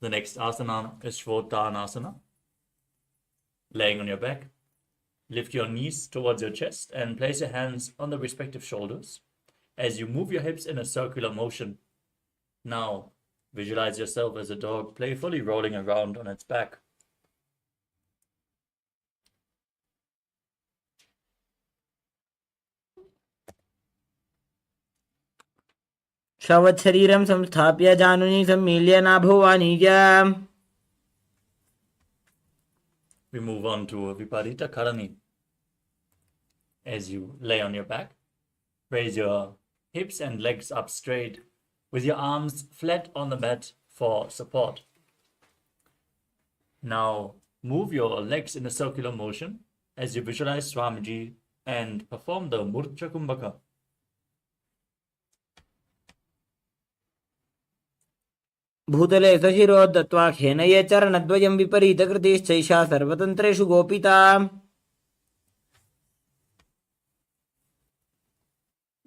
The next asana is Shvotanasana. Laying on your back, lift your knees towards your chest and place your hands on the respective shoulders as you move your hips in a circular motion. Now, visualize yourself as a dog playfully rolling around on its back. शवच्छरीरं संस्थाप्य जानुनी सम्मील्य नाभुवानीय. We move on to Viparita Karani. As you lay on your back, raise your hips and legs up straight with your arms flat on the mat for support. Now move your legs in a circular motion as you visualize Swamiji and perform the Murcha Kumbhaka. भूतले सशिरोद्धत्वा खेनये चरणद्वयं विपरीतकृतिश्चैषा सर्वतन्त्रेषु गोपिता.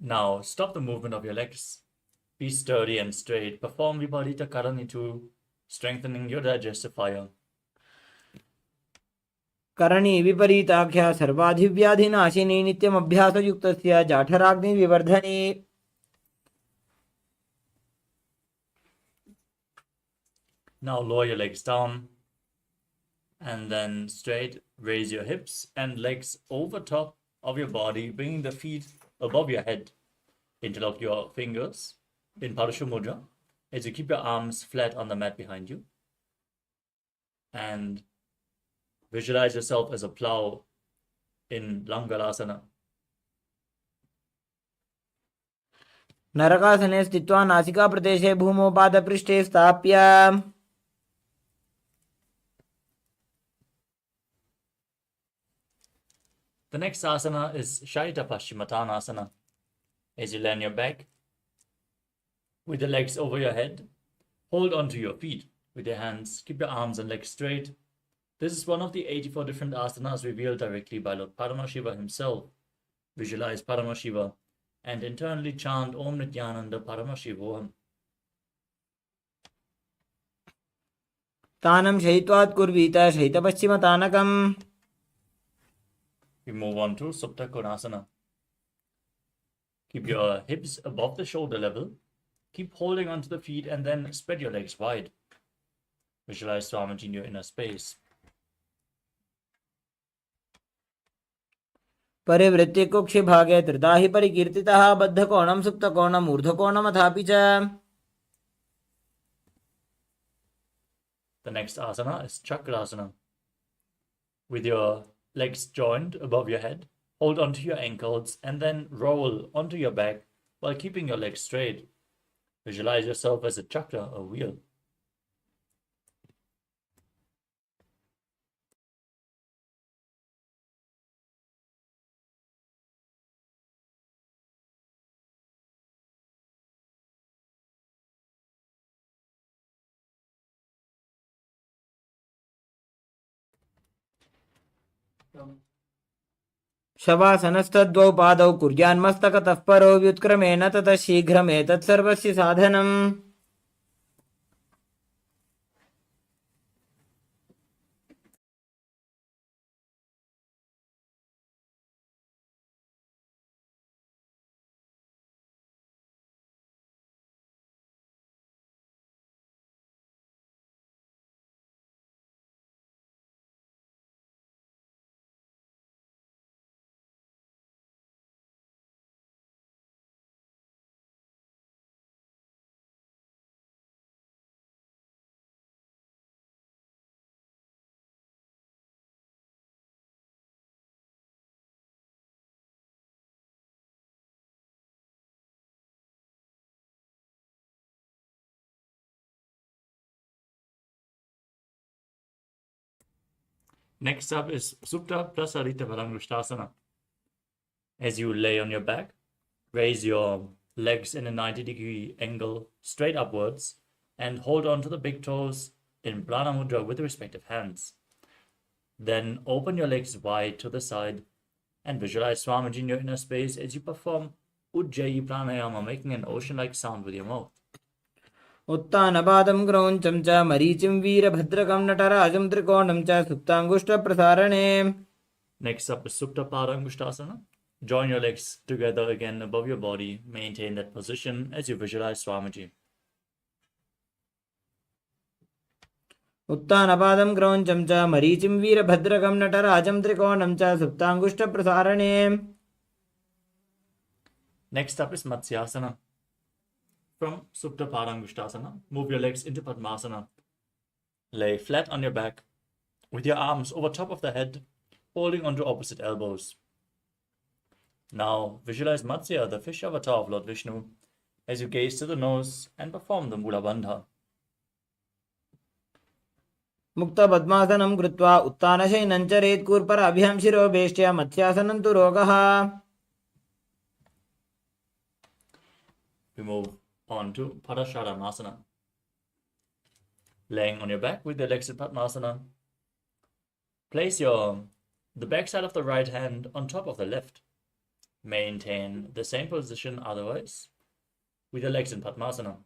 Now stop the movement of your legs. Be sturdy and straight. Perform Viparita Karani to strengthening your digestive fire. Karni विपरीताख्या सर्वाधिव्याधिनाशिनी नित्यमभ्यासयुक्तस्य जाठराग्निविवर्धने. Now lower your legs down and then straight raise your hips and legs over top of your body, bringing the feet above your head. Interlock your fingers in Parashu Mudra as you keep your arms flat on the mat behind you. And visualize yourself as a plow in Langalasana. नरकासने स्थित्वा नासिकाप्रदेशे भूमौ पादपृष्ठे स्थाप्य. The next asana is Shaita Paschimottanasana. As you lay on your back, with the legs over your head, hold onto your feet with your hands. Keep your arms and legs straight. This is one of the 84 different asanas revealed directly by Lord Paramashiva himself. Visualize Paramashiva and internally chant Om Nithyananda Paramashivoham. तानं शयित्वात् कुर्वीत शयितपश्चिमतानकम्. We move on to Supta Konasana. Keep your hips above the shoulder level. Keep holding onto the feet and then spread your legs wide. Visualize Swamiji in your inner space. परिवृत्य कुक्षि भागे त्रिधा हि परिकीर्तितः बद्धकोणं सुप्तकोणम् ऊर्ध्वकोणमथापि च. The next asana is Chakrasana. With your legs joined above your head, hold onto your ankles and then roll onto your back while keeping your legs straight. Visualize yourself as a chakra, a wheel. शवासनस्तद्वौ पादौ कुर्यान्मस्तकतः परो व्युत्क्रमेण ततः शीघ्रमेतत्सर्वस्य साधनम्. Next up is Supta Prasarita Varangushtasana. As you lay on your back, raise your legs in a 90-degree angle straight upwards and hold on to the big toes in Prana Mudra with the respective hands. Then open your legs wide to the side and visualize Swamiji in your inner space as you perform Ujjayi Pranayama, making an ocean-like sound with your mouth. उत्तानपादं क्रौञ्चं च मरीचिं वीरभद्रकं नटराजं त्रिकोणं च सुप्ताङ्गुष्ठप्रसारणे. Next up is Supta Padangushtasana. Join your legs together again above your body. Maintain that position as you visualize Swamiji. उत्तानपादं क्रौञ्चं च मरीचिं वीरभद्रकं नटराजं त्रिकोणं च सुप्ताङ्गुष्ठप्रसारणे. Next up is Matsyasana. From Supta Padangushtasana, move your legs into Padmasana. Lay flat on your back with your arms over top of the head, holding onto opposite elbows. Now visualize Matsya, the fish avatar of Lord Vishnu, as you gaze to the nose and perform the Mula Bandha. मुक्तपद्मासनं कृत्वा उत्तानशयनं चरेत् कूर्पराभ्यां शिरोभेष्ट्या मत्स्यासनं तु रोगः. We move on to Padashadamasana. Laying on your back with your legs in Padmasana, place the back side of the right hand on top of the left. Maintain the same position otherwise with your legs in Padmasana,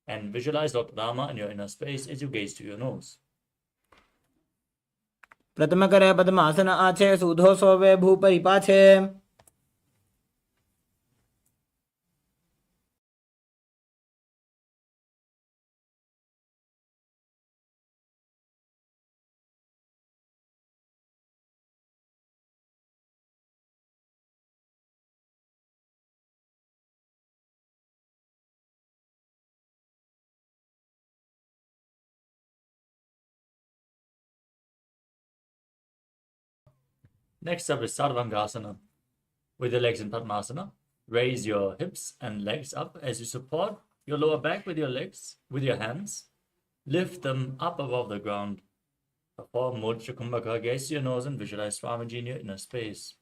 and visualize Lord Rama in your inner space as you gaze to your nose. प्रथमकरे पद्मासन आछे सूधो सोवे भूपरि पाछे. Next up is Sarvangasana. With your legs in Padmasana, raise your hips and legs up as you support your lower back with your legs, with your hands. Lift them up above the ground. Perform Mudra Kumbhaka, gaze to your nose and visualize Swamiji in your inner space.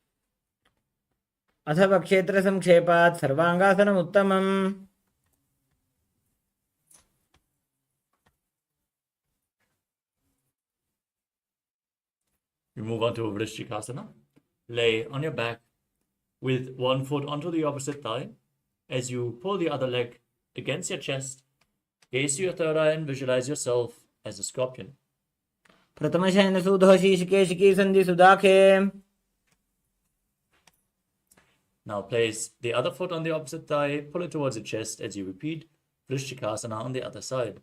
अथवा क्षेत्रसंक्षेपात् सर्वाङ्गासनम् उत्तमम्. You move on to Vrishchikasana. Lay on your back with one foot onto the opposite thigh. As you pull the other leg against your chest, gaze to your third eye and visualize yourself as a scorpion. प्रथमशयन सूधो शीर्षकेशिकी सन्धि सुदाखे. Now place the other foot on the opposite thigh, pull it towards your chest as you repeat Vrishchikasana on the other side.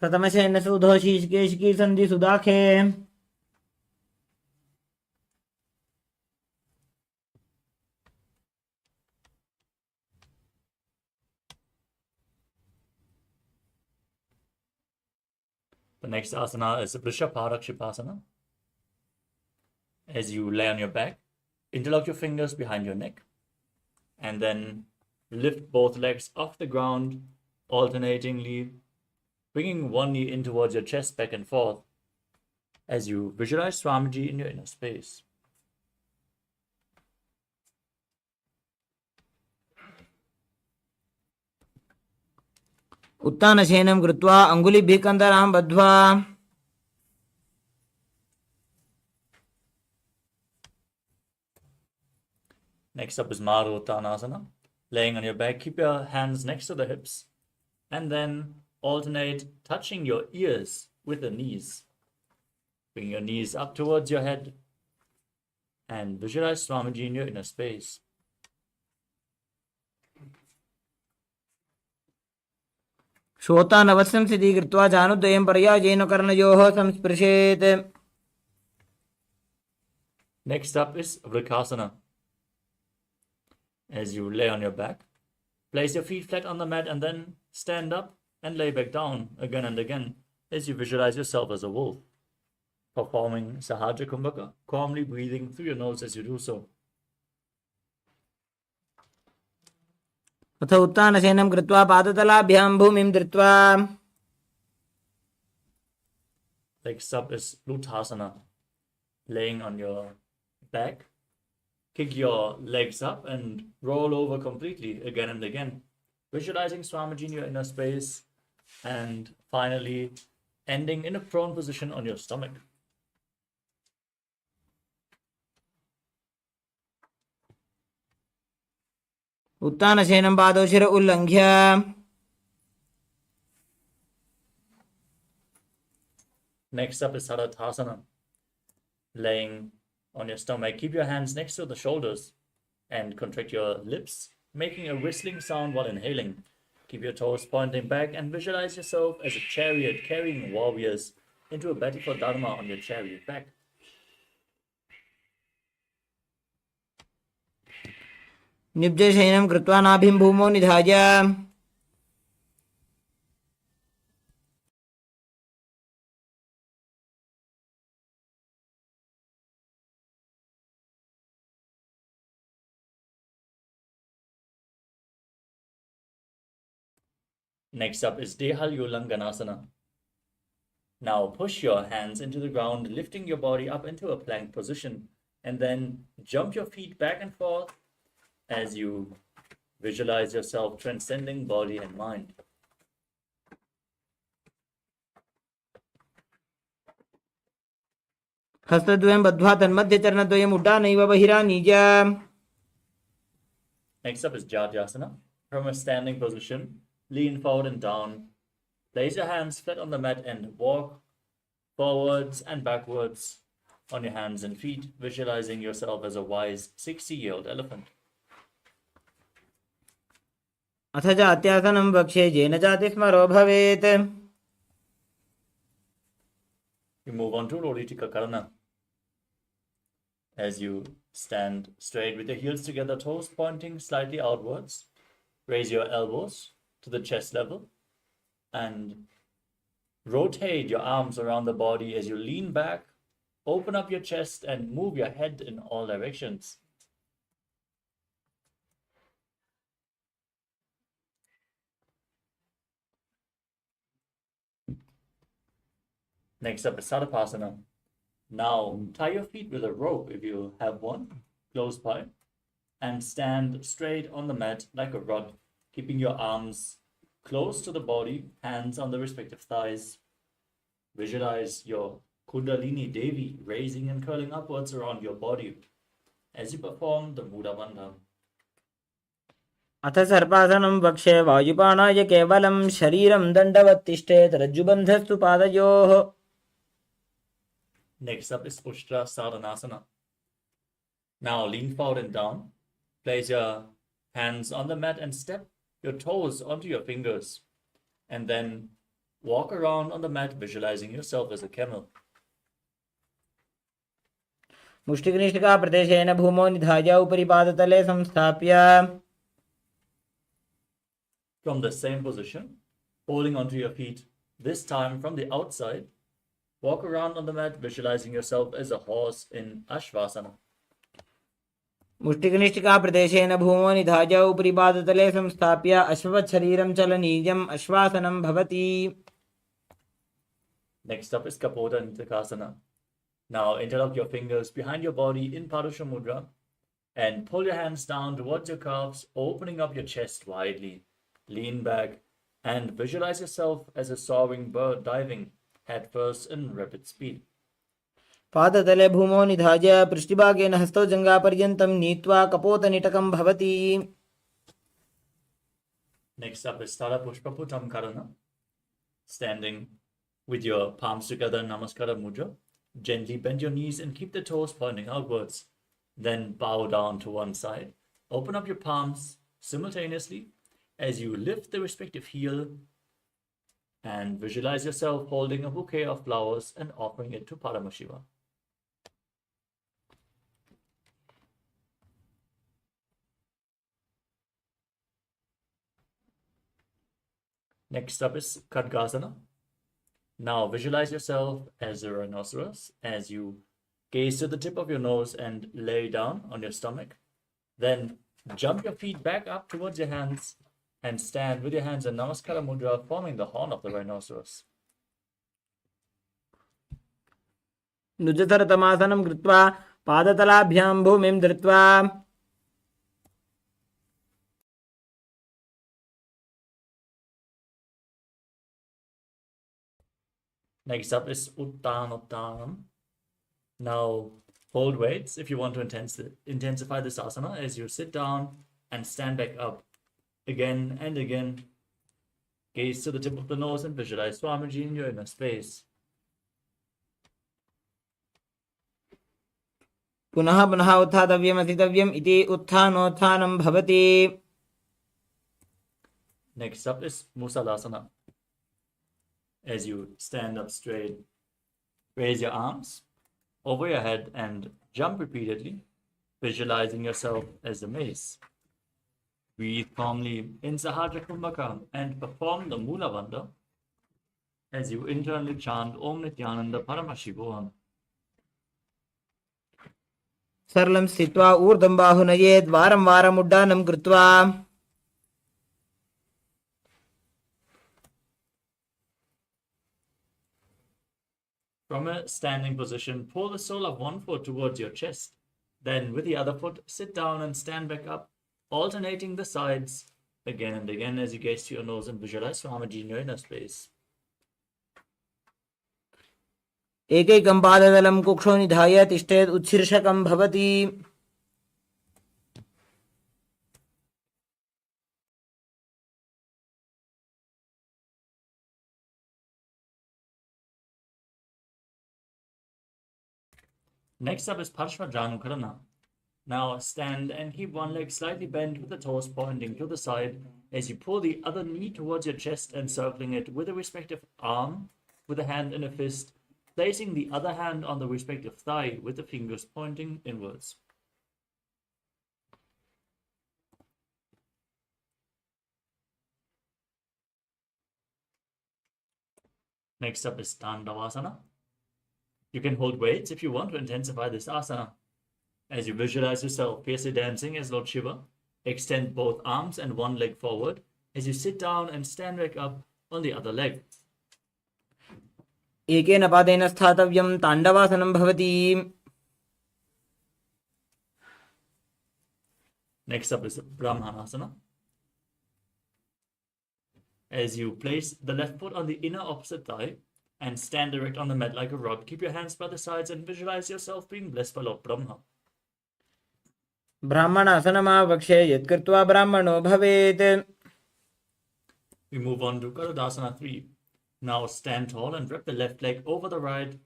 प्रथमशयन सूधो शीर्षकेशिकी सन्धि सुदाखे. The next asana is Vrishaparakshipasana. As you lay on your back, interlock your fingers behind your neck, and then lift both legs off the ground, alternatingly, bringing one knee in towards your chest back and forth, as you visualize Swamiji in your inner space. उत्तानशयनं कृत्वा अङ्गुलिभिः कन्दरां बद्ध्वा. Next up is Maruttanasana. Laying on your back, keep your hands next to the hips, and then alternate touching your ears with the knees. Bring your knees up towards your head and visualize Swamiji in your inner space. श्रोतानवस्यं सिद्धि कृत्वा जानुद्वयं पर्यायेन कर्णयोः संस्पृशेत्. Next up is Vrikasana. As you lay on your back, place your feet flat on the mat and then stand up and lay back down again and again as you visualize yourself as a wolf, performing Sahaja Kumbhaka, calmly breathing through your nose as you do so. अथ उत्तानशयनं कृत्वा पादतलाभ्यां भूमिं धृत्वा. Next up is Luthasana. Laying on your back, kick your legs up and roll over completely again and again, visualizing Swamiji in your inner space, and finally ending in a prone position on your stomach. उत्तानशयनं पादौ शिर उल्लङ्घ्य. Next up is Sadatthasana. Laying on your stomach, keep your hands next to the shoulders and contract your lips, making a whistling sound while inhaling. Keep your toes pointing back and visualize yourself as a chariot carrying warriors into a battle for Dharma on your chariot back. निब्जशयनं कृत्वा नाभिं भूमौ निधाय Next up is Dehalyulanganasana. Now push your hands into the ground, lifting your body up into a plank position, and then jump your feet back and forth as you visualize yourself transcending body and mind. हस्तद्वयं बद्ध्वा तन्मध्यचरणद्वयम् उड्डानैव बहिरानीय. Next up is Jatyasana. From a standing position, lean forward and down. Place your hands flat on the mat and walk forwards and backwards on your hands and feet, visualizing yourself as a wise 60-year-old elephant. अथ जात्यासनं वक्ष्ये येन जातिस्मरो भवेत्. You move on to Loditika Karana. As you stand straight with your heels together, toes pointing slightly outwards, raise your elbows to the chest level and rotate your arms around the body as you lean back, open up your chest and move your head in all directions. Next up is Sadapasana. Now tie your feet with a rope if you have one close by and stand straight on the mat like a rod, keeping your arms close to the body, hands on the respective thighs. Visualize your Kundalini Devi raising and curling upwards around your body as you perform the Mudra Bandha. अथ सर्पासनं वक्ष्ये वायुपानाय केवलं शरीरं दण्डवत् तिष्ठेत् रज्जुबन्धस्तु पादयोः. Next up is Ushtra Sadhanasana. Now lean forward and down. Place your hands on the mat and step your toes onto your fingers. And then walk around on the mat, visualizing yourself as a camel. मुष्टिकनिष्ठिका प्रदेशेन भूमौ निधाय उपरि पादतले संस्थाप्य. From the same position, holding onto your feet, this time from the outside, walk around on the mat, visualizing yourself as a horse in Ashvasana. मुष्टिकनिष्ठिका प्रदेशेन भूमौ निधाय उपरि पादतले संस्थाप्य अश्ववत् शरीरं चलनीयम् अश्वासनं भवति. Next up is Kapota Nitakasana. Now interlock your fingers behind your body in Padusha Mudra and pull your hands down towards your calves, opening up your chest widely. Lean back and visualize yourself as a soaring bird diving headfirst in rapid speed. पादतले भूमौ निधाय पृष्ठभागेन हस्तौ जङ्घापर्यन्तं नीत्वा कपोतनिटकं भवति. Next up is Tara Pushpaputam Karana. Standing with your palms together, Namaskara Mudra. Gently bend your knees and keep the toes pointing outwards. Then bow down to one side. Open up your palms simultaneously as you lift the respective heel and visualize yourself holding a bouquet of flowers and offering it to Paramashivam. Next up is Khadgasana. Now visualize yourself as a rhinoceros as you gaze to the tip of your nose and lay down on your stomach. Then jump your feet back up towards your hands and stand with your hands in Namaskara Mudra, forming the horn of the rhinoceros. नुजतरतमासनं कृत्वा पादतलाभ्यां भूमिं धृत्वा. Next up is Uttanottanam. Now hold weights if you want to intensify this asana as you sit down and stand back up again and again. Gaze to the tip of the nose and visualize Swamiji in your inner space. पुनः पुनः उत्थातव्यमसितव्यम् इति उत्थानोत्थानं भवति. Next up is Musalasana. As you stand up straight, raise your arms over your head and jump repeatedly, visualizing yourself as a mace. Breathe calmly in Sahaja Kumbhaka and perform the Mula Bandha as you internally chant Om Nithyananda Paramashivoham. सरलं स्थित्वा ऊर्ध्वं बाहु नयेत् वारं वारम् उड्डानं कृत्वा. From a standing position, pull the sole of one foot towards your chest. Then, with the other foot, sit down and stand back up, alternating the sides again and again as you gaze to your nose and visualize Swamiji in your inner space. एकैकं पादतलं कुक्षो निधाय तिष्ठेत् उत्शीर्षकं भवति. Next up is Parshvajanukarana. Now stand and keep one leg slightly bent with the toes pointing to the side as you pull the other knee towards your chest and circling it with a respective arm with a hand in a fist, placing the other hand on the respective thigh with the fingers pointing inwards. Next up is Dandavasana. You can hold weights if you want to intensify this asana. As you visualize yourself fiercely dancing as Lord Shiva, extend both arms and one leg forward as you sit down and stand back up on the other leg. एकेन पादेन स्थातव्यं ताण्डवासनं भवति. Next up is Brahmanasana. As you place the left foot on the inner opposite thigh and stand erect on the mat like a rod, keep your hands by the sides and visualize yourself being blessed by Lord Brahma. ब्राह्मणासनमावक्ष्ये यत्कृत्वा ब्राह्मणो भवेत्. We move on to Garudasana 3. Now stand tall and wrap the left leg over the right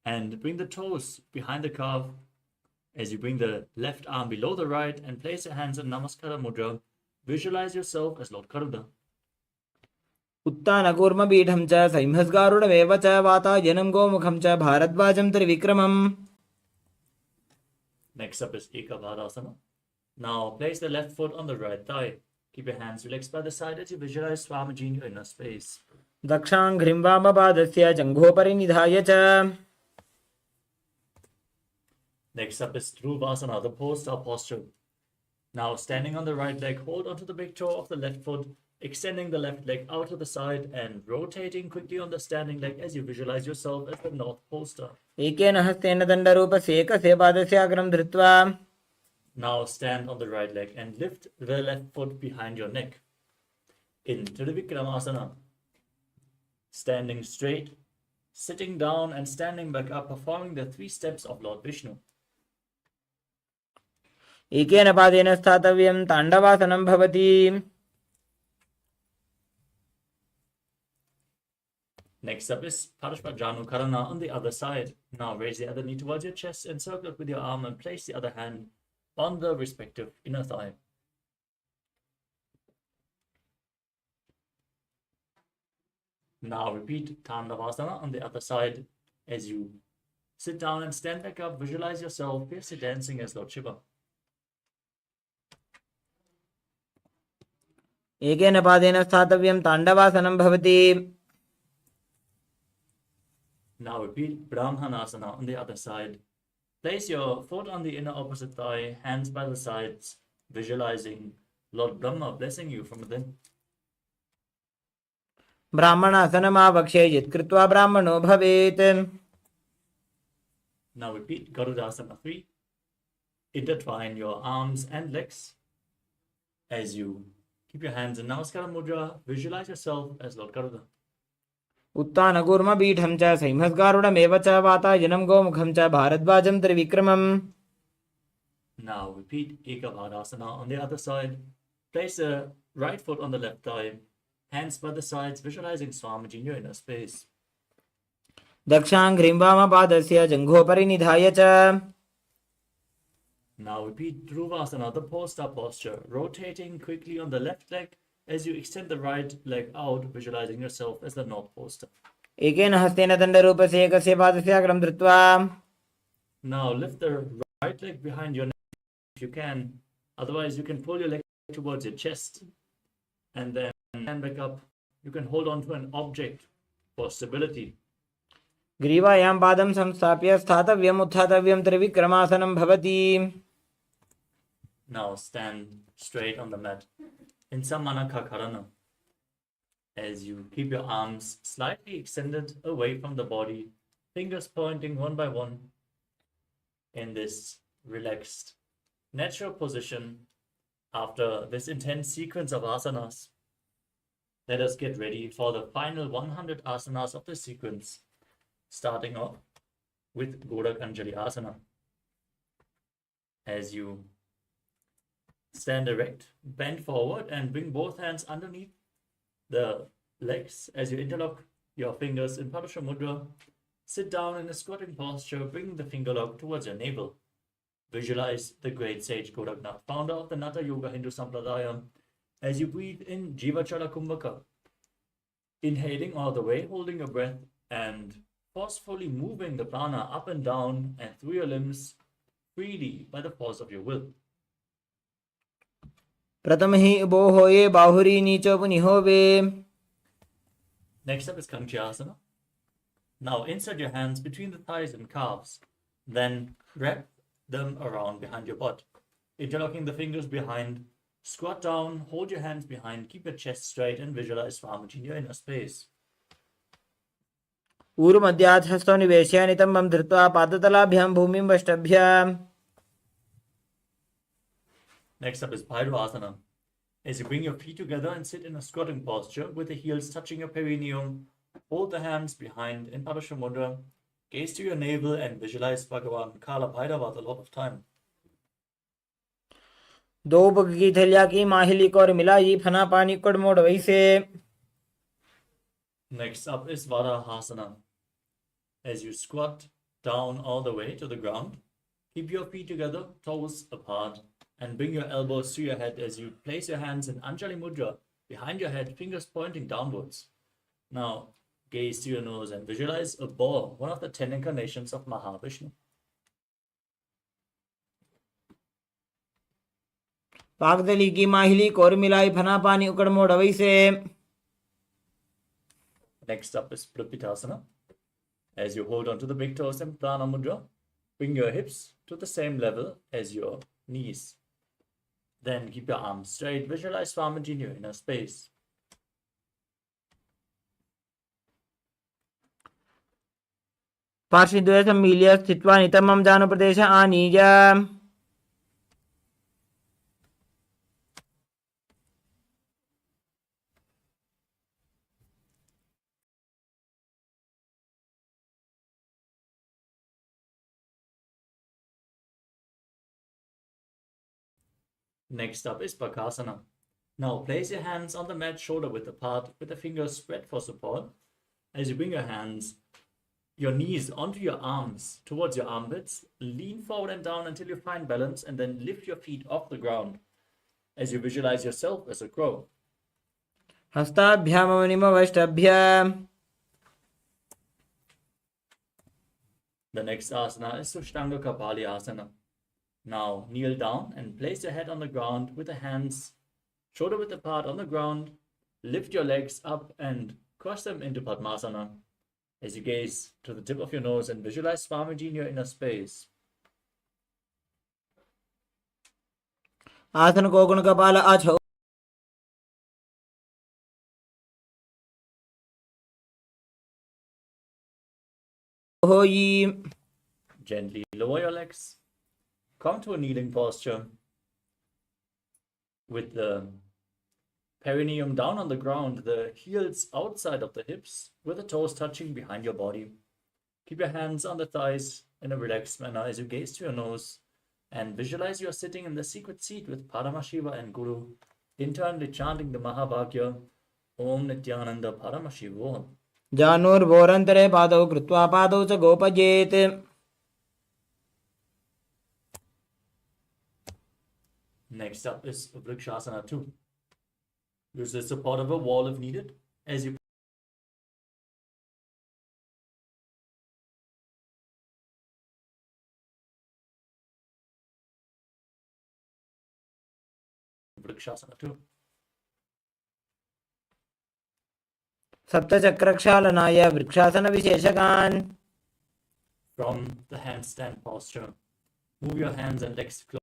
and bring the toes behind the calf. As you bring the left arm below the right and place your hands in Namaskara Mudra, visualize yourself as Lord Garuda. उत्तानकूर्मपीठं च सैंहस्गारुडमेव च वातायनं गोमुखं च भारद्वाजं त्रिविक्रमम्. Next up is Ekabhadasana. Now place the left foot on the right thigh. Keep your hands relaxed by the side as you visualize Swamiji in your inner space. दक्षाङ्घ्रिं वामपादस्य जङ्घोपरि निधाय च. Next up is Dhruvasana, the pole-star posture. Now standing on the right leg, hold onto the big toe of the left foot, extending the left leg out to the side and rotating quickly on the standing leg as you visualize yourself as the North Pole Star. एकेन हस्तेन दण्डरूपस्य एकस्य पादस्य अग्रं धृत्वा. Now stand on the right leg and lift the left foot behind your neck into the Vikramasana. Standing straight, sitting down and standing back up, performing the 3 steps of Lord Vishnu. एकेन पादेन स्थातव्यं ताण्डवासनं भवति. Next up is Parshvajanukarana on the other side. Now raise the other knee towards your chest and circle it with your arm and place the other hand on the respective inner thigh. Now repeat Tandavasana on the other side as you sit down and stand back up. Visualize yourself fiercely dancing as Lord Shiva. एकेन पादेन स्थातव्यं ताण्डवासनं भवति. Now repeat Brahmanasana on the other side. Place your foot on the inner opposite thigh, hands by the sides, visualizing Lord Brahma blessing you from within. ब्राह्मणासनमावक्ष्ये यत्कृत्वा ब्राह्मणो भवेत्. Now repeat Garudasana 3. Intertwine your arms and legs as you keep your hands in Namaskara Mudra. Visualize yourself as Lord Garuda. उत्तानकूर्मपीठं च सैंहस्गारुडमेव च वातायनं गोमुखं च भारद्वाजं त्रिविक्रमम्. Now repeat Ekabhadasana on the other side. Place the right foot on the left thigh, hands by the sides, visualizing Swamiji in your inner space. दक्षाङ्घ्रिं वामपादस्य जङ्घोपरि निधाय च. Now repeat Dhruvasana, the post up posture, rotating quickly on the left leg as you extend the right leg out, visualizing yourself as the north poster. एकेन हस्तेन दण्डरूपस्य एकस्य पादस्य अग्रं धृत्वा Now lift the right leg behind your neck if you can. Otherwise, you can pull your leg towards your chest and then stand back up. You can hold on to an object for stability. ग्रीवायां पादं संस्थाप्य स्थातव्यम् उत्थातव्यं त्रिविक्रमासनं भवति. Now stand straight on the mat in Samanaka Karana. As you keep your arms slightly extended away from the body, fingers pointing one by one in this relaxed, natural position. After this intense sequence of asanas, let us get ready for the final 100 asanas of the sequence, starting off with Godak Anjali Asana. As you stand erect, bend forward and bring both hands underneath the legs as you interlock your fingers in Padusha Mudra. Sit down in a squatting posture, bring the finger lock towards your navel. Visualize the great sage Goraknath, founder of the Natha Yoga Hindu Sampradaya, as you breathe in Jivachala Kumbhaka, inhaling all the way, holding your breath, and forcefully moving the prana up and down and through your limbs freely by the force of your will. प्रथम हि उभो होये बाहुरी नीचो पुनिहोवे. Next up is Kankyasana. Now insert your hands between the thighs and calves. Then wrap them around behind your butt. Interlocking the fingers behind. Squat down, hold your hands behind, keep your chest straight, and visualize Swamiji in your inner space. ऊरुमध्यात् हस्तौ निवेश्य नितम्बं धृत्वा पादतलाभ्यां भूमिं वष्टभ्य. Next up is Bhairava. As you bring your feet together and sit in a squatting posture with the heels touching your perineum, hold the hands behind in Padusha Mudra, gaze to your navel and visualize Bhagavan Kala Bhairava a lot of time. दो पग की थैलिया की माहिली को और मिलाई फना पानी code मोड़ वैसे. Next up is Varahasana. As you squat down all the way to the ground, keep your feet together, toes apart, and bring your elbows to your head as you place your hands in Anjali Mudra behind your head, fingers pointing downwards. Now, gaze to your nose and visualize a ball, one of the 10 incarnations of Mahavishnu. पागदली की माहिली को और मिलाई फना पानी उकड़ मोड़ वैसे. Next up is Prapitasana. As you hold on to the big toes and Prana Mudra, bring your hips to the same level as your knees. Then keep your arms straight. Visualize Swamiji in your inner space. पार्श्वद्वये सम्मील्य स्थित्वा नितम्बं जानुप्रदेश आनीय. Next up is Bakasana. Now place your hands on the mat shoulder width apart with the fingers spread for support. As you bring your hands, your knees onto your arms towards your armpits, lean forward and down until you find balance and then lift your feet off the ground as you visualize yourself as a crow. हस्ताभ्यामनिम वष्टभ्य. The next asana is Sushtanga Kapali Asana. Now kneel down and place your head on the ground with the hands shoulder width apart on the ground. Lift your legs up and cross them into Padmasana as you gaze to the tip of your nose and visualize Swamiji in your inner space. आसन को गुण कपाल आछो. होई. Gently lower your legs. Come to a kneeling posture with the perineum down on the ground, the heels outside of the hips, with the toes touching behind your body. Keep your hands on the thighs in a relaxed manner as you gaze to your nose and visualize you are sitting in the secret seat with Paramashiva and Guru, internally chanting the Mahavakya, Om Nithyananda Paramashivoham. जानोर्भोरन्तरे पादौ कृत्वा पादौ च गोपजेत्. Next up is Vrikshasana 2. Use the support of a wall if needed as you Vrikshasana 2. सप्तचक्रक्षालनाय वृक्षासनविशेषकान्. From the handstand posture, move your hands and legs close.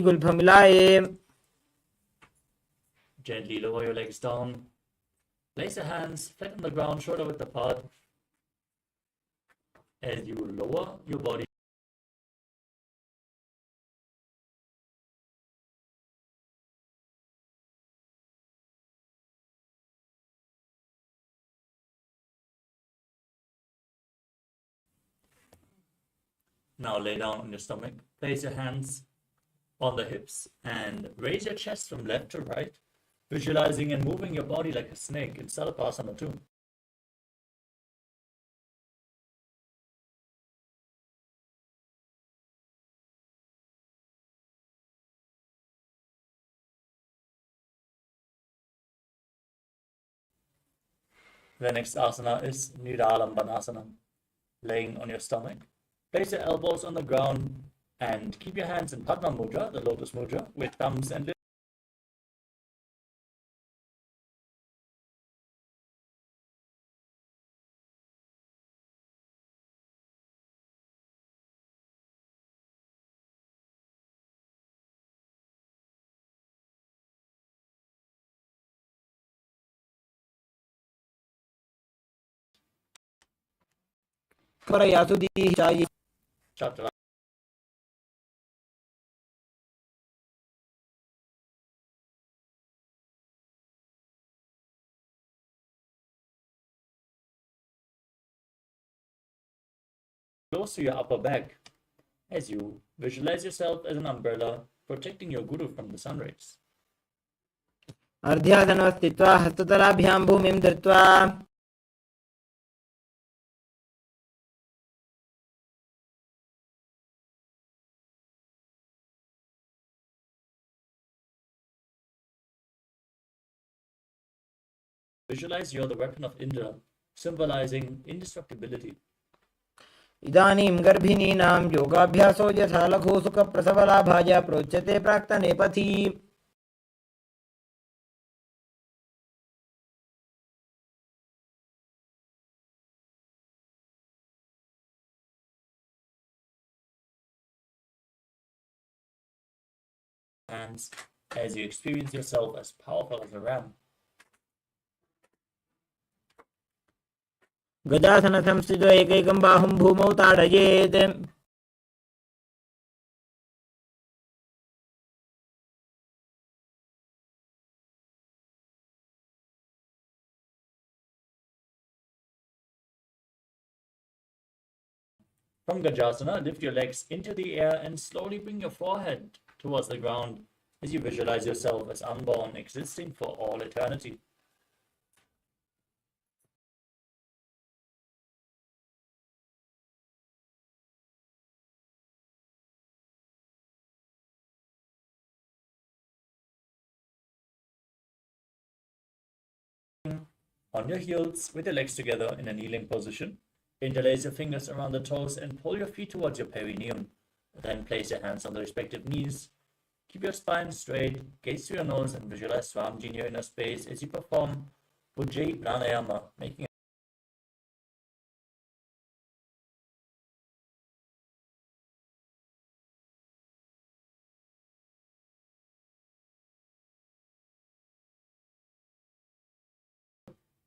Gulf मिलाए. Gently lower your legs down. Place your hands flat on the ground, shoulder width apart. As you lower your body, now lay down on your stomach. Place your hands on the hips and raise your chest from left to right, visualizing and moving your body like a snake in Salapasana 2. The next asana is Niralambanasana, laying on your stomach. Place your elbows on the ground and keep your hands in Padma Mudra, the lotus mudra, with thumbs and lips. परयासुदी चाहिए. Chaturanga. Close to your upper back as you visualize yourself as an umbrella protecting your guru from the sun rays. अर्ध्यासनो स्थित्वा हस्ततलाभ्यां भूमिं धृत्वा. Visualize you're the weapon of Indra, symbolizing indestructibility. इदानीं गर्भिणीनां योगाभ्यासो यथा लघुसुखप्रसवलाभाय प्रोच्यते प्राक्तनेपथि. Hands as you experience yourself as powerful as a ram. गजासन संस्थितो एकैकं बाहुं भूमौ ताडयेत्. From Gajasana, lift your legs into the air and slowly bring your forehead towards the ground as you visualize yourself as unborn, existing for all eternity. On your heels, with your legs together in a kneeling position, interlace your fingers around the toes and pull your feet towards your perineum. Then place your hands on the respective knees. Keep your spine straight, gaze to your nose, and visualize Swamiji in your inner space as you perform Ujjayi Pranayama, making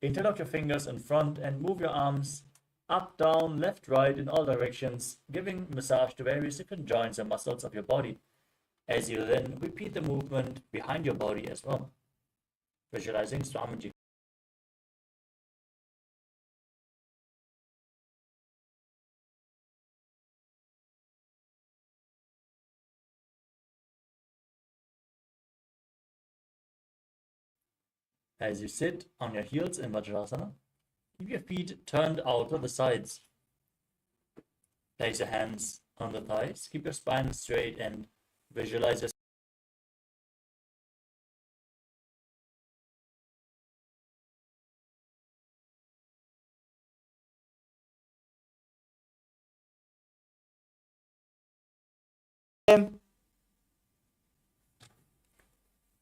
interlock your fingers in front and move your arms up, down, left, right in all directions, giving massage to various different joints and muscles of your body. As you then repeat the movement behind your body as well, visualizing Swamiji. As you sit on your heels in Vajrasana, keep your feet turned out to the sides. Place your hands on the thighs, keep your spine straight, and visualize your The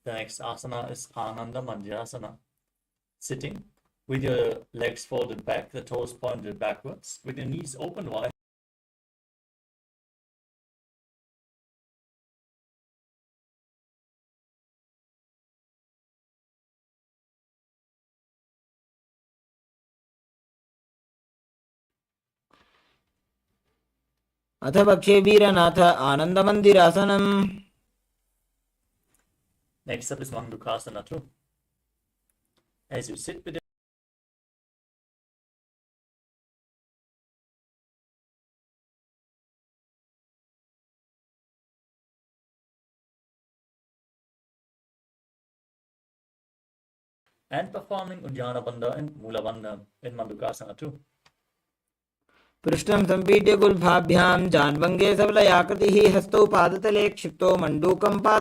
next asana is Ananda Madhyasana. Sitting with your legs folded back, the toes pointed backwards, with your knees open wide. अथ पक्षे वीरनाथ आनन्दमन्दिरासनम्. Next up is Mandukasana too. As you sit with and performing Uddiyana Bandha and Mula Bandha in Mandukasana too. पृष्ठं सम्पीड्य गुल्फाभ्यां जान्वङ्गे सबलयाकृतिः हस्तौ पादतले क्षिप्तो मण्डूकं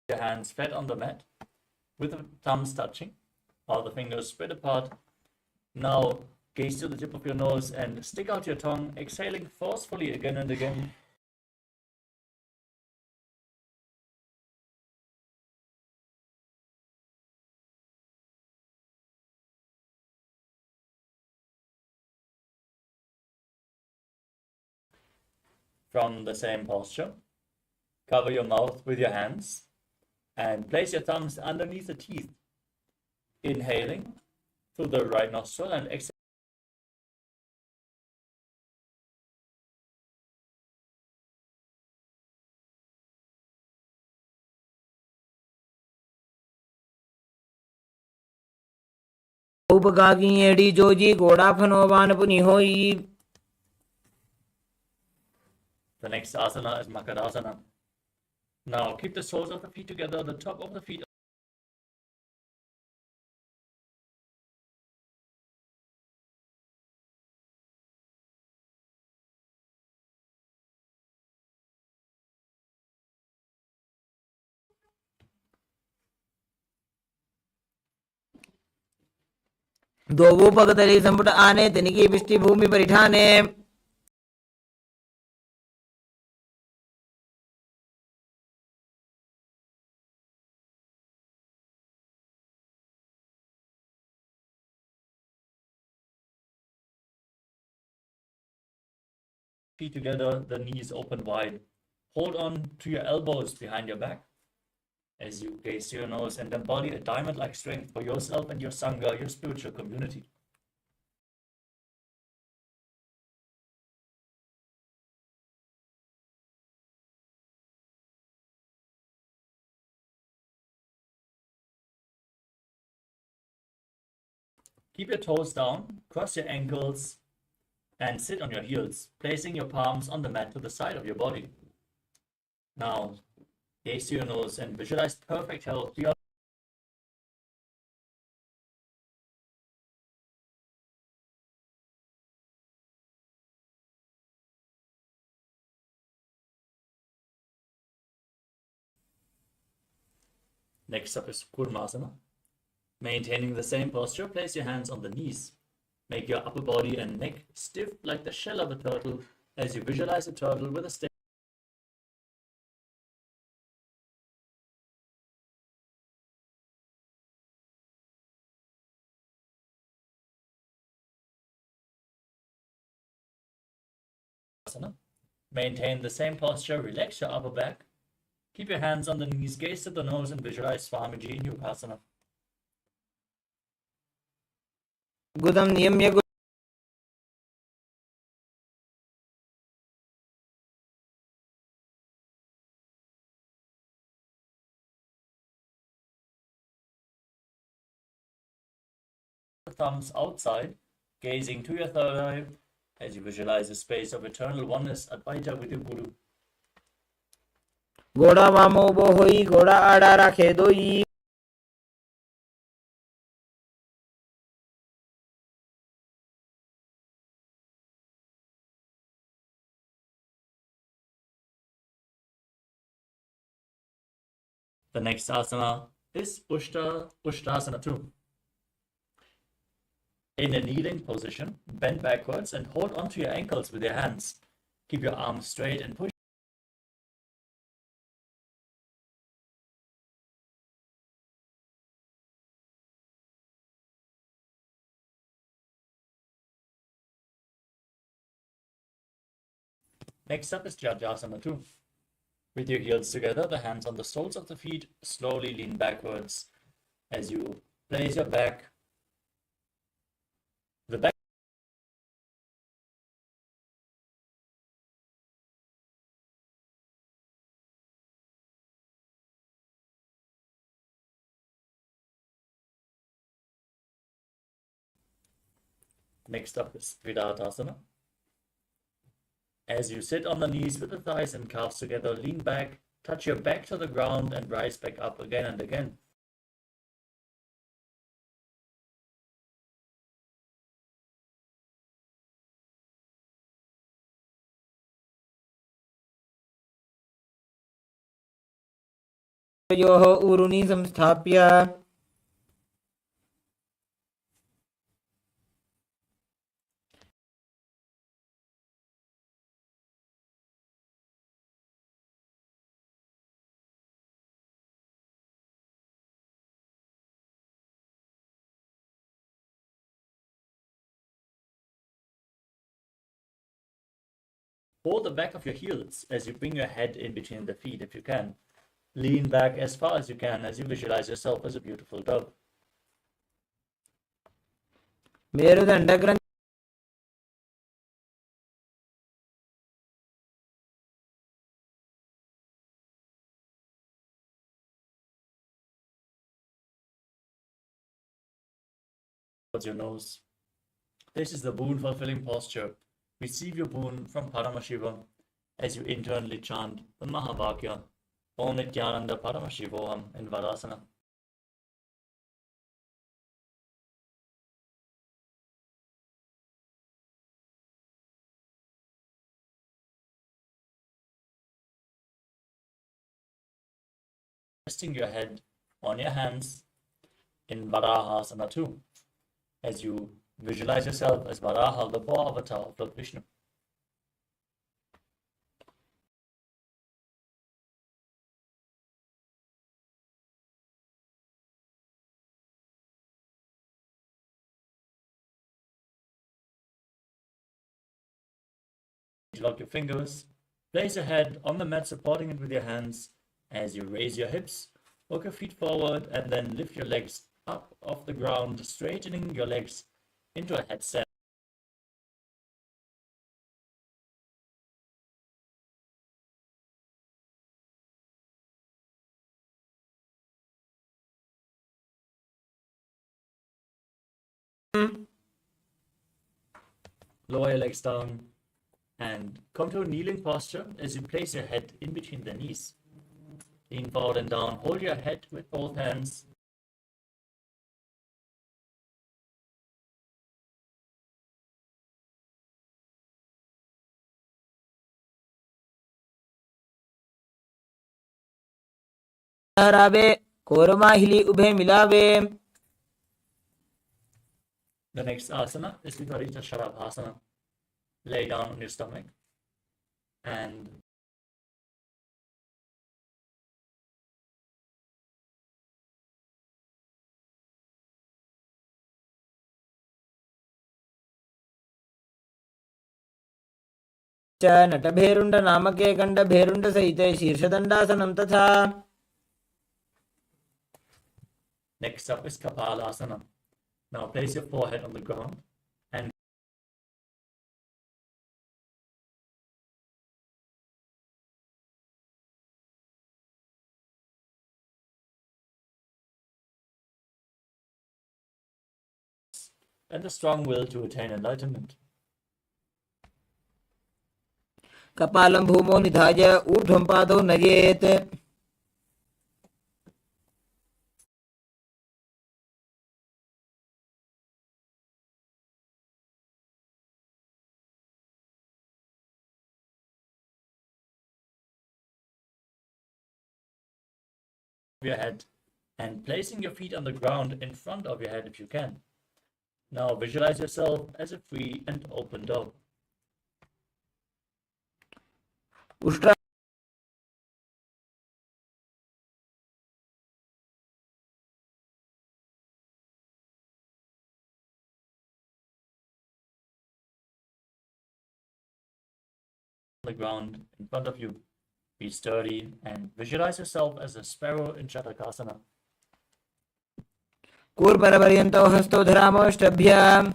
Your hands flat on the mat with the thumbs touching, all the fingers spread apart. Now gaze to the tip of your nose and stick out your tongue, exhaling forcefully again and again. From the same posture, cover your mouth with your hands and place your thumbs underneath the teeth, inhaling through the right nostril and exhaling. उपगागियेडी Joji गोडाफनोवान पुनिहोई. The next asana is Makarasana. Now keep the soles of the feet together, the top of the feet दोवोपगतले संपुट आने तनिकी पिष्टि भूमि परिठाने. feet together, the knees open wide. Hold on to your elbows behind your back as you gaze to your nose and embody a diamond-like strength for yourself and your Sangha, your spiritual community. Keep your toes down, cross your ankles, and sit on your heels, placing your palms on the mat to the side of your body. Now, gaze to your nose and visualize perfect health. Next up is Kurmasana. Maintaining the same posture, place your hands on the knees. Make your upper body and neck stiff like the shell of a turtle as you visualize a turtle with a stick. Maintain the same posture, relax your upper back. Keep your hands on the knees, gaze to the nose, and visualize Swamiji in Yogasana. गुदं नियम्य thumbs outside, gazing to your third eye as you visualize a space of eternal oneness, Advaita with your Guru. घोड़ा वामो बो होई घोड़ा आड़ा राखे दोई. The next asana is Ushtrasana 2. In a kneeling position, bend backwards and hold onto your ankles with your hands. Keep your arms straight and push. Next up is Jajasana 2. With your heels together, the hands on the soles of the feet, slowly lean backwards as you place your back. The back. Next up is Vidatasana. As you sit on the knees with the thighs and calves together, lean back, touch your back to the ground and rise back up again and again. योः ऊरुनि संस्थाप्य. Hold the back of your heels as you bring your head in between the feet if you can. Lean back as far as you can as you visualize yourself as a beautiful dove. मेरुदंड ग्रंथि. Towards your nose. This is the boon-fulfilling posture. Receive your boon from Paramashivam as you internally chant the Mahavakya, Om Nithyananda Paramashivoham in Vadasana. Resting your head on your hands in Varahasana 2 as you visualize yourself as Varaha, the boar avatar of Lord Vishnu. Lock your fingers, place your head on the mat supporting it with your hands as you raise your hips, walk your feet forward and then lift your legs up off the ground, straightening your legs into a headstand. Lower your legs down and come to a kneeling posture as you place your head in between the knees. Lean forward and down, hold your head with both hands. रावे कोरमाहिली उभे मिलावे. The next asana is Viparita Sharabhasana. Lay down on your stomach and च नटभेरुण्ड नामके गण्डभेरुण्ड सहिते शीर्षदण्डासनं तथा. next up is Kapalasana. Now place your forehead on the ground and and the strong will to attain enlightenment. कपालं भूमौ निधाय ऊर्ध्वं पादौ नयेत् Your head and placing your feet on the ground in front of your head if you can. Now visualize yourself as a free and open dove. Ustraa On the ground in front of you. Be sturdy and visualize yourself as a sparrow in Shatakasana. कूर्मरपर्यन्तौ हस्तौ धरामष्टभ्याम्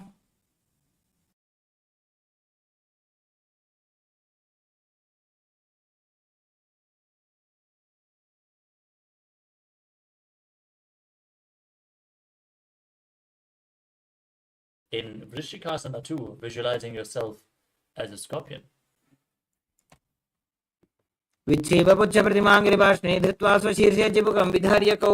In Vrishikasana too, visualizing yourself as a scorpion. विच्छेपपुच्छप्रतिमाङ्गिरिपार्ष्णे धृत्वा स्वशीर्षे चिबुकं विधार्य कौ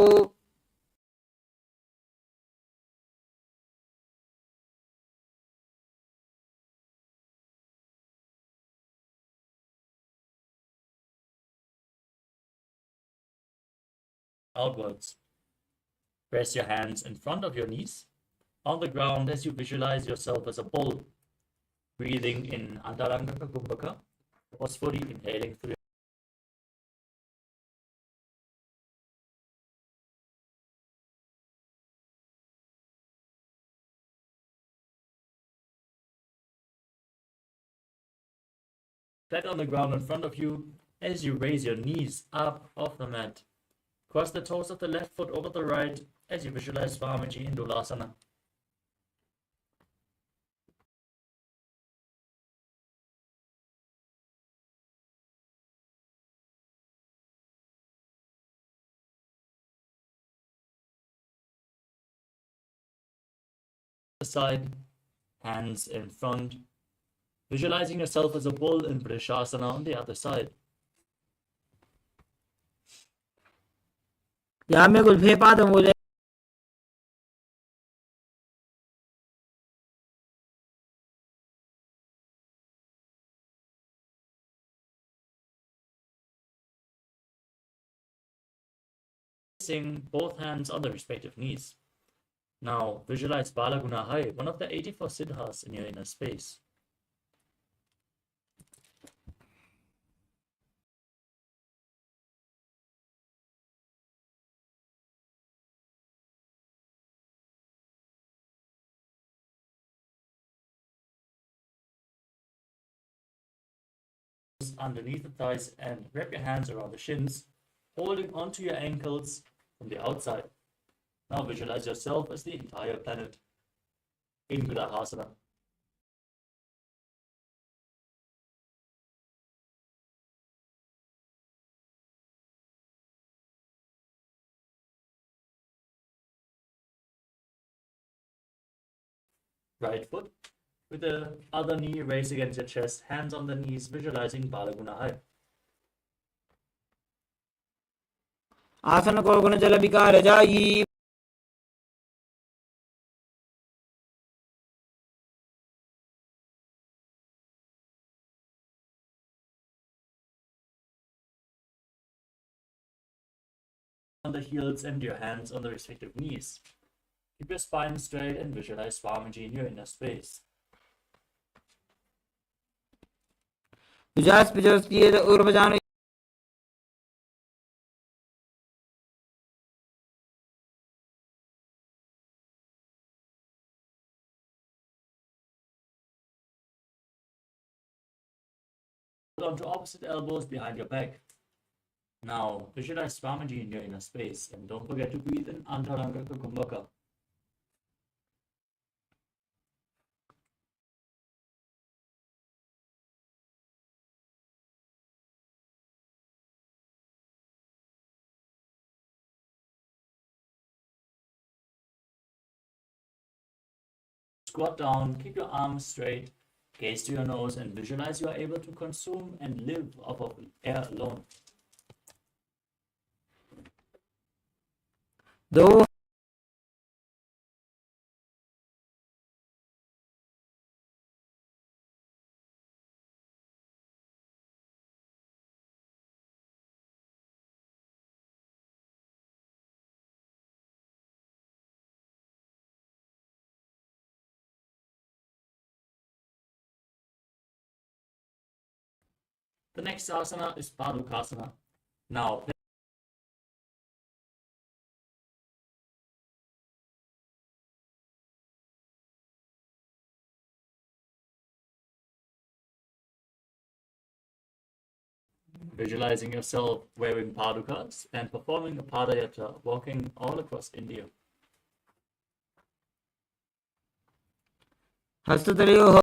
Outwards. Press your hands in front of your knees on the ground as you visualize yourself as a bull, breathing in Antaranga Kumbhaka, forcefully inhaling through. Flat on the ground in front of you as you raise your knees up off the mat. Cross the toes of the left foot over the right as you visualize Swamiji in Dulasana. Side, hands in front, visualizing yourself as a bull in Vrishasana on the other side. याम्य गुल्फे पादमूले Placing both hands on the respective knees. Now visualize Balagunahai, one of the 84 siddhas in your inner space. Underneath the thighs and wrap your hands around the shins, holding onto your ankles from the outside. Now visualize yourself as the entire planet in Grahasana. Right foot with the other knee raised against your chest, hands on the knees, visualizing Balagunahai. आसन को गुण जल विकार जाई On the heels and your hands on the respective knees. Keep your spine straight and visualize Swamiji in your inner space. विजास पिजोस किए उर्वजानु Hold onto opposite elbows behind your back. Now visualize Swamiji in your inner space and don't forget to breathe in Antaranga Kumbhaka. Squat down, keep your arms straight, gaze to your nose, and visualize you are able to consume and live off of air alone. Though The next asana is Padukasana. Now, visualizing yourself wearing padukas and performing a padayatra, walking all across India. हस्ततलयोः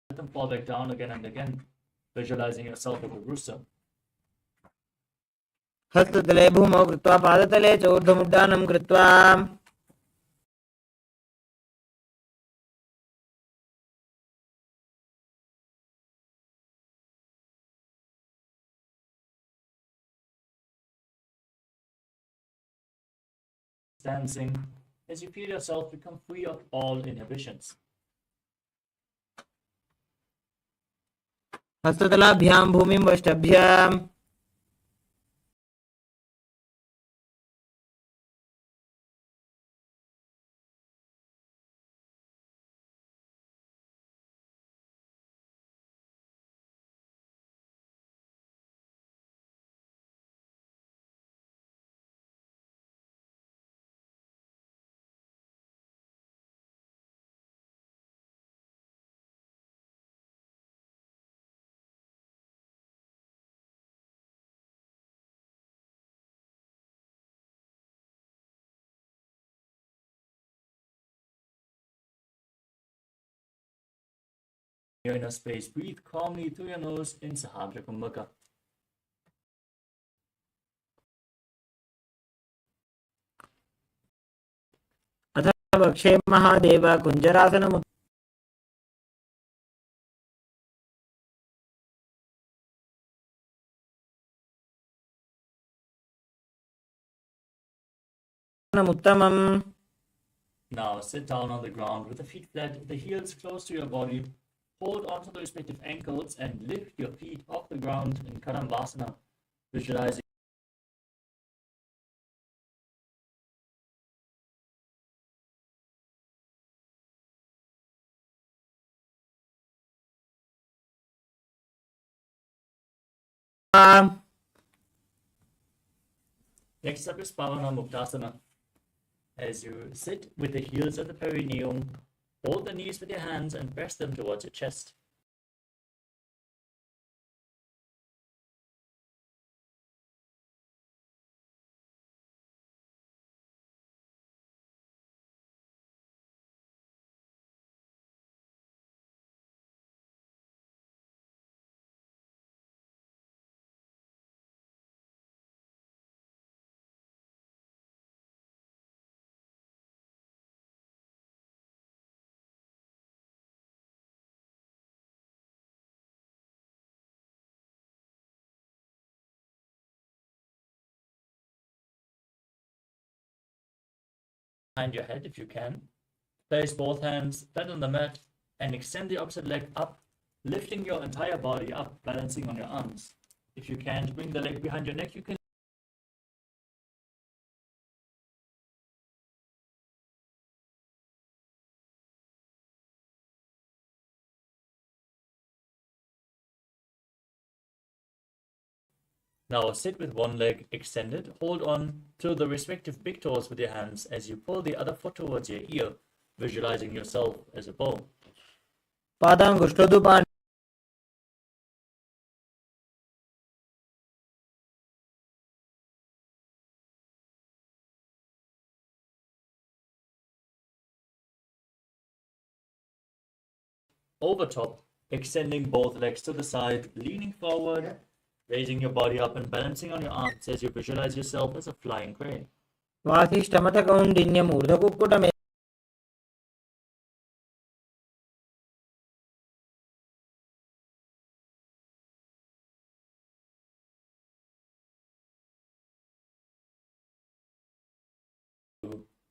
Let them fall back down again and again, visualizing yourself as a rooster. हस्ततले भूमौ कृत्वा पादतले च ऊर्ध्वमुड्डानं कृत्वा Dancing as you feel yourself become free of all inhibitions. हस्ततलाभ्यां भूमिं वष्टभ्याम् Your inner space, breathe calmly through your nose in Sahabra Kumbhaka. अथ वक्षे महादेव कुञ्जरासनमुत्थानम् उत्तमम् Now sit down on the ground with the feet flat, the heels close to your body. Hold onto the respective ankles and lift your feet off the ground in Kadambasana, visualizing Next up is Pavana Muktasana. As you sit with the heels at the perineum, hold the knees with your hands and press them towards your chest. Behind your head if you can. Place both hands flat on the mat and extend the opposite leg up, lifting your entire body up, balancing on your arms. If you can't bring the leg behind your neck, you can Now sit with one leg extended. Hold on to the respective big toes with your hands as you pull the other foot towards your ear, visualizing yourself as a bow. पादाङ्गुष्ठोदुपानि Over top, extending both legs to the side, leaning forward, raising your body up and balancing on your arms as you visualize yourself as a flying crane. वासिष्ठमथकौण्डिन्यमूर्धकुक्कुटमे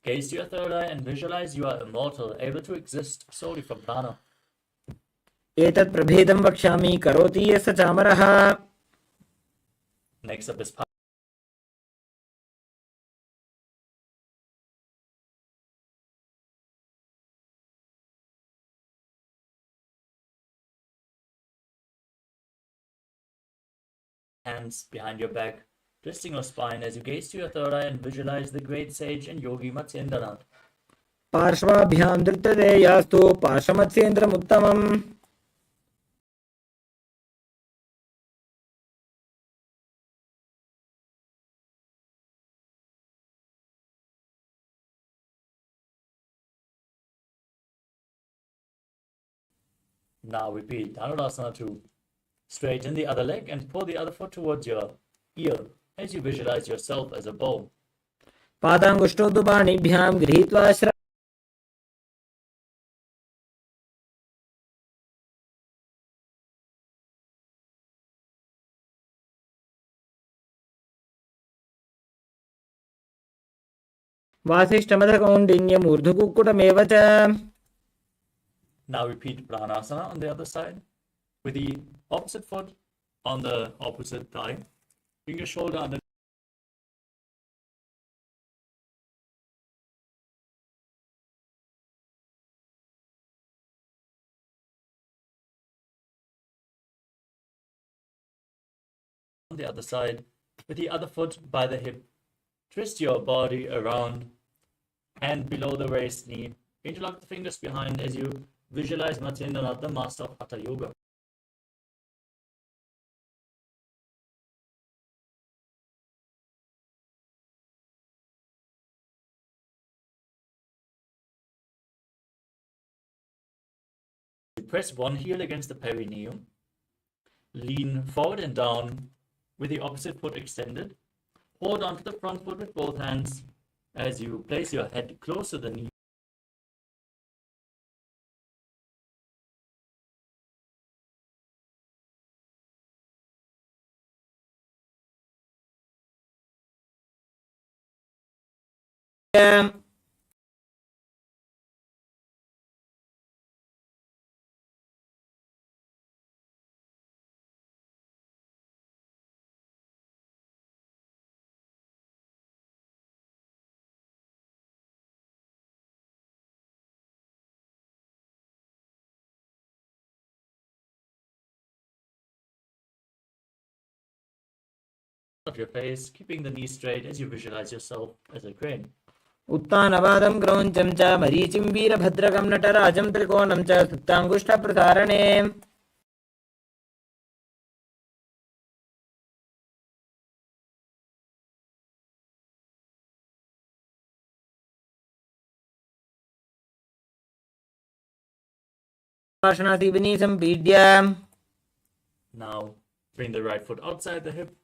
Gaze to your third eye and visualize you are immortal, able to exist solely from prana. एतत् प्रभेदं वक्ष्यामि करोति यस्य चामरः. Next up is hands behind your back, twisting your spine as you gaze to your third eye and visualize the great sage and yogi Nithyananda. पार्श्वाभ्यां धृतते यास्तु पार्श्वमत्स्येन्द्रमुत्तमम्. Now repeat Dhanurasana 2. Straighten the other leg and pull the other foot towards your ear as you visualize yourself as a bow. पादाङ्गुष्ठोदुपाणिभ्यां गृहीत्वा वासिष्ठमथकौण्डिन्यमूर्धकुक्कुटमेव च. Now repeat Pranasana on the other side with the opposite foot on the opposite thigh. Bring your shoulder under on the other side with the other foot by the hip. Twist your body around and below the waist knee. Interlock the fingers behind as you visualize Nithyananda, the master of Hatha Yoga. Press one heel against the perineum. Lean forward and down with the opposite foot extended. Hold onto the front foot with both hands as you place your head close to the knee. Of your face, keeping the knees straight as you visualize yourself as a crane. उत्तानपादं क्रौञ्चं च मरीचिं वीरभद्रकं नटराजं त्रिकोणं च सुप्ताङ्गुष्ठप्रसारणे. पार्श्वनासिविनी सम्पीड्य. Now bring the right foot outside the hip,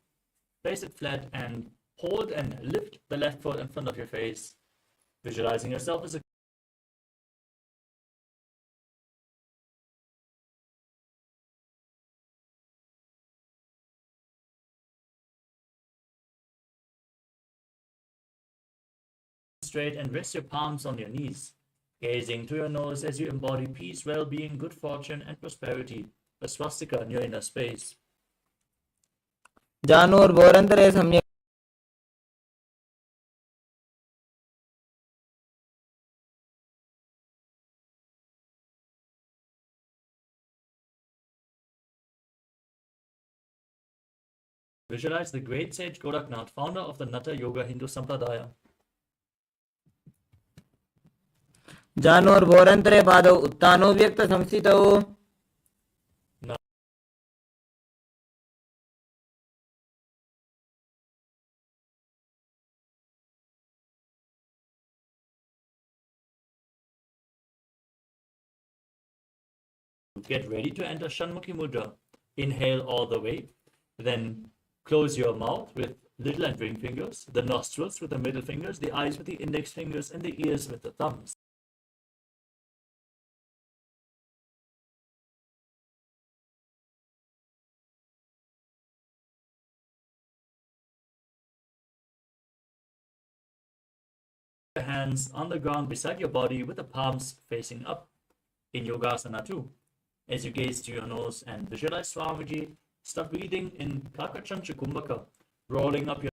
place it flat and hold and lift the left foot in front of your face, visualizing yourself as a straight and rest your palms on your knees, gazing to your nose as you embody peace, well-being, good fortune and prosperity, a swastika in your inner space. जानोर्भोरन्तरे सम्यक् Visualize the great sage Goraknath, founder of the Natha Yoga Hindu Sampradaya. जानोर्भोरन्तरे पादौ उत्तानो व्यक्तसंस्थितौ Now get ready to enter Shanmukhi Mudra. Inhale all the way, then close your mouth with little and ring fingers, the nostrils with the middle fingers, the eyes with the index fingers, and the ears with the thumbs. Your hands on the ground beside your body with the palms facing up in Yogasana too. As you gaze to your nose and visualize Swamiji, start breathing in Kakachancha Kumbhaka, rolling up your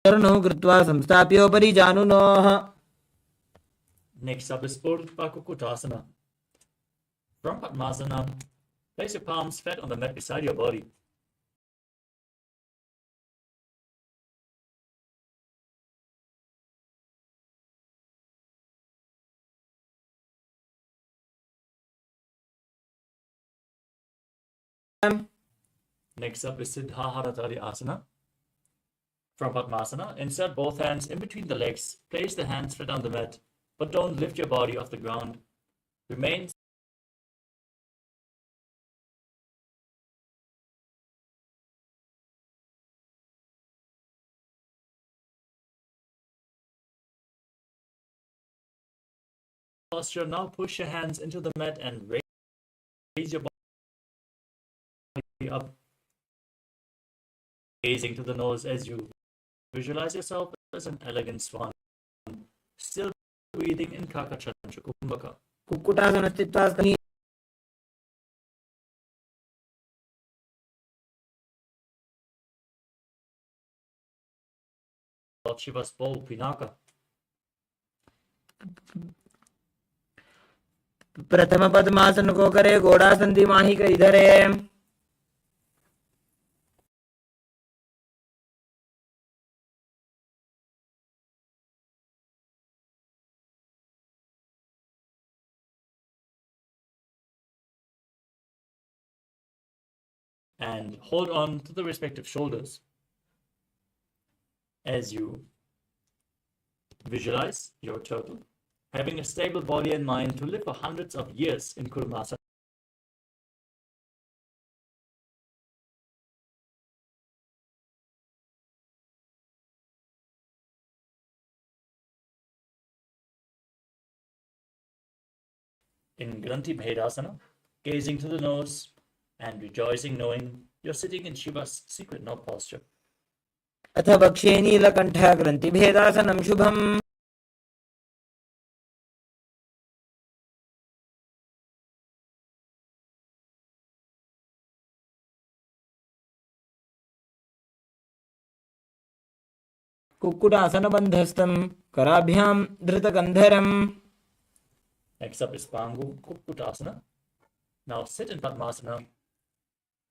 चरणौ कृत्वा संस्थाप्योपरि जानुनोः Next up is Urdhva Kukutasana. From Padmasana, place your palms flat on the mat beside your body. Next up is Siddhaharatari Asana. From Padmasana, insert both hands in between the legs. Place the hands flat on the mat, but don't lift your body off the ground. Remain posture. Now push your hands into the mat and raise your body up, gazing to the nose as you visualize yourself as an elegant swan, still breathing in Kakachancha Kumbhaka. कुक्कुटासनस्थित्वा Lord Shiva's bow, Pinaka. प्रथम पद्मासन को करे घोड़ासन दिमाही कर इधरे And hold on to the respective shoulders as you visualize your turtle having a stable body and mind to live for hundreds of years in Kurmasana. In Granthi Bhedasana, gazing to the nose and rejoicing knowing you're sitting in Shiva's secret node posture. अथ वक्षे नीलकण्ठः ग्रन्थिभेदासनं शुभम् कुक्कुटासनबन्धस्थं कराभ्यां धृतकन्धरम् Next up is Pangu Kukkutasana. Now sit in Padmasana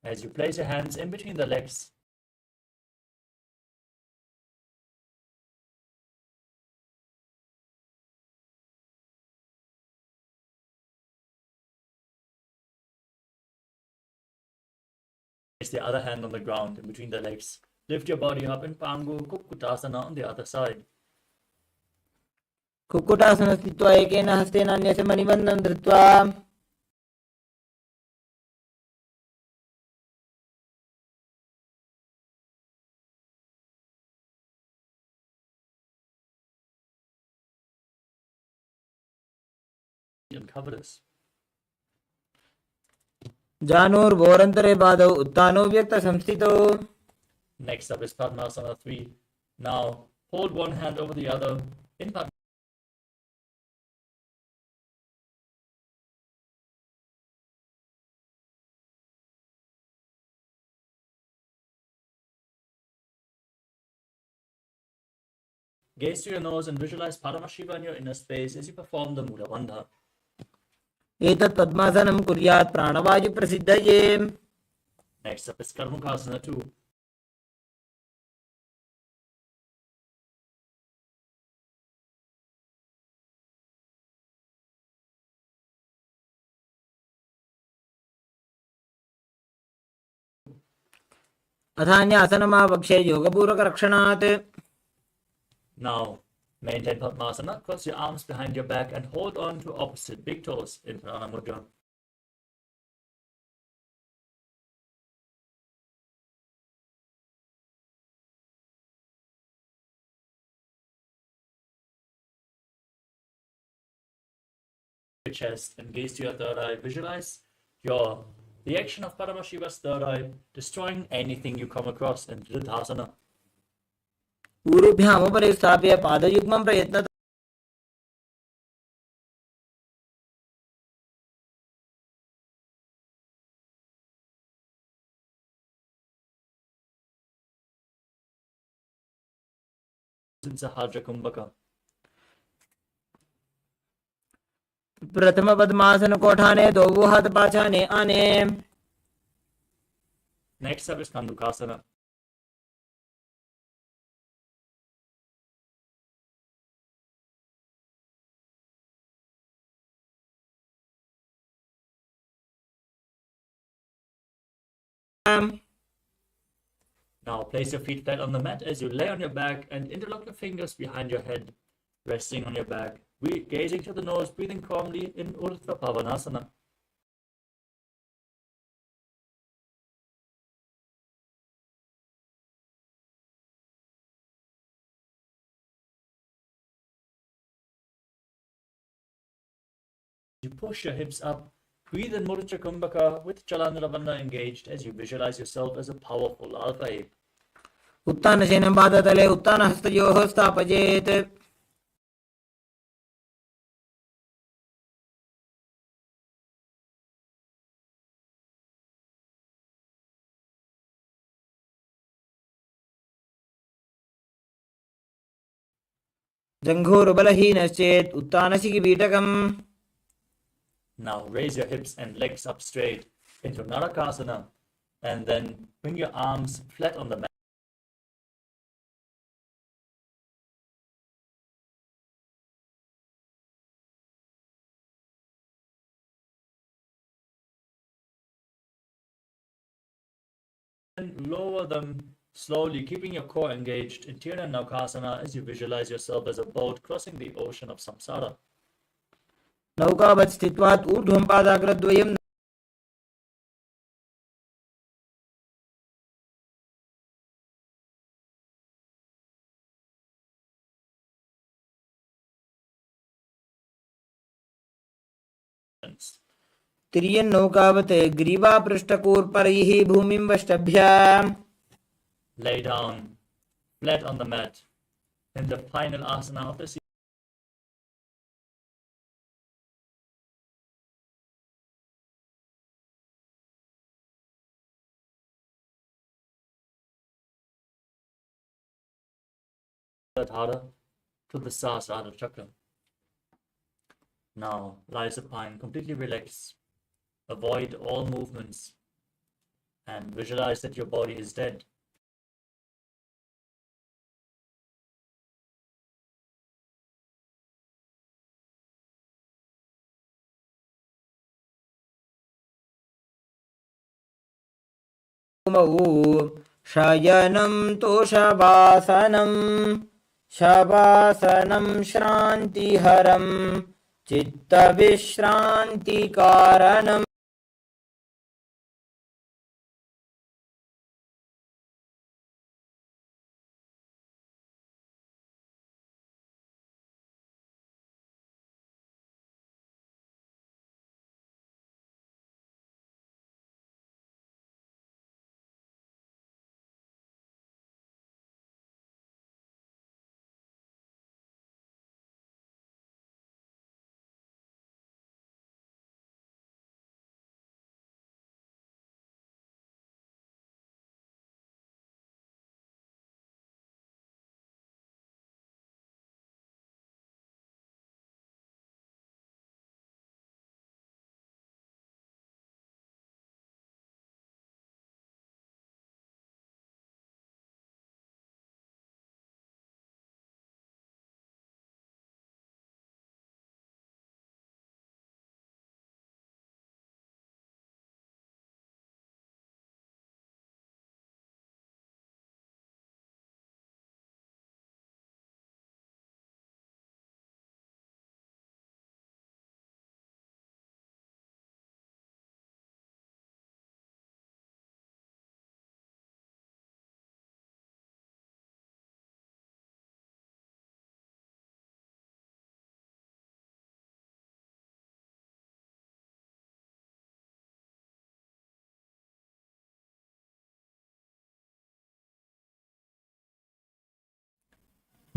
as you place your hands in between the legs. Place the other hand on the ground in between the legs. Lift your body up in Pangu Kukkutasana on the other side. कुक्कुटासनस्थित्वा एकेन हस्तेन अन्यस्य मणिबन्धं धृत्वा Uncover this. जानोर्भोरन्तरे पादौ उत्तानो व्यक्तसंस्थितौ Next up is Padmasana 3. Now hold one hand over the other in Padmasana. Gaze to your nose and visualize Paramashiva in your inner space as you perform the Mula Bandha. एतत् पद्मासनं कुर्यात् प्राणवायुप्रसिद्धये. Next up is Karmukasana 2. अथान्यासनमावक्षे योगपूर्वकरक्षणात्. Now, maintain Padmasana, cross your arms behind your back and hold on to opposite big toes in Prana Mudra. Your chest and gaze to your third eye. Visualize the action of Paramashiva's third eye, destroying anything you come across in Dridhasana. ऊरुभ्यामुपरि स्थाप्य पादयुग्मं प्रयत्नतः Sahajra Kumbhaka. प्रथम पद्मासन कोठाने दो हाथ पाछाने आने. Next up is Kandukasana. Now place your feet flat on the mat as you lay on your back and interlock your fingers behind your head, resting on your back, gazing to the nose, breathing calmly in Urdhva Pavanasana. You push your hips up, breathe in Mudra Kumbhaka with Chalandra Bandha engaged as you visualize yourself as a powerful alpha ape. उत्तानशयनं पादतले उत्तानहस्तयोः स्थापयेत्. जङ्घोरुबलहीनश्चेत् उत्तानशिखिपीठकम्. Now raise your hips and legs up straight into Narakasana and then bring your arms flat on the mat. And lower them slowly, keeping your core engaged in Tirtha Naukasana as you visualize yourself as a boat crossing the ocean of samsara. नौकावत् स्थित्वात् ऊर्ध्वं पादाग्रद्वयं तिर्यन्नौकावत् ग्रीवापृष्ठकूर्परैः भूमिं वष्टभ्य. Lay down flat on the mat in the final asana of the Dhara to the Sahasrara chakra. Now lie supine, completely relax. Avoid all movements and visualize that your body is dead. शयनं तोषवासनं शवासनं श्रान्तिहरं चित्तविश्रान्तिकारणम्.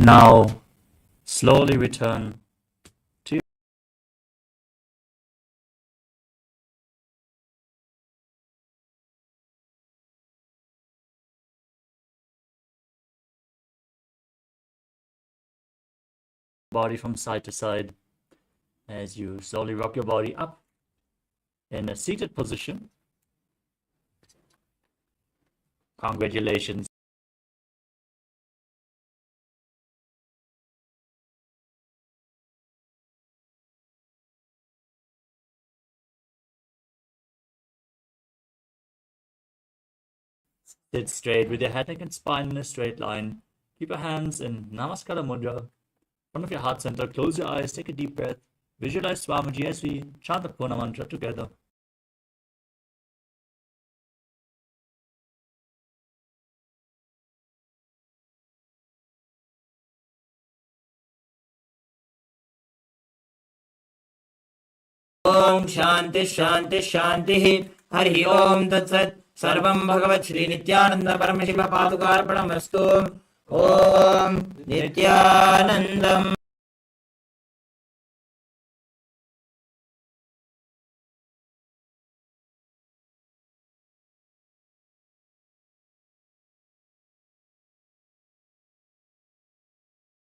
Now, slowly return to your body from side to side as you slowly rock your body up in a seated position. Congratulations. Sit straight with your head, neck, and spine in a straight line. Keep your hands in Namaskara Mudra. In front of your heart center, close your eyes, take a deep breath. Visualize Swamiji as we chant the Purna mantra together. Om Shanti Shanti Shanti Hari Om Tat Sat Sarvam Bhagavat Shri Nithyananda Paramashiva Padukarpanamastu. Om Nithyanandam.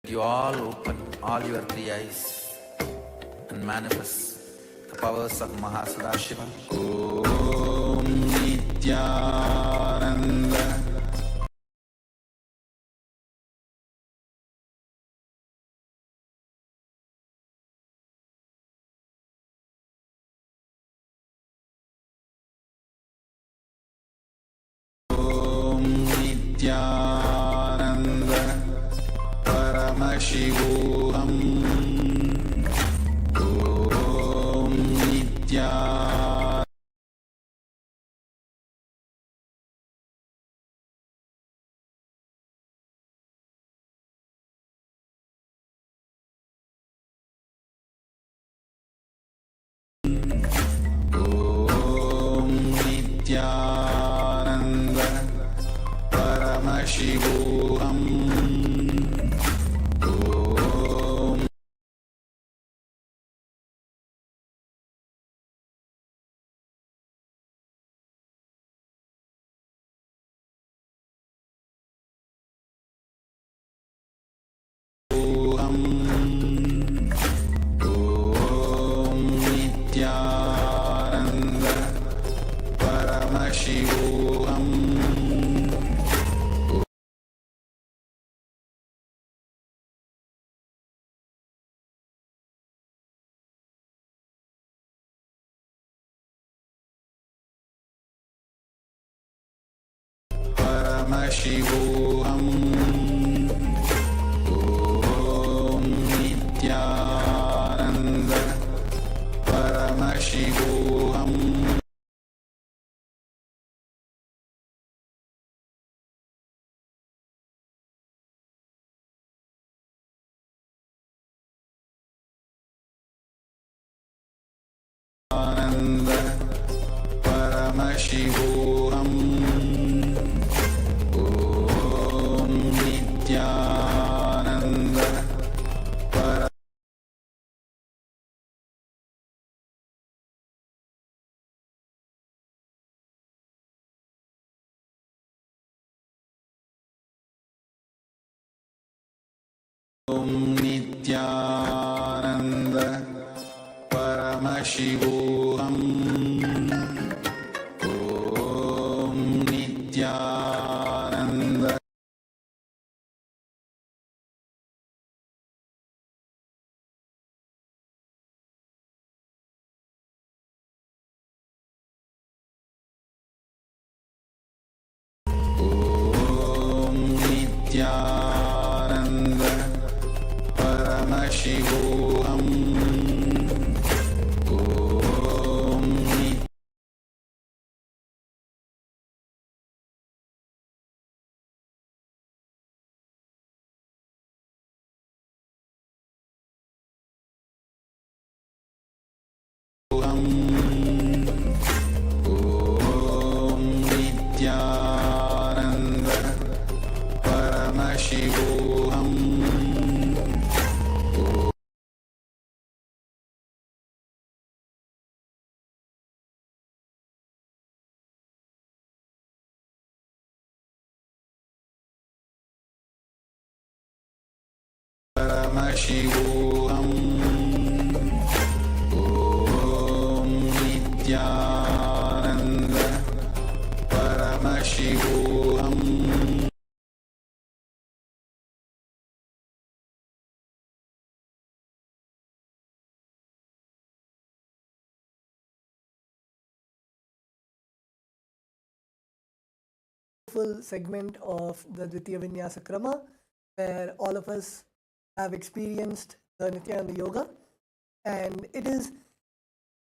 Let you all open all your three eyes and manifest the powers of Mahasudashiva. Om Nithyananda. Om Nithyananda. Paramashivoham. Om Nithyananda. Om Nithyananda. Paramashivoham. Om Nithyananda. Paramashivoham. Paramashivoham. Om Nithyananda. Paramashivoham. Ananda. Paramashivoham. Om Nithyananda. Om Nithyananda. Paramashivoham. Om Nithyananda. Om Nithyananda. Paramashivoham. Om Paramashivoham. Om Nithyananda Paramashivoham. Full segment of the Dvitiya Vinyasa Krama, where all of us have experienced the Nithyananda Yoga, and it is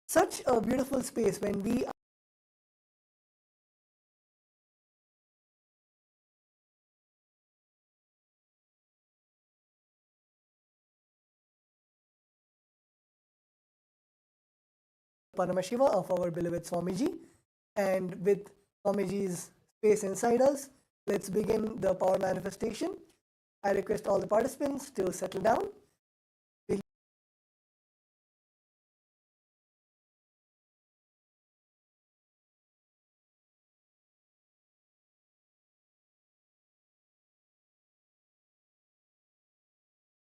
such a beautiful space when we Paramashiva of our beloved Swamiji, and with Swamiji's space inside us, let's begin the power manifestation. I request all the participants to settle down.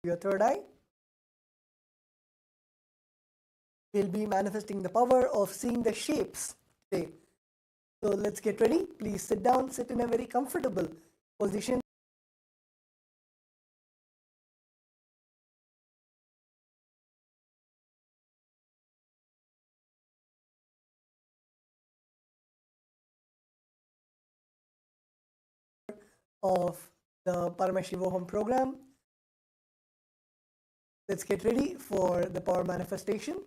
Your third eye. We'll be manifesting the power of seeing the shapes today. So let's get ready. Please sit down, sit in a very comfortable position. Of the Paramashivoham program. Let's get ready for the power manifestation.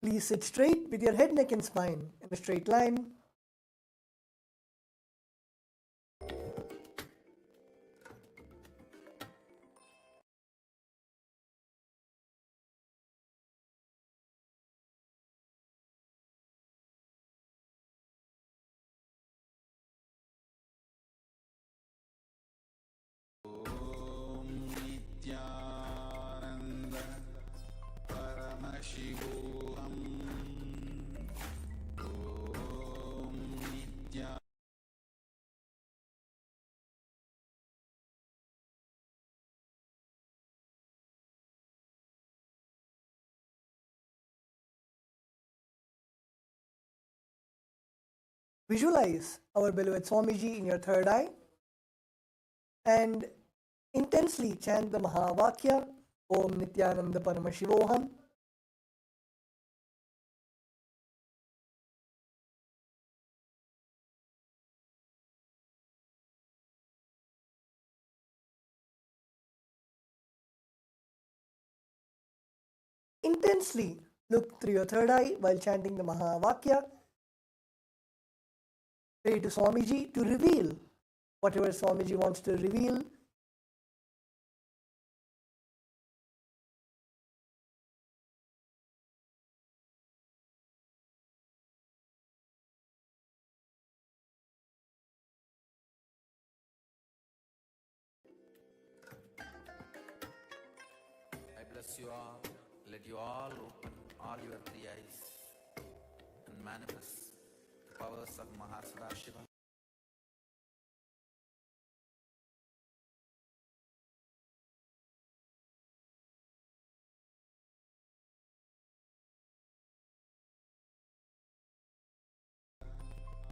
Please sit straight with your head, neck and spine in a straight line. Om Nithyananda Paramashivoham. Om Nithyananda. Visualize our beloved Swamiji in your third eye and intensely chant the Mahavakya Om Nithyananda Paramashivoham. Intensely look through your third eye while chanting the Mahavakya. Pray to Swamiji to reveal whatever Swamiji wants to reveal. I bless you all. Let you all open all your three eyes and manifest the powers of Mahasudashiva.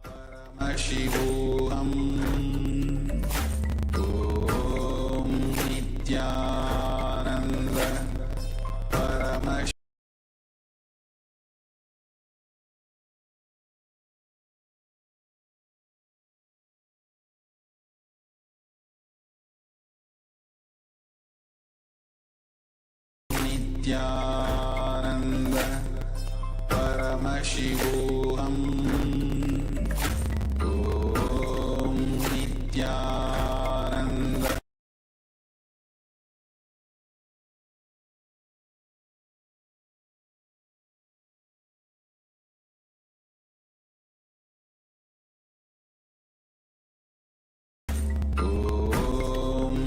Paramashivoham. Om Nithyananda Paramashivoham. Nithyananda Paramashivoham. Om Nithyananda. Om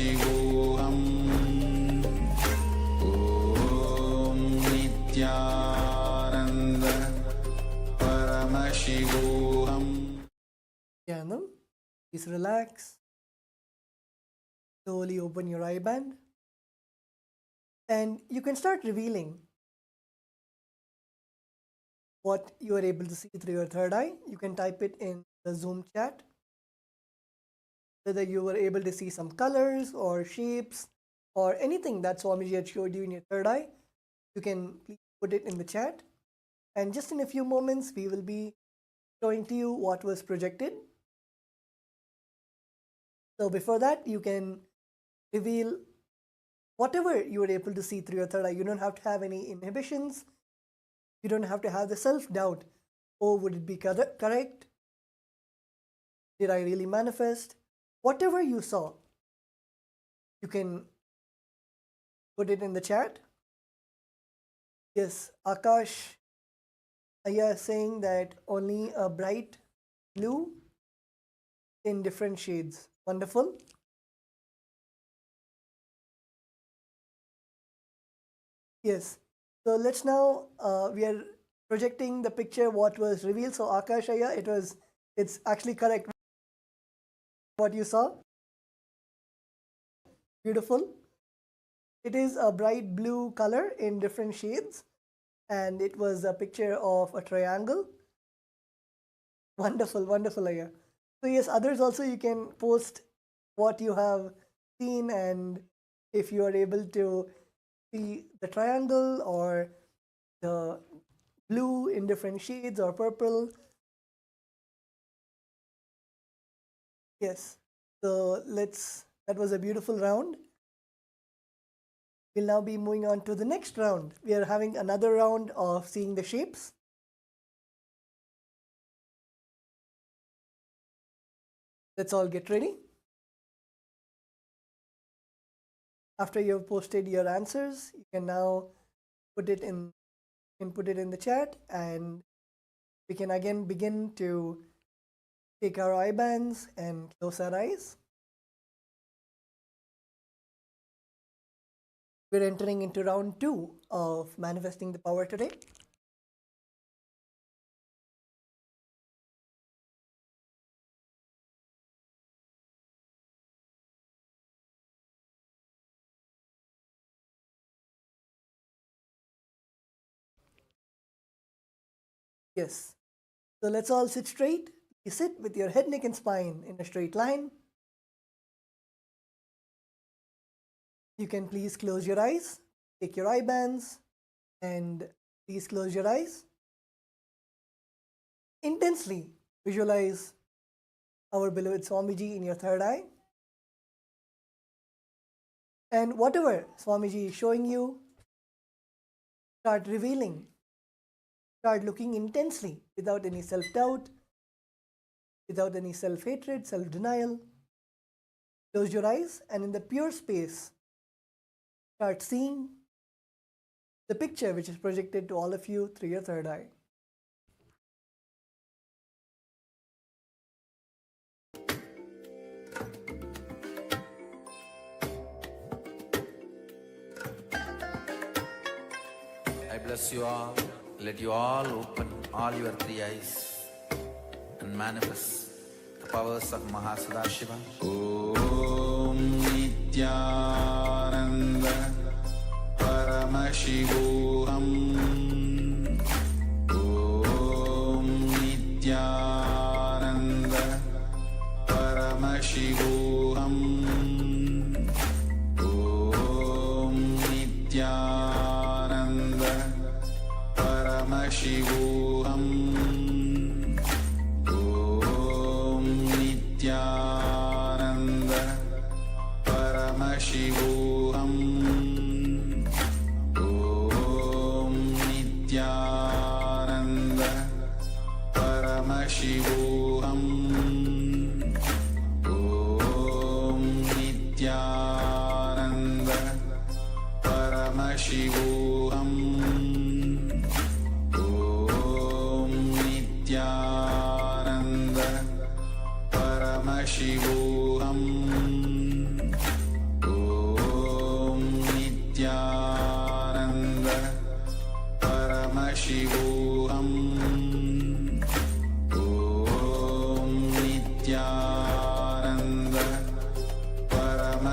Paramashivoham. Om Nithyananda Paramashivoham. Yanam, please relax. Slowly open your eye band. And you can start revealing what you are able to see through your third eye. You can type it in the Zoom chat. Whether you were able to see some colors or shapes or anything that Swamiji had showed you in your third eye, you can please put it in the chat. And just in a few moments, we will be showing to you what was projected. So before that, you can reveal whatever you were able to see through your third eye. You don't have to have any inhibitions. You don't have to have the self-doubt. Oh, would it be correct? Did I really manifest? Whatever you saw, you can put it in the chat. Yes, Akash Aya is saying that only a bright blue in different shades. Wonderful. Yes. So let's now, we are projecting the picture what was revealed. So Akash Aya, it's actually correct what you saw. Beautiful. It is a bright blue color in different shades, and it was a picture of a triangle. Wonderful, wonderful, Aya. So yes, others also, you can post what you have seen, and if you are able to see the triangle or the blue in different shades or purple. Yes, so that was a beautiful round. We'll now be moving on to the next round. We are having another round of seeing the shapes. Let's all get ready. After you've posted your answers, you can now put it in the chat, and we can again begin to take our eye bands and close our eyes. We're entering into round 2 of manifesting the power today. Yes. So let's all sit straight. You sit with your head, neck, and spine in a straight line. You can please close your eyes, take your eye bands, and please close your eyes. Intensely visualize our beloved Swamiji in your third eye. And whatever Swamiji is showing you, start revealing. Start looking intensely without any self-doubt, without any self-hatred, self-denial. Close your eyes, and in the pure space, start seeing the picture which is projected to all of you through your third eye. I bless you all. Let you all open all your 3 eyes and manifest the powers of Mahasadashiva. Om Nithyananda Paramashivoham. Om Nithyananda Paramashivoham. Om Nithyananda Paramashivoham. Om Nithyananda Paramashivoham. Om Nithyananda Paramashivoham. Om Nithyananda Paramashivoham. Om Nithyananda Paramashivoham.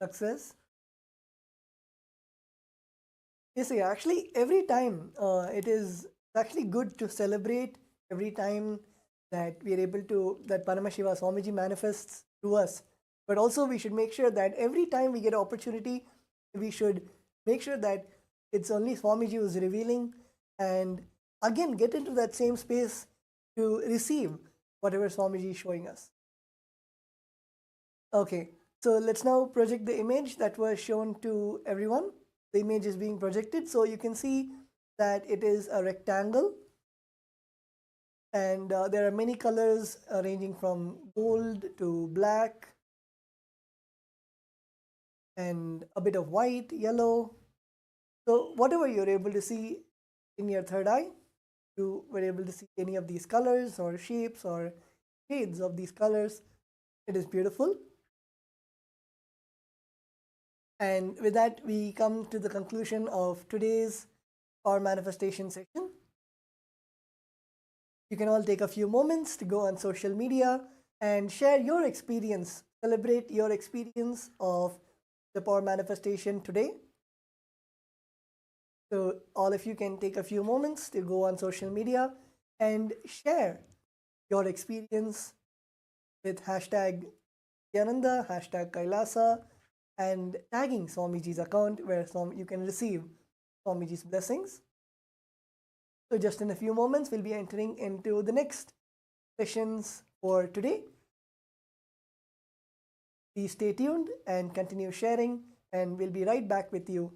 success. You see, actually, every time it is actually good to celebrate every time that we are able to, that Paramashiva Swamiji manifests to us. But also we should make sure that every time we get an opportunity, we should make sure that it's only Swamiji who is revealing, and again get into that same space to receive whatever Swamiji is showing us. Okay, so let's now project the image that was shown to everyone. The image is being projected, so you can see that it is a rectangle, and there are many colors ranging from gold to black and a bit of white, yellow. So whatever you're able to see in your third eye, you were able to see any of these colors or shapes or shades of these colors. It is beautiful. And with that, we come to the conclusion of today's Power Manifestation session. You can all take a few moments to go on social media and share your experience, celebrate your experience of the Power Manifestation today. So all of you can take a few moments to go on social media and share your experience with hashtag Nithyananda, hashtag KAILASA, and tagging Swamiji's account where you can receive Swamiji's blessings. So just in a few moments, we'll be entering into the next sessions for today. Please stay tuned and continue sharing, and we'll be right back with you.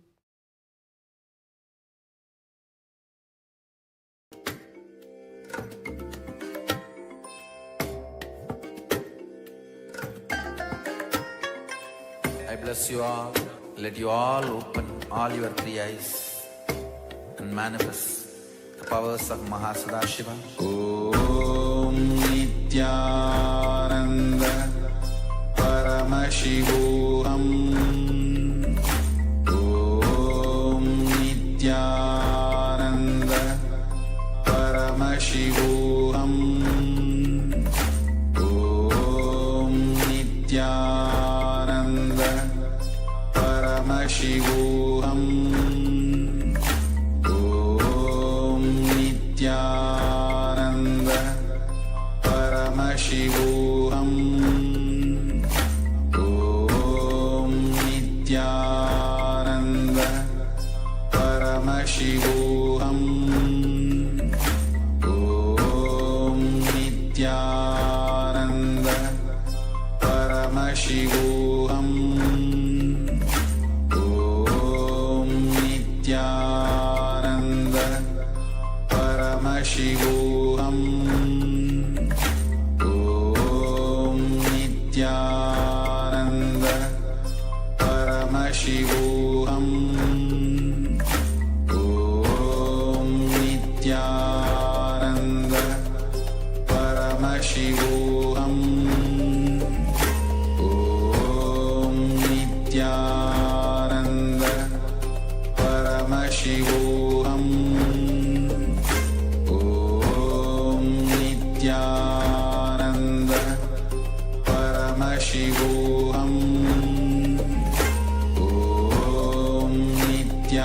I bless you all. Let you all open all your three eyes and manifest the powers of Mahasadashiva. Om Nithyananda Paramashivoham. Om Nithyananda Paramashivoham. Om Nithyananda Paramashivoham. Om Nithyananda Paramashivoham. Om Nithyananda Paramashivoham. Om Nithyananda Paramashivoham. Om Nithyananda Paramashivoham. Om Nithyananda Paramashivoham. Om Nithyananda Paramashivoham. Om Nithyananda Paramashivoham. Om Nithyananda Paramashivoham. Om Nithyananda Paramashivoham. Om Nithyananda Paramashivoham. Om Nithyananda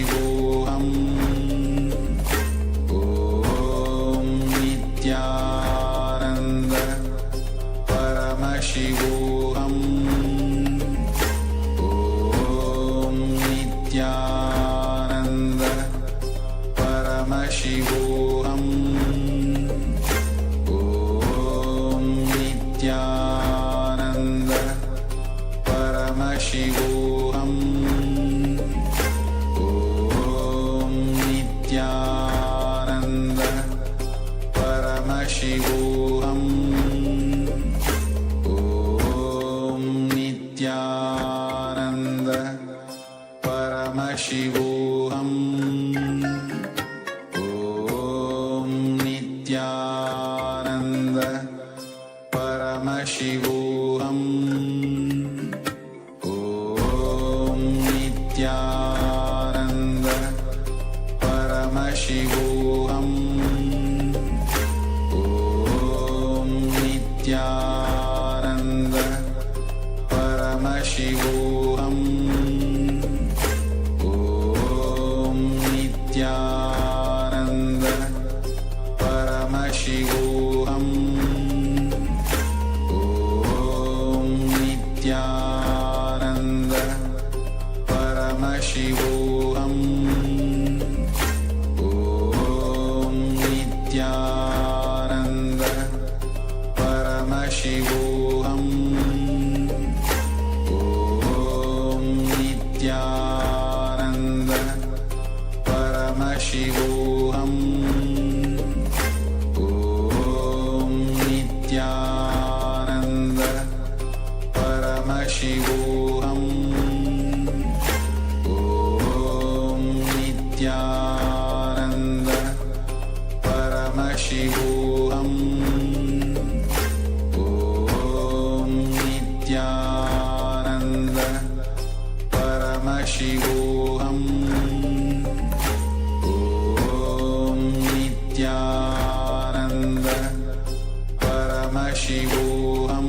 Paramashivoham. Om Nithyananda Paramashivoham. Om Nithyananda Paramashivoham. Om Nithyananda Paramashivoham. Om Nithyananda Paramashivoham. Om Nithyananda Paramashivoham. Om Nithyananda Paramashivoham. Om Nithyananda Paramashivoham. Om Nithyananda Paramashivoham. Om Nithyananda Paramashivoham. Om Nithyananda Paramashivoham. Om Nithyananda Paramashivoham. Om Nithyananda Paramashivoham. Om Nithyananda Paramashivoham. Om Nithyananda Paramashivoham. Om Nithyananda Paramashivoham.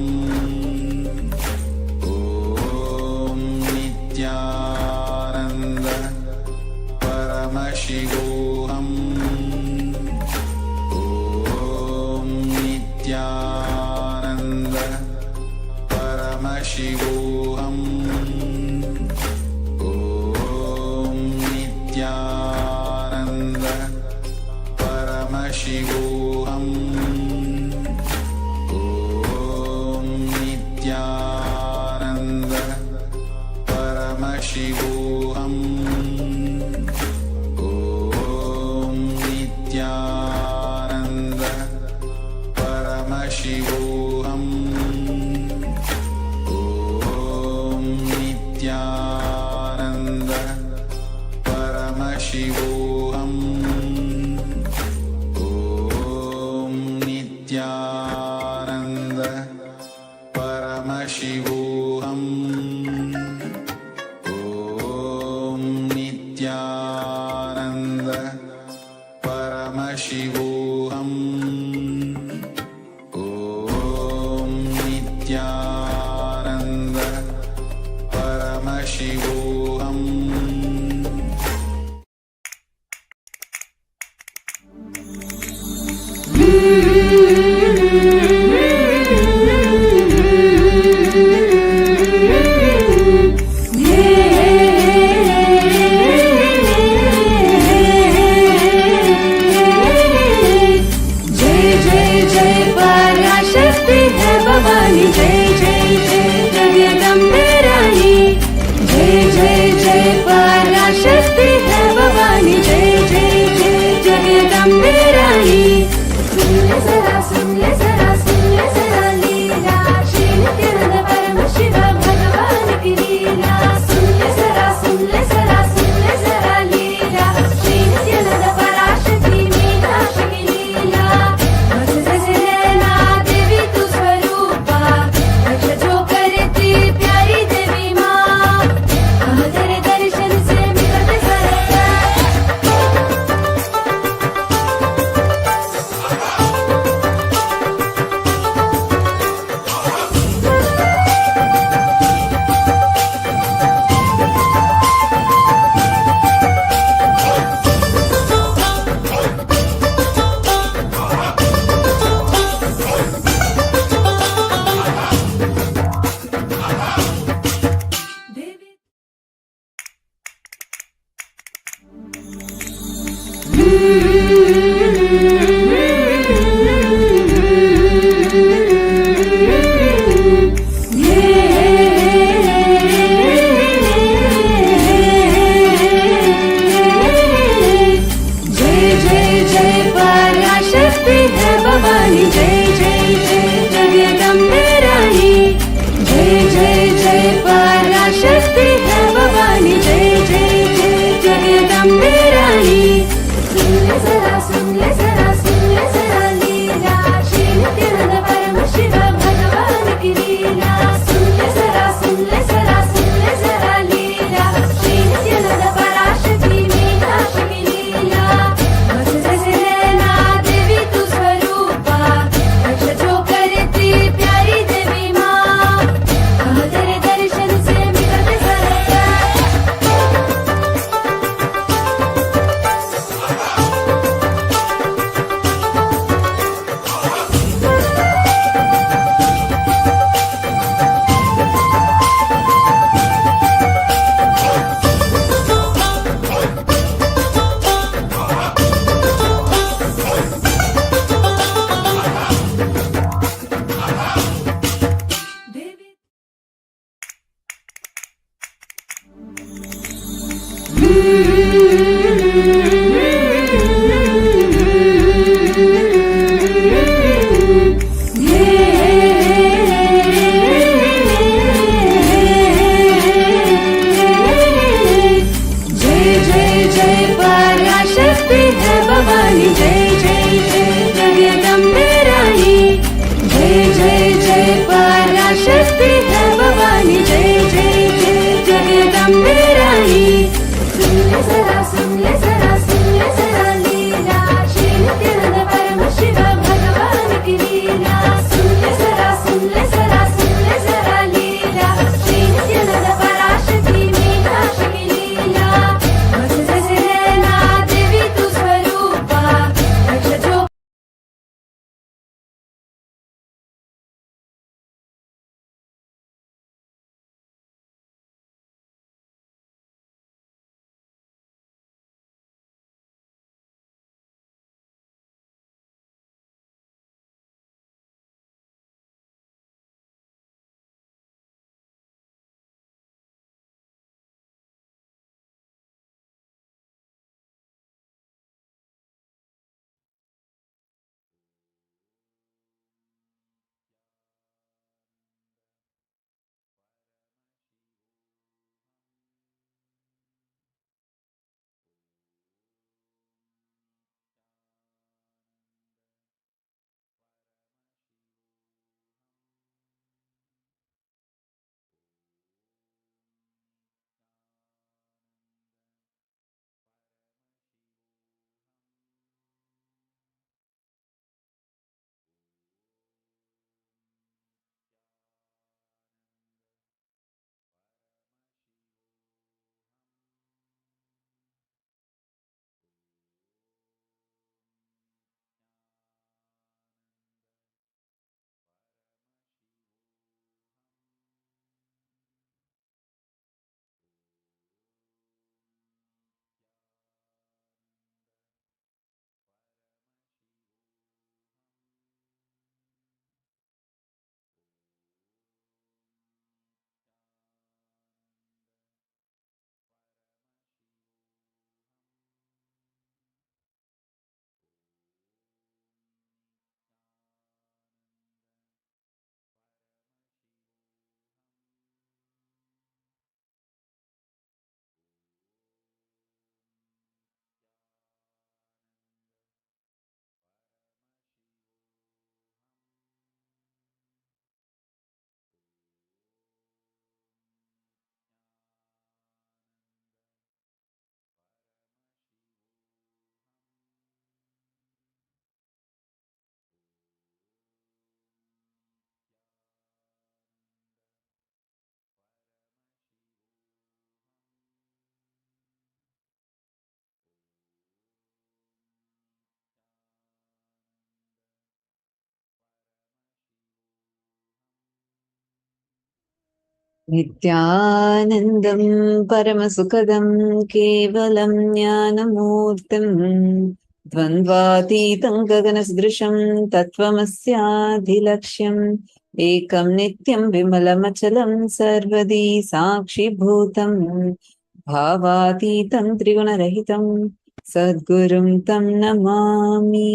Om Nithyananda Paramashivoham. Om Nithyananda Paramashivoham. Om Nithyananda Paramashivoham. Om Nithyananda Paramashivoham. Om Nithyananda Paramashivoham. Om Nithyananda Paramashivoham. Om Nithyananda Paramashivoham. Om Nithyananda Paramashivoham. जय जय जय पराशक्ति है भवानी, जय जय नित्यानन्दं परमसुखदं केवलं ज्ञानमूर्तिं द्वन्द्वातीतं गगनसदृशं तत्त्वमस्याधिलक्ष्यम् एकं नित्यं विमलमचलं सर्वदी साक्षिभूतं भावातीतं त्रिगुणरहितं सद्गुरुं तं Namami.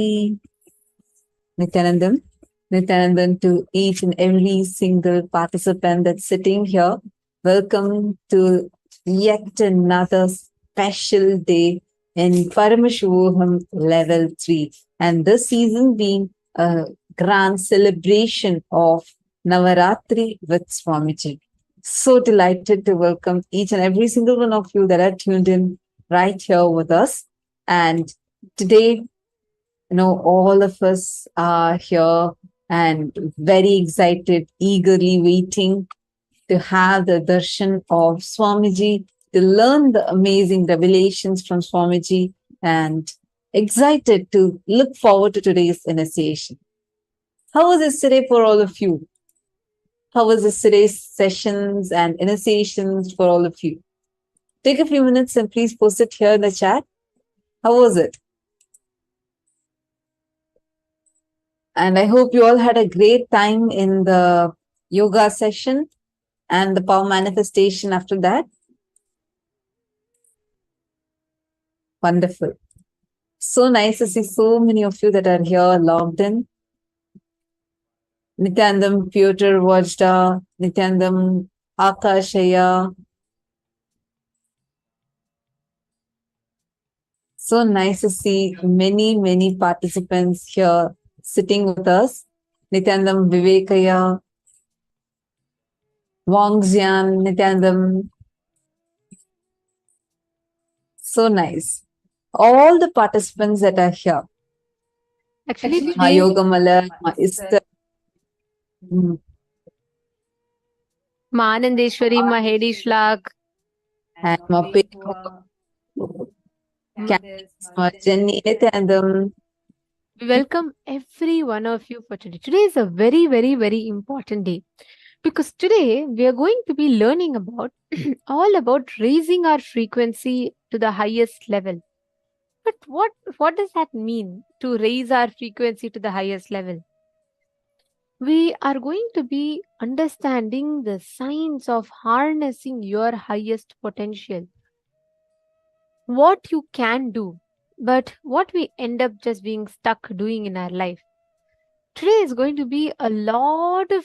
Nithyanandam to each and every single participant that's sitting here. Welcome to yet another special day in Paramashivoham level 3. And this season being a grand celebration of Navaratri with Swamiji. So delighted to welcome each and every single one of you that are tuned in right here with us. And today, all of us are here and very excited, eagerly waiting to have the darshan of Swamiji, to learn the amazing revelations from Swamiji, and excited to look forward to today's initiation. How was this today for all of you? How was this today's sessions and initiations for all of you? Take a few minutes and please post it here in the chat. How was it? And I hope you all had a great time in the yoga session and the power manifestation after that. Wonderful. So nice to see so many of you that are here logged in. Nithyanandam, Piotr, Vajda, Nithyanandam, Akashaya. So nice to see many, many participants here sitting with us. Nithyanandam, Vivekaya, Wangxian, Nithyanandam. So nice. All the participants that are here. Actually, Ma today, Yogamala, Ma Esther. Ma Anandeshwari, Ma Hedi Shlak, And Ma Pekha, Candice, Ma Jenny, Nithyanandam. we welcome every one of you for today. Today is a very, very, very important day because today we are going to be learning about all about raising our frequency to the highest level. But what does that mean to raise our frequency to the highest level? We are going to be understanding the science of harnessing your highest potential. What you can do, but what we end up just being stuck doing in our life. Today is going to be a lot of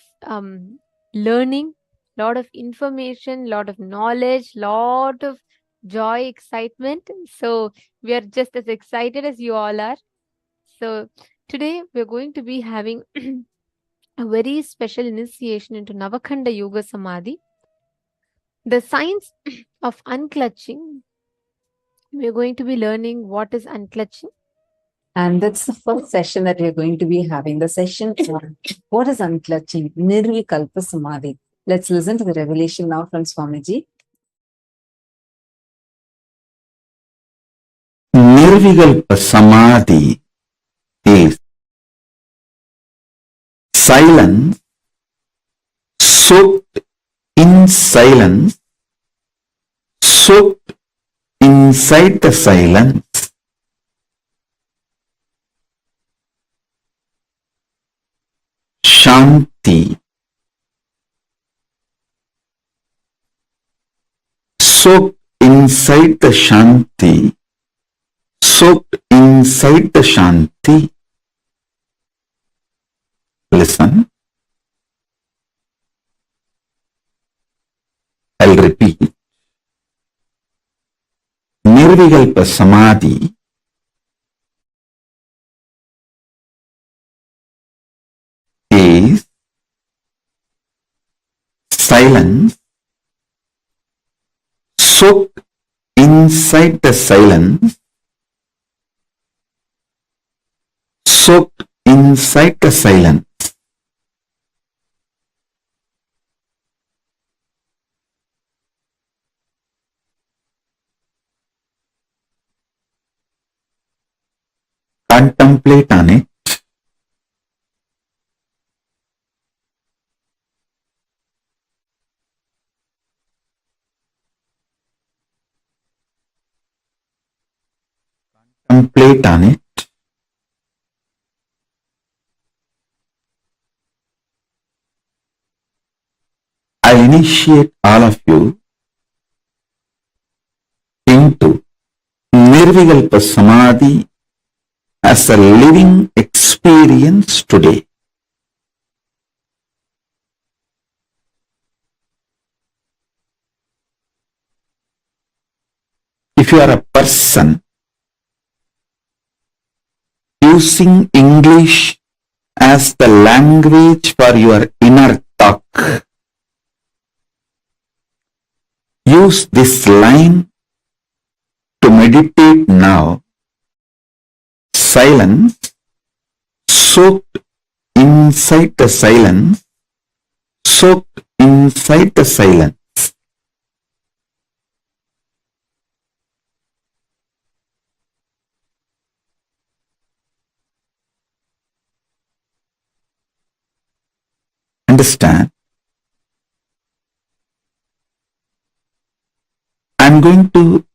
learning, lot of information, lot of knowledge, lot of joy, excitement. So we are just as excited as you all are. So today we're going to be having a very special initiation into Navakhanda Yoga Samadhi, the science of unclutching. We're going to be learning what is unclutching. And that's the first session that we're going to be having. The session on what is unclutching, Nirvikalpa Samadhi. Let's listen to the revelation now from Swamiji. Nirvikalpa Samadhi is silence, soaked in silence, soaked inside the silence. Shanti, soaked inside the Shanti, soaked inside the Shanti. Listen. I'll repeat. Nirvikalpa Samadhi is silence, soaked inside the silence, soaked inside the silence. Contemplate on it. contemplate on it. I initiate all of you into Nirvikalpa Samadhi as a living experience today. If you are a person using English as the language for your inner talk, use this line to meditate now. Silence, soaked inside the silence, soaked inside the silence. Understand? I'm going to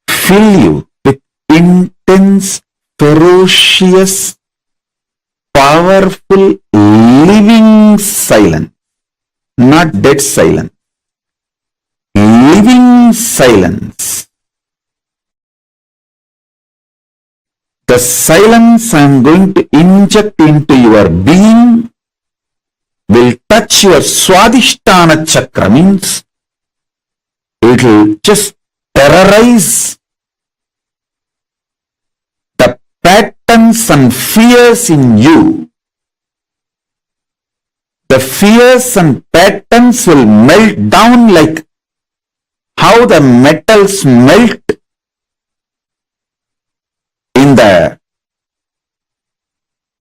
fill you with intense, ferocious, powerful, living silence, not dead silence. Living silence. The silence I'm going to inject into your being will touch your Swadhisthana chakra, means it will just terrorize the patterns and fears in you. The fears and patterns will melt down like how the metals melt in the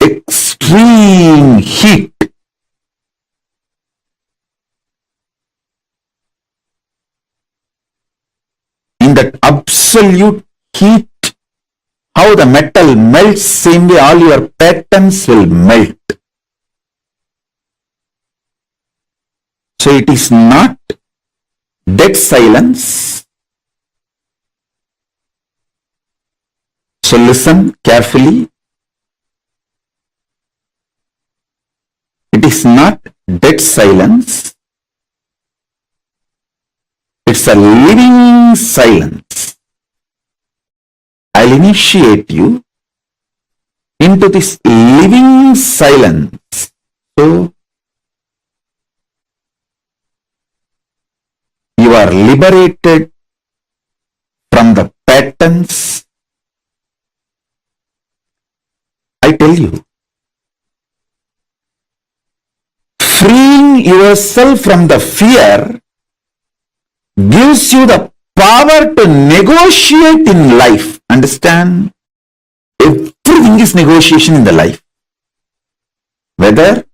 extreme heat. In that absolute heat, how the metal melts, same way all your patterns will melt. So it is not dead silence. So listen carefully. It is not dead silence. It's a living silence. I'll initiate you into this living silence. So, you are liberated from the patterns. I tell you, freeing yourself from the fear gives you the power to negotiate in life. Understand? Everything is negotiation in the life. Whether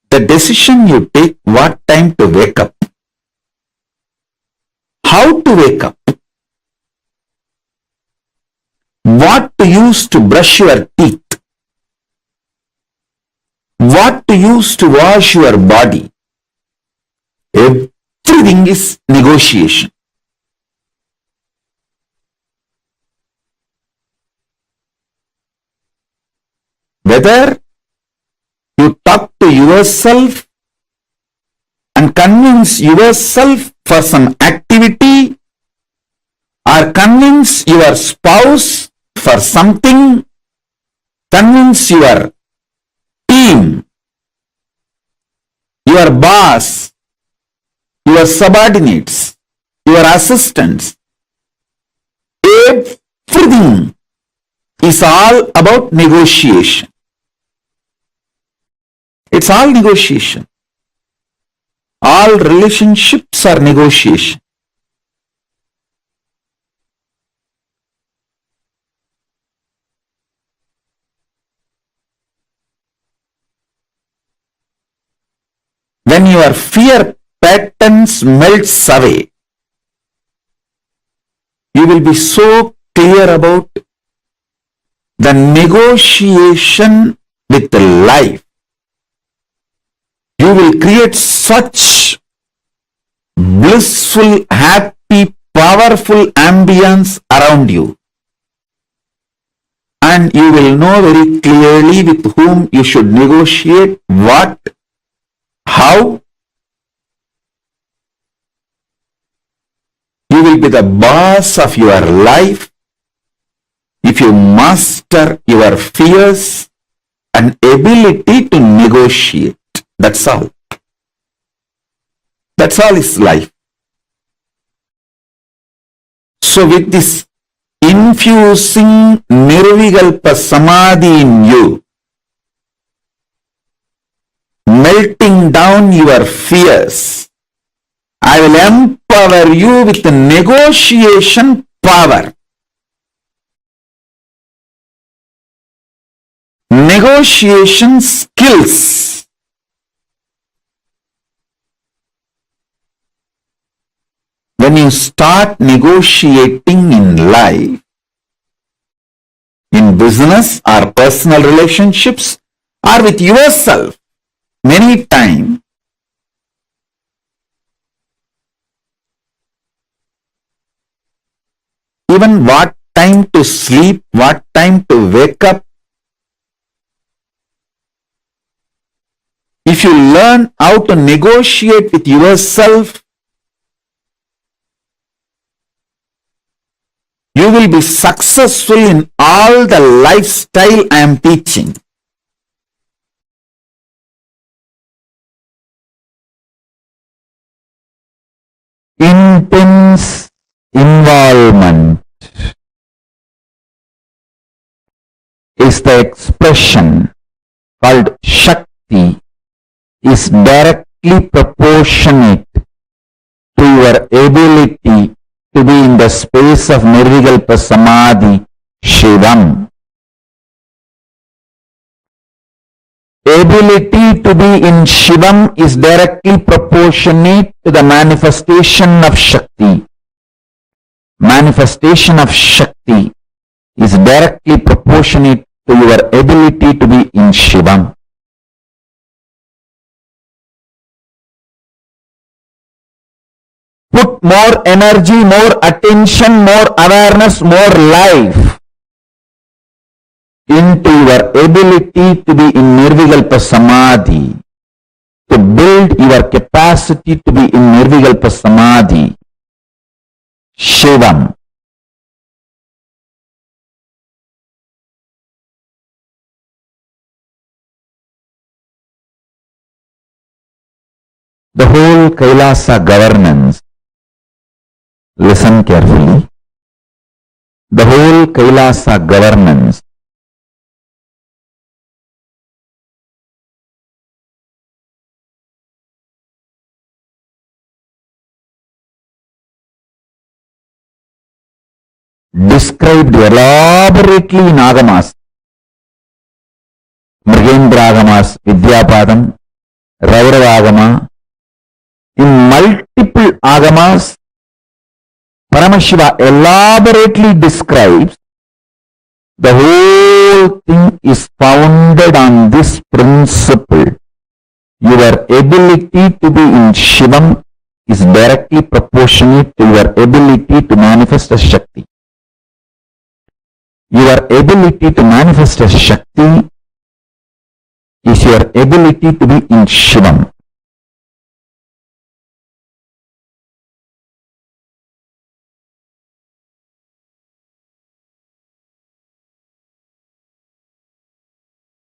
the decision you take, what time to wake up, how to wake up, what to use to brush your teeth, what to use to wash your body, everything is negotiation. Whether you talk to yourself and convince yourself for some activity, or convince your spouse for something, convince your team, your boss, your subordinates, your assistants, everything is all about negotiation. It's all negotiation. All relationships are negotiation. When your fear patterns melts away, you will be so clear about the negotiation with life. You will create such blissful, happy, powerful ambience around you. And you will know very clearly with whom you should negotiate, what, how. You will be the boss of your life if you master your fears and ability to negotiate. That's all. That's all is life. So with this infusing Nirvikalpa Samadhi in you, melting down your fears, I will empower you with the negotiation power. Negotiation skills. When you start negotiating in life, in business or personal relationships or with yourself, many times, even what time to sleep, what time to wake up, if you learn how to negotiate with yourself, you will be successful in all the lifestyle I am teaching. Intense involvement is the expression called Shakti, is directly proportionate to your ability to be in the space of Nirvikalpa Samadhi, Shivam. Ability to be in Shivam is directly proportionate to the manifestation of Shakti. Manifestation of Shakti is directly proportionate to your ability to be in Shivam. Put more energy, more attention, more awareness, more life into your ability to be in Nirvikalpa Samadhi, to build your capacity to be in Nirvikalpa Samadhi, Shivam. The whole Kailasa governance, listen carefully, the whole Kailasa governance described elaborately in Agamas, Mrigendra Agamas, Vidyapadam, Raurava Agama. In multiple Agamas, Paramashiva elaborately describes the whole thing is founded on this principle. Your ability to be in Shivam is directly proportionate to your ability to manifest as Shakti. Your ability to manifest as Shakti is your ability to be in Shivam.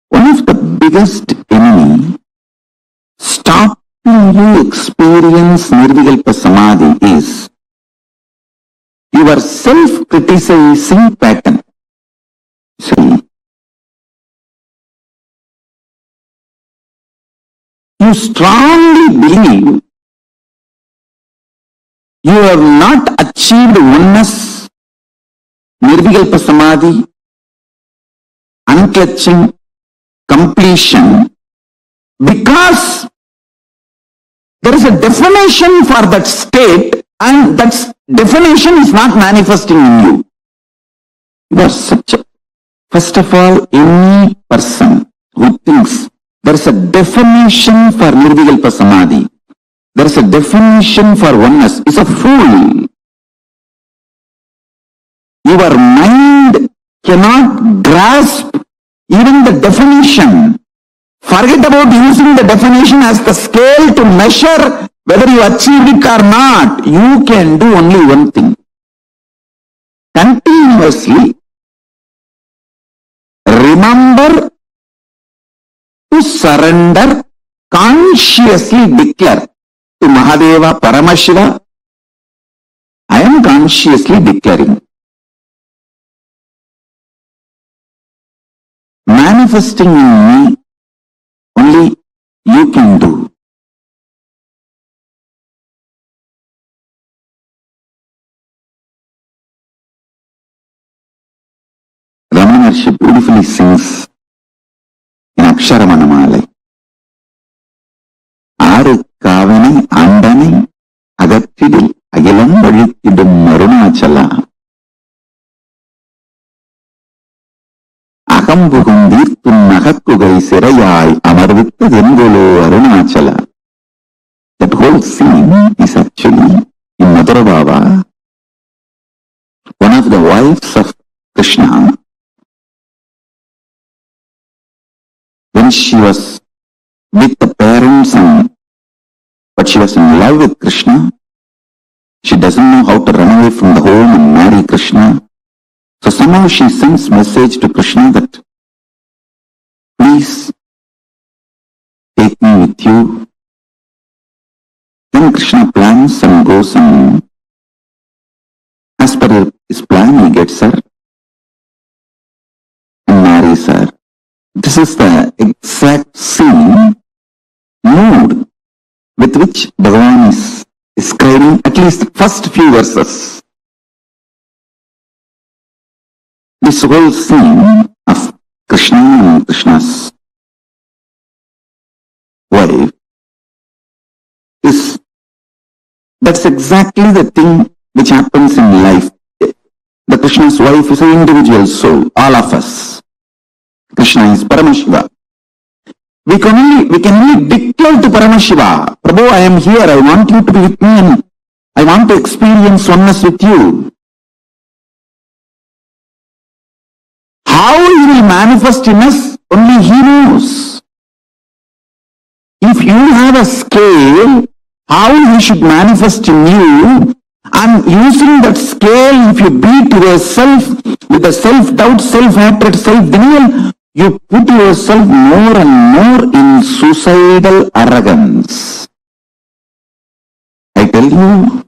One of the biggest enemy stopping you experience Nirvikalpa Samadhi is your self-criticizing pattern. See, you strongly believe you have not achieved oneness, Nirvikalpa Samadhi, unclutching, completion, because there is a definition for that state and that definition is not manifesting in you. You are such a, first of all, any person who thinks there is a definition for Nirvikalpa Samadhi, there is a definition for oneness, is a fool. your mind cannot grasp even the definition. Forget about using the definition as the scale to measure whether you achieved it or not. You can do only one thing. Continuously remember to surrender, consciously declare to Mahadeva, Paramashiva, I am consciously declaring. Manifesting in me, only you can do. Ramana Maharshi beautifully sings in Aksharamanamale. ஆறு காவனை ஆண்டனை அகற்றிடில் அகிலம் வழித்திடும் Arunachala அகம்புகும் தீர்த்தும் நகக்குகை சிறையாய் அமர்வித்ததென்கொலோ Arunachala. That whole scene is actually in Madhura Baba, one of the wives of Krishna, when she was with the parents but she was in love with Krishna. She doesn't know how to run away from the home and marry Krishna. So somehow she sends message to Krishna that please take me with you. Then Krishna plans and goes and as per his plan he gets her and marries her. This is the exact scene, mood with which Bhagavan is describing at least the first few verses. This whole scene of Krishna and Krishna's wife that's exactly the thing which happens in life. The Krishna's wife is an individual soul, all of us. Krishna is Paramashiva. We can only declare to Paramashiva, Prabhu, I am here, I want you to be with me and I want to experience oneness with you. How he will manifest in us, only he knows. If you have a scale, how he should manifest in you, and using that scale, if you beat yourself with the self-doubt, self-hatred, self-denial, you put yourself more and more in suicidal arrogance. I tell you,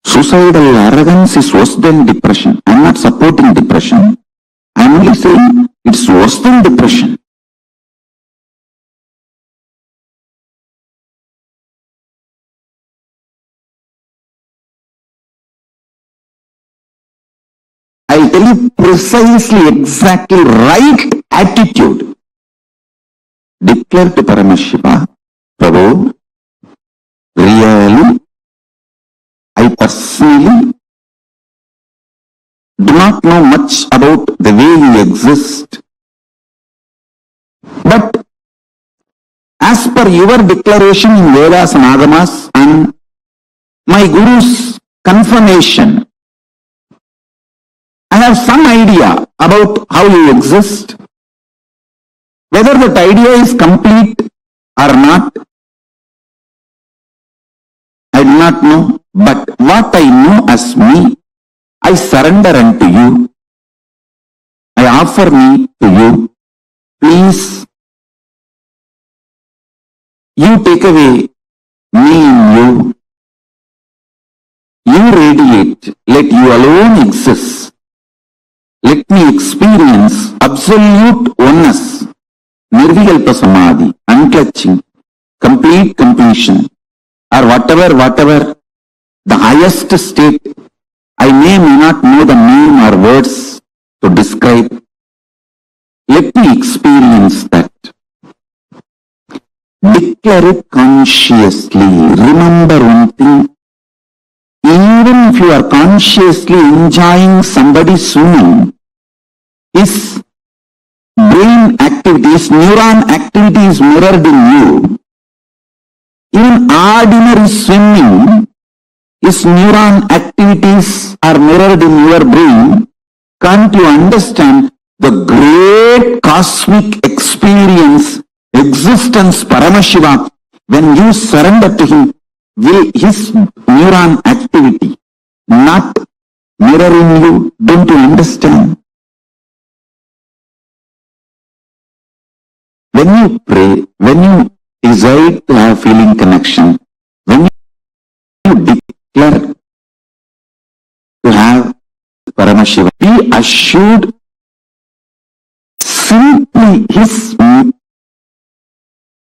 suicidal arrogance is worse than depression. I am not supporting depression. I am only saying it's worse than depression. I'll tell you precisely, exactly right attitude. Declare to Paramashiva, Prabhu, really, I personally do not know much about the way you exist. But as per your declaration in Vedas and Agamas and my Guru's confirmation, I have some idea about how you exist. Whether that idea is complete or not, I do not know. But what I know as me, I surrender unto you. I offer me to you. Please, you take away me in you. You radiate. Let you alone exist. Let me experience absolute oneness, Nirvikalpa Samadhi, unclutching, complete completion, or whatever, the highest state. I may not know the name or words to describe. Let me experience that. Declare it consciously. Remember one thing. Even if you are consciously enjoying somebody swimming, his brain activities, neuron activity is mirrored in you. Even ordinary swimming, His neuron activities are mirrored in your brain. Can't you understand the great cosmic experience, existence, Paramashiva, when you surrender to him, will his neuron activity not mirror in you? Don't you understand? When you pray, when you desire to have feeling connection, when you declare to have Paramashiva, be assured simply his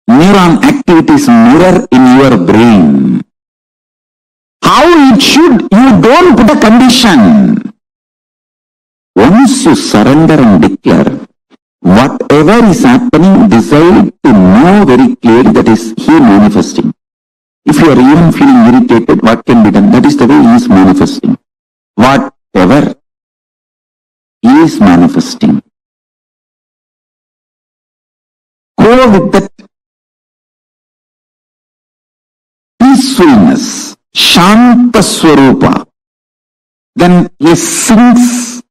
neuron activities mirror in your brain. How it should, you don't put a condition. Once you surrender and declare, whatever is happening, decide to know very clearly that is he manifesting. If you are even feeling irritated, what can be done? That is the way he is manifesting. Whatever he is manifesting. Go with that peacefulness, Shanta Swarupa. Then he sinks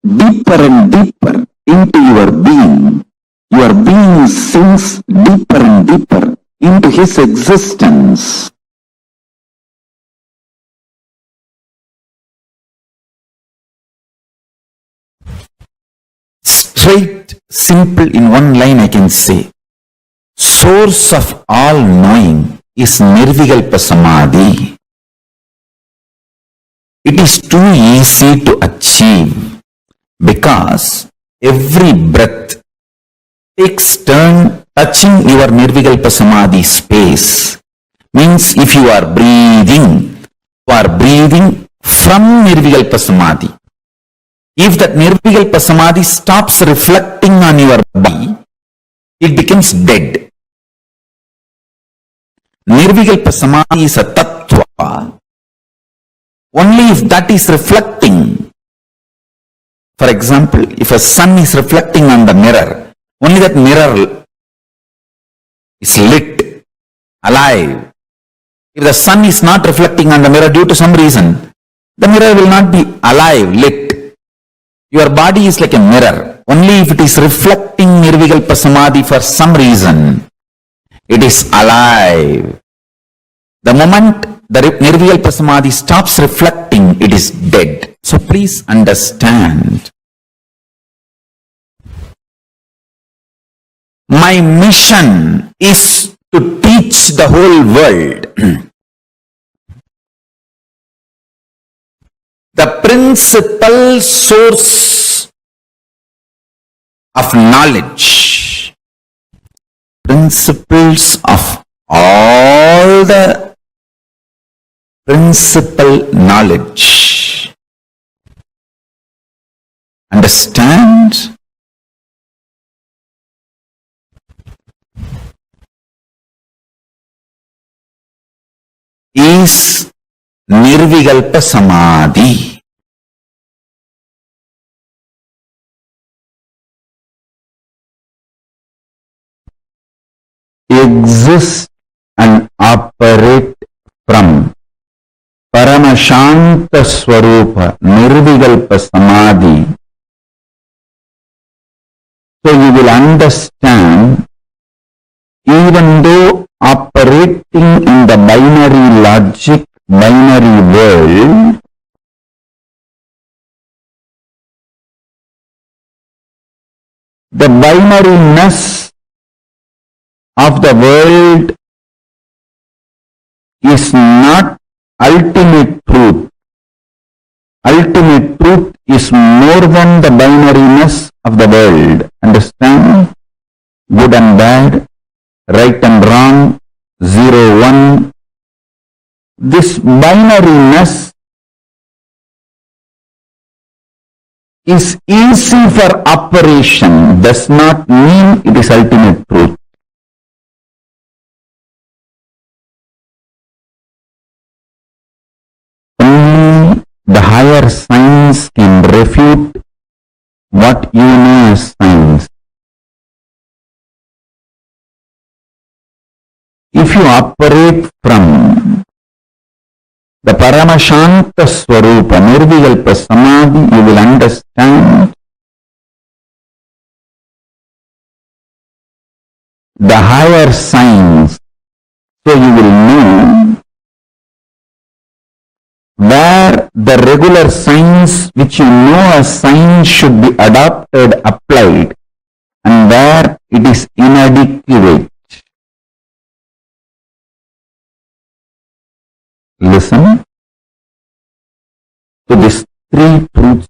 deeper and deeper into your being. Your being sinks deeper and deeper into his existence. Straight, simple, in one line I can say, source of all knowing is Nirvikalpa Samadhi. It is too easy to achieve because every breath takes turn touching your Nirvikalpa Samadhi space. Means if you are breathing from Nirvikalpa Samadhi. If that Nirvikalpa Samadhi stops reflecting on your body, it becomes dead. Nirvikalpa Samadhi is a tattva. Only if that is reflecting. For example, if a sun is reflecting on the mirror, only that mirror is lit, alive. If the sun is not reflecting on the mirror due to some reason, the mirror will not be alive, lit. Your body is like a mirror. Only if it is reflecting Nirvikalpa Samadhi for some reason, it is alive. The moment the Nirvikalpa Samadhi stops reflecting, it is dead. So please understand. My mission is to teach the whole world the principal source of knowledge, principles of all the principal knowledge. Understand? Is Nirvikalpa Samadhi. Exist and operate from Paramashanta Swarupa, Nirvikalpa Samadhi. So you will understand, even though operating in the binary logic, binary world, the binariness of the world is not ultimate truth. Ultimate truth is more than the binariness of the world. Understand? Good and bad, right and wrong, 0, 1. This binariness is easy for operation, does not mean it is ultimate truth. Only the higher science can refute what you know as science. If you operate from the Paramashanta Swarupa, Nirvikalpa Samadhi, you will understand the higher signs. So you will know where the regular signs which you know as signs should be adopted, applied, and where it is inadequate. Listen to these three truths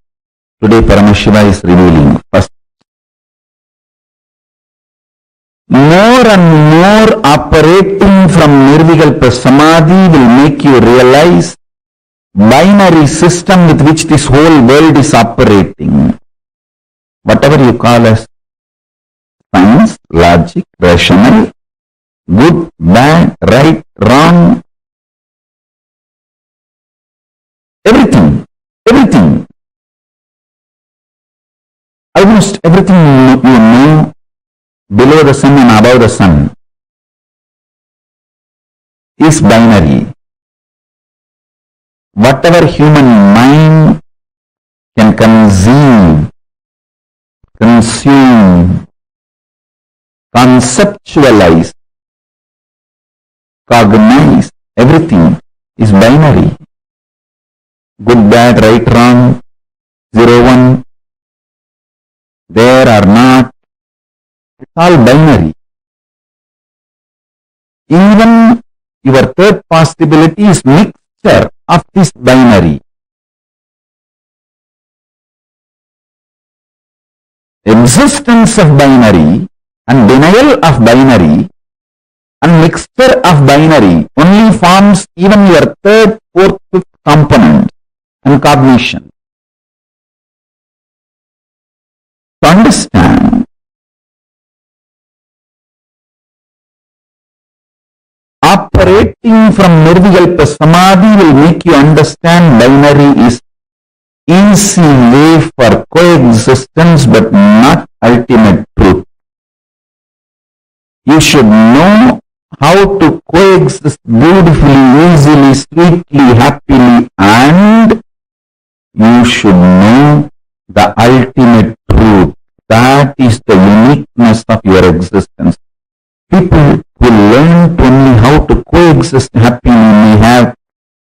today Paramashiva is revealing. First, more and more operating from Nirvikalpa Samadhi will make you realize binary system with which this whole world is operating. Whatever you call as science, logic, rational, good, bad, right, wrong, everything, almost everything you know below the sun and above the sun is binary. Whatever human mind can conceive, consume, conceptualize, cognize, everything is binary. Good, bad, right, wrong, 0, 1, there or not, it's all binary. Even your third possibility is mixture of this binary. Existence of binary and denial of binary and mixture of binary only forms even your third, fourth, fifth component and cognition. To understand, operating from Nirvikalpa Samadhi will make you understand binary is easy way for coexistence but not ultimate truth. You should know how to coexist beautifully, easily, sweetly, happily, and you should know the ultimate truth. That is the uniqueness of your existence. People who learn only how to coexist happily may have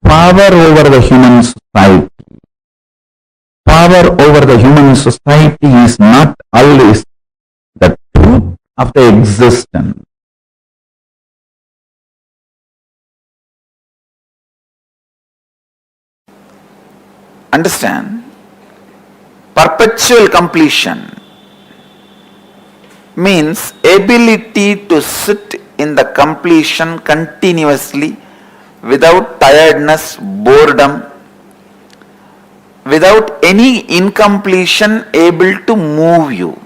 power over the human society. Power over the human society is not always the truth of the existence. Understand? Perpetual completion means ability to sit in the completion continuously without tiredness, boredom, without any incompletion able to move you.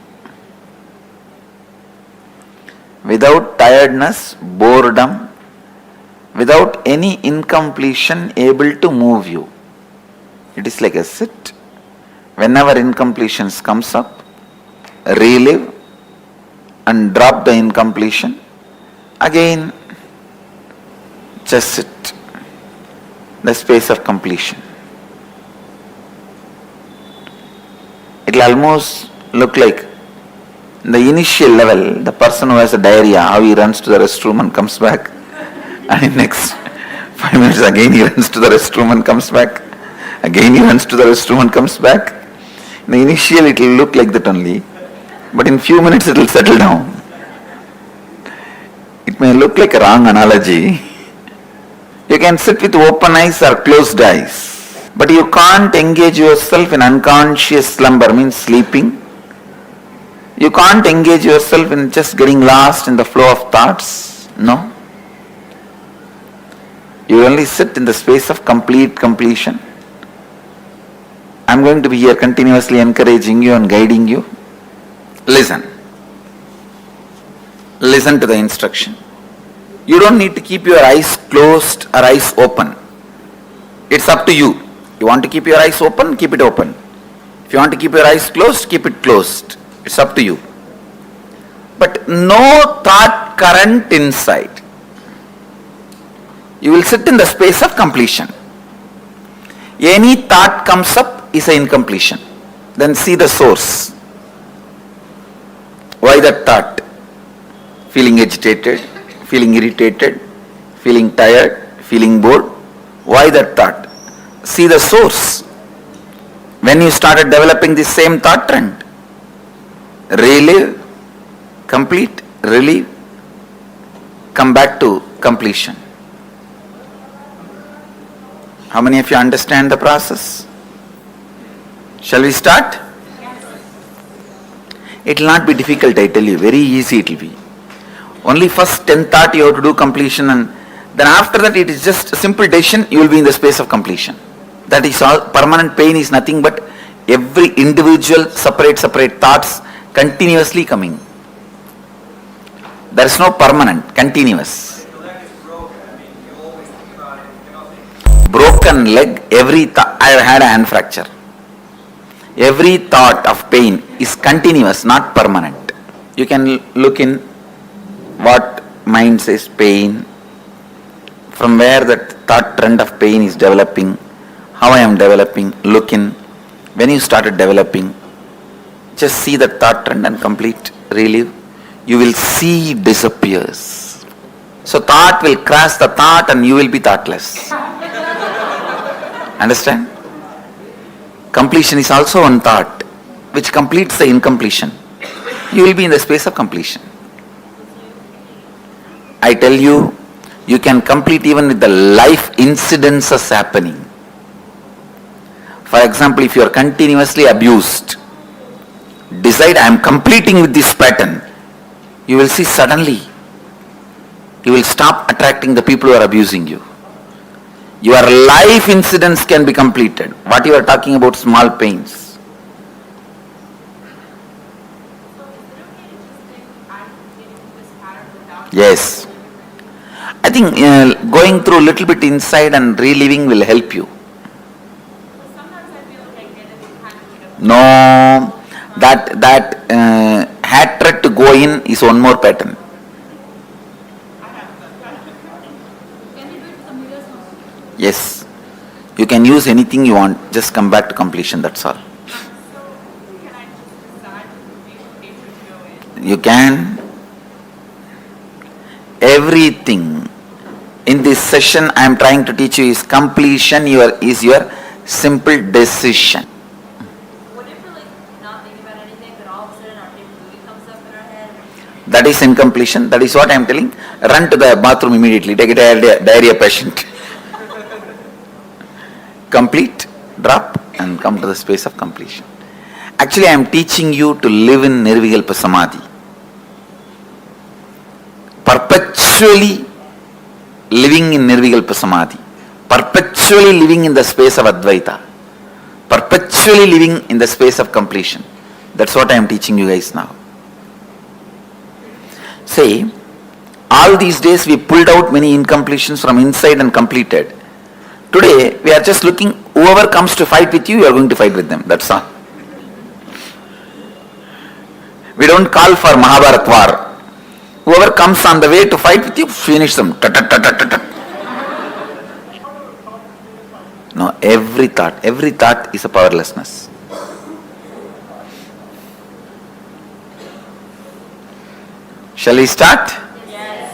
Without tiredness, boredom, without any incompletion able to move you. It is like a sit. Whenever incompletions comes up, relive and drop the incompletion. Again, just sit. The space of completion. It will almost look like the initial level, the person who has a diarrhea, how he runs to the restroom and comes back. And in next 5 minutes again he runs to the restroom and comes back. Again he runs to the restroom and comes back. In the initial it will look like that only. But in few minutes it will settle down. It may look like a wrong analogy. You can sit with open eyes or closed eyes. But you can't engage yourself in unconscious slumber, means sleeping. You can't engage yourself in just getting lost in the flow of thoughts. No. You only sit in the space of complete completion. I'm going to be here continuously encouraging you and guiding you. Listen. Listen to the instruction. You don't need to keep your eyes closed or eyes open. It's up to you. You want to keep your eyes open, keep it open. If you want to keep your eyes closed, keep it closed. It's up to you. But no thought current inside. You will sit in the space of completion. Any thought comes up is an incompletion. Then see the source. Why that thought? Feeling agitated, feeling irritated, feeling tired, feeling bored. Why that thought? See the source. When you started developing the same thought trend, relive, complete, relieve, come back to completion. How many of you understand the process? Shall we start? It will not be difficult, I tell you. Very easy it will be. Only first 10 thought you have to do completion, and then after that it is just a simple decision, you will be in the space of completion. That is all. Permanent pain is nothing but every individual separate thoughts continuously coming. There is no permanent, continuous. Broken leg, I have had a hand fracture. Every thought of pain is continuous, not permanent. You can look in what mind says pain, from where that thought trend of pain is developing, how I am developing, look in. When you started developing, just see the thought trend and complete, relive. You will see it disappears. So thought will crash the thought and you will be thoughtless. Understand? Completion is also one thought which completes the incompletion. You will be in the space of completion. I tell you, you can complete even with the life incidences happening. For example, if you are continuously abused, decide I am completing with this pattern. You will see suddenly, you will stop attracting the people who are abusing you. Your life incidents can be completed. What you are talking about, small pains. Yes. I think going through a little bit inside and reliving will help you. No, that hatred to go in is one more pattern. Yes, you can use anything you want, just come back to completion, that's all. You can. Everything in this session I am trying to teach you is completion is your simple decision. What if we're not thinking about anything, but all of a sudden our big movie comes up in our head? That is incompletion. That is what I am telling. Run to the bathroom immediately. Take a diarrhea patient. Complete, drop, and come to the space of completion. Actually, I am teaching you to live in Nirvikalpa Samadhi. Perpetually living in Nirvikalpa Samadhi. Perpetually living in the space of Advaita. Perpetually living in the space of completion. That's what I am teaching you guys now. See, all these days we pulled out many incompletions from inside and completed. Today, we are just looking, whoever comes to fight with you, you are going to fight with them. That's all. We don't call for Mahabharat war. Whoever comes on the way to fight with you, finish them. No, every thought is a powerlessness. Shall we start? Yes.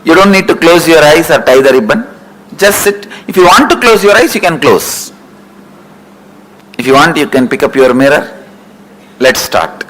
You don't need to close your eyes or tie the ribbon. Just sit. If you want to close your eyes, you can close. If you want, you can pick up your mirror. Let's start.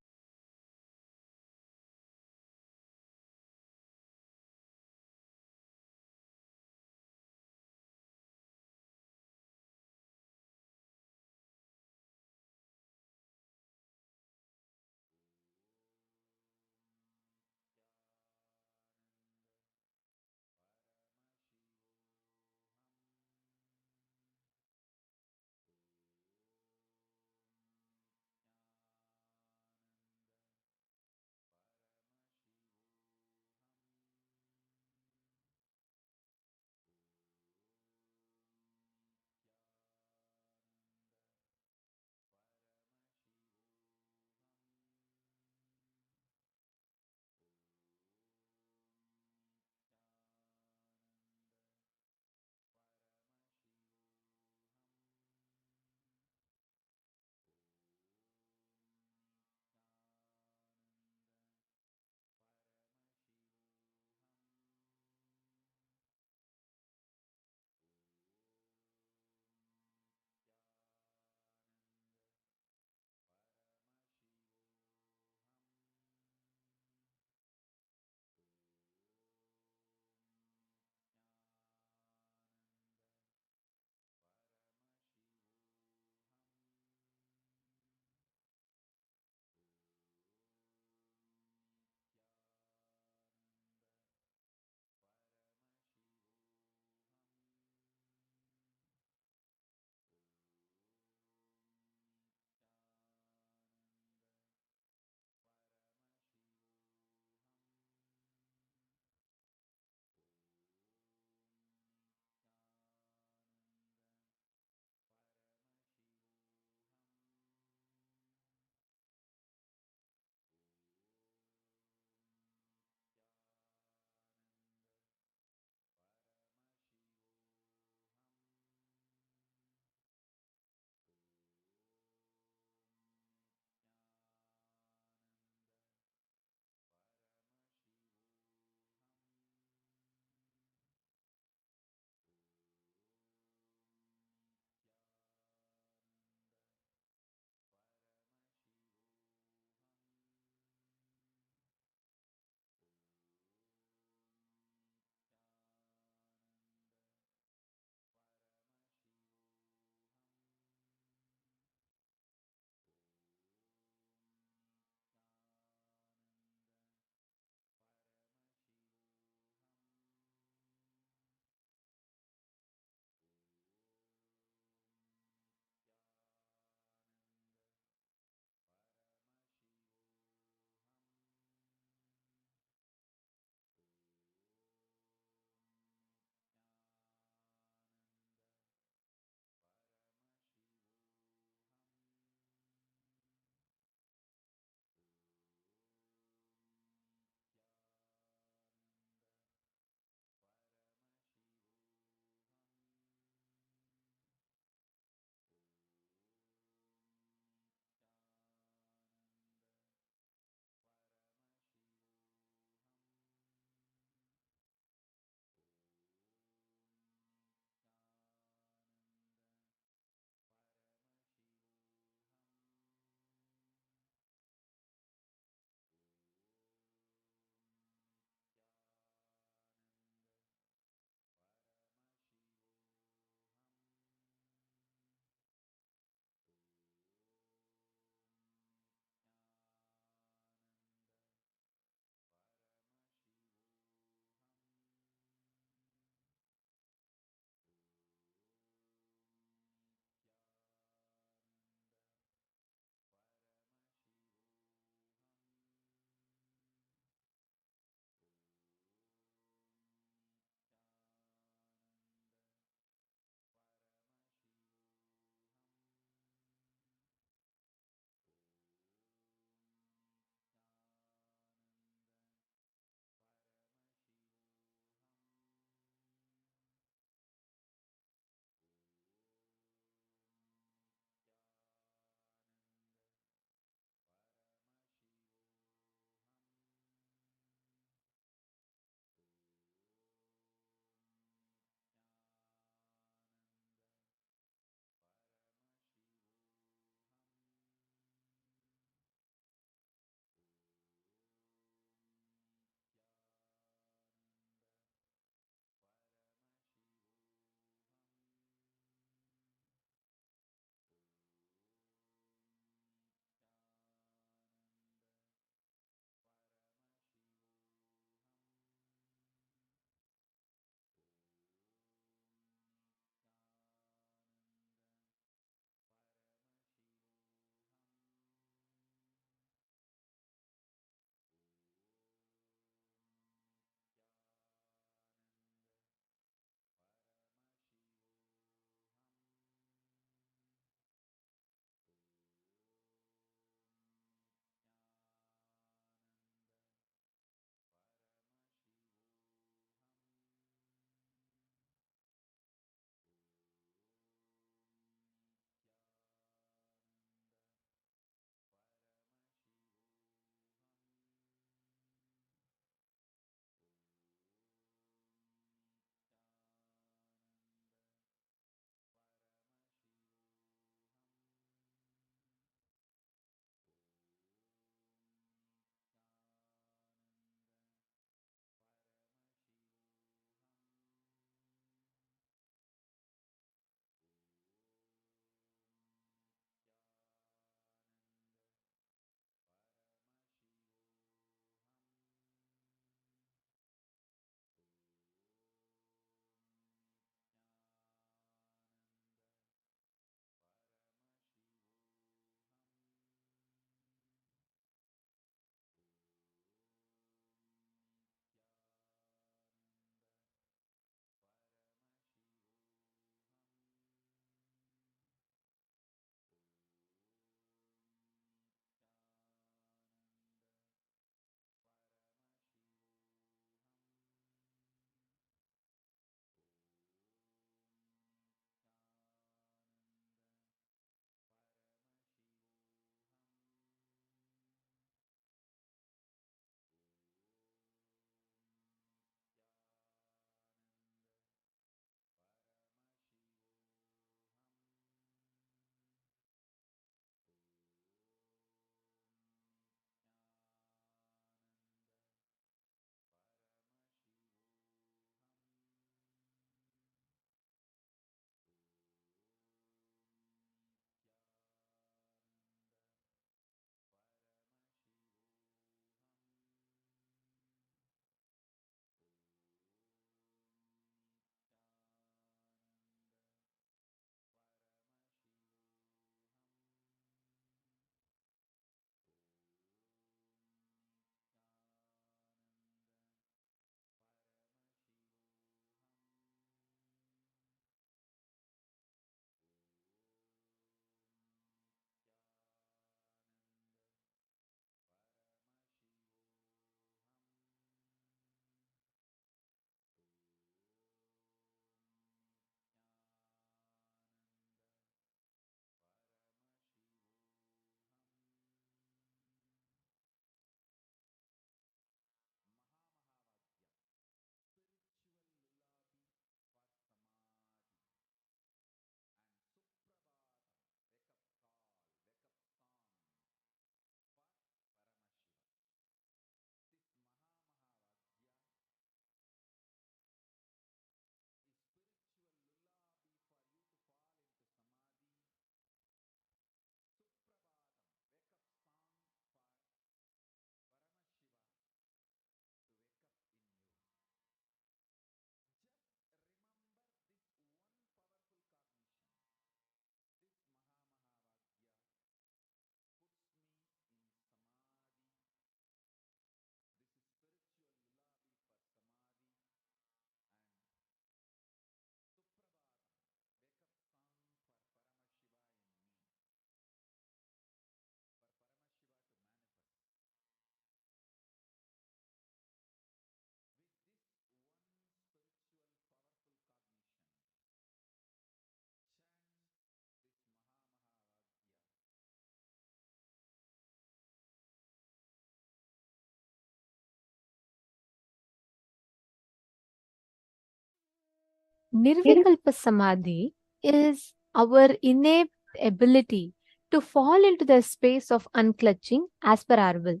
Nirvikalpa Samadhi is our innate ability to fall into the space of unclutching as per our will.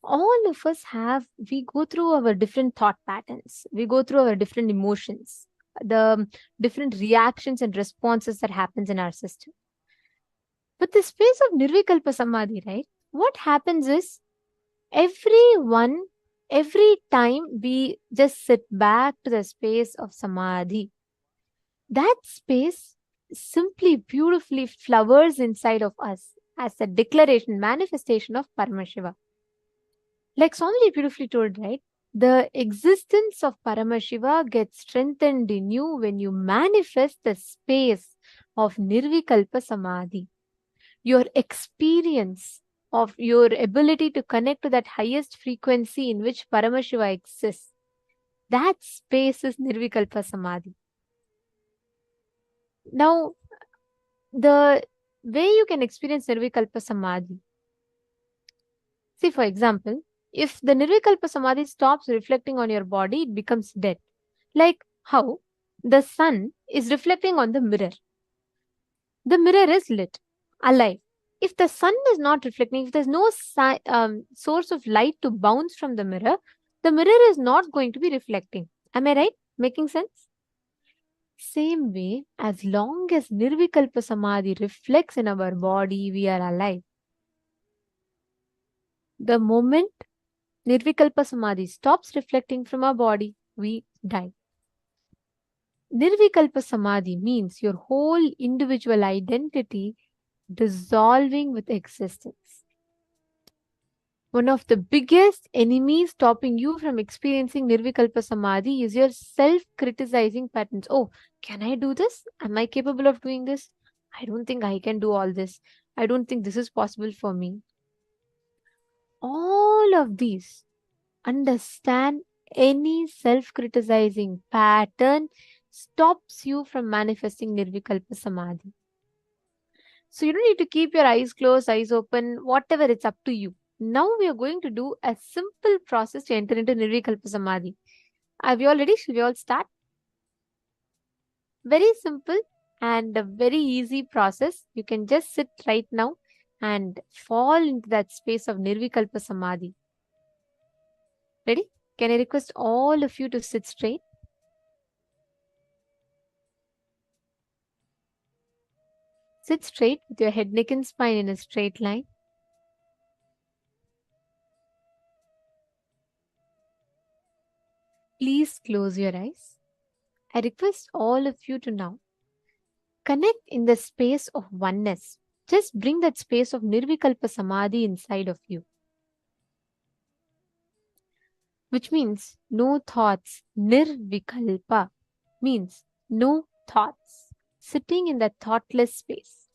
All of us we go through our different thought patterns, we go through our different emotions, the different reactions and responses that happens in our system. But the space of Nirvikalpa Samadhi, right? What happens is every time we just sit back to the space of Samadhi, that space simply beautifully flowers inside of us as a declaration, manifestation of Paramashiva. Like Swamiji beautifully told, right? The existence of Paramashiva gets strengthened in you when you manifest the space of Nirvikalpa Samadhi. Your experience of your ability to connect to that highest frequency in which Paramashiva exists, that space is Nirvikalpa Samadhi. Now, the way you can experience Nirvikalpa Samadhi, see, for example, if the Nirvikalpa Samadhi stops reflecting on your body, it becomes dead. Like how the sun is reflecting on the mirror. The mirror is lit, alive. If the sun is not reflecting, if there's no source of light to bounce from the mirror is not going to be reflecting. Am I right? Making sense? Same way, as long as Nirvikalpa Samadhi reflects in our body, we are alive. The moment Nirvikalpa Samadhi stops reflecting from our body, we die. Nirvikalpa Samadhi means your whole individual identity dissolving with existence. One of the biggest enemies stopping you from experiencing Nirvikalpa Samadhi is your self-criticizing patterns. Oh, can I do this? Am I capable of doing this? I don't think I can do all this. I don't think this is possible for me. All of these, understand, any self-criticizing pattern stops you from manifesting Nirvikalpa Samadhi. So you don't need to keep your eyes closed, eyes open, whatever, it's up to you. Now we are going to do a simple process to enter into Nirvikalpa Samadhi. Are we all ready? Should we all start? Very simple and a very easy process. You can just sit right now and fall into that space of Nirvikalpa Samadhi. Ready? Can I request all of you to sit straight? Sit straight with your head, neck and spine in a straight line. Please close your eyes. I request all of you to now connect in the space of oneness. Just bring that space of Nirvikalpa Samadhi inside of you. Which means no thoughts. Nirvikalpa means no thoughts. Sitting in that thoughtless space.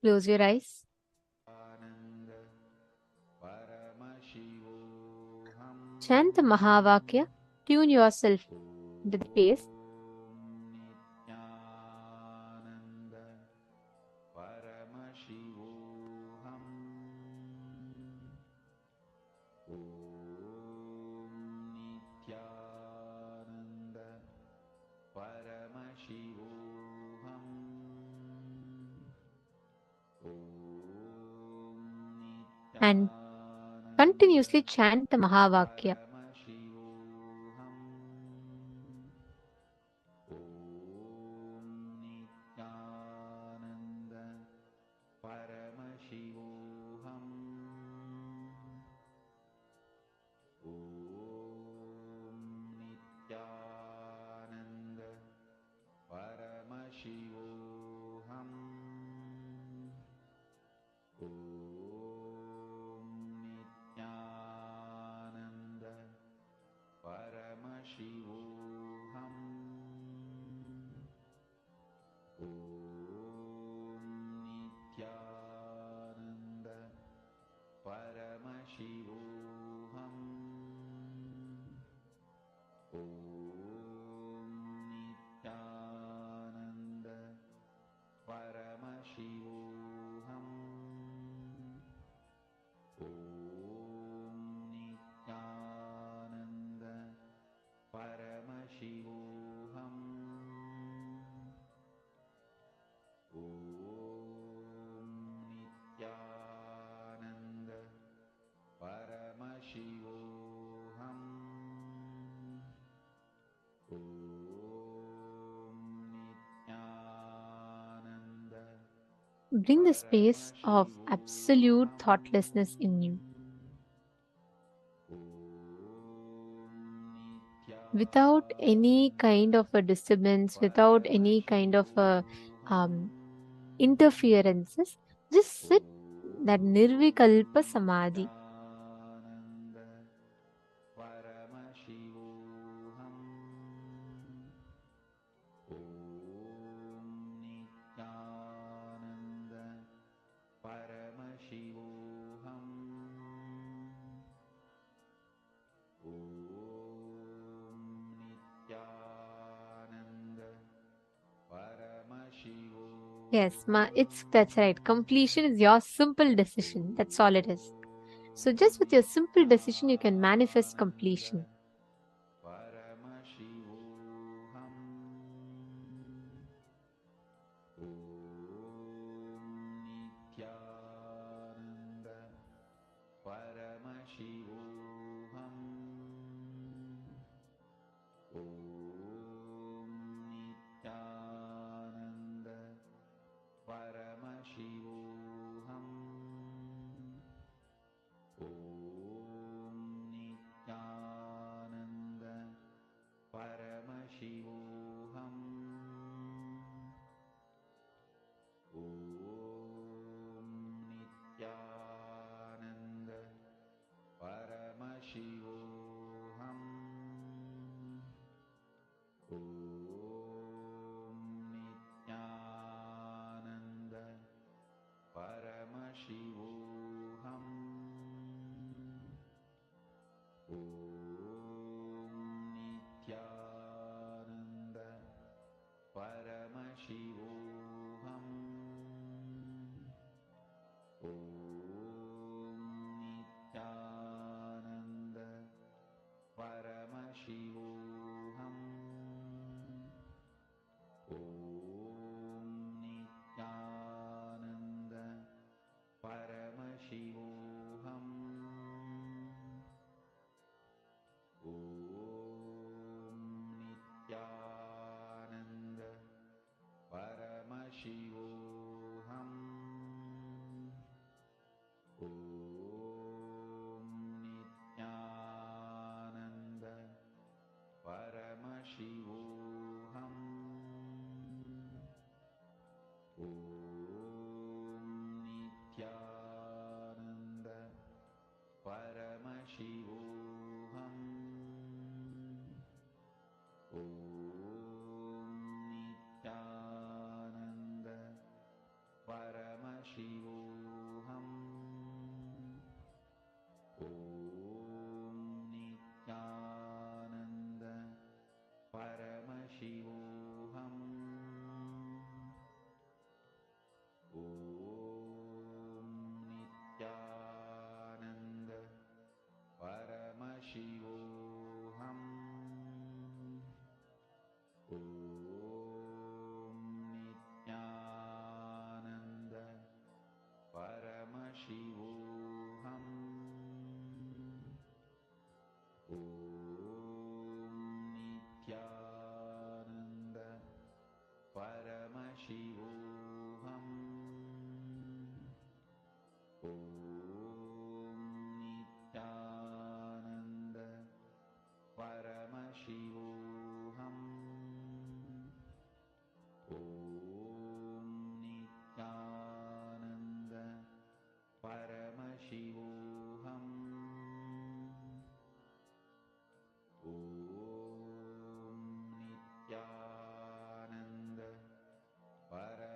Close your eyes. Chant the Mahavakya. Tune yourself into the space. And continuously chant the Mahavakya. bring the space of absolute thoughtlessness in you. Without any kind of a disturbance, without any kind of a interferences, just sit that nirvikalpa samadhi. Paramashivoham. Om Nithyananda. Paramashivoham. Om Nithyananda. Paramashivoham. Yes, that's right. Completion is your simple decision. That's all it is. So just with your simple decision, you can manifest completion. Paramashivoham. Nithyananda. Paramashivoham. Nithyananda. Paramashivoham. Nithyananda. Paramashivoham. Nithyananda. Paramashivoham. Nithyananda. Paramashivoham. Nithyananda. Paramashivoham. Nithyananda. Paramashivoham. Nithyananda. Paramashivoham. Nithyananda. Paramashivoham. Nithyananda. Paramashivoham. Nithyananda. Paramashivoham. Nithyananda. Paramashivoham. Nithyananda. Paramashivoham. Nithyananda. Paramashivoham. Nithyananda. Paramashivoham. Nithyananda. Paramashivoham. Nithyananda. Paramashivoham. Nithyananda. Paramashivoham. Nithyananda. Paramashivoham.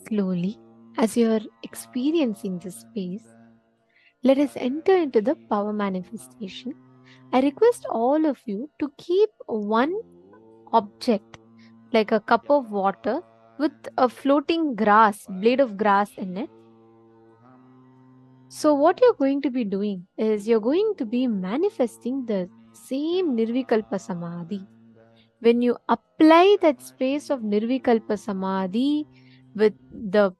Slowly, as you are experiencing this space, let us enter into the power manifestation. I request all of you to keep one object, like a cup of water with a floating blade of grass in it. So, what you're going to be doing is you're going to be manifesting the same Nirvikalpa Samadhi. When you apply that space of Nirvikalpa Samadhi with the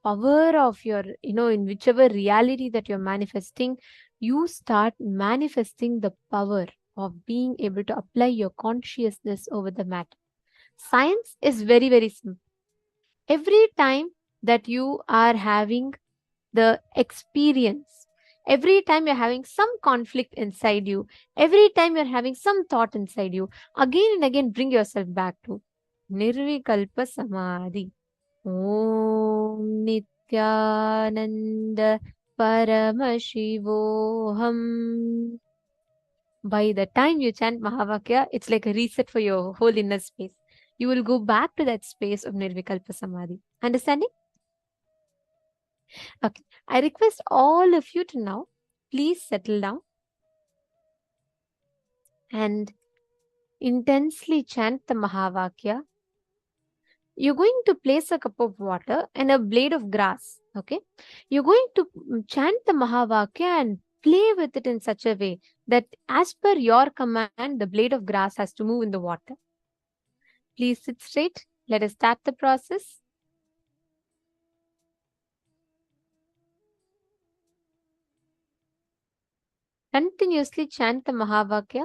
power of your, in whichever reality that you're manifesting, you start manifesting the power of being able to apply your consciousness over the matter. Science is very, very simple. Every time that you are having the experience, every time you're having some conflict inside you, every time you're having some thought inside you, again and again bring yourself back to Nirvikalpa Samadhi. Om Nithyananda Paramashivoham. By the time you chant Mahavakya, it's like a reset for your whole inner space. You will go back to that space of Nirvikalpa Samadhi. Understanding? Okay. I request all of you to now please settle down and intensely chant the Mahavakya. You're going to place a cup of water and a blade of grass. Okay. You're going to chant the Mahavakya and play with it in such a way that as per your command, the blade of grass has to move in the water. Please sit straight. Let us start the process. Continuously chant the Mahavakya.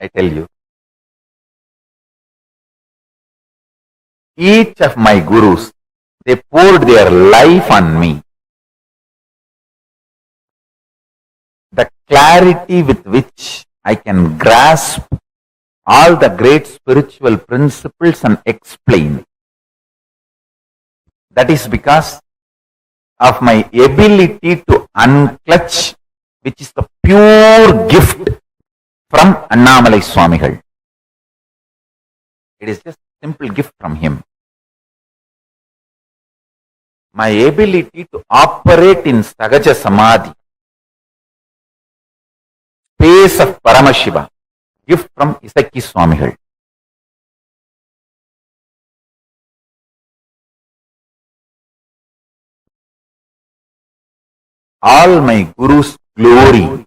I tell you. Each of my gurus, they poured their life on me. The clarity with which I can grasp all the great spiritual principles and explain. That is because of my ability to unclutch, which is the pure gift from Annamalai Swamigal. It is just a simple gift from him. My ability to operate in Sahaja Samadhi, space of Paramashiva, gift from Isaki Swamigal. All my Guru's glory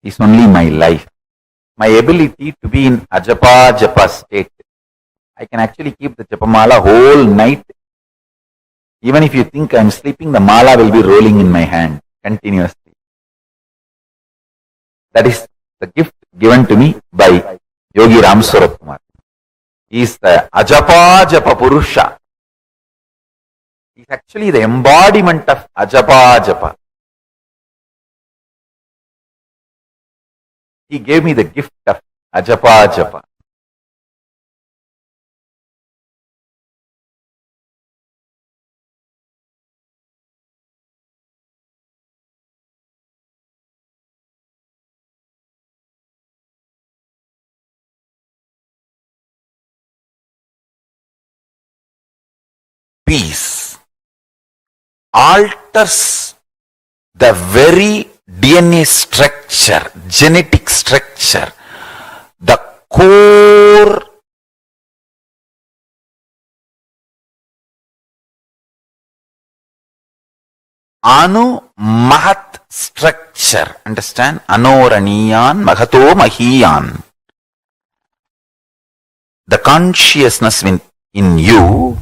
is only my life. My ability to be in Ajapa Japa state. I can actually keep the Japamala whole night. Even if you think I'm sleeping, the mala will be rolling in my hand continuously. That is the gift given to me by Yogi Ram Surat Kumar. He is the Ajapa Japa Purusha. He is actually the embodiment of Ajapa Japa. He gave me the gift of Ajapa Japa. Peace alters the very DNA structure, genetic structure, the core Anu Mahat structure. Understand? Anoraniyan Mahato Mahiyan. The consciousness in you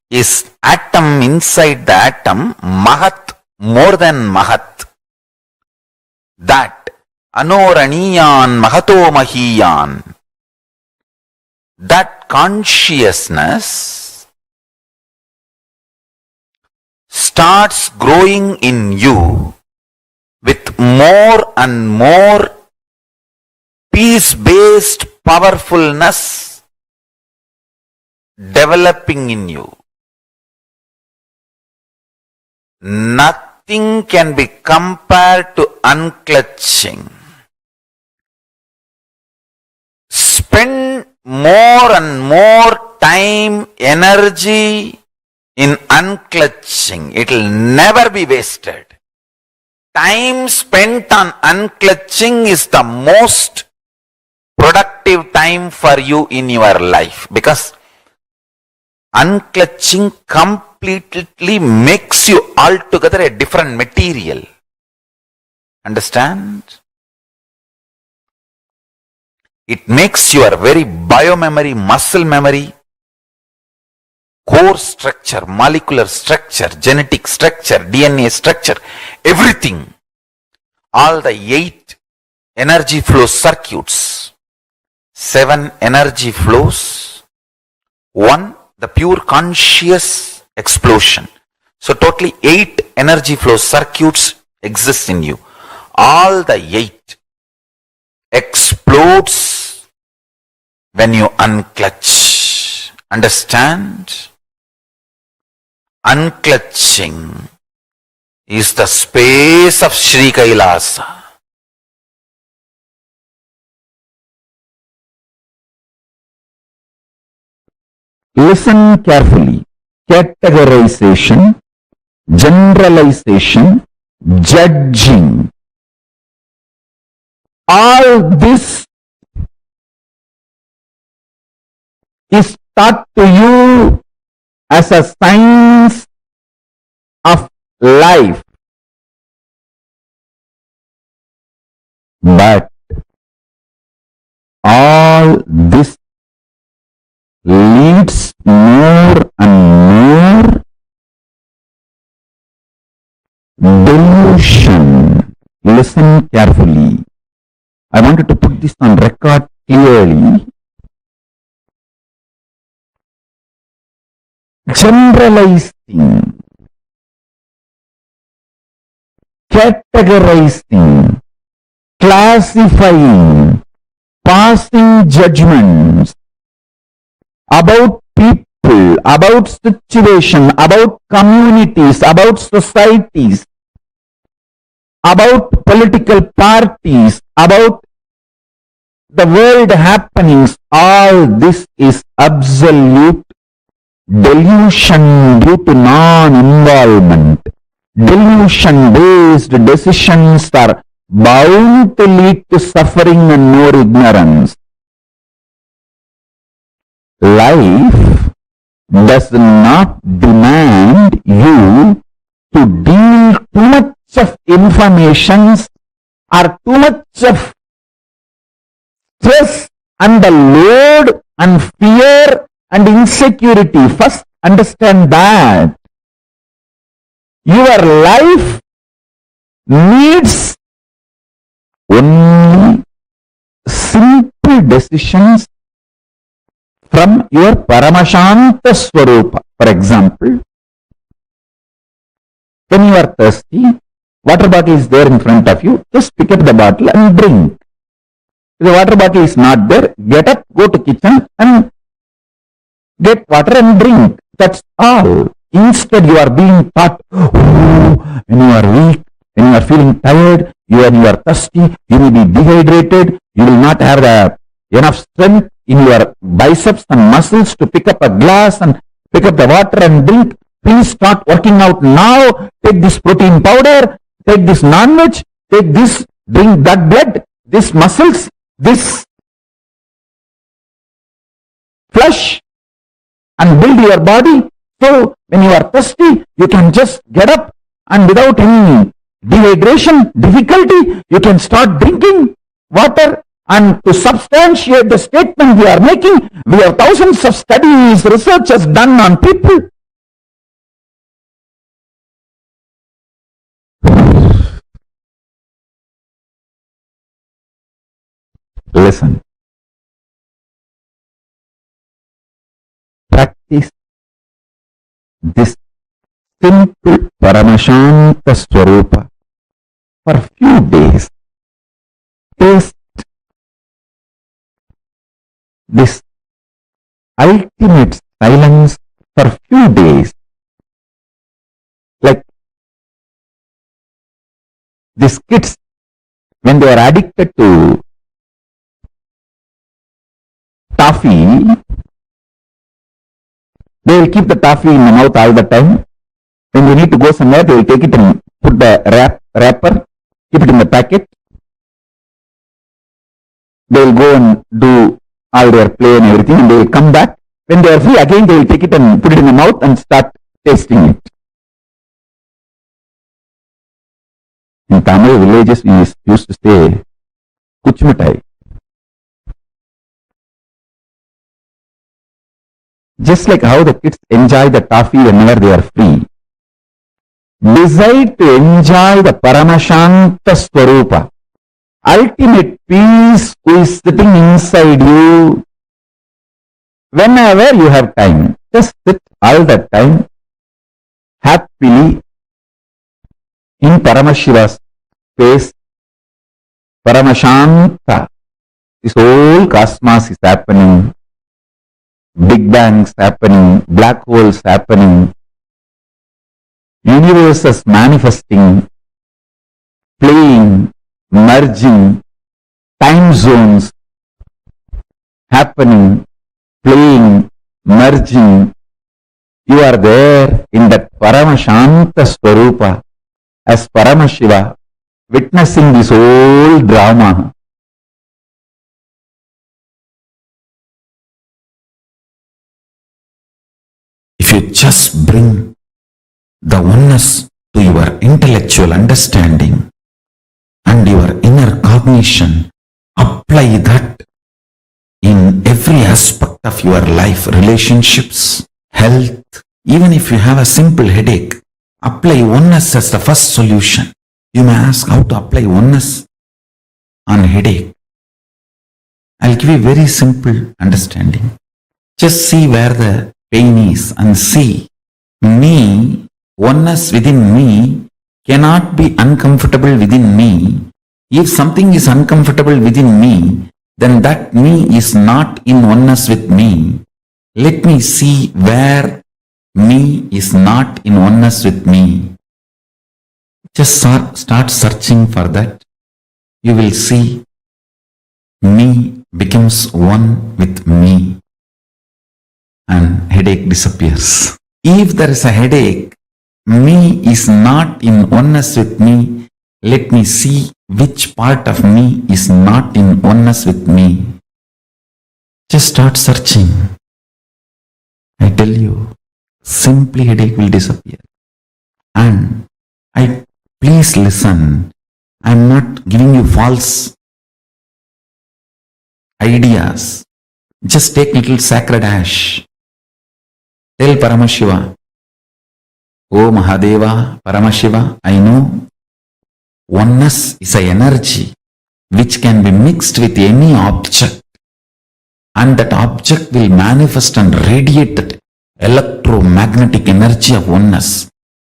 is atom inside the atom, Mahat, more than Mahat. That Anoraniyan Mahato Mahiyan. That consciousness starts growing in you with more and more peace-based powerfulness developing in you. Nothing can be compared to unclutching. Spend more and more time, energy in unclutching. It will never be wasted. Time spent on unclutching is the most productive time for you in your life, because unclutching completely makes you altogether a different material. Understand? It makes your very biomemory, muscle memory, core structure, molecular structure, genetic structure, DNA structure, everything. All the 8 energy flow circuits, 7 energy flows, 1 the pure conscious explosion. So totally 8 energy flow circuits exist in you. All the 8 explodes when you unclutch. Understand? Unclutching is the space of Sri KAILASA. Listen carefully. Categorization, generalization, judging. All this is taught to you as a science of life. But all this leads more and more delusion. Listen carefully. I wanted to put this on record clearly, generalizing, categorizing, classifying, passing judgments about people, about situation, about communities, about societies, about political parties, about the world happenings, all this is absolute delusion due to non-involvement. Delusion-based decisions are bound to lead to suffering and more ignorance. Life does not demand you to deal too much of information or too much of stress and the load and fear and insecurity. First, understand that your life needs only simple decisions from your Paramashanta Swarupa. For example, when you are thirsty, water bottle is there in front of you, just pick up the bottle and drink. If the water bottle is not there, get up, go to kitchen and get water and drink. That's all. Instead, you are being taught, when you are weak, when you are feeling tired, when you are thirsty, you may be dehydrated, you will not have enough strength in your biceps and muscles to pick up a glass and pick up the water and drink. Please start working out now. Take this protein powder, take this non-veg, take this, drink that blood, this muscles, this flesh, and build your body. So when you are thirsty, you can just get up and without any dehydration, difficulty, you can start drinking water. And to substantiate the statement we are making, we have thousands of studies, research has done on people. Listen. Practice this simple Paramashanta Swarupa for a few days. Taste this ultimate silence for a few days. Like these kids, when they are addicted to toffee, they will keep the toffee in the mouth all the time. When they need to go somewhere, they will take it and put the wrapper, keep it in the packet. They will go and do all their play and everything, and they will come back. When they are free, again they will take it and put it in the mouth and start tasting it. In Tamil villages, we used to say, Kuchmitai. Just like how the kids enjoy the toffee whenever they are free, decide to enjoy the Paramashanta Swarupa, ultimate peace who is sitting inside you. Whenever you have time, just sit all the time happily in Paramashiva's space. Paramashanta, this whole cosmos is happening. Big bangs happening, black holes happening, universes manifesting, playing, merging, time zones happening, playing, merging. You are there in that Paramashanta Swarupa as Paramashiva, witnessing this whole drama. If you just bring the oneness to your intellectual understanding and your inner cognition, apply that in every aspect of your life, relationships, health. Even if you have a simple headache, apply oneness as the first solution. You may ask how to apply oneness on headache. I'll give you very simple understanding. Just see where the pain is and see me, oneness within me cannot be uncomfortable within me. If something is uncomfortable within me, then that me is not in oneness with me. Let me see where me is not in oneness with me. Just start searching for that. You will see me becomes one with me and headache disappears. If there is a headache, me is not in oneness with me. Let me see which part of me is not in oneness with me. Just start searching. I tell you, simply headache will disappear. And please listen. I am not giving you false ideas. Just take little sacred ash. Tell Paramashiva, "Oh Mahadeva, Paramashiva, I know oneness is an energy which can be mixed with any object, and that object will manifest and radiate that electromagnetic energy of oneness.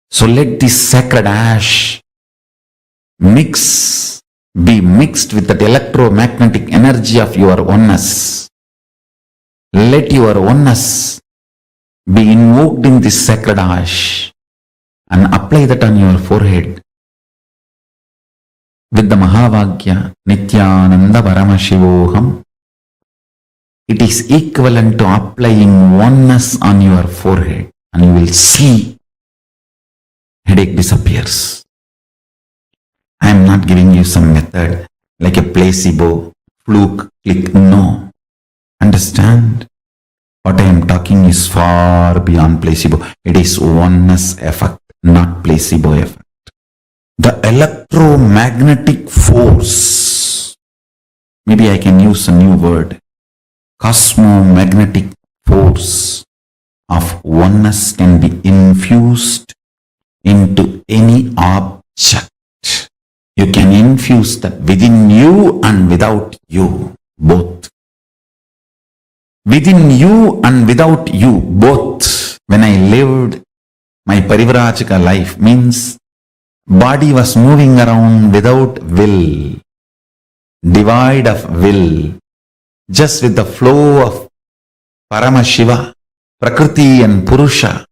So let this sacred ash be mixed with that electromagnetic energy of your oneness. Let your oneness be invoked in this sacred ash and apply that on your forehead with the Mahavagya Nithyananda Paramashivoham. It is equivalent to applying oneness on your forehead, and you will see headache disappears. I am not giving you some method like a placebo, fluke, click. No. Understand? What I am talking is far beyond placebo. It is oneness effect, not placebo effect. The electromagnetic force, maybe I can use a new word, cosmomagnetic force of oneness can be infused into any object. You can infuse that within you and without you, both. Within you and without you, both. When I lived my Parivrajaka life, means body was moving around without will, devoid of will, just with the flow of Paramashiva, Prakriti and Purusha,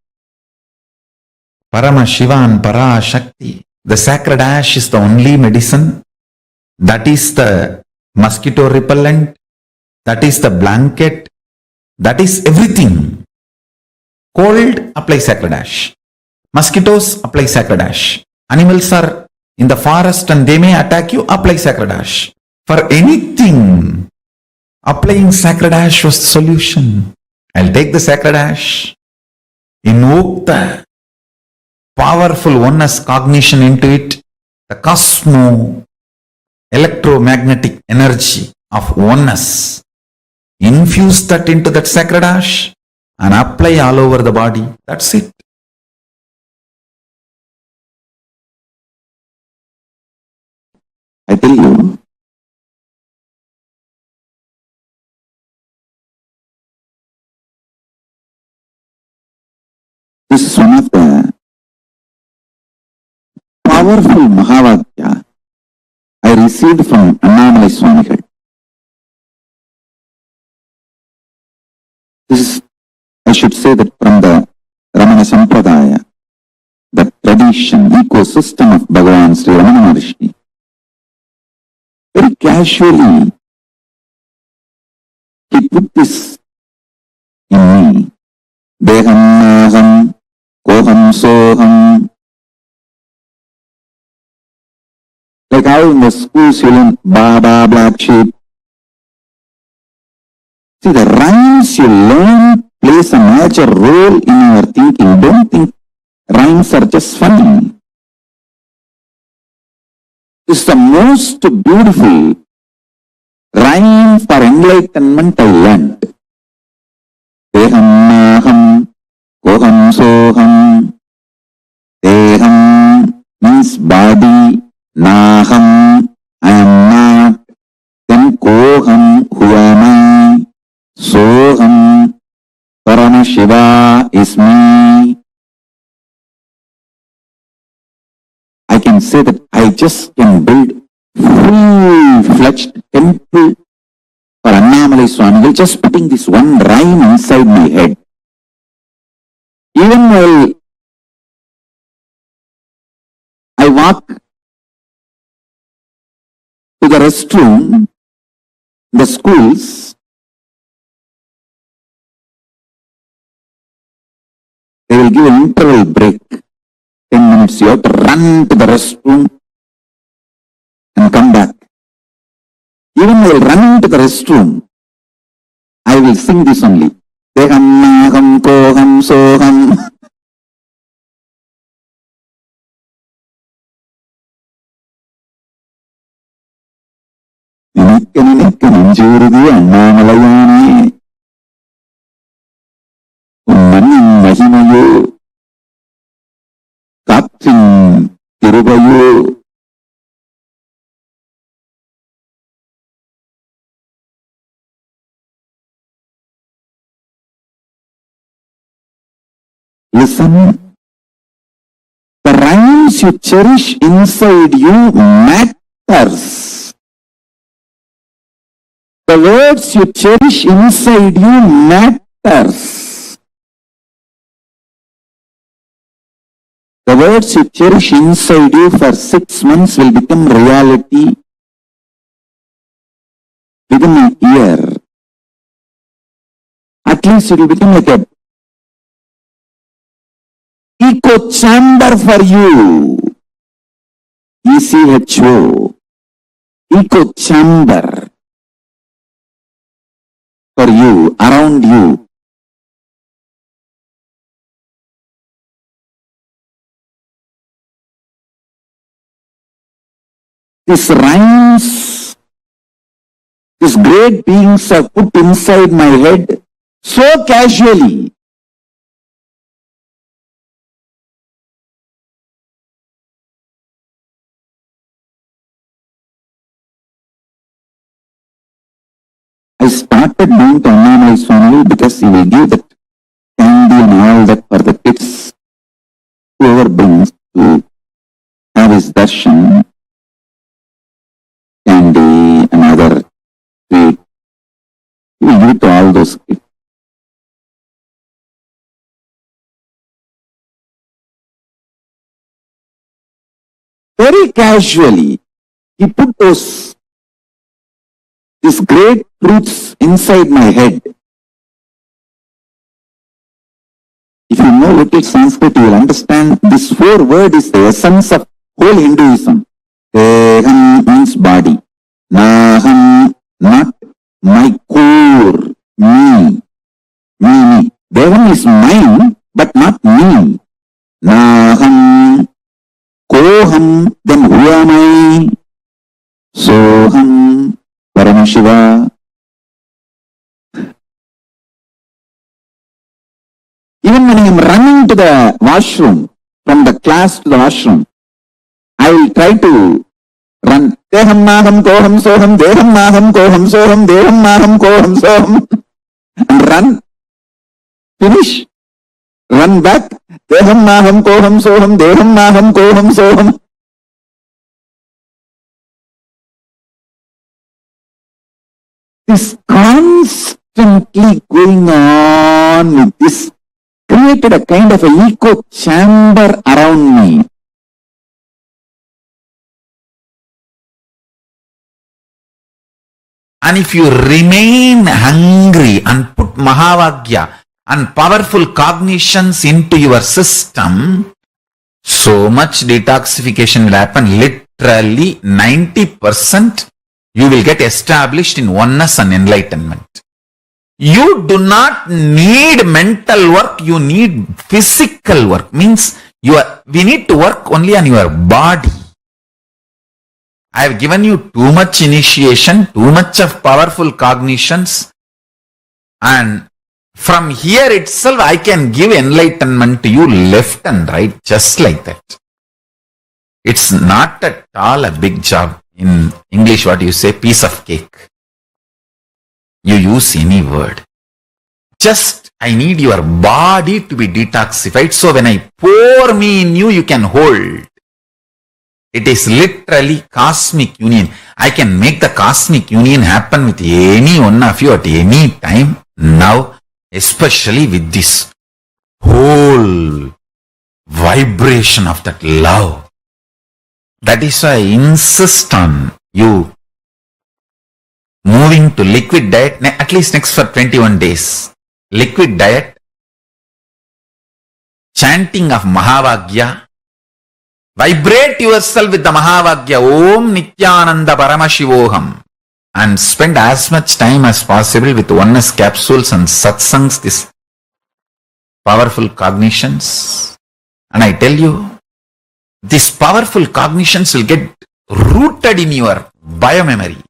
Paramashiva and Parashakti. The sacred ash is the only medicine. That is the mosquito repellent. That is the blanket. That is everything. Cold, apply sacred ash. Mosquitoes, apply sacred ash. Animals are in the forest and they may attack you, apply sacred ash. For anything, applying sacred ash was the solution. I'll take the sacred ash, invoke the powerful oneness cognition into it, the cosmo electromagnetic energy of oneness. Infuse that into that sacred ash and apply all over the body. That's it. I tell you, this is one of the powerful Mahavagya I received from Annamalai Swamigal. This is, I should say that from the Ramana Sampradaya, the tradition, ecosystem of Bhagavan Sri Ramana Maharishi. Very casually, he put this in me. Deham maham, koham soham. Like how in the schools you learn Baba, black sheep. See, the rhymes you learn plays a major role in your thinking. Don't think rhymes are just funny. It's the most beautiful rhyme for enlightenment I learned. Deham maham, koham soham. Deham means body. Naham, I am not. Then koham, who am Paramashiva is me. I can say that I just can build full-fledged temple for Annamalai Swami, just putting this one rhyme inside my head. Even while I walk to the restroom, the schools, they will give an interval break. 10 minutes, you have to run to the restroom and come back. Even while running to the restroom, I will sing this only. Deham naham koham soham. Nikku nenjurudi Annamalaiyaane. Mannin mahimayo. Kaathin kirubayo. Listen, the rhymes you cherish inside you matters. The words you cherish inside you matters. The words you cherish inside you for 6 months will become reality within a year. At least it will become like a echo chamber for you. ECHO. Echo chamber for you, around you. These rhymes, these great beings are put inside my head so casually. I started doing to Annamalai Swami because he will give that candy and all that for the kids. Whoever brings to have his darshan, candy and other treat, he will give it to all those kids. Very casually, he put these great truths inside my head. If you know little Sanskrit, you will understand this 4 word is the essence of whole Hinduism. Deham means body. Naham, not my core, me. Me. Deham is mine, but not me. Naham, koham, then who am I? Soham, Paramashiva. Even when I am running to the washroom, from the class to the washroom, I will try to run. Deham naham koham soham, deham naham koham soham, deham naham koham soham. And run. Finish. Run back. Deham naham koham soham, deham naham koham soham. This constantly going on with this created a kind of an echo chamber around me. And if you remain hungry and put Mahavagya and powerful cognitions into your system, so much detoxification will happen. Literally 90% you will get established in oneness and enlightenment. You do not need mental work, you need physical work. Means we need to work only on your body. I have given you too much initiation, too much of powerful cognitions, and from here itself I can give enlightenment to you left and right, just like that. It's not at all a big job. In English, what you say, piece of cake. You use any word. Just I need your body to be detoxified. So when I pour me in you, you can hold. It is literally cosmic union. I can make the cosmic union happen with any one of you at any time now, especially with this whole vibration of that love. That is why I insist on you moving to liquid diet, at least next for 21 days. Liquid diet, chanting of Mahavagya, vibrate yourself with the Mahavagya, Om Nithyananda Paramashivoham, and spend as much time as possible with oneness capsules and satsangs, these powerful cognitions. And I tell you, these powerful cognitions will get rooted in your biomemory.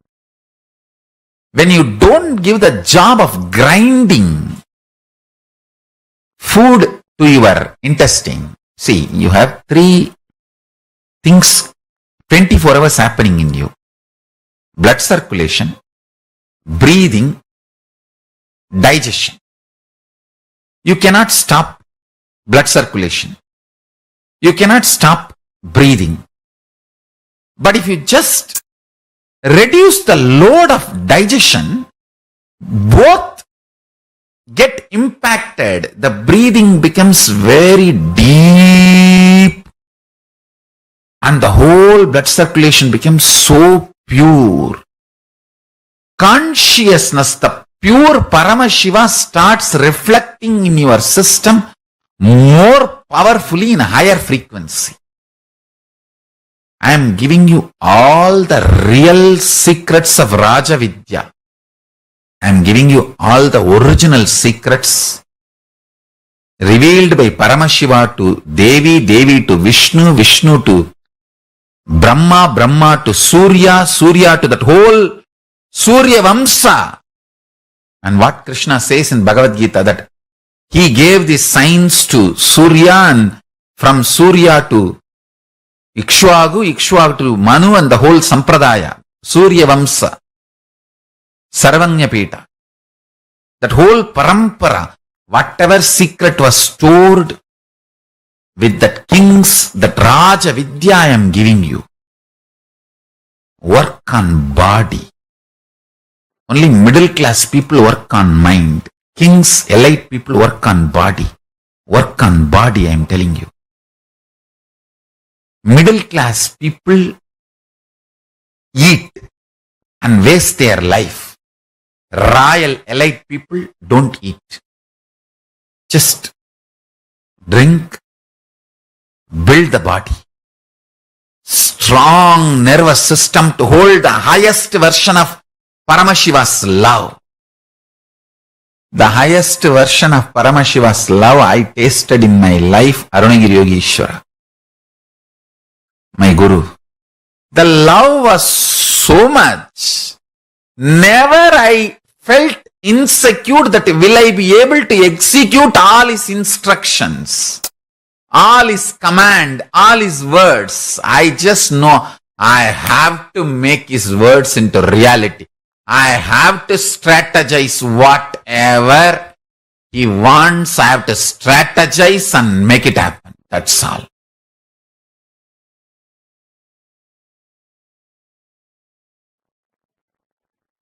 When you don't give the job of grinding food to your intestine, see, you have three things 24 hours happening in you: blood circulation, breathing, digestion. You cannot stop blood circulation. You cannot stop breathing. But if you just reduce the load of digestion, both get impacted. The breathing becomes very deep and the whole blood circulation becomes so pure. Consciousness, the pure Paramashiva, starts reflecting in your system more powerfully in a higher frequency. I am giving you all the real secrets of Raja Vidya. I am giving you all the original secrets revealed by Paramashiva to Devi, Devi to Vishnu, Vishnu to Brahma, Brahma to Surya, Surya to that whole Surya Vamsa. And what Krishna says in Bhagavad Gita, that he gave these signs to Surya, and from Surya to Ikshwaku, Ikshwaku to Manu, and the whole Sampradaya, Surya Vamsa, Sarvanyapita. That whole parampara, whatever secret was stored with that kings, that Raja Vidya I am giving you. Work on body. Only middle class people work on mind. Kings, elite people work on body. Work on body, I am telling you. Middle class people eat and waste their life. Royal elite people don't eat. Just drink, build the body. Strong nervous system to hold the highest version of Paramashiva's love. The highest version of Paramashiva's love I tasted in my life, Arunagiri Yogeshwara, my Guru. The love was so much. Never I felt insecure that will I be able to execute all his instructions, all his command, all his words. I just know I have to make his words into reality. I have to strategize whatever he wants. I have to strategize and make it happen. That's all.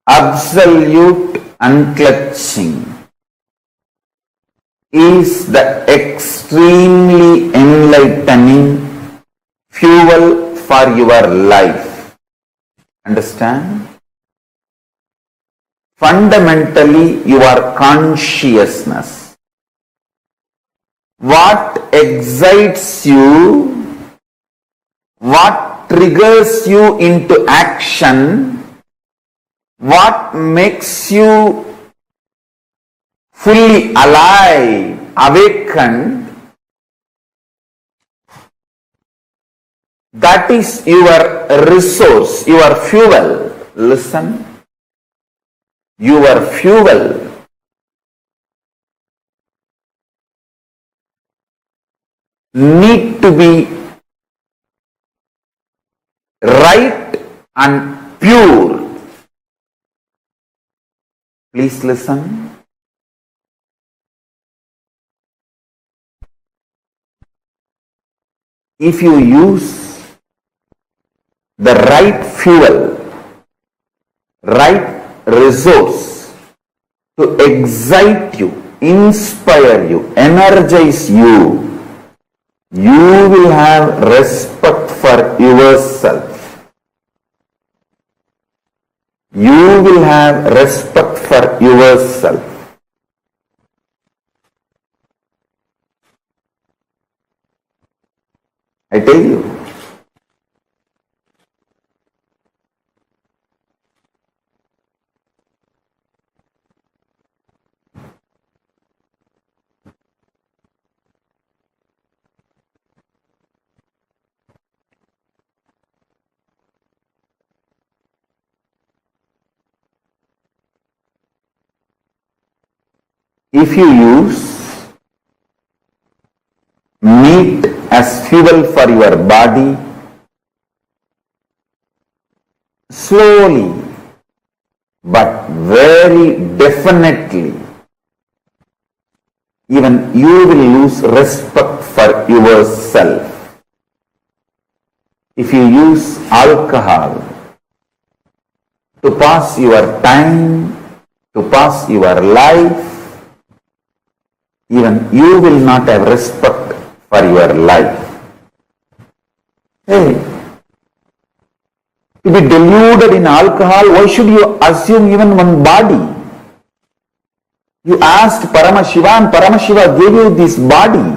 Absolute unclutching is the extremely enlightening fuel for your life. Understand? Fundamentally, your consciousness. What excites you, what triggers you into action, what makes you fully alive, awakened, that is your resource, your fuel. Listen. Your fuel. Need to be right and pure. Please listen. if you use the right fuel, right resource to excite you, inspire you, energize you, you will have respect for yourself. You will have respect for yourself. I tell you. If you use meat as fuel for your body, slowly but very definitely, even you will lose respect for yourself. If you use alcohol to pass your time, to pass your life, even you will not have respect for your life. Hey, to be deluded in alcohol, why should you assume even one body? You asked Paramashivam, Paramashiva gave you this body.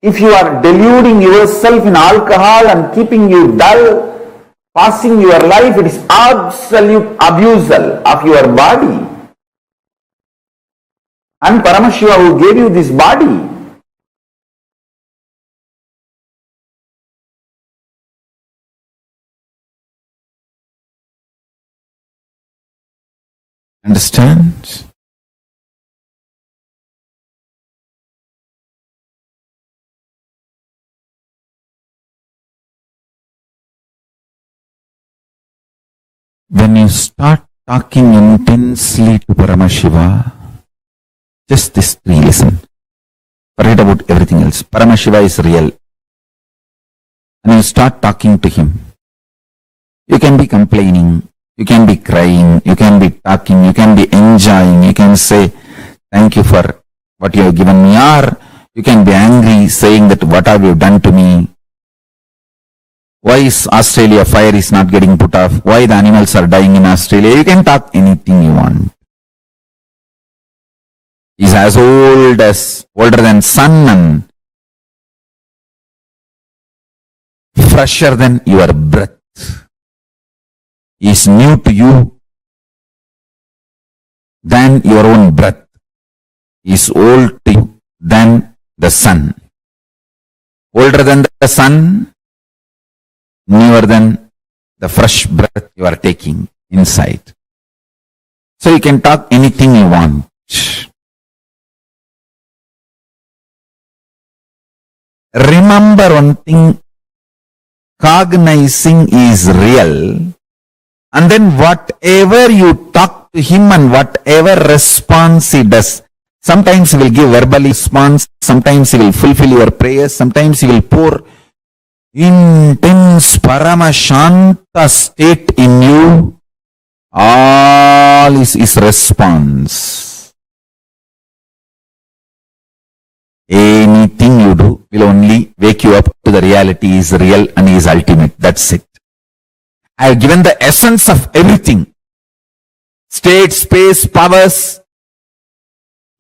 If you are deluding yourself in alcohol and keeping you dull, passing your life, it is absolute abusal of your body. And Paramashiva who gave you this body. Understand? When you start talking intensely to Paramashiva, just this three, listen. Forget about everything else. Paramashiva is real. And you start talking to him. You can be complaining, you can be crying, you can be talking, you can be enjoying, you can say, thank you for what you have given me, or you can be angry, saying that what have you done to me? Why is Australia fire is not getting put off? Why the animals are dying in Australia? You can talk anything you want. He's as older than sun and fresher than your breath. He is new to you than your own breath. He is old to you than the sun. Older than the sun, newer than the fresh breath you are taking inside. So you can talk anything you want. Remember one thing, cognizing is real, and then whatever you talk to him and whatever response he does, sometimes he will give verbal response, sometimes he will fulfill your prayers, sometimes he will pour intense Paramashanta state in you. All is his response. Anything you do will only wake you up to the reality he is real and he is ultimate. That's it. I have given the essence of everything. State, space, powers,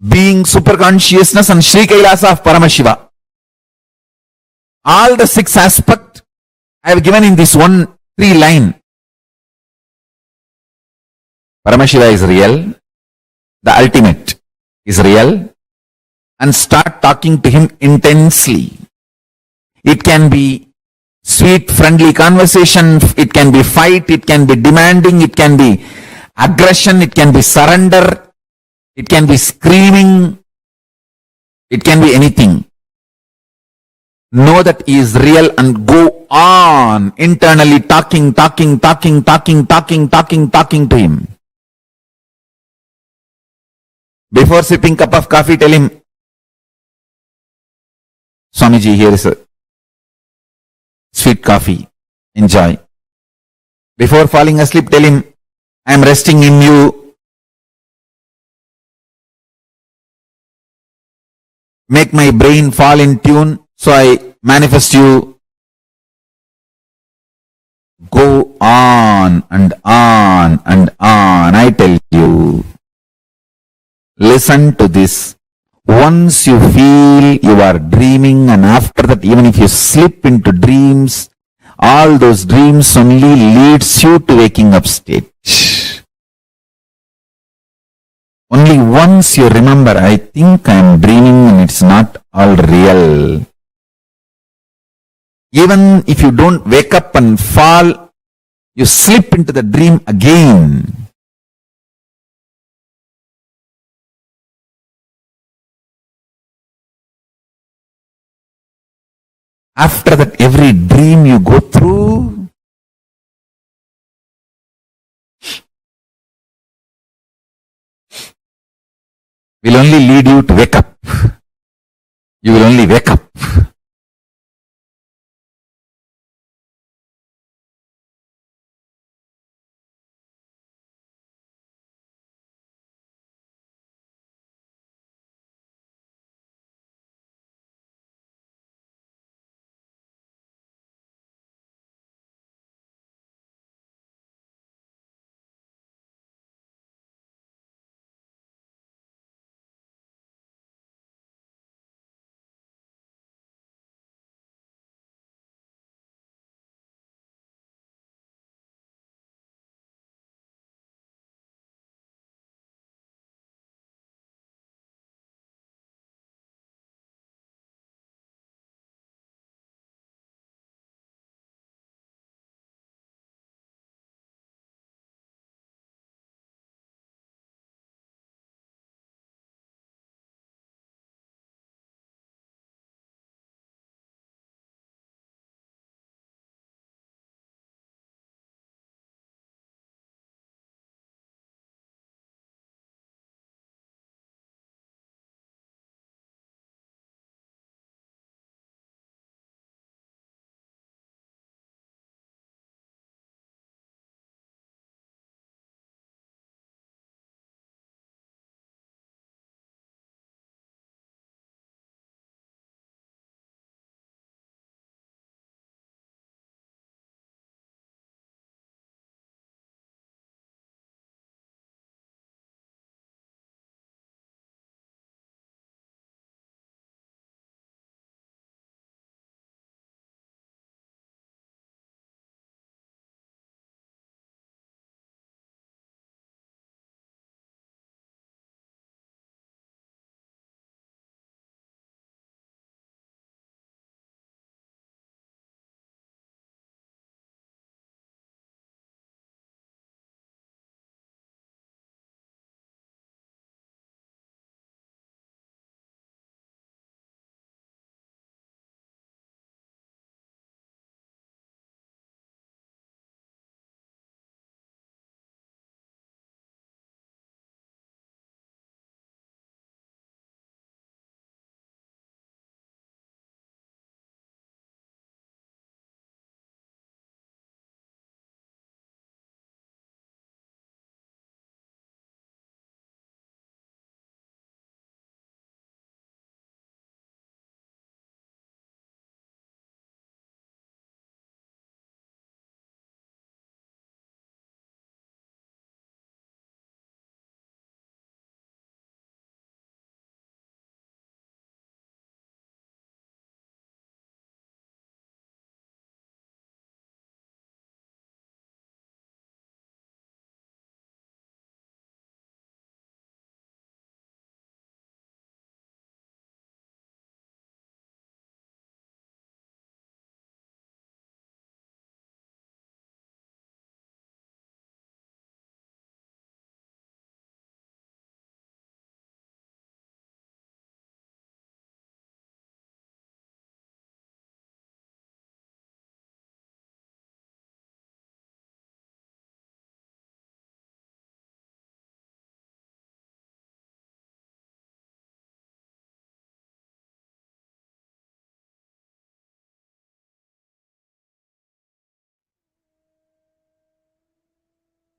being, superconsciousness and Sri KAILASA of Paramashiva. All the 6 aspects I have given in this 3 line. Paramashiva is real. The ultimate is real. And start talking to him intensely. It can be sweet, friendly conversation. It can be fight. It can be demanding. It can be aggression. It can be surrender. It can be screaming. It can be anything. Know that he is real and go on internally talking to him. Before sipping cup of coffee, tell him, Swamiji, here is a sweet coffee. Enjoy. Before falling asleep, tell him, I am resting in you. Make my brain fall in tune, so I manifest you. Go on and on and on, I tell you. Listen to this. Once you feel you are dreaming, and after that, even if you slip into dreams, all those dreams only leads you to waking up state. Only once you remember, I think I am dreaming and it's not all real. Even if you don't wake up and fall, you slip into the dream again. After that, every dream you go through, will only lead you to wake up. You will only wake up.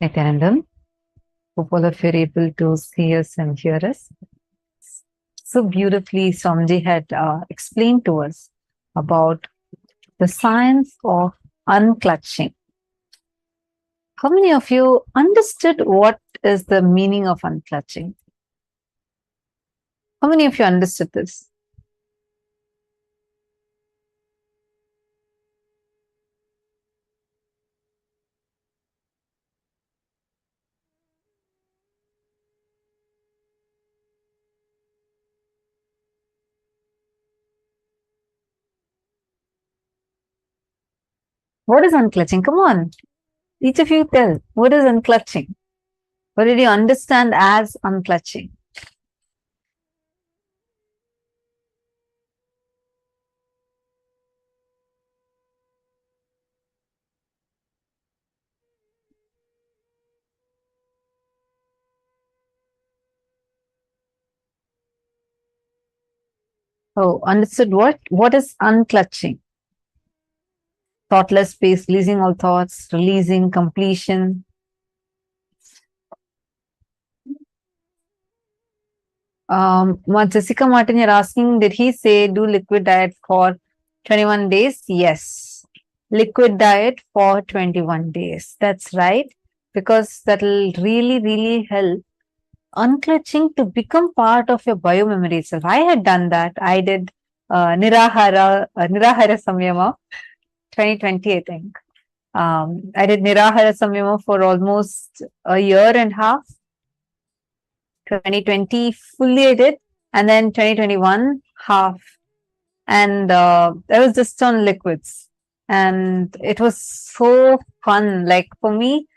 Nithyanandam. Hope all of you are able to see us and hear us. So beautifully, Swamiji had explained to us about the science of unclutching. How many of you understood what is the meaning of unclutching? How many of you understood this? What is unclutching? Come on. Each of you tell. What is unclutching? What did you understand as unclutching? Oh, understood what? What is unclutching? Thoughtless space, releasing all thoughts, releasing completion. Jessica Martin, you're asking, did he say do liquid diet for 21 days? Yes. Liquid diet for 21 days. That's right. Because that'll really, really help unclutching to become part of your biomemory itself. I had done that. I did Nirahara Samyama 2020, I think. I did Nirahara Samyama for almost a year and a half. 2020 fully I did, and then 2021 half. And I was just on liquids. And it was so fun. Like for me,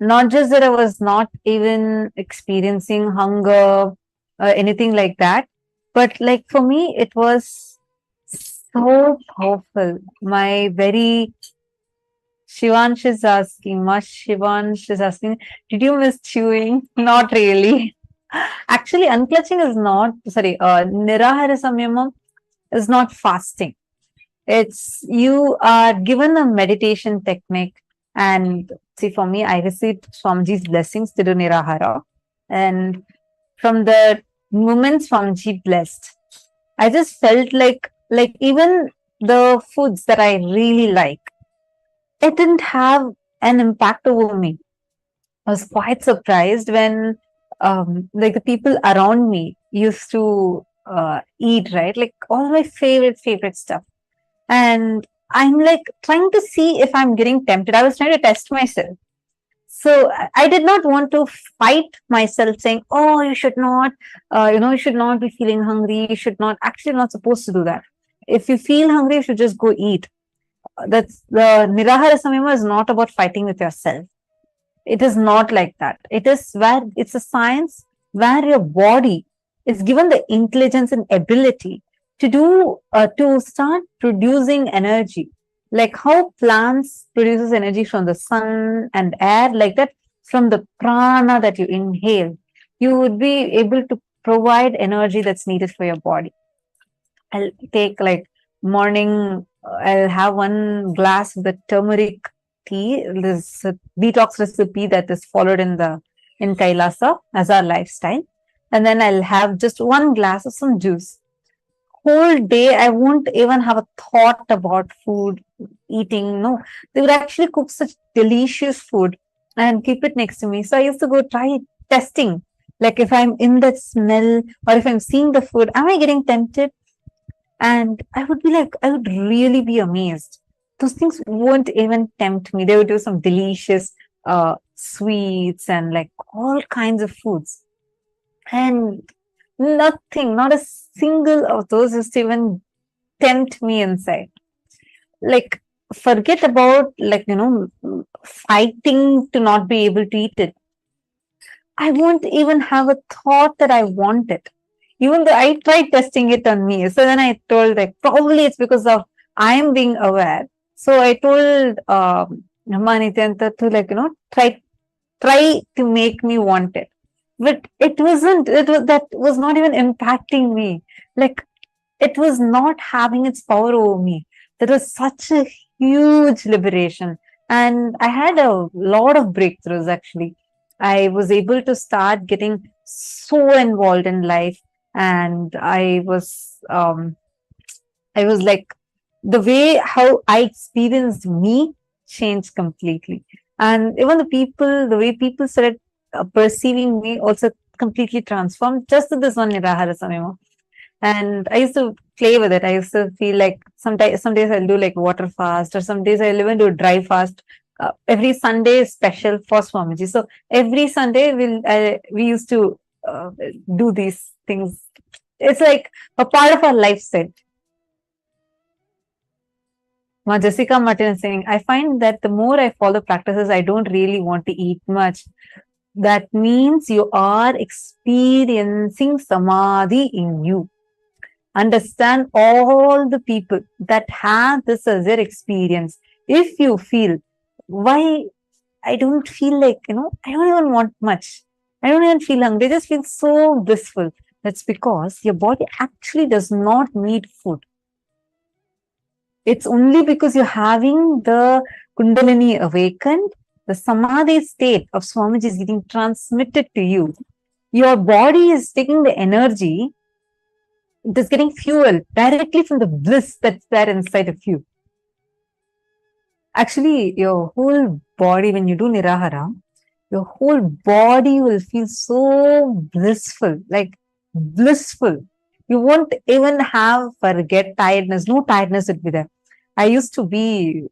not just that I was not even experiencing hunger, anything like that, but like for me, it was so powerful. My very Shivansh is asking, Shivansh is asking, did you miss chewing? Not really. Actually, unclutching is not, Nirahara Samyama is not fasting. It's you are given a meditation technique, and see, for me, I received Swamiji's blessings to do Nirahara. And from the moment Swamiji blessed, I just felt like even the foods that I really like, it didn't have an impact over me. I was quite surprised when like the people around me used to eat, right? Like all my favorite stuff. And I'm like trying to see if I'm getting tempted. I was trying to test myself. So I did not want to fight myself saying, oh, you should not, you should not be feeling hungry. You should not, actually not supposed to do that. If you feel hungry, you should just go eat. That's the Nirahara Samyama is not about fighting with yourself. It is not like that. It is where it's a science where your body is given the intelligence and ability to do, to start producing energy. Like how plants produces energy from the sun and air, like that, from the prana that you inhale, you would be able to provide energy that's needed for your body. I'll take like morning, I'll have one glass of the turmeric tea, this detox recipe that is followed in KAILASA as our lifestyle. And then I'll have just one glass of some juice. Whole day, I won't even have a thought about food, eating. No, they would actually cook such delicious food and keep it next to me. So I used to go try testing. Like if I'm in that smell or if I'm seeing the food, am I getting tempted? And I would be like, I would really be amazed. Those things won't even tempt me. They would do some delicious sweets and like all kinds of foods. And nothing, not a single of those used to even tempt me inside. Like, forget about fighting to not be able to eat it. I won't even have a thought that I want it. Even though I tried testing it on me. So then I told, like, probably it's because of I am being aware. So I told Nithyananda to try to make me want it. But it wasn't, that was not even impacting me. Like, it was not having its power over me. That was such a huge liberation. And I had a lot of breakthroughs actually. I was able to start getting so involved in life, and I was like, the way how I experienced me changed completely. And even the way people started perceiving me also completely transformed just with this one Nirahara Samyama. And I used to play with it. I used to feel like some days I'll do like water fast, or some days I'll even do dry fast. Every Sunday is special for Swamiji. So every Sunday we used to do these things. It's like a part of our lifestyle. Jessica Martin is saying, I find that the more I follow practices, I don't really want to eat much. That means you are experiencing samadhi in you. Understand all the people that have this as their experience. If you feel, why I don't feel like, I don't even want much. I don't even feel hungry. I just feel so blissful. That's because your body actually does not need food. It's only because you're having the Kundalini awakened, the Samadhi state of Swamiji is getting transmitted to you. Your body is taking the energy, it is getting fuel directly from the bliss that's there inside of you. Actually, your whole body, when you do Nirahara, your whole body will feel so blissful, like blissful. You won't even forget tiredness. No tiredness would be there. I used to be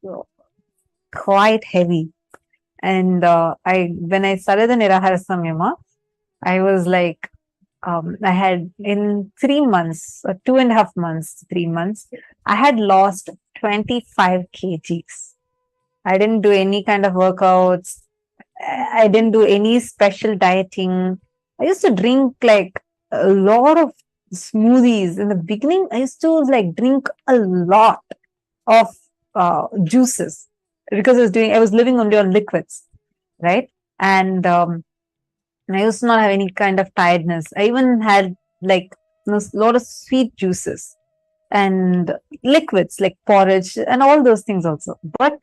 quite heavy. And when I started the Nirahara Samyama, I was like, I had in 3 months, 2.5 months, 3 months, I had lost 25 kgs. I didn't do any kind of workouts. I didn't do any special dieting. I used to drink like a lot of smoothies. In the beginning, I used to like drink a lot of juices because I was living only on liquids, right? And I used to not have any kind of tiredness. I even had like a lot of sweet juices and liquids like porridge and all those things also. But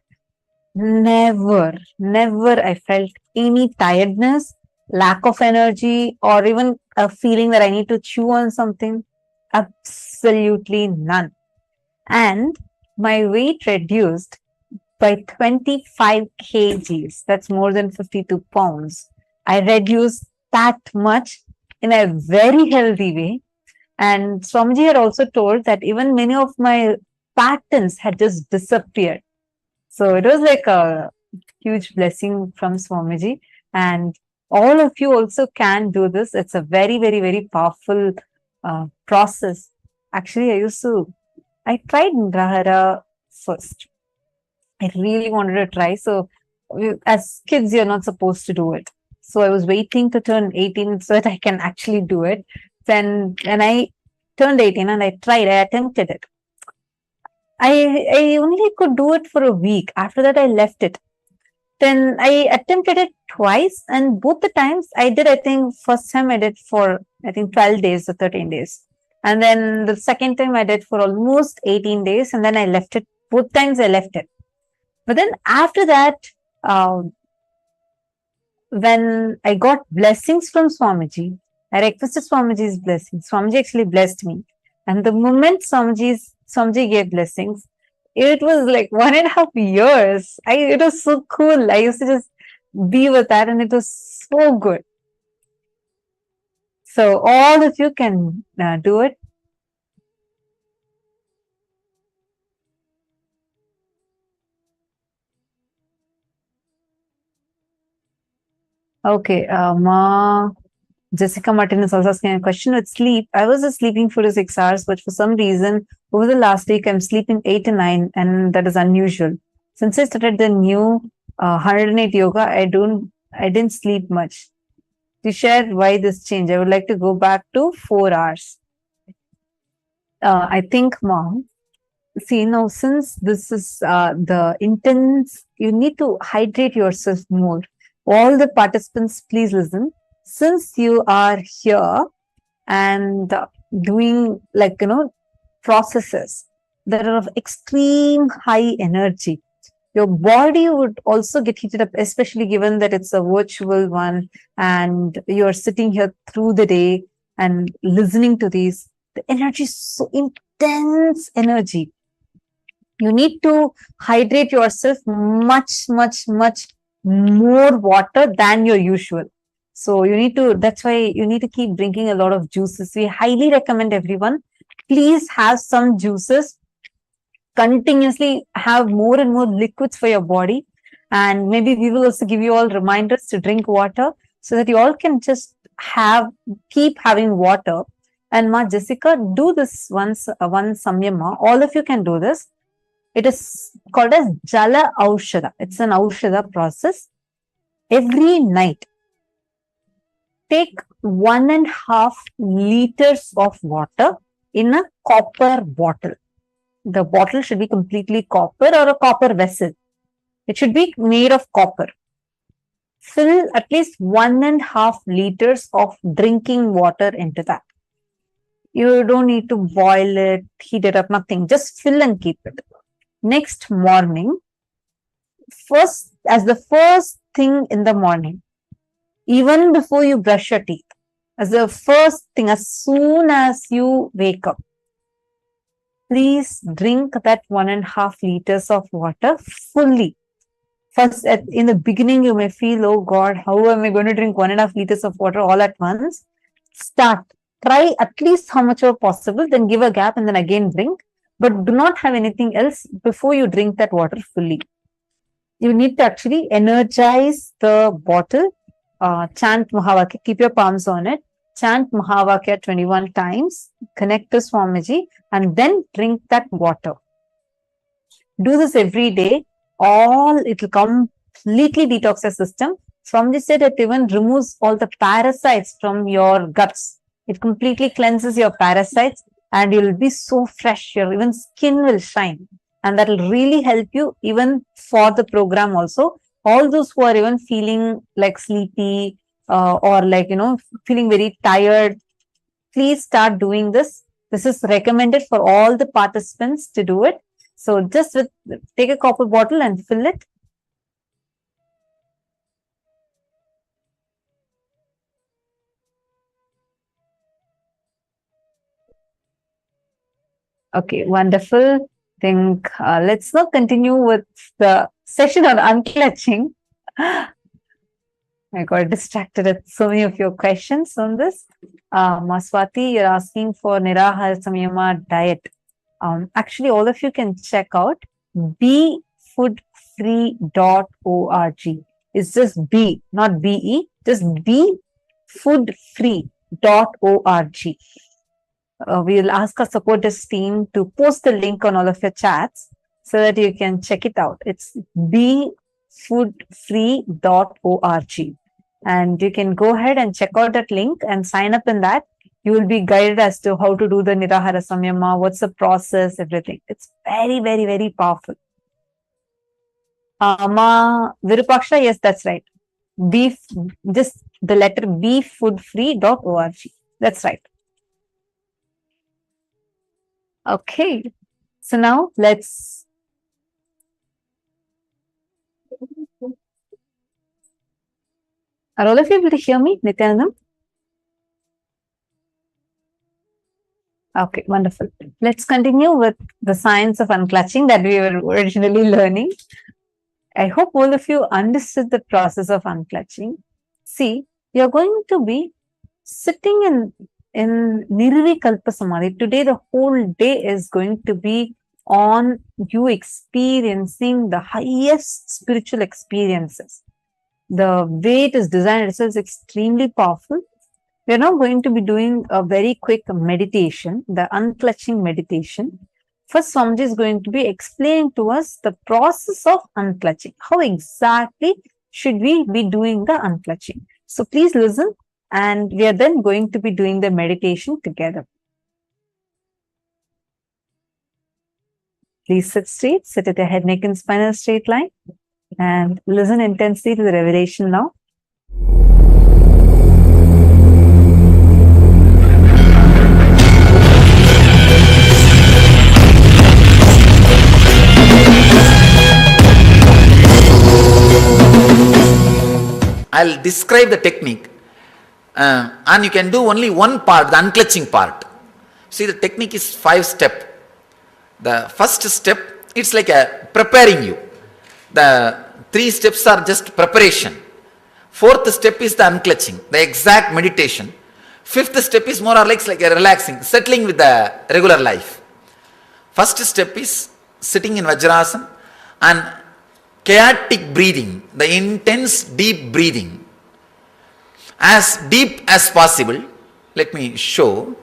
never I felt any tiredness, lack of energy, or even a feeling that I need to chew on something. Absolutely none. And my weight reduced by 25 kgs. That's more than 52 pounds. I reduced that much in a very healthy way. And Swamiji had also told that even many of my patterns had just disappeared. So it was like a huge blessing from Swamiji. And all of you also can do this. It's a very, very, very powerful process. Actually, I tried Nirahara first. I really wanted to try. So as kids, you're not supposed to do it. So I was waiting to turn 18 so that I can actually do it. Then when I turned 18 and I attempted it. I only could do it for a week. After that, I left it. Then I attempted it twice, and both the times I did, I think, first time I did for, 12 days or 13 days. And then the second time I did for almost 18 days, and then I left it. Both times I left it. But then after that, when I got blessings from Swamiji, I requested Swamiji's blessings. Swamiji actually blessed me. And the moment Swamiji gave blessings, it was like 1.5 years. It was so cool. I used to just be with that, and it was so good. So all of you can do it. Okay, Jessica Martin is also asking a question with sleep. I was just sleeping 4 to 6 hours, but for some reason, over the last week, I'm sleeping 8 to 9, and that is unusual. Since I started the new 108 yoga, I didn't sleep much. To share why this change, I would like to go back to 4 hours. I think, Mom, see now, since this is the intense, you need to hydrate yourself more. All the participants, please listen. Since you are here and doing processes that are of extreme high energy, your body would also get heated up, especially given that it's a virtual one and you're sitting here through the day and listening to these. The energy is so intense energy. You need to hydrate yourself much more water than your usual. So that's why you need to keep drinking a lot of juices. We highly recommend everyone, please have some juices. Continuously have more and more liquids for your body. And maybe we will also give you all reminders to drink water so that you all can just keep having water. And Ma Jessica, do this one samyama. All of you can do this. It is called as Jala Aushadha. It's an Aushadha process. Every night, take 1.5 liters of water in a copper bottle. The bottle should be completely copper or a copper vessel. It should be made of copper. Fill at least 1.5 liters of drinking water into that. You don't need to boil it, heat it up, nothing. Just fill and keep it. Next morning, as the first thing in the morning, even before you brush your teeth, as the first thing, as soon as you wake up, please drink that 1.5 liters of water fully. First, in the beginning, you may feel, oh God, how am I going to drink 1.5 liters of water all at once? Start. Try at least how much are possible, then give a gap and then again drink. But do not have anything else before you drink that water fully. You need to actually energize the bottle. Chant Mahavakya. Keep your palms on it. Chant Mahavakya 21 times. Connect to Swamiji and then drink that water. Do this every day. It will completely detox your system. Swamiji said it even removes all the parasites from your guts. It completely cleanses your parasites and you'll be so fresh. Your even skin will shine. And that will really help you even for the program also. All those who are even feeling like sleepy or like, feeling very tired, please start doing this. This is recommended for all the participants to do it. So just take a copper bottle and fill it. Okay, wonderful. Let's now continue with the session on unclutching. I got distracted at so many of your questions on this. Maswati, you're asking for Nirahara Samyama diet. Actually, all of you can check out befoodfree.org. It's just B, not BE, just befoodfree.org. We'll ask our support desk team to post the link on all of your chats so that you can check it out. It's befoodfree.org. And you can go ahead and check out that link and sign up in that. You will be guided as to how to do the Nirahara Samyama, what's the process, everything. It's very, very, very powerful. Virupaksha, yes, that's right. Just the letter befoodfree.org. That's right. Okay. So now let's Are all of you able to hear me, Nithyananda? Okay, wonderful. Let's continue with the science of unclutching that we were originally learning. I hope all of you understood the process of unclutching. See, you're going to be sitting in Nirvikalpa Samadhi. Today, the whole day is going to be on you experiencing the highest spiritual experiences. The way it is designed itself is extremely powerful. We're now going to be doing a very quick meditation, the unclutching meditation. First, Swamiji is going to be explaining to us the process of unclutching. How exactly should we be doing the unclutching? So please listen, and we are then going to be doing the meditation together. Please sit straight, sit at your head, neck, and spine in a straight line, and listen intensely to the revelation now. I'll describe the technique, and you can do only one part, the unclutching part. See, the technique is 5-step. The first step, it's like a preparing you. The 3 steps are just preparation. 4th step is the unclutching, the exact meditation. 5th step is more or less like a relaxing, settling with the regular life. First step is sitting in Vajrasana and chaotic breathing, the intense deep breathing. As deep as possible. Let me show.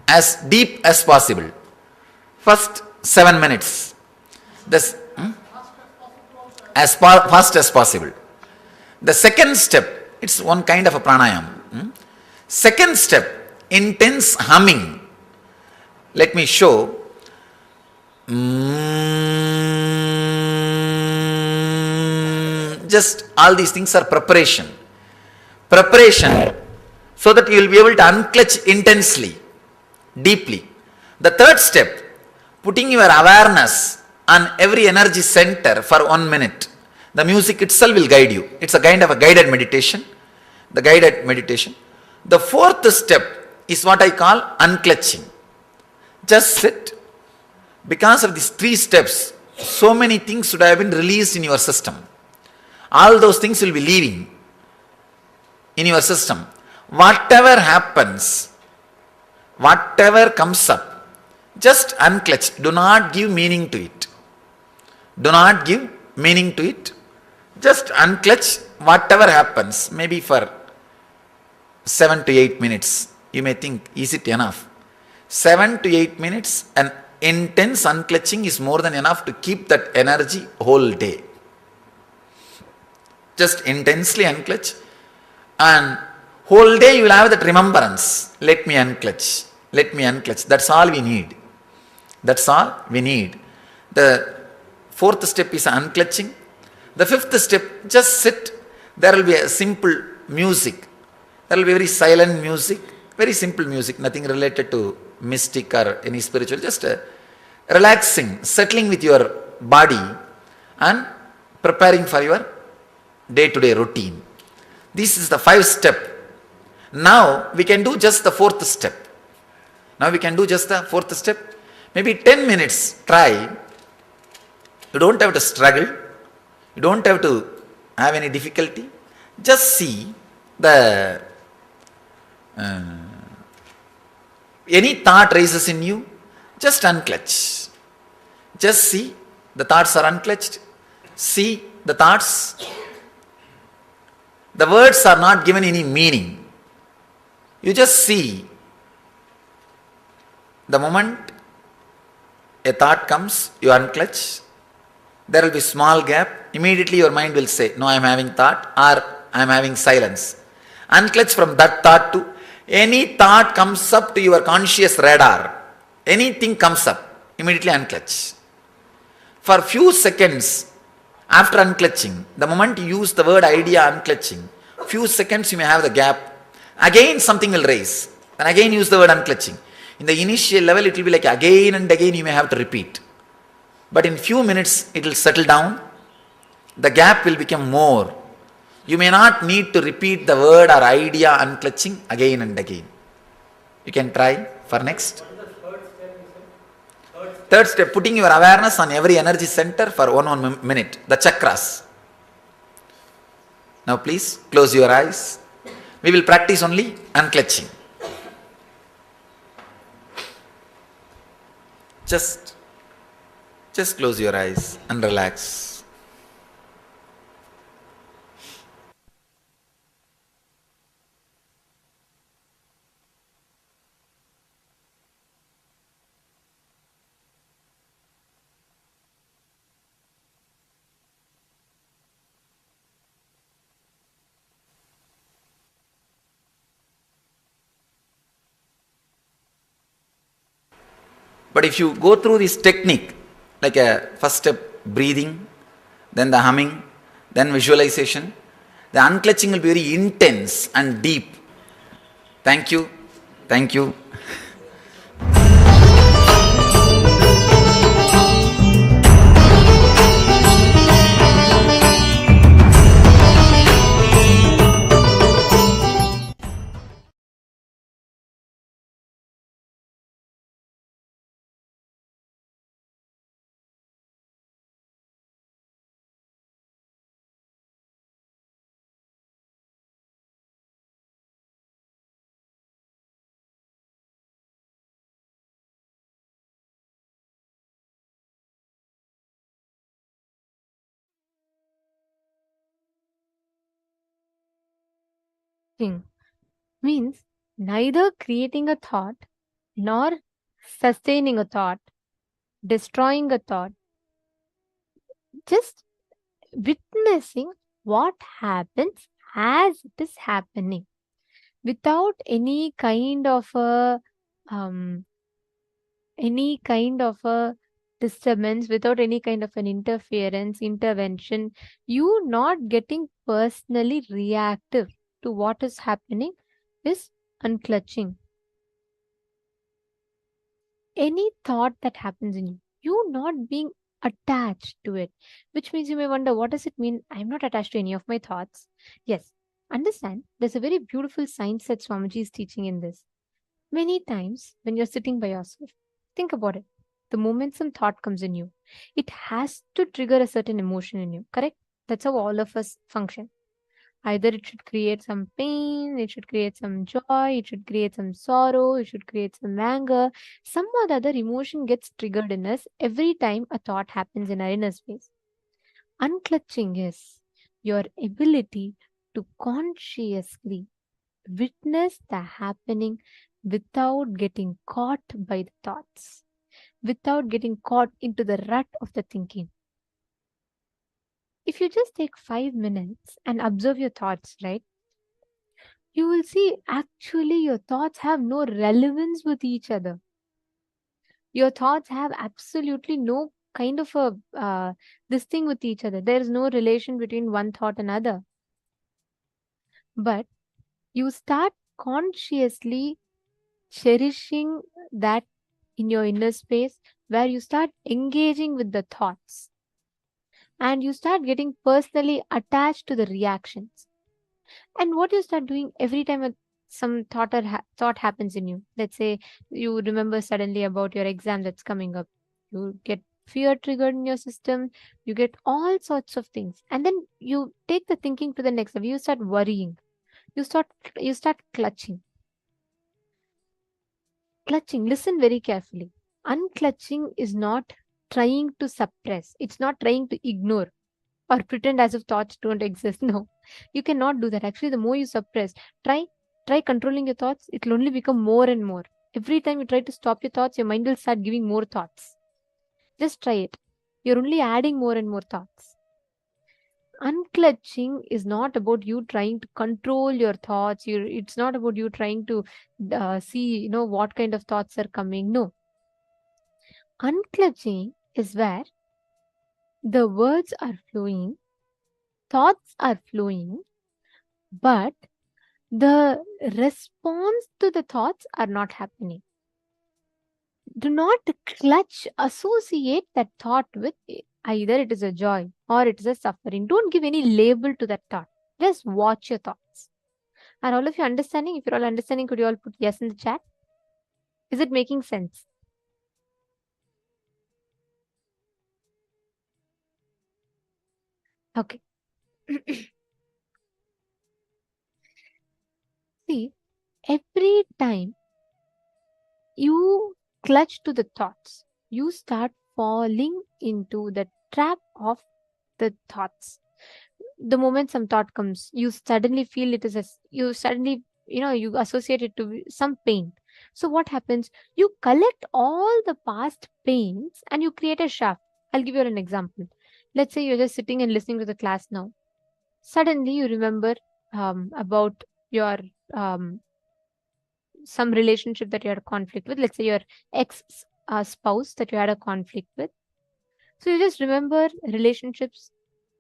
As deep as possible. First 7 minutes. This, as fast as possible. The second step, it's one kind of a pranayama. Second step, intense humming. Let me show. Just all these things are preparation. Preparation so that you will be able to unclutch intensely, deeply. The third step, putting your awareness on every energy center for 1 minute. The music itself will guide you. It's a kind of a guided meditation. The guided meditation. The 4th step is what I call unclutching. Just sit. Because of these 3 steps, so many things should have been released in your system. All those things will be leaving in your system. Whatever happens, whatever comes up, just unclutch. Do not give meaning to it. Do not give meaning to it. Just unclutch whatever happens. Maybe for 7 to 8 minutes. You may think, is it enough? 7 to 8 minutes, an intense unclutching is more than enough to keep that energy whole day. Just intensely unclutch, and whole day you will have that remembrance. Let me unclutch. Let me unclutch. That's all we need. That's all we need. The 4th step is unclutching. The 5th step, just sit. There will be a simple music. There will be very silent music, very simple music, nothing related to mystic or any spiritual, just relaxing, settling with your body and preparing for your day-to-day routine. This is the 5th step. Now we can do just the 4th step. Now we can do just the 4th step. Maybe 10 minutes, try. You don't have to struggle. You don't have to have any difficulty. Just see the any thought rises in you, just unclutch. Just see the thoughts are unclutched. See the thoughts. The words are not given any meaning. You just see. The moment a thought comes, you unclutch. There will be small gap. Immediately your mind will say, no, I am having thought, or I am having silence. Unclutch from that thought to any thought comes up to your conscious radar. Anything comes up, immediately unclutch. For few seconds after unclutching, the moment you use the word idea unclutching, few seconds you may have the gap. Again something will raise. Then again use the word unclutching. In the initial level it will be like again and again you may have to repeat. But in few minutes it will settle down. The gap will become more. You may not need to repeat the word or idea unclutching again and again. You can try for next. Third step, putting your awareness on every energy center for 1 minute. The chakras. Now please close your eyes. We will practice only unclutching. Just close your eyes and relax. But if you go through this technique, like a first step breathing, then the humming, then visualization, the unclutching will be very intense and deep. Thank you. Thank you. Thing means neither creating a thought nor sustaining a thought, destroying a thought, just witnessing what happens as it is happening without any kind of a disturbance, without any kind of an intervention, you not getting personally reactive to what is happening is unclutching. Any thought that happens in you, you not being attached to it, which means you may wonder, what does it mean? I'm not attached to any of my thoughts. Yes, understand, there's a very beautiful science that Swamiji is teaching in this. Many times when you're sitting by yourself, think about it. The moment some thought comes in you, it has to trigger a certain emotion in you, correct? That's how all of us function. Either it should create some pain, it should create some joy, it should create some sorrow, it should create some anger. Some or the other emotion gets triggered in us every time a thought happens in our inner space. Unclutching is your ability to consciously witness the happening without getting caught by the thoughts, without getting caught into the rut of the thinking. If you just take 5 minutes and observe your thoughts, right, you will see actually your thoughts have no relevance with each other. Your thoughts have absolutely no kind of a this thing with each other. There is no relation between one thought and another. But you start consciously cherishing that in your inner space, where you start engaging with the thoughts and you start getting personally attached to the reactions. And what you start doing every time some thought happens in you, let's say you remember suddenly about your exam that's coming up, you get fear triggered in your system, you get all sorts of things, and then you take the thinking to the next level. You start worrying, you start clutching. Listen very carefully. Unclutching is not trying to suppress, it's not trying to ignore or pretend as if thoughts don't exist. No, you cannot do that. Actually, the more you suppress, try controlling your thoughts, it will only become more and more. Every time you try to stop your thoughts, your mind will start giving more thoughts. Just try it. You're only adding more and more thoughts. Unclutching is not about you trying to control your thoughts. It's not about you trying to see, what kind of thoughts are coming. No. Unclutching is where the words are flowing, thoughts are flowing, but the response to the thoughts are not happening. Do not associate that thought with either it is a joy or it is a suffering. Don't give any label to that thought. Just watch your thoughts. Are all of you understanding? If you're all understanding, could you all put yes in the chat? Is it making sense? Okay. See, every time you clutch to the thoughts, you start falling into the trap of the thoughts. The moment some thought comes, you suddenly feel it is you associate it to some pain. So what happens? You collect all the past pains and you create a shaft. I'll give you an example. Let's say you're just sitting and listening to the class now. Suddenly you remember about your some relationship that you had a conflict with. Let's say your ex spouse that you had a conflict with. So you just remember relationships.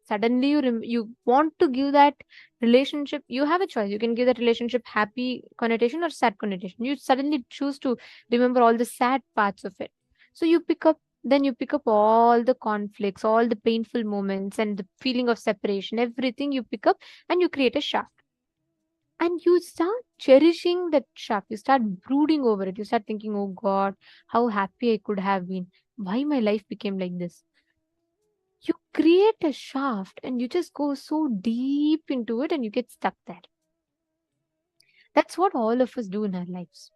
Suddenly you want to give that relationship, you have a choice. You can give that relationship happy connotation or sad connotation. You suddenly choose to remember all the sad parts of it. So you pick up all the conflicts, all the painful moments and the feeling of separation, everything you pick up and you create a shaft. And you start cherishing that shaft. You start brooding over it. You start thinking, oh God, how happy I could have been. Why my life became like this? You create a shaft and you just go so deep into it and you get stuck there. That's what all of us do in our lives.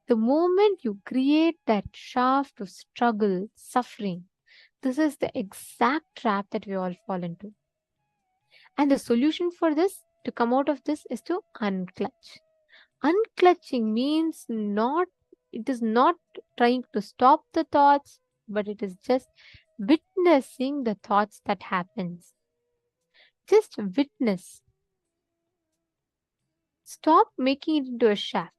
The moment you create that shaft of struggle, suffering, this is the exact trap that we all fall into. And the solution for this to come out of this is to unclutch. Unclutching means it is not trying to stop the thoughts, but it is just witnessing the thoughts that happens. Just witness. Stop making it into a shaft.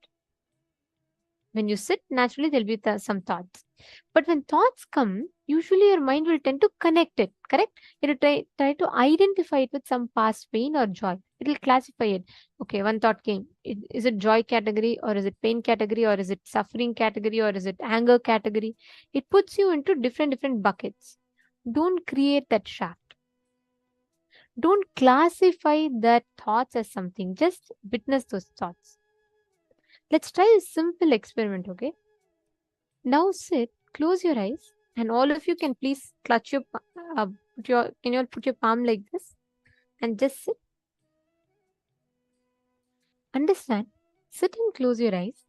When you sit, naturally there'll be some thoughts. But when thoughts come, usually your mind will tend to connect it, correct? It will try to identify it with some past pain or joy. It will classify it. Okay, one thought came. Is it joy category, or is it pain category, or is it suffering category, or is it anger category? It puts you into different buckets. Don't create that shaft. Don't classify that thoughts as something. Just witness those thoughts. Let's try a simple experiment, okay? Now sit, close your eyes, and all of you can please clutch your, can you all put your palm like this and just sit? Understand, sit and close your eyes.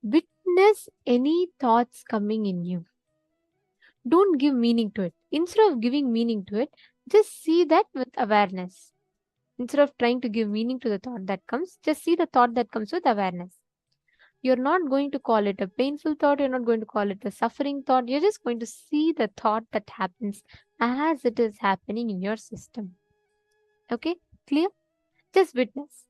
Witness any thoughts coming in you. Don't give meaning to it. Instead of giving meaning to it, just see that with awareness. Instead of trying to give meaning to the thought that comes, just see the thought that comes with awareness. You're not going to call it a painful thought. You're not going to call it a suffering thought. You're just going to see the thought that happens as it is happening in your system. Okay, clear? Just witness.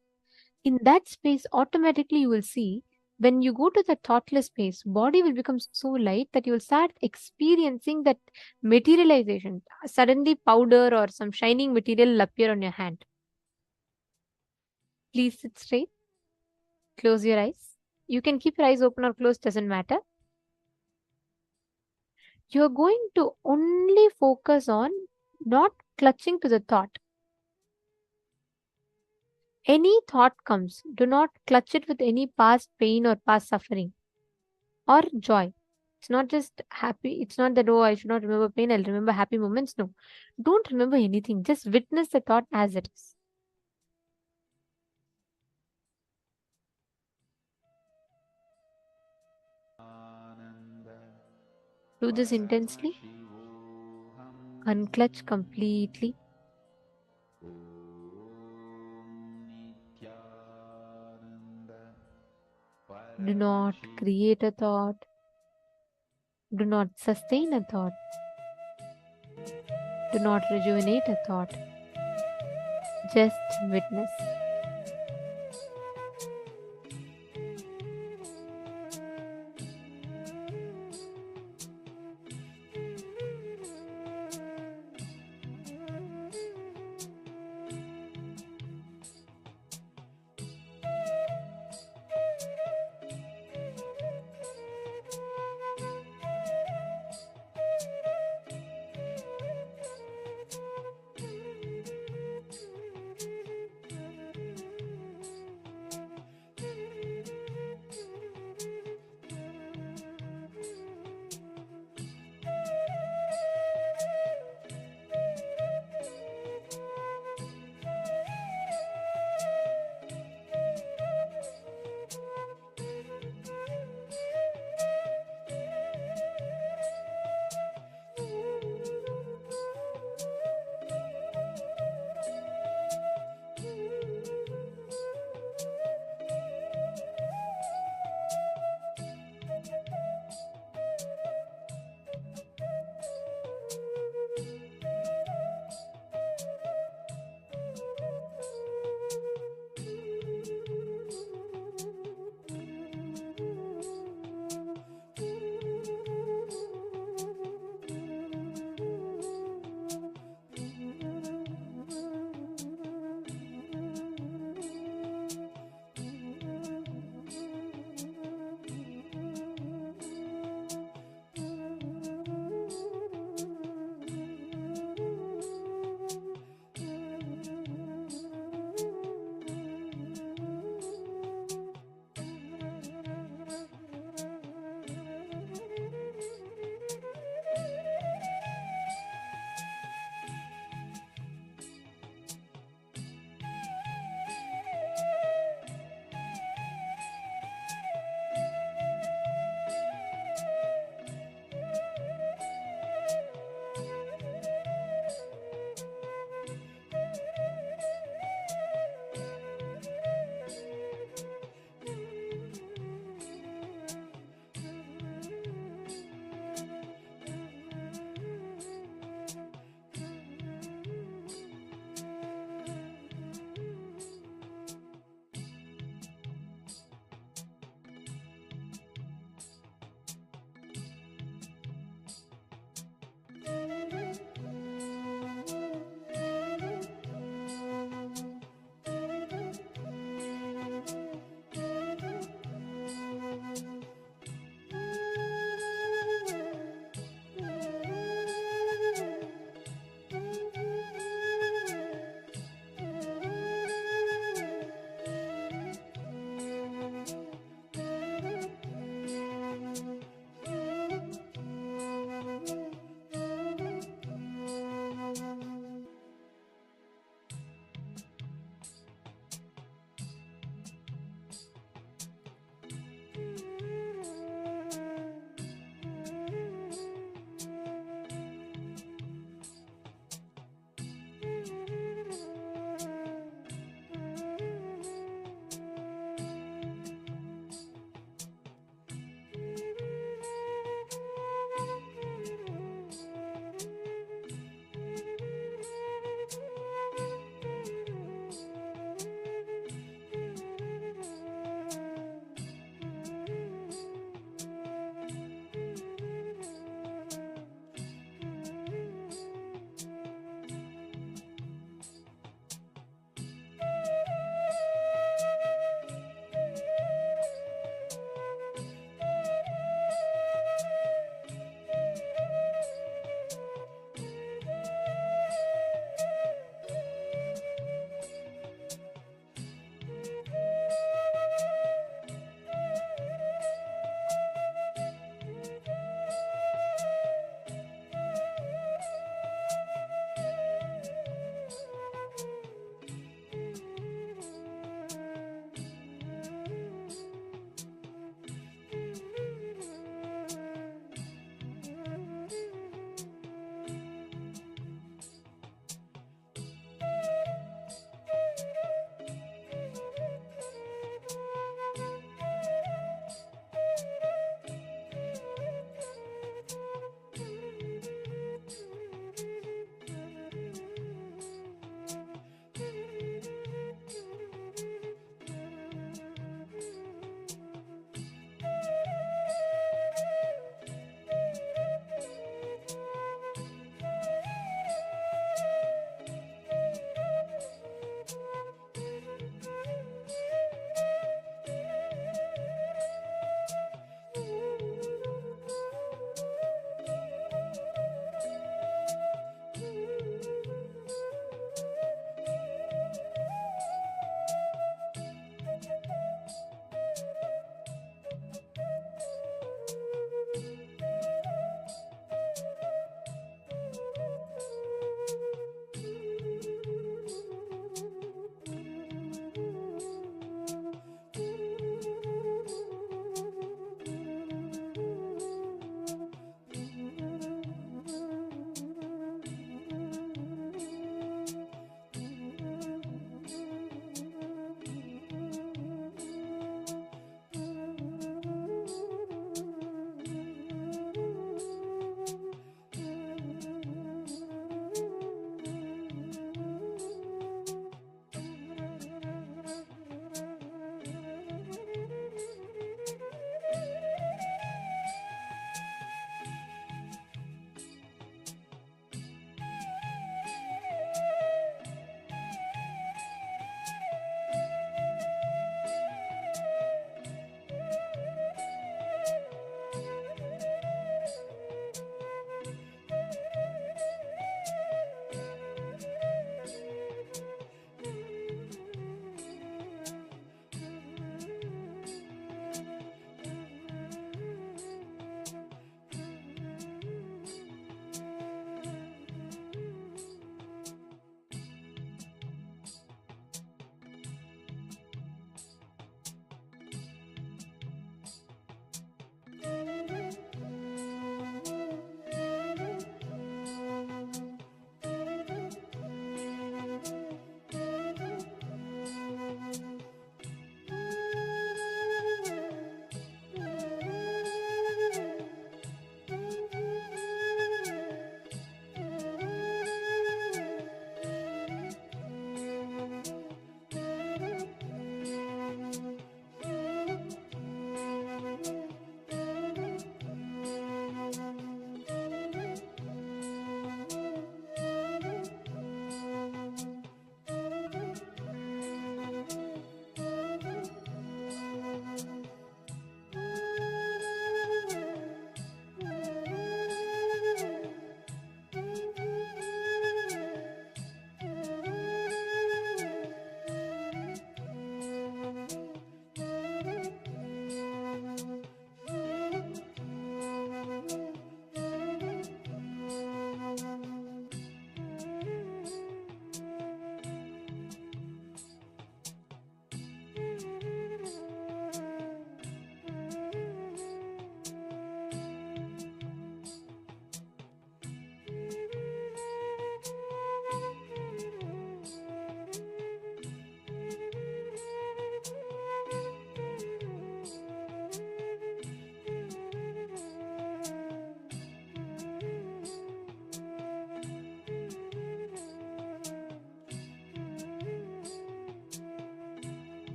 In that space, automatically you will see when you go to the thoughtless space, body will become so light that you will start experiencing that materialization. Suddenly powder or some shining material will appear on your hand. Please sit straight. Close your eyes. You can keep your eyes open or closed, doesn't matter. You're going to only focus on not clutching to the thought. Any thought comes, do not clutch it with any past pain or past suffering or joy. It's not just happy. It's not that, oh, I should not remember pain, I'll remember happy moments. No, don't remember anything. Just witness the thought as it is. Do this intensely. Unclutch completely. Do not create a thought. Do not sustain a thought. Do not rejuvenate a thought. Just witness.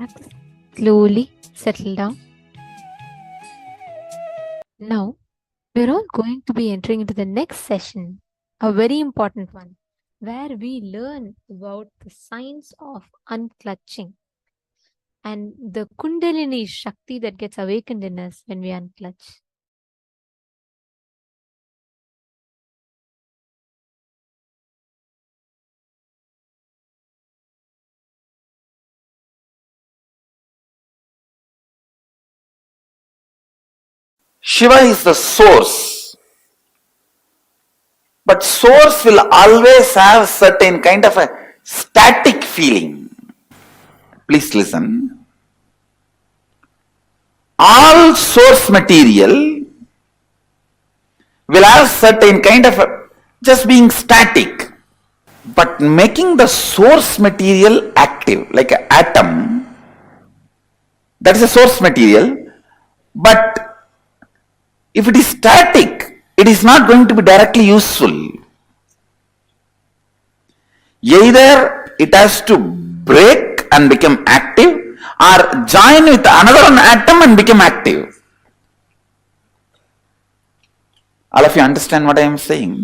Relax. Slowly settle down. Now, we're all going to be entering into the next session, a very important one, where we learn about the science of unclutching and the Kundalini Shakti that gets awakened in us when we unclutch. Shiva is the source. But source will always have certain kind of a static feeling. Please listen. All source material will have certain kind of a, just being static. But making the source material active, like an atom, that is a source material. But if it is static, it is not going to be directly useful. Either it has to break and become active, or join with another atom and become active. All of you understand what I am saying?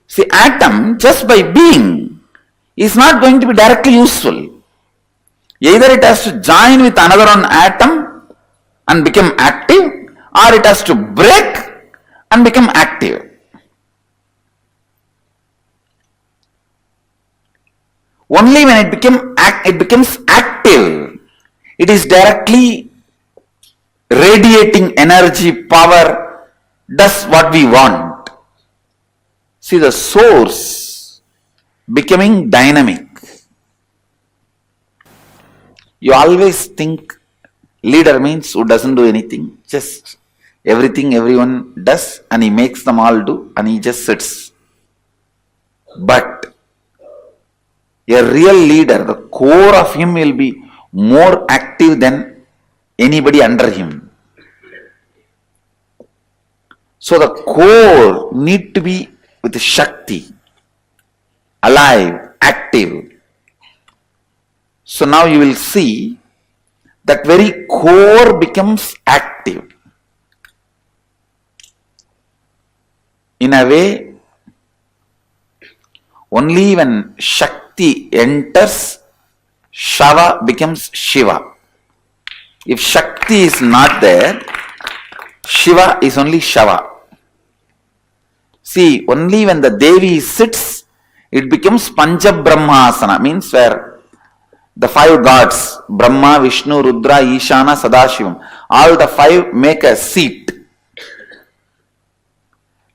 See, atom just by being is not going to be directly useful. Either it has to join with another atom and become active, or it has to break and become active. Only when it becomes active, it is directly radiating energy, power, does what we want. See, the source becoming dynamic. You always think leader means who doesn't do anything, just everything everyone does and he makes them all do and he just sits. But a real leader, the core of him will be more active than anybody under him. So the core need to be with Shakti, alive, active. So now you will see that very core becomes active. In a way, only when Shakti enters, Shava becomes Shiva. If Shakti is not there, Shiva is only Shava. See, only when the Devi sits, it becomes Pancha Brahmasana, means where the five gods, Brahma, Vishnu, Rudra, Ishana, Sadashivam, all the five make a seat.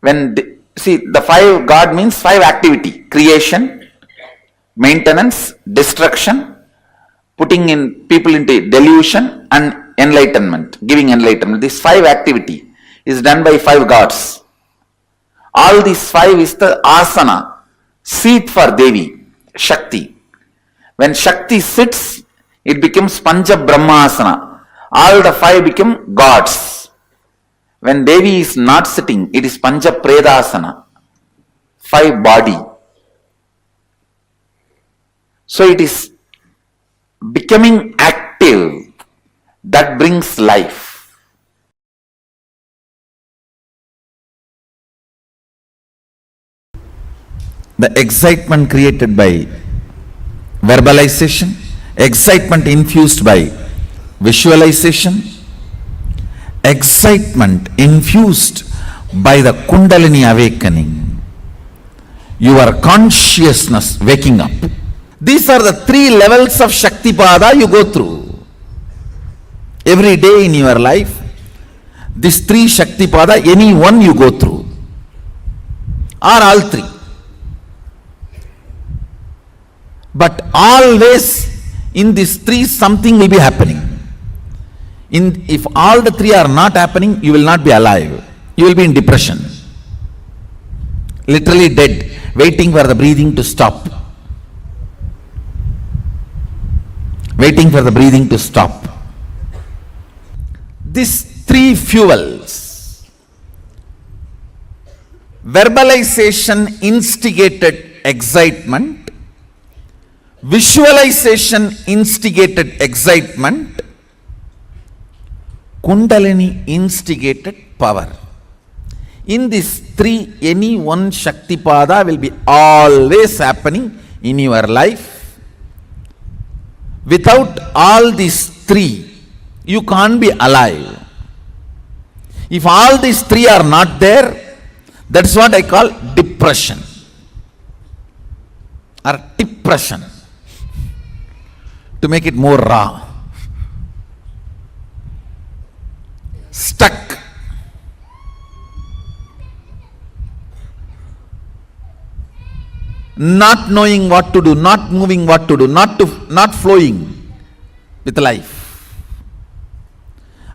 When the five God means five activity: creation, maintenance, destruction, putting in people into delusion, and enlightenment, giving enlightenment. This five activity is done by five gods. All these five is the asana, seat for Devi, Shakti. When Shakti sits, it becomes Pancha Brahmasana. All the five become gods. When Devi is not sitting, it is Pancha Predasana, five body. So it is becoming active that brings life. The excitement created by verbalization, excitement infused by visualization, excitement infused by the Kundalini awakening, your consciousness waking up. These are the three levels of Shaktipada you go through. Every day in your life, these three Shaktipada, any one you go through, or all three. But always in these three something will be happening. If all the three are not happening, you will not be alive. You will be in depression. Literally dead, waiting for the breathing to stop. Waiting for the breathing to stop. These three fuels, verbalization instigated excitement, Visualization instigated excitement. Kundalini instigated power. In these three, any one Shaktipada will be always happening in your life. Without all these three, you can't be alive. If all these three are not there, that's what I call depression or depression, to make it more raw. Stuck. Not knowing what to do, not moving what to do, not flowing with life.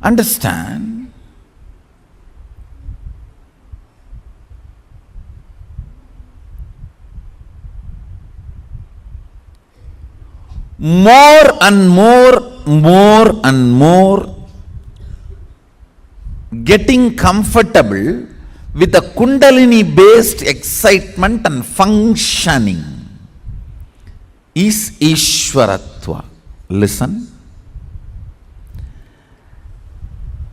Understand? More and more getting comfortable with the Kundalini based excitement and functioning is Ishwaratva. Listen.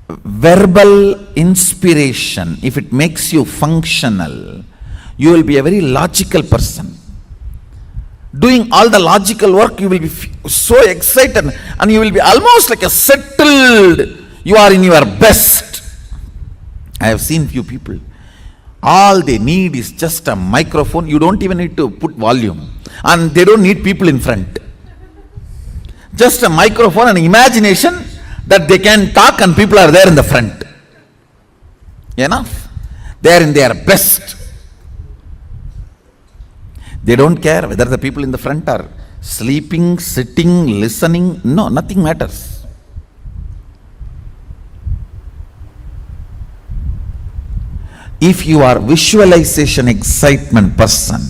Verbal inspiration, if it makes you functional, you will be a very logical person. Doing all the logical work, you will be so excited and you will be almost like a settled, you are in your best. I have seen few people. All they need is just a microphone. You don't even need to put volume. And they don't need people in front. Just a microphone and imagination that they can talk and people are there in the front. Enough. They are in their best. They don't care whether the people in the front are sleeping, sitting, listening. No, nothing matters. If you are visualization excitement person,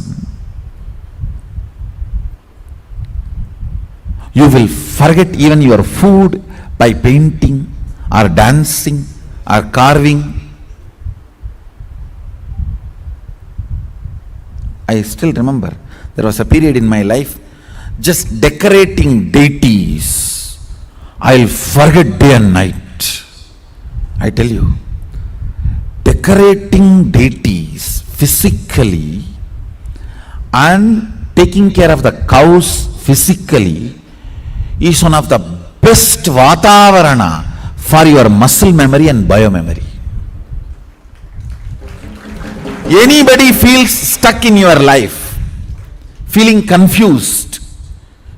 you will forget even your food by painting or dancing or carving. I still remember there was a period in my life just decorating deities. I'll forget day and night. I tell you, decorating deities physically and taking care of the cows physically is one of the best vatavarana for your muscle memory and biomemory. Anybody feels stuck in your life, feeling confused,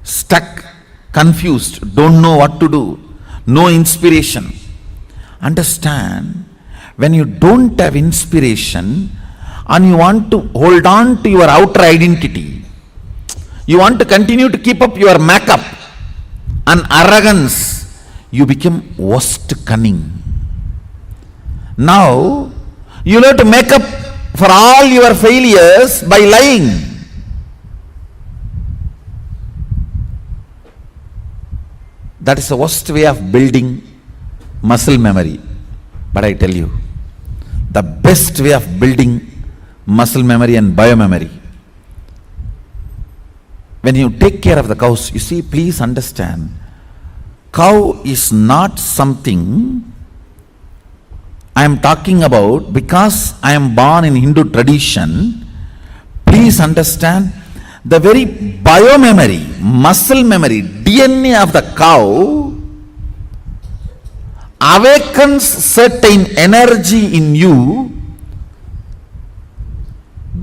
stuck, confused, don't know what to do, no inspiration. Understand, when you don't have inspiration and you want to hold on to your outer identity, you want to continue to keep up your makeup and arrogance, you become worst cunning. Now, you have to make up for all your failures by lying. That is the worst way of building muscle memory. But I tell you, the best way of building muscle memory and biomemory, when you take care of the cows, you see, please understand, cow is not something I am talking about because I am born in Hindu tradition. Please understand, the very biomemory, muscle memory, DNA of the cow awakens certain energy in you,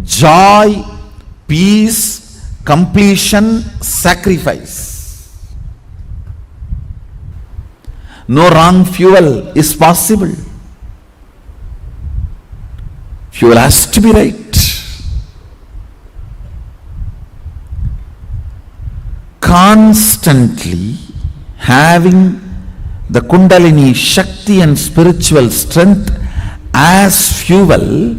joy, peace, completion, sacrifice. No wrong fuel is possible. Fuel has to be right. Constantly having the Kundalini Shakti and spiritual strength as fuel,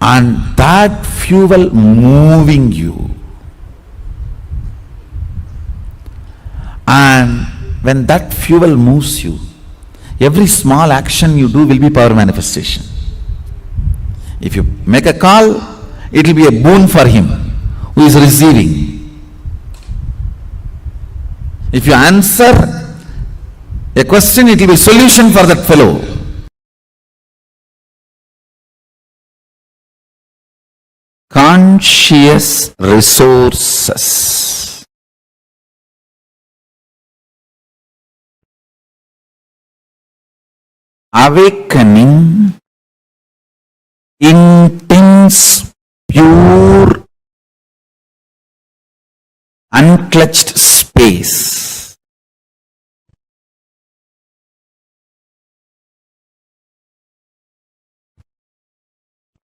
and that fuel moving you. And when that fuel moves you, every small action you do will be power manifestation. If you make a call, it will be a boon for him who is receiving. If you answer a question, it will be solution for that fellow. Conscious resources. Awakening intense, pure, unclutched space.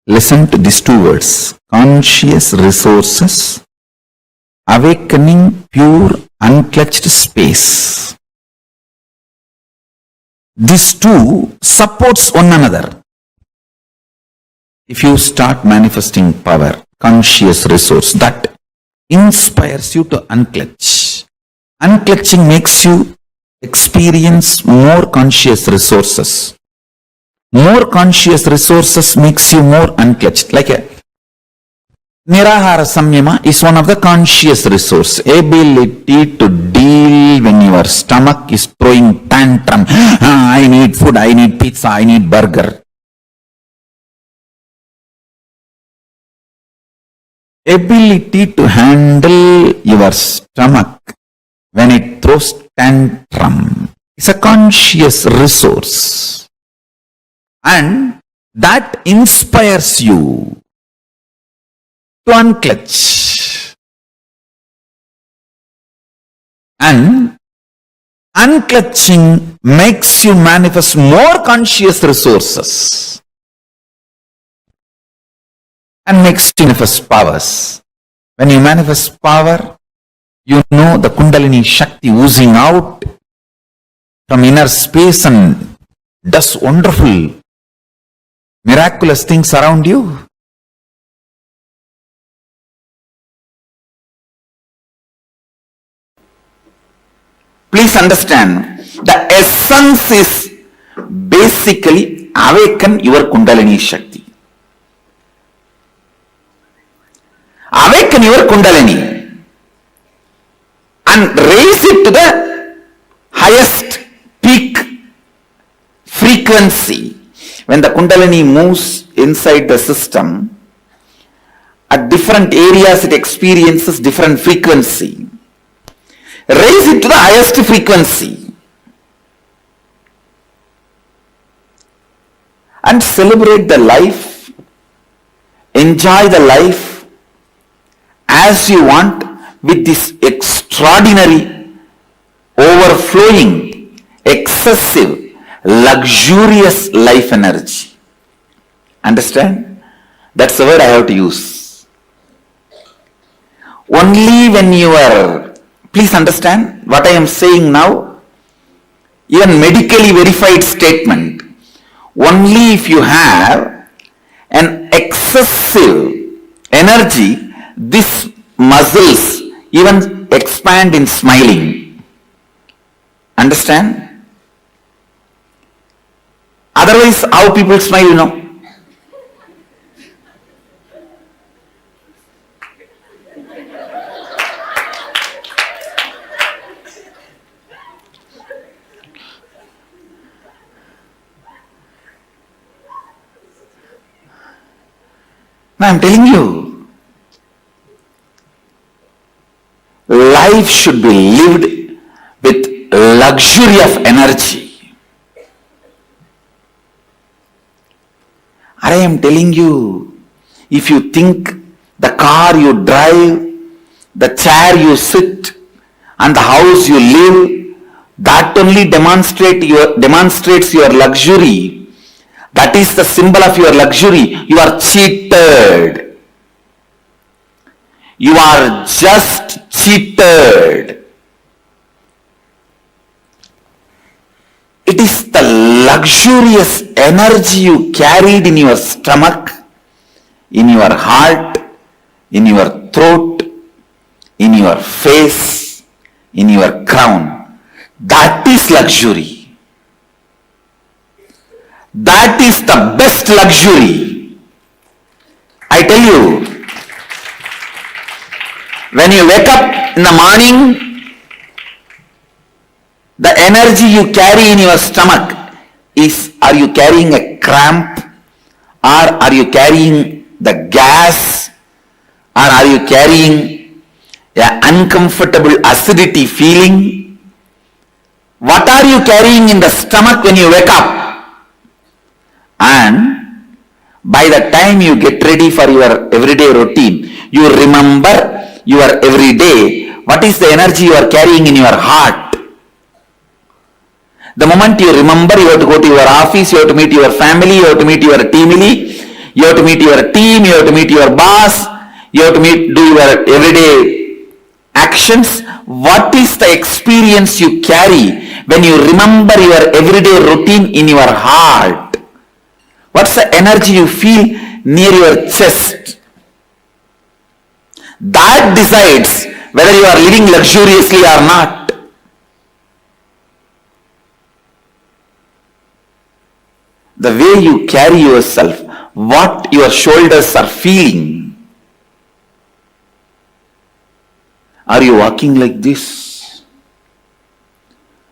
Listen to these two words: conscious resources, awakening, pure, unclutched space. These two supports one another. If you start manifesting power, conscious resource, that inspires you to unclutch. Unclutching makes you experience more conscious resources. More conscious resources makes you more unclutched. Like a Nirahara Samyama is one of the conscious resource. Ability to deal when your stomach is throwing tantrum. I need food, I need pizza, I need burger. Ability to handle your stomach when it throws tantrum is a conscious resource, and that inspires you to unclutch. And unclutching makes you manifest more conscious resources and makes you manifest powers. When you manifest power, you know the Kundalini Shakti oozing out from inner space and does wonderful, miraculous things around you. Please understand, the essence is basically awaken your Kundalini Shakti. Awaken your Kundalini and raise it to the highest peak frequency. When the Kundalini moves inside the system, at different areas it experiences different frequency. Raise it to the highest frequency and celebrate the life, enjoy the life as you want with this extraordinary, overflowing, excessive, luxurious life energy. Understand? That's the word I have to use. Only when you are, please understand what I am saying now, even medically verified statement, only if you have an excessive energy, these muscles even expand in smiling. Understand? Otherwise, how people smile, you know? Now I'm telling you, life should be lived with luxury of energy. I am telling you, if you think the car you drive, the chair you sit, and the house you live, that only demonstrates your luxury. That is the symbol of your luxury. You are cheated. You are just cheated. It is the luxurious energy you carried in your stomach, in your heart, in your throat, in your face, in your crown. That is luxury. That is the best luxury. I tell you, when you wake up in the morning, The energy you carry in your stomach is, are you carrying a cramp, or are you carrying the gas, or are you carrying an uncomfortable acidity feeling? What are you carrying in the stomach when you wake up? And by the time you get ready for your everyday routine, you remember your everyday, what is the energy you are carrying in your heart? The moment you remember, you have to go to your office, you have to meet your family, you have to meet your team lead, you have to meet your team, you have to meet your boss, you have to do your everyday actions. What is the experience you carry when you remember your everyday routine in your heart? What's the energy you feel near your chest? That decides whether you are living luxuriously or not. The way you carry yourself, what your shoulders are feeling. Are you walking like this,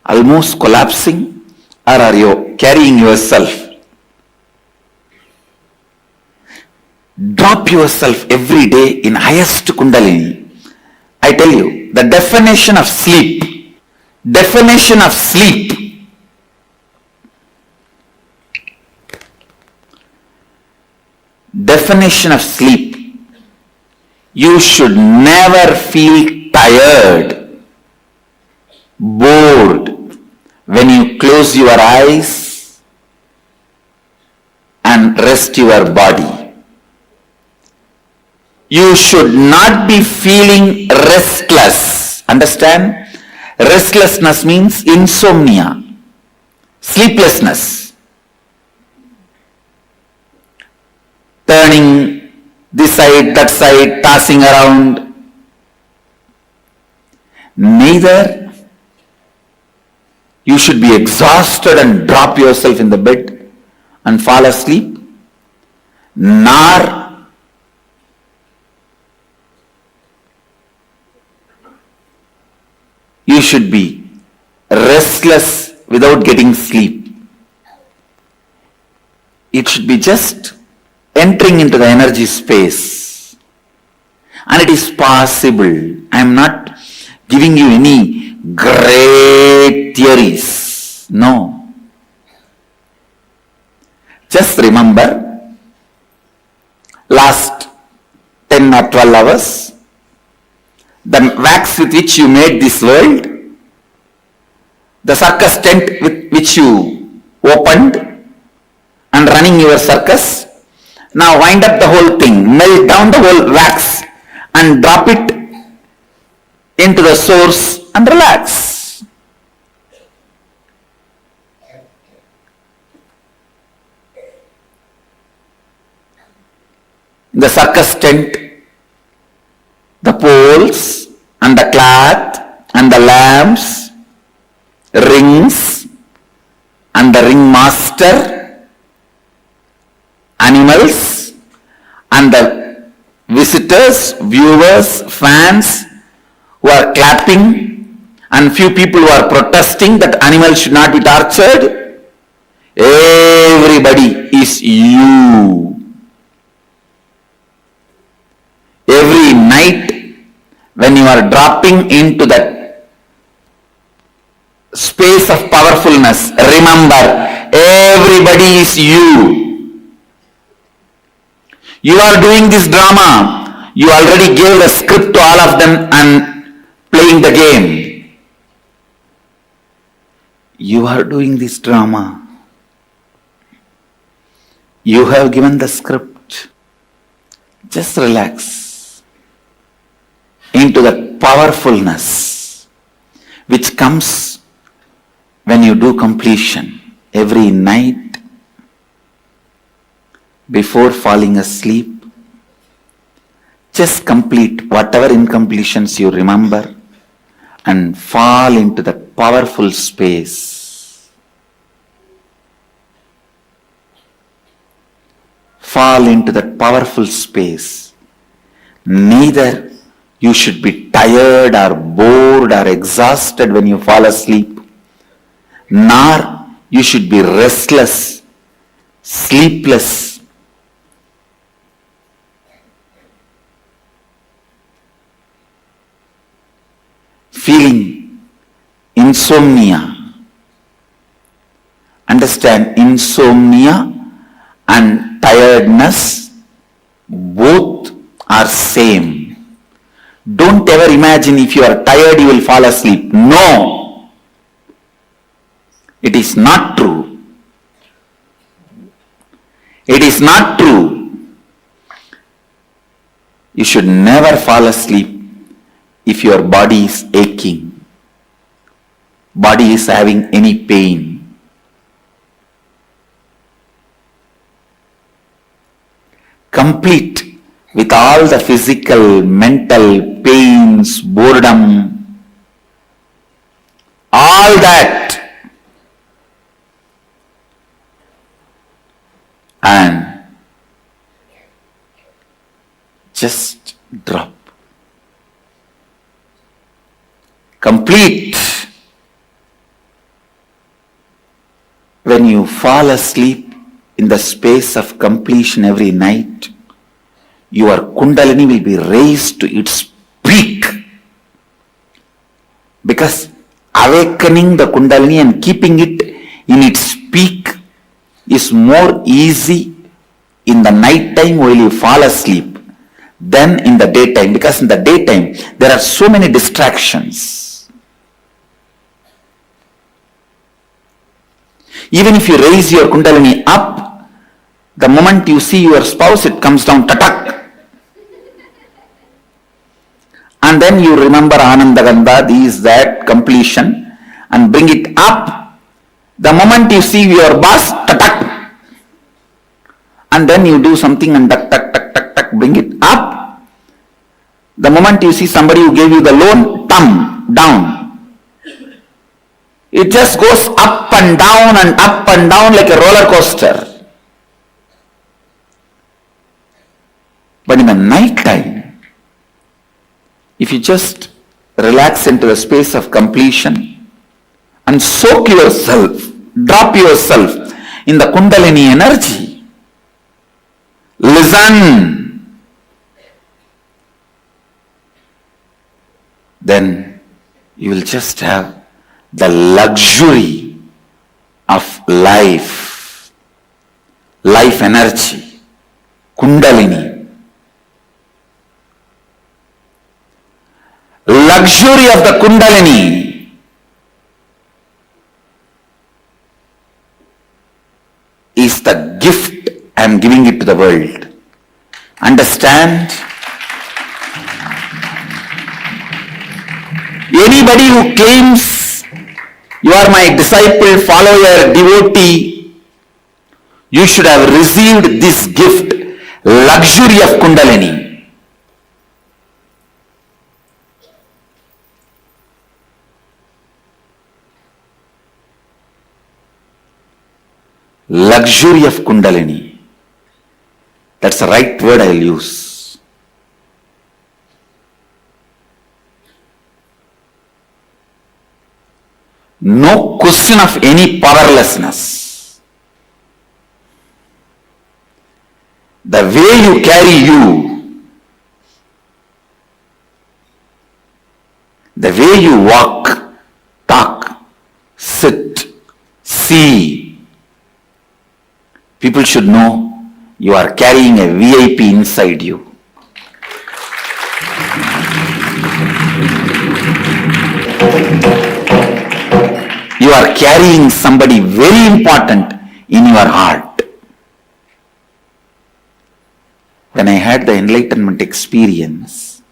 almost collapsing, or are you carrying yourself? Drop yourself every day in highest Kundalini. I tell you, the definition of sleep, you should never feel tired, bored when you close your eyes and rest your body. You should not be feeling restless. Understand? Restlessness means insomnia, sleeplessness, turning this side, that side, tossing around. Neither you should be exhausted and drop yourself in the bed and fall asleep, nor you should be restless without getting sleep. It should be just entering into the energy space. And it is possible. I am not giving you any great theories. No. Just remember, last 10 or 12 hours, the wax with which you made this world, the circus tent with which you opened and running your circus, now wind up the whole thing, melt down the whole wax and drop it into the source and relax. The circus tent, the poles and the cloth and the lamps, rings and the ringmaster, animals and the visitors, viewers, fans who are clapping, and few people who are protesting that animals should not be tortured. Everybody is you. Every night when you are dropping into that space of powerfulness, remember, everybody is you. You are doing this drama. You already gave the script to all of them and playing the game. You are doing this drama. You have given the script. Just relax into that powerfulness which comes when you do completion every night before falling asleep. Just complete whatever incompletions you remember and fall into that powerful space. Fall into that powerful space. Neither you should be tired or bored or exhausted when you fall asleep, nor you should be restless, sleepless. Feeling insomnia. Understand, insomnia and tiredness both are same. Don't ever imagine if you are tired you will fall asleep. No, it is not true. It is not true. You should never fall asleep if your body is aching, body is having any pain. Complete with all the physical, mental pains, boredom, all that, and just drop. Complete. When you fall asleep in the space of completion every night, your Kundalini will be raised to its peak. Because awakening the Kundalini and keeping it in its peak is more easy in the night time while you fall asleep than in the daytime. Because in the daytime there are so many distractions. Even if you raise your Kundalini up, the moment you see your spouse, it comes down, tatak. And then you remember Anandagandha, this, that, completion, and bring it up. The moment you see your boss, tatak. And then you do something and tak, tak, tak, tak, tak, bring it up. The moment you see somebody who gave you the loan, thumb, down. It just goes up and down like a roller coaster. But in the night time, if you just relax into the space of completion and soak yourself, drop yourself in the Kundalini energy, listen, then you will just have the luxury of life energy, Kundalini. Luxury of the Kundalini is the gift I am giving it to the world. Understand? Anybody who claims you are my disciple, follower, devotee, you should have received this gift, luxury of Kundalini. Luxury of Kundalini. That's the right word I'll use. No question of any powerlessness. The way you carry you, the way you walk, talk, sit, see, people should know you are carrying a VIP inside you. You are carrying somebody very important in your heart. When I had the enlightenment experience,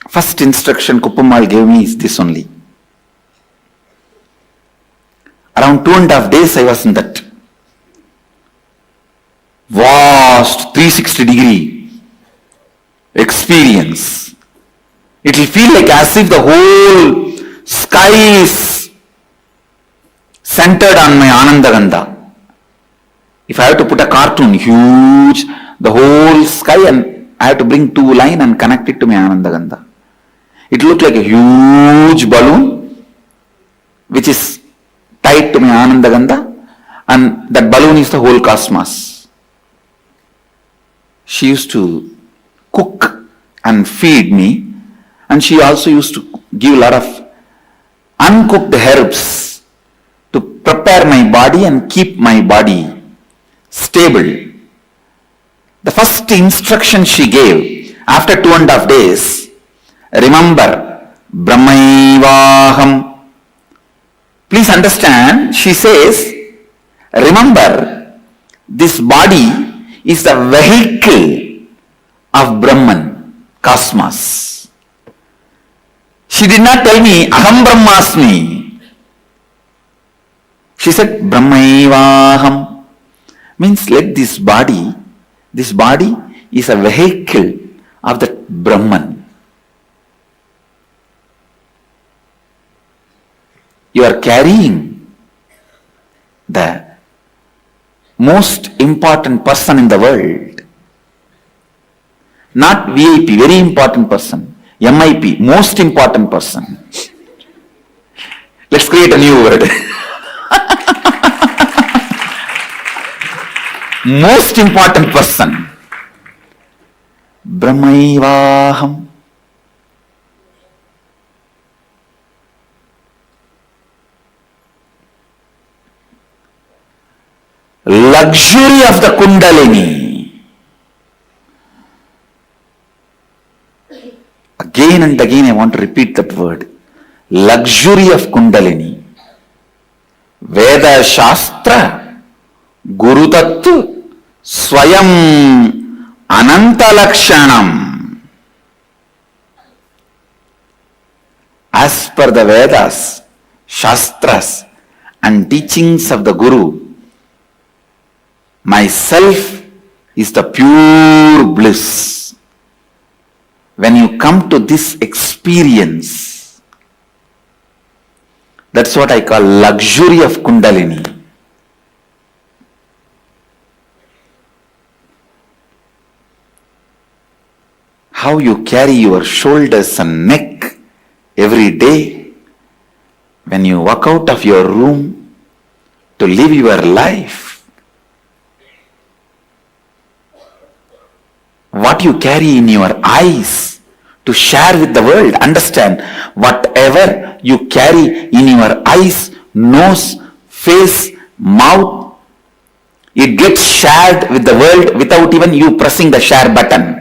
first instruction Kuppamal gave me is this only. Around 2.5 days I was in that vast 360-degree experience. It will feel like as if the whole sky is centered on my Anandagandha. If I have to put a cartoon, huge, the whole sky, and I have to bring 2 lines and connect it to my Anandagandha. It looked like a huge balloon which is tied to my Ananda Gandha, and that balloon is the whole cosmos. She used to cook and feed me, and she also used to give a lot of uncooked herbs to prepare my body and keep my body stable. The first instruction she gave after 2.5 days, remember, Brahmaivaham. Please understand, she says, remember, this body is the vehicle of Brahman, cosmos. She did not tell me, Aham Brahmasmi. She said, Brahmaivaham. Means let this body is a vehicle of the Brahman. You are carrying the most important person in the world. Not VIP, very important person. MIP, most important person. Let's create a new word. Most important person. Brahmaivaham. Luxury of the Kundalini. Again and again I want to repeat that word. Luxury of Kundalini. Veda Shastra Guru Tattva Swayam Ananta Lakshanam. As per the Vedas, Shastras and teachings of the Guru, myself is the pure bliss. When you come to this experience, that's what I call luxury of Kundalini. How you carry your shoulders and neck every day when you walk out of your room to live your life. What you carry in your eyes to share with the world. Understand, whatever you carry in your eyes, nose, face, mouth, it gets shared with the world without even you pressing the share button.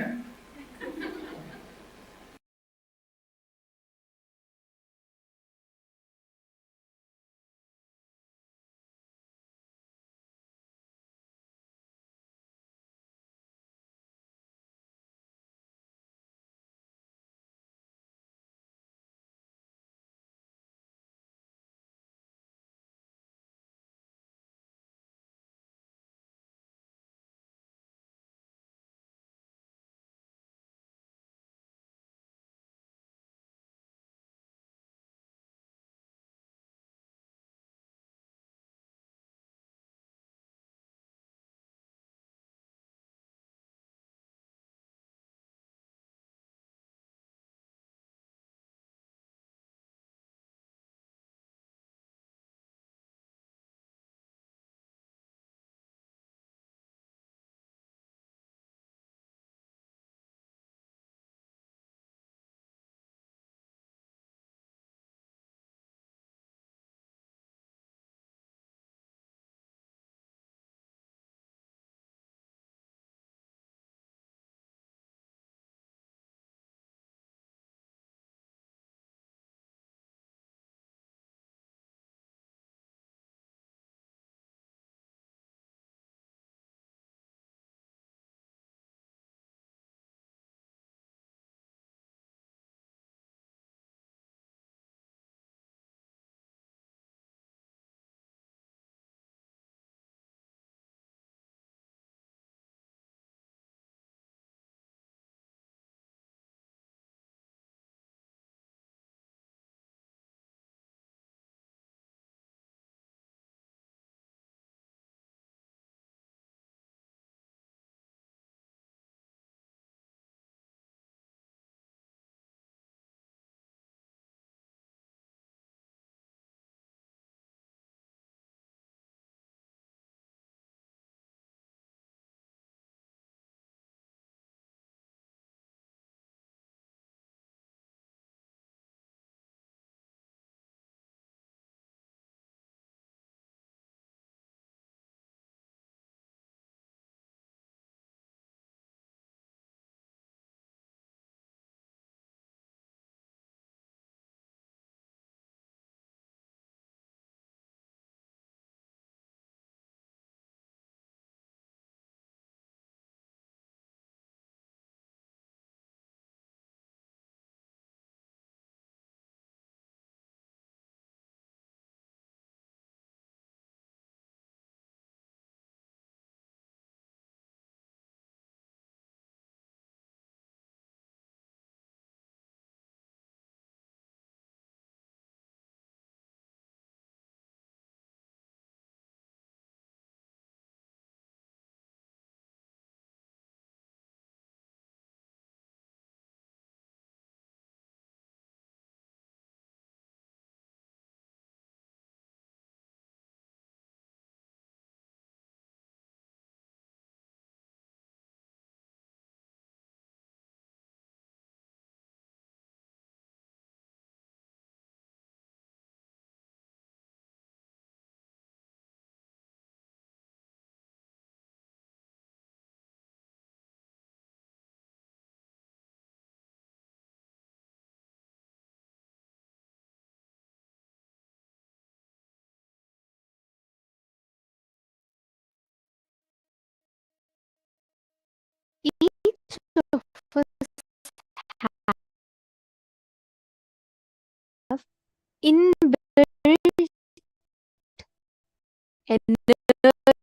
inbuilt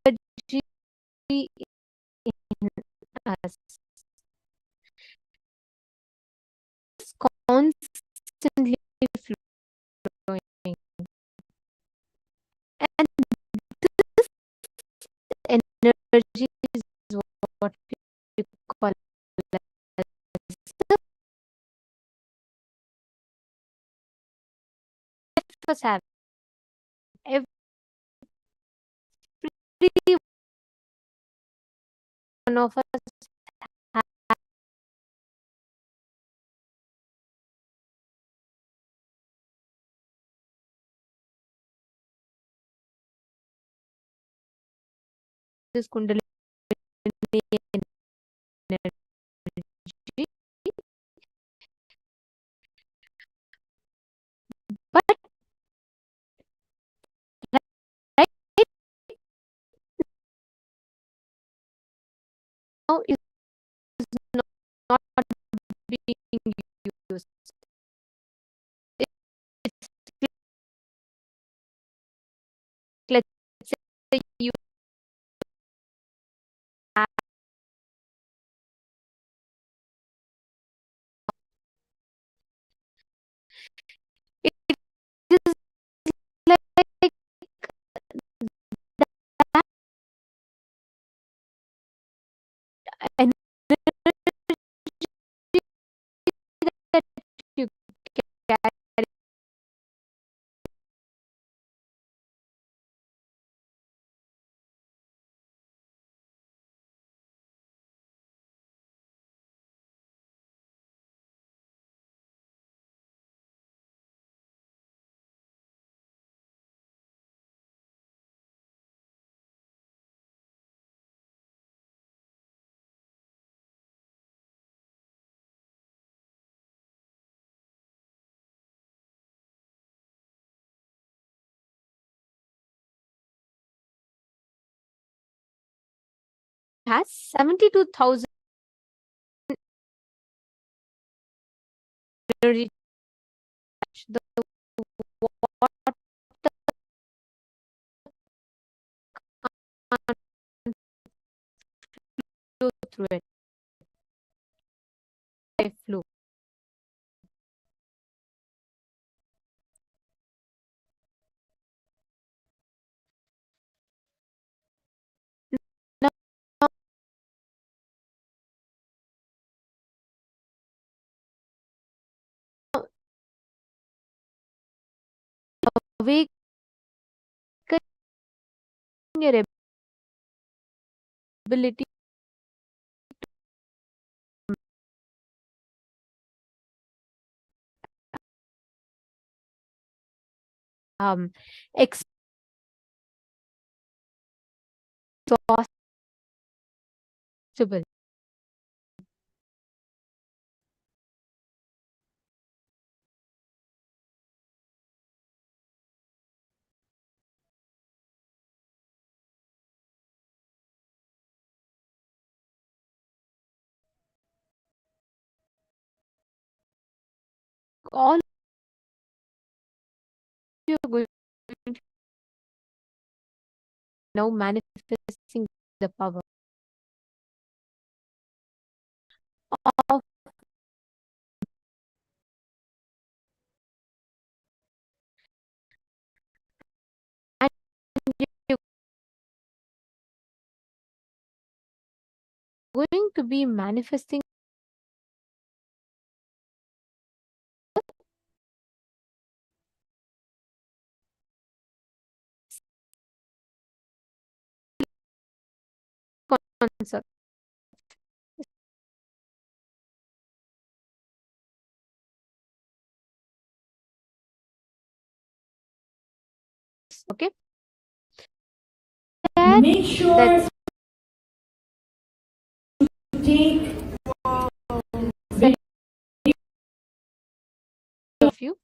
energy in us. It's constantly flowing. And this energy is what we call as us have. Every one of us has this kundalini energy. But right now is not being used. It's let's say you have it is like that energy that you carry has 72,000 energy. The water can't flow through it. I flow. Now awaken your ability um exhaustible. All you're going to now manifesting the power of and you're going to be manifesting concept. Okay, Make sure that's take side of you.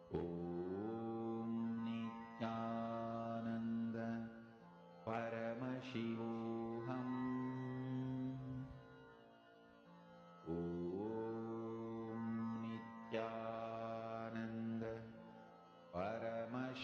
Om Nithyananda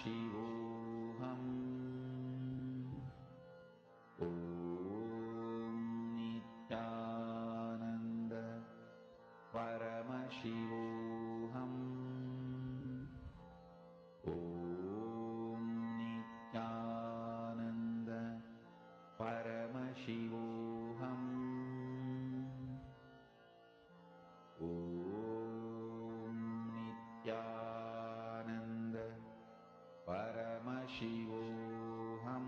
Paramashivoham. Om Nithyananda Paramashivoham. Om Nithyananda Paramashivoham. Om Nithyananda Paramashivoham.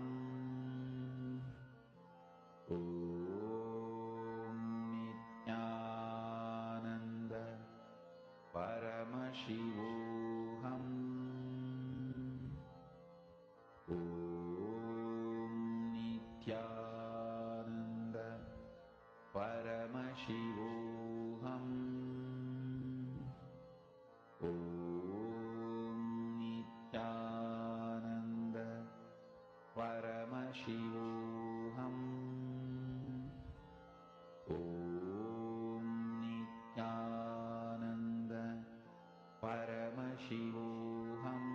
Om Nithyananda Paramashivoham. Om Nithyananda Paramashivoham. Om Nithyananda Paramashivoham. Om Nithyananda Paramashivoham.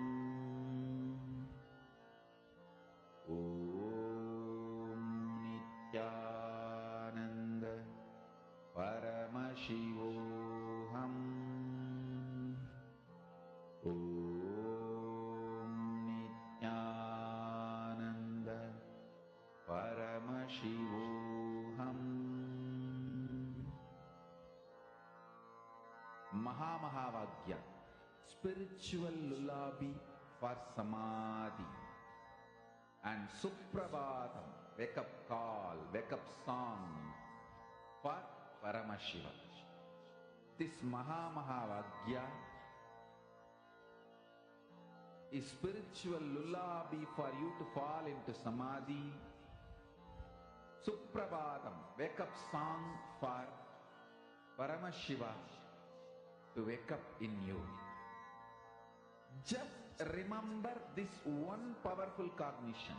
Om Nithyananda Paramashivoham. Om Nithyananda Paramashivoham. Mahamahavaagya, spiritual lullaby for Samadhi, and Suprabhatam, wake up call, wake up song for Paramashivam. This Mahamahavaagya is spiritual lullaby for you to fall into Samadhi. Suprabhatam, wake up song for Paramashiva to wake up in you. Just remember this one powerful cognition.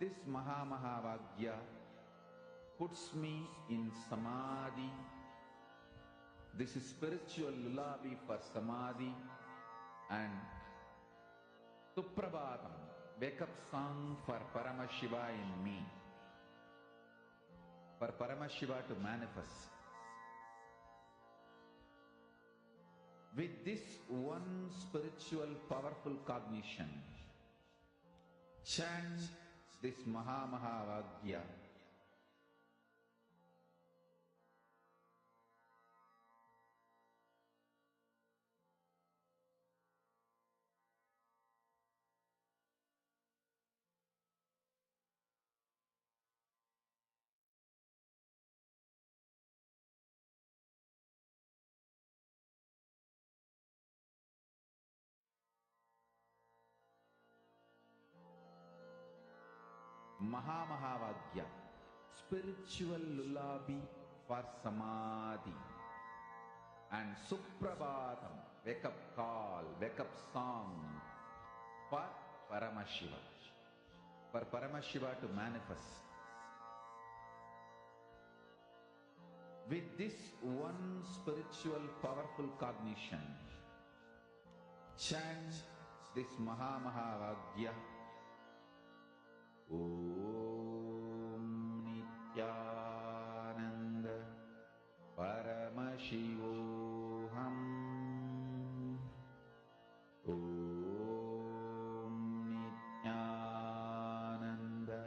This Mahamahavaagya puts me in Samadhi. This is spiritual lullaby for Samadhi. And Suprabhatam, wake up song for Paramashiva in me. For Paramashiva to manifest. With this one spiritual powerful cognition, chant this Mahamahavaagya. Mahamahavaagya, spiritual lullaby for Samadhi, and Suprabhatam, wake up call, wake up song for Paramashiva, for Paramashiva to manifest. With this one spiritual powerful cognition, chant this Mahamahavaagya. Om Nithyananda Paramashivoham. Om Nithyananda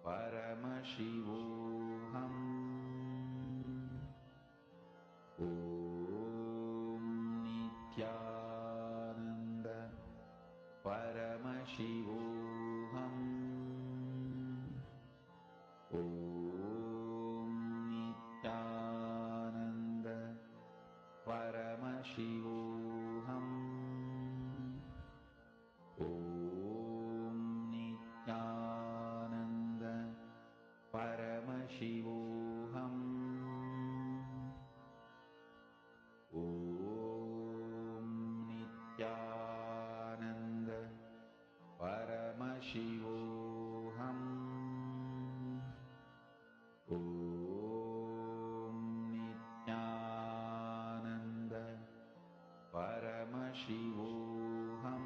Paramashivoham. Om Nithyananda Paramashivoham. Om Nithyananda Paramashivoham. Om Nithyananda Paramashivoham. Om Nithyananda Paramashivoham. Om Nithyananda Paramashivoham.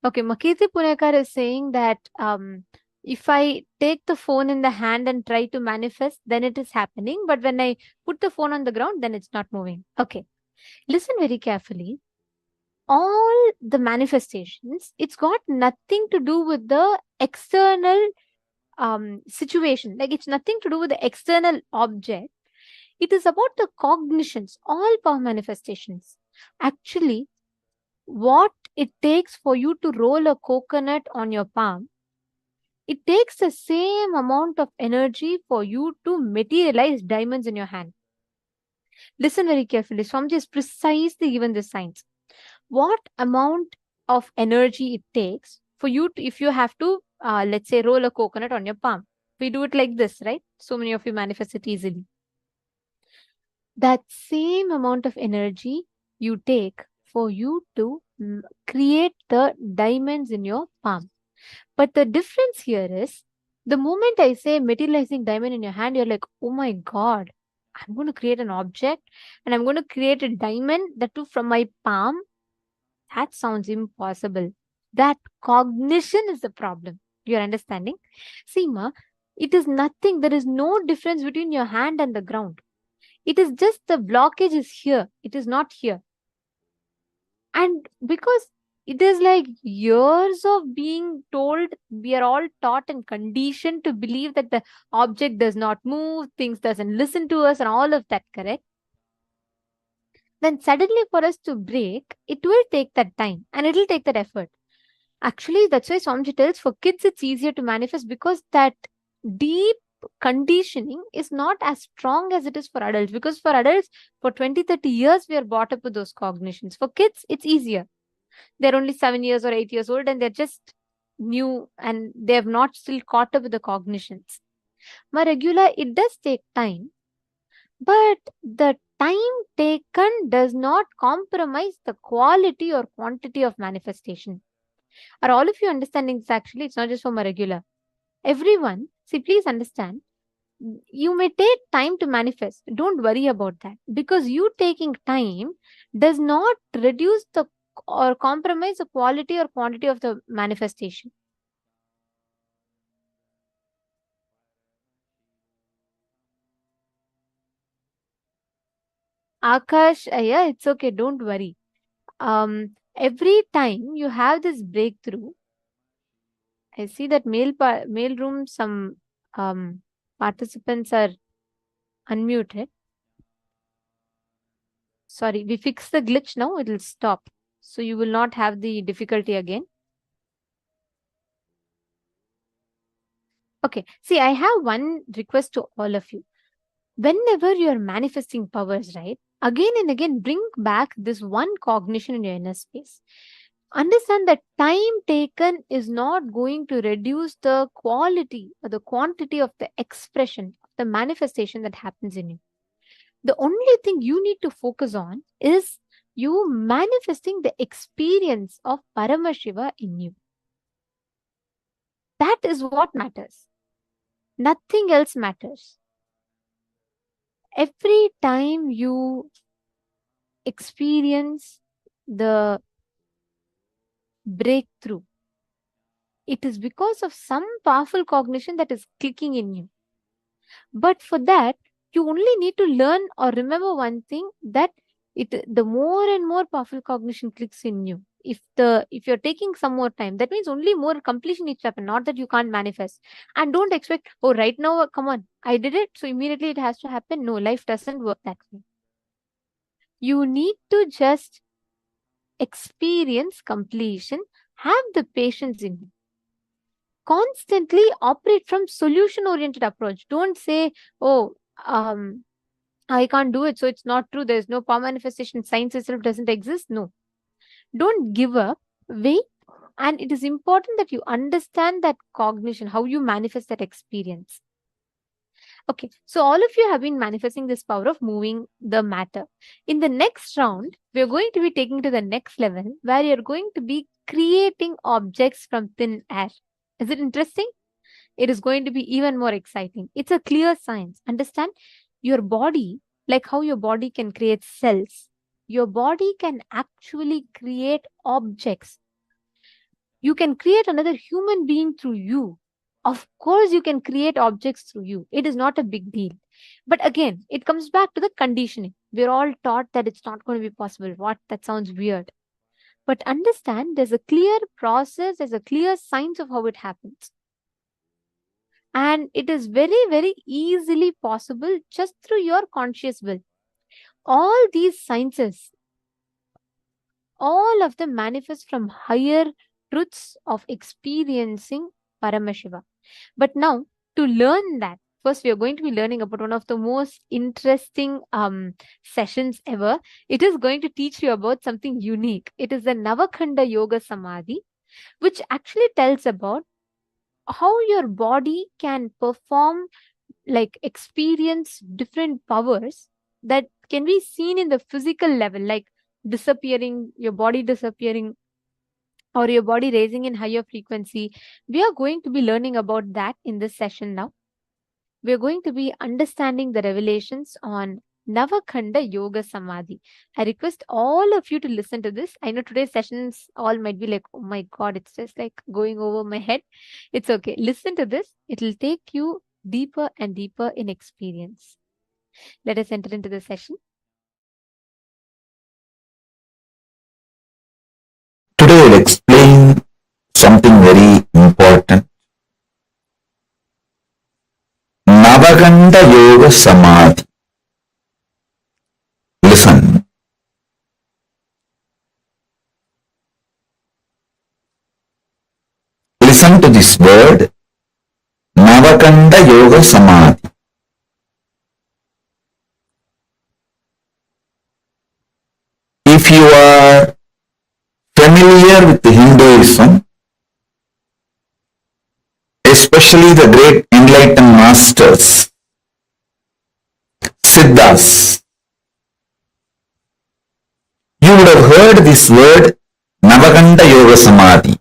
Okay, Makirti Punekar is saying that if I take the phone in the hand and try to manifest, then it is happening. But when I put the phone on the ground, then it's not moving. Okay, listen very carefully. All the manifestations, it's got nothing to do with the external situation. Like it's nothing to do with the external object. It is about the cognitions, all power manifestations. Actually, what it takes for you to roll a coconut on your palm, it takes the same amount of energy for you to materialize diamonds in your hand. Listen very carefully. Swamiji is precisely given the science. What amount of energy it takes for you to, if you have to, let's say, roll a coconut on your palm. We do it like this, right? So many of you manifest it easily. That same amount of energy you take for you to create the diamonds in your palm. But the difference here is, the moment I say materializing diamond in your hand, you're like, oh my God, I'm going to create an object and I'm going to create a diamond, that too from my palm. That sounds impossible. That cognition is the problem. You're understanding? See, Ma, it is nothing. There is no difference between your hand and the ground. It is just the blockage is here. It is not here. And because it is like years of being told, we are all taught and conditioned to believe that the object does not move, things doesn't listen to us and all of that, correct? Then suddenly for us to break, it will take that time and it will take that effort. Actually, that's why Swamiji tells for kids it's easier to manifest, because that deep conditioning is not as strong as it is for adults. Because for adults, for 20, 30 years, we are brought up with those cognitions. For kids, it's easier. They're only 7 years or 8 years old and they're just new and they have not still caught up with the cognitions. My regular, it does take time, but the time taken does not compromise the quality or quantity of manifestation. Are all of you understanding this? Actually, it's not just for my regular. Everyone, see, please understand, you may take time to manifest. Don't worry about that, because you taking time does not reduce the or compromise the quality or quantity of the manifestation. Akash, yeah, it's okay. Don't worry. Every time you have this breakthrough, I see that mail room, some participants are unmuted. Sorry, we fixed the glitch now. It will stop. So you will not have the difficulty again. Okay. See, I have one request to all of you. Whenever you are manifesting powers, right, again and again, bring back this one cognition in your inner space. Understand that time taken is not going to reduce the quality or the quantity of the expression, of the manifestation that happens in you. The only thing you need to focus on is you manifesting the experience of Paramashiva in you. That is what matters. Nothing else matters. Every time you experience the breakthrough, it is because of some powerful cognition that is clicking in you. But for that, you only need to learn or remember one thing, that the more and more powerful cognition clicks in you. If you're taking some more time, that means only more completion needs to happen, not that you can't manifest. And don't expect, oh, right now, come on, I did it, so immediately it has to happen. No, life doesn't work that way. You need to just experience completion, have the patience in you. Constantly operate from solution-oriented approach. Don't say, oh, I can't do it, so it's not true. There's no power manifestation. Science itself doesn't exist. No. Don't give up. Wait. And it is important that you understand that cognition, how you manifest that experience. Okay, so all of you have been manifesting this power of moving the matter. In the next round, we're going to be taking to the next level, where you're going to be creating objects from thin air. Is it interesting? It is going to be even more exciting. It's a clear science. Understand? Your body, like how your body can create cells, your body can actually create objects. You can create another human being through you. Of course, you can create objects through you. It is not a big deal. But again, it comes back to the conditioning. We're all taught that it's not going to be possible. What? That sounds weird. But understand there's a clear process, there's a clear science of how it happens. And it is very, very easily possible just through your conscious will. All these sciences, all of them manifest from higher truths of experiencing Paramashiva. But now, to learn that, first we are going to be learning about one of the most interesting sessions ever. It is going to teach you about something unique. It is the Navakhanda Yoga Samadhi, which actually tells about how your body can perform, like experience different powers that can be seen in the physical level, like disappearing, your body disappearing, or your body raising in higher frequency. We are going to be learning about that in this session now. We are going to be understanding the revelations on Navakhanda Yoga Samadhi. I request all of you to listen to this. I know today's sessions all might be like, oh my God, it's just like going over my head. It's okay. Listen to this. It will take you deeper and deeper in experience. Let us enter into the session. Today I will explain something very important. Navakhanda Yoga Samadhi. Listen. Listen to this word, Navakhanda Yoga Samadhi. If you are familiar with Hinduism, especially the great enlightened masters, Siddhas, you would have heard this word Navakhanda Yoga Samadhi.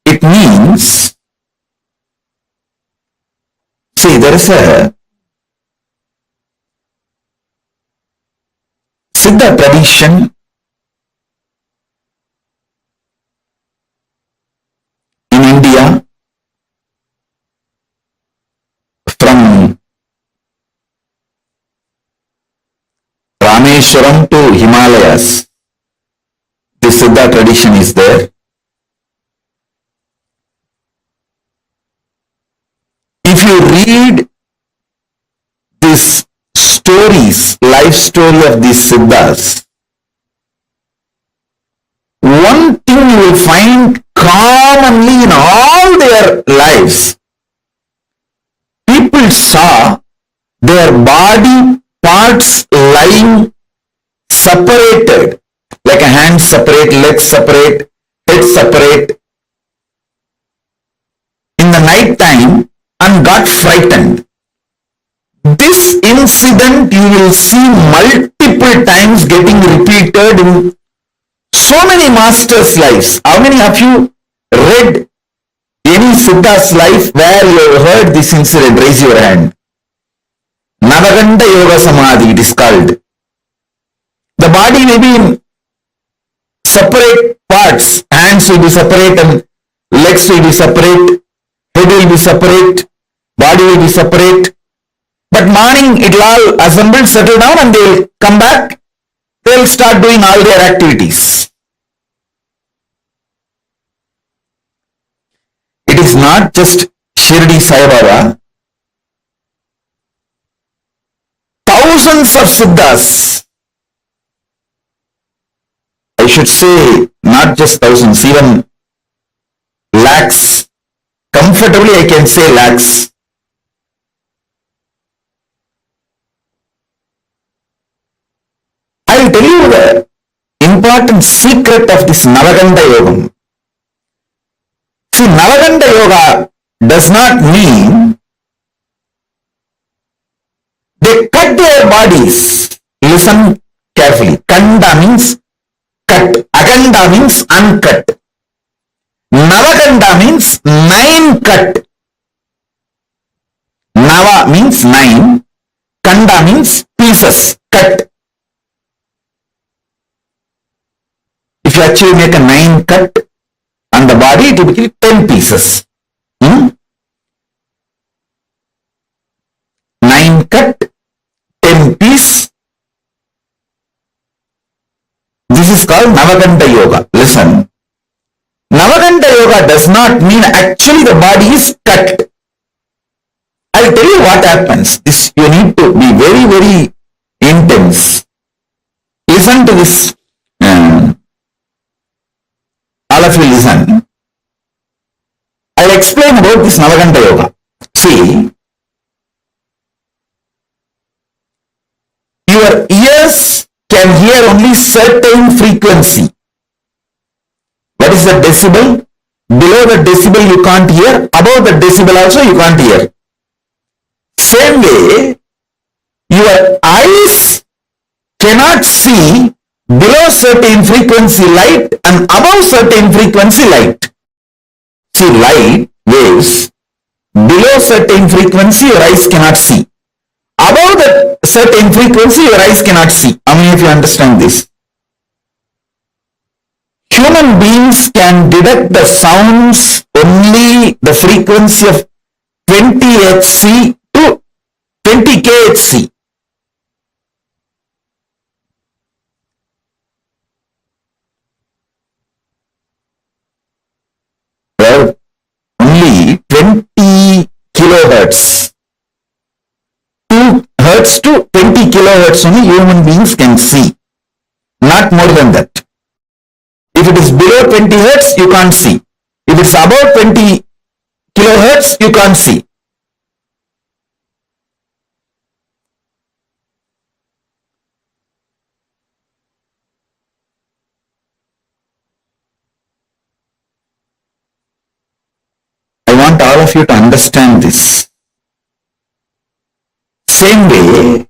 It means, see, there is a Siddha tradition in India from Rameswaram to Himalayas. The Siddha tradition is there. If you read these stories, life story of these Siddhas, one thing you will find commonly in all their lives, people saw their body parts lying separated, like a hand separate, legs separate, head separate, in the night time and got frightened. This incident you will see multiple times getting repeated in so many masters' lives. How many of you read any Siddha's life where you have heard this incident? Raise your hand. Navakhanda Yoga Samadhi, it is called. The body may be in separate parts. Hands will be separate and legs will be separate. Head will be separate. Body will be separate. But morning it will all assemble, settle down, and they will come back. They will start doing all their activities. It is not just Shirdi Sai Baba. Thousands of Siddhas, I should say not just thousands, even lakhs, comfortably I can say lakhs. I will tell you the important secret of this Navakhanda Yoga. See, Navakhanda Yoga does not mean they cut their bodies. Listen carefully. Kanda means cut. Akanda means uncut. Navakhanda means 9 cut. Nava means 9. Kanda means pieces, cut. If you actually make a 9 cut, body, typically 10 pieces. 9 cut, 10 piece. This is called Navaganta Yoga. Listen. Navaganta Yoga does not mean actually the body is cut. I'll tell you what happens. This you need to be very, very intense. Listen to this. All of you listen. I'll explain about this Navaganta Yoga. See, your ears can hear only certain frequency. What is the decibel? Below the decibel you can't hear. Above the decibel also you can't hear. Same way, your eyes cannot see below certain frequency light and above certain frequency light. See, light waves below certain frequency your eyes cannot see. Above the certain frequency your eyes cannot see. How many of you understand this? Human beings can detect the sounds only the frequency of 20 Hz to 20 kHz. Well, only 20 kilohertz. 2 hertz to 20 kilohertz only human beings can see. Not more than that. If it is below 20 hertz, you can't see. If it's above 20 kilohertz, you can't see. I want all of you to understand this. Same way,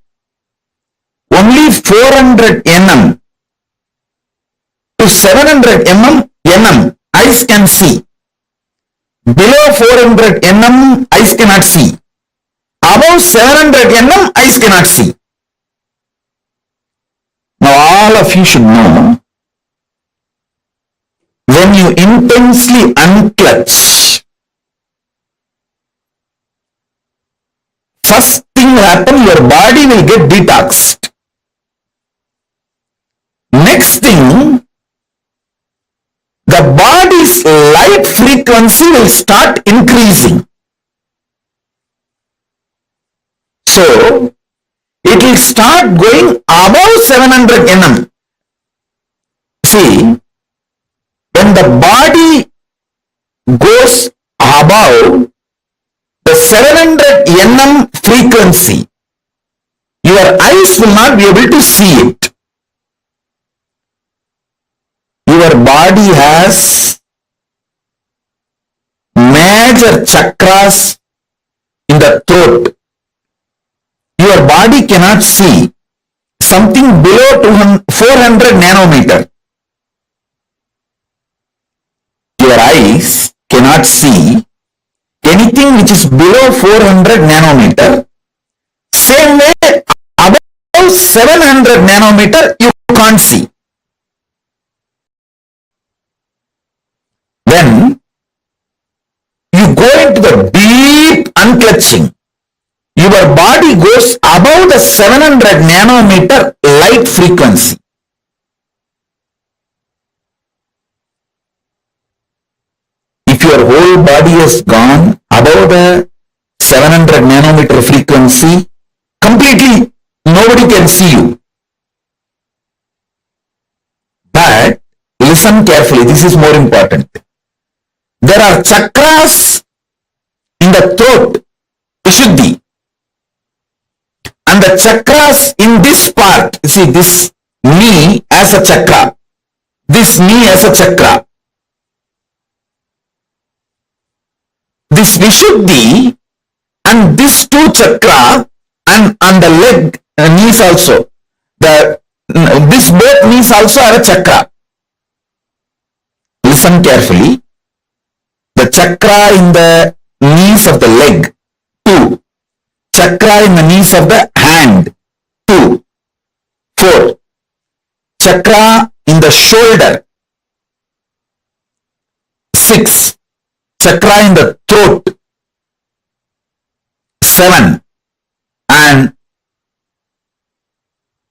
only 400 nm to 700 nm eyes can see. Below 400 nm eyes cannot see. Above 700 nm eyes cannot see. Now all of you should know, when you intensely unclutch, first thing will happen, your body will get detoxed. Next thing, the body's light frequency will start increasing. So, it will start going above 700 nm. See, when the body goes above the 700 nm frequency, your eyes will not be able to see it. Your body has major chakras in the throat. Your body cannot see something below 400 nanometer. Your eyes cannot see anything which is below 400 nanometer. Same way, above 700 nanometer you can't see. When you go into the deep unclutching, your body goes above the 700 nanometer light frequency. If your whole body has gone above the 700 nanometer frequency, completely nobody can see you. But listen carefully, this is more important. There are chakras in the throat, Vishuddhi. And the chakras in this part, you see this knee as a chakra, this knee as a chakra. This Vishuddhi and this two chakra and on the leg, knees also, this both knees also are a chakra. Listen carefully. The chakra in the knees of the leg, 2. Chakra in the knees of the hand, 2. 4. Chakra in the shoulder, 6. Chakra in the throat, 7. And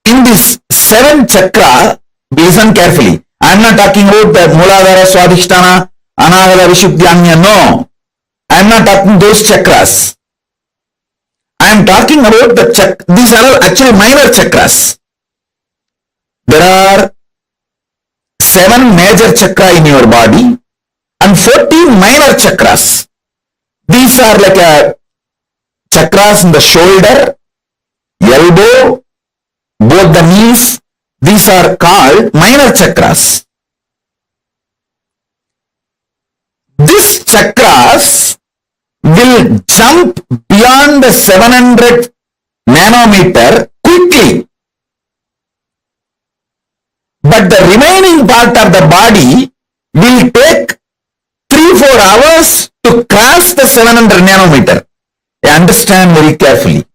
in this 7 chakra, listen carefully. I am not talking about the Mooladhara, Swadhisthana, Anahata, Vishuddhyanya. No. I am not talking those chakras. I am talking about these are actually minor chakras. There are 7 major chakra in your body and 14 minor chakras. These are like chakras in the shoulder, elbow, both the knees. These are called minor chakras. These chakras will jump beyond the 700 nanometer quickly. But the remaining part of the body will take 3-4 hours to cross the 700 nanometer. Understand very carefully.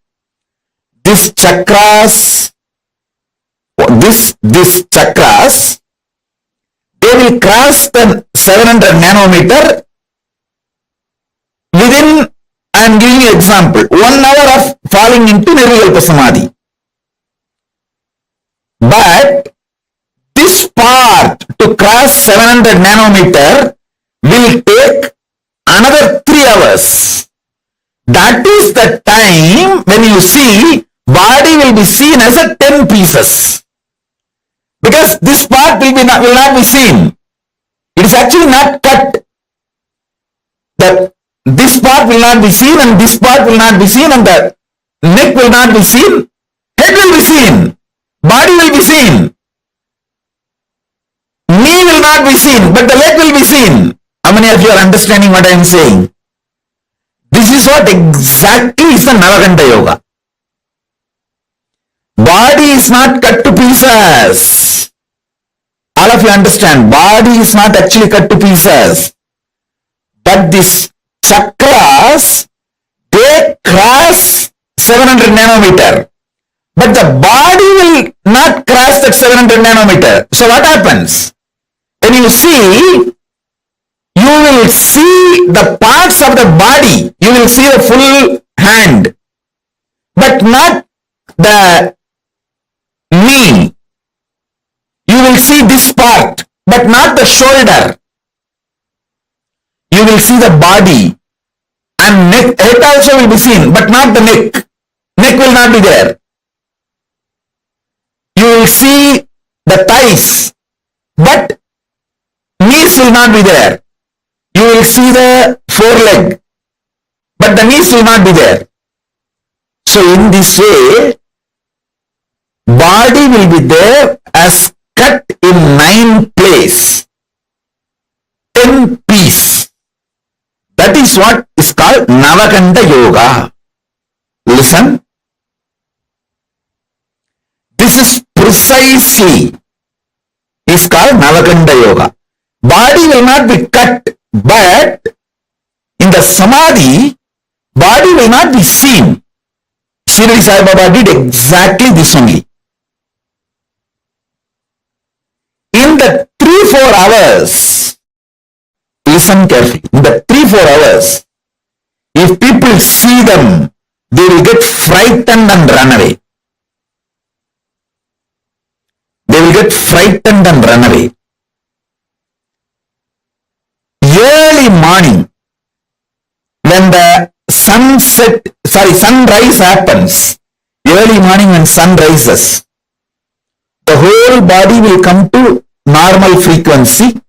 These chakras, these chakras, they will cross the 700 nanometer within, I am giving you an example, 1 hour of falling into Nirvikalpa Samadhi. But this part to cross 700 nanometer will take another 3 hours. That is the time when you see body will be seen as a 10 pieces. Because this part will not be seen. It is actually not cut. This part will not be seen and this part will not be seen and the neck will not be seen. Head will be seen. Body will be seen. Knee will not be seen, but the leg will be seen. How many of you are understanding what I am saying? This is what exactly is the Navaganda Yoga. Body is not cut to pieces. All of you understand, body is not actually cut to pieces. But these chakras, they cross 700 nanometer. But the body will not cross that 700 nanometer. So what happens? When you see, you will see the parts of the body. You will see the full hand, but not the knee. You will see this part, but not the shoulder. You will see the body and neck. Head also will be seen, but not the neck. Neck will not be there. You will see the thighs, but knees will not be there. You will see the foreleg, but the knees will not be there. So in this way, body will be there as cut in 9 places, 10 pieces. That is what is called Navakanda Yoga. Listen. This is precisely is called Navakanda Yoga. Body will not be cut, but in the Samadhi, body will not be seen. Shirdi Sai Baba did exactly this only. In the 3-4 hours, listen carefully, in the 3-4 hours, if people see them, they will get frightened and run away. They will get frightened and run away. Early morning, when the sunrise happens, early morning when sun rises, the whole body will come to normal frequency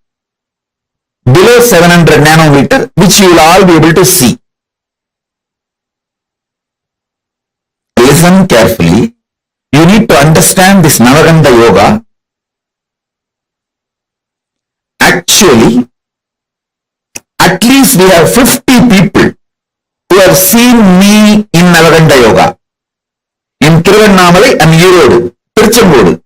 below 700 nanometer, which you will all be able to see. Listen carefully. You need to understand this Navaganda Yoga. Actually, at least we have 50 people who have seen me in Navaganda Yoga. In Tiruvannamalai and Erode, Tiruchengodu.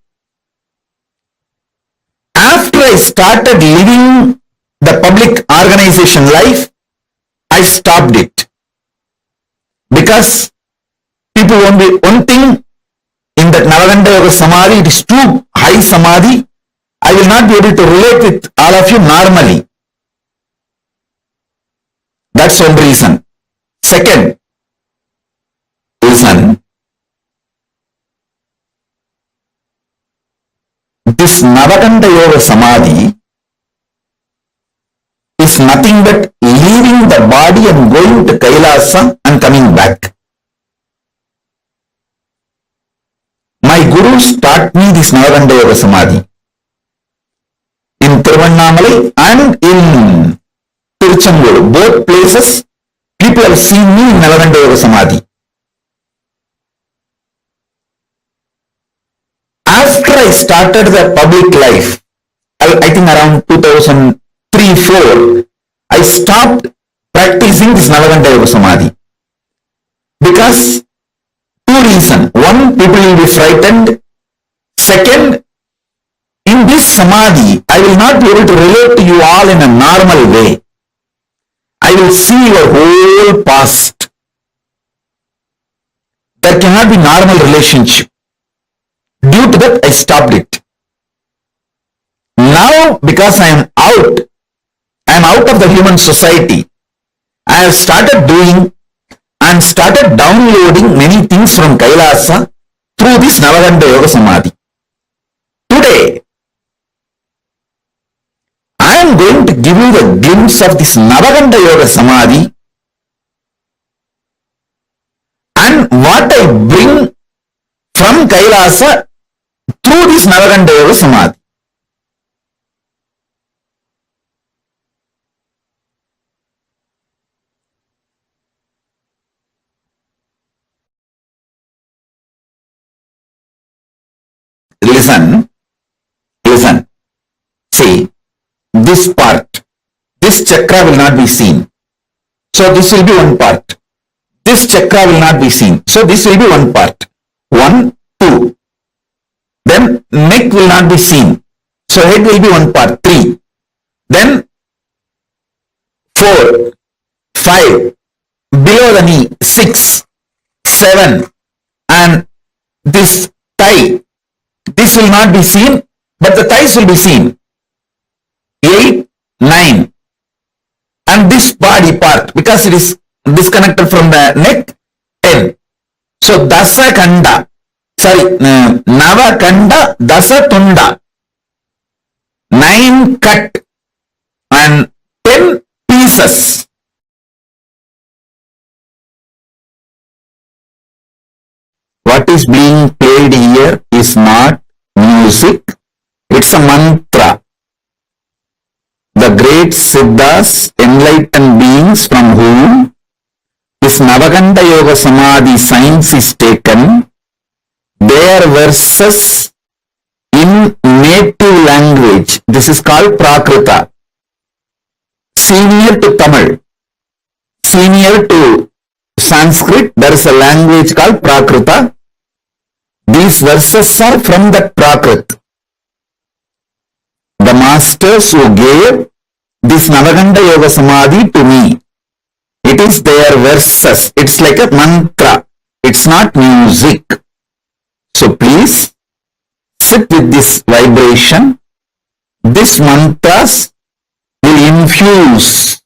After I started living the public organization life, I stopped it. Because people won't be, one thing, in that Navaganda Yoga Samadhi, it is too high Samadhi. I will not be able to relate with all of you normally. That's one reason. Second reason, this Navaganda Yoga Samadhi is nothing but leaving the body and going to Kailasa and coming back. My gurus taught me this Navaganda Yoga Samadhi in Tiruvannamalai and in Tiruchendur. Both places, people have seen me in Navaganda Yoga Samadhi. After I started the public life, I think around 2003-04, I stopped practicing this Navaganda Yoga Samadhi. Because two reasons. One, people will be frightened. Second, in this Samadhi, I will not be able to relate to you all in a normal way. I will see your whole past. There cannot be normal relationship. Due to that, I stopped it. Now, because I am out of the human society, I have started doing and started downloading many things from Kailasa through this Navaganda Yoga Samadhi. Today, I am going to give you the glimpse of this Navaganda Yoga Samadhi and what I bring from Kailasa through this Navaganda Yoga Samadhi. Listen. See, this part, this chakra will not be seen. So this will be one part. This chakra will not be seen. So this will be one part. 1, 2. Then neck will not be seen. So head will be one part. 3. Then 4, 5. Below the knee. 6, 7. And this thigh. This will not be seen, but the thighs will be seen. 8, 9. And this body part, because it is disconnected from the neck, 10. So Dasa Kanda, Nava Kanda, Dasa Tunda. 9 cut and 10 pieces. What is being played here is not music, it's a mantra. The great Siddhas, enlightened beings from whom this Navaganda Yoga Samadhi science is taken, their verses in native language, this is called Prakrita, senior to Tamil, senior to Sanskrit, there is a language called Prakrita. These verses are from that Prakrit. The masters who gave this Navaganda Yoga Samadhi to me, it is their verses. It's like a mantra. It's not music. So please sit with this vibration. These mantras will infuse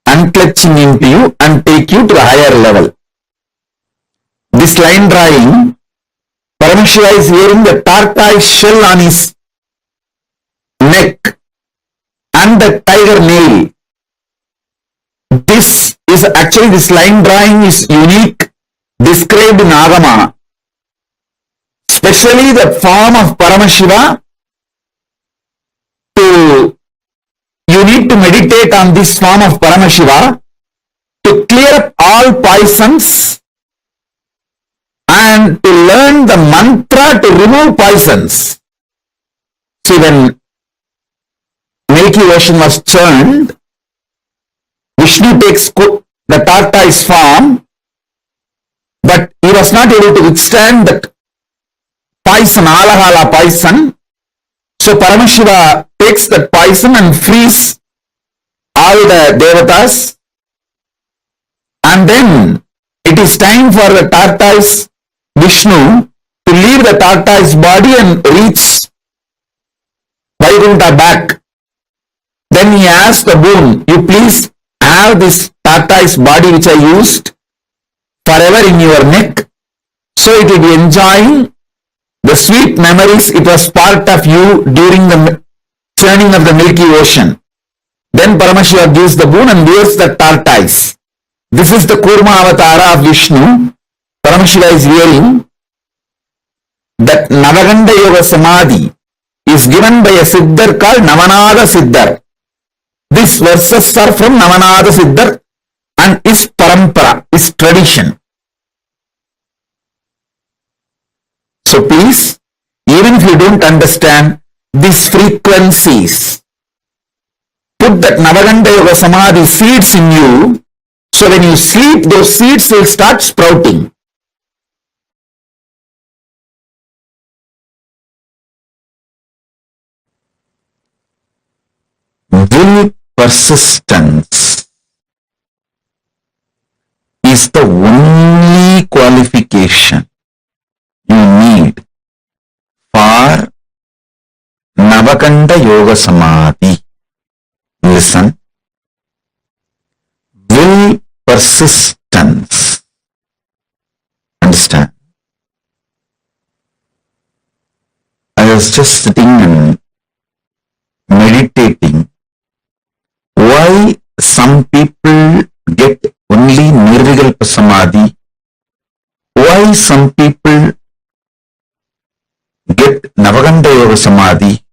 unclutching into you and take you to a higher level. This line drawing, Paramashiva is wearing the tortoise shell on his neck and the tiger nail. This line drawing is unique, described in Agama. Especially the form of Paramashiva, you need to meditate on this form of Paramashiva to clear up all poisons and to learn the mantra to remove poisons. See, when Milky Ocean was churned, Vishnu takes the tortoise form, but he was not able to withstand that poison, Alahala poison. So Paramashiva takes that poison and frees all the devatas, and then it is time for the tortoise Vishnu to leave the tortoise body and reach Vaikuntha back. Then he asked the boon, you please have this tortoise body which I used forever in your neck, so it will be enjoying the sweet memories. It was part of you during the churning of the Milky Ocean. Then Paramashiva gives the boon and wears the tortoise. This is the Kurma Avatara of Vishnu. Paramashiva is wearing that Navaganda Yoga Samadhi is given by a Siddhar called Navanada Siddhar. These verses are from Navanada Siddhar and is parampara, is tradition. So please, even if you don't understand these frequencies, put that Navaganda Yoga Samadhi seeds in you, so when you sleep, those seeds will start sprouting. Will persistence is the only qualification you need for Navaganda Yoga Samadhi. Listen. Will persistence. Understand? I was just sitting and meditating. Why some people get only Nirvikalpa Samadhi? Why some people get Navaganda Yoga Samadhi?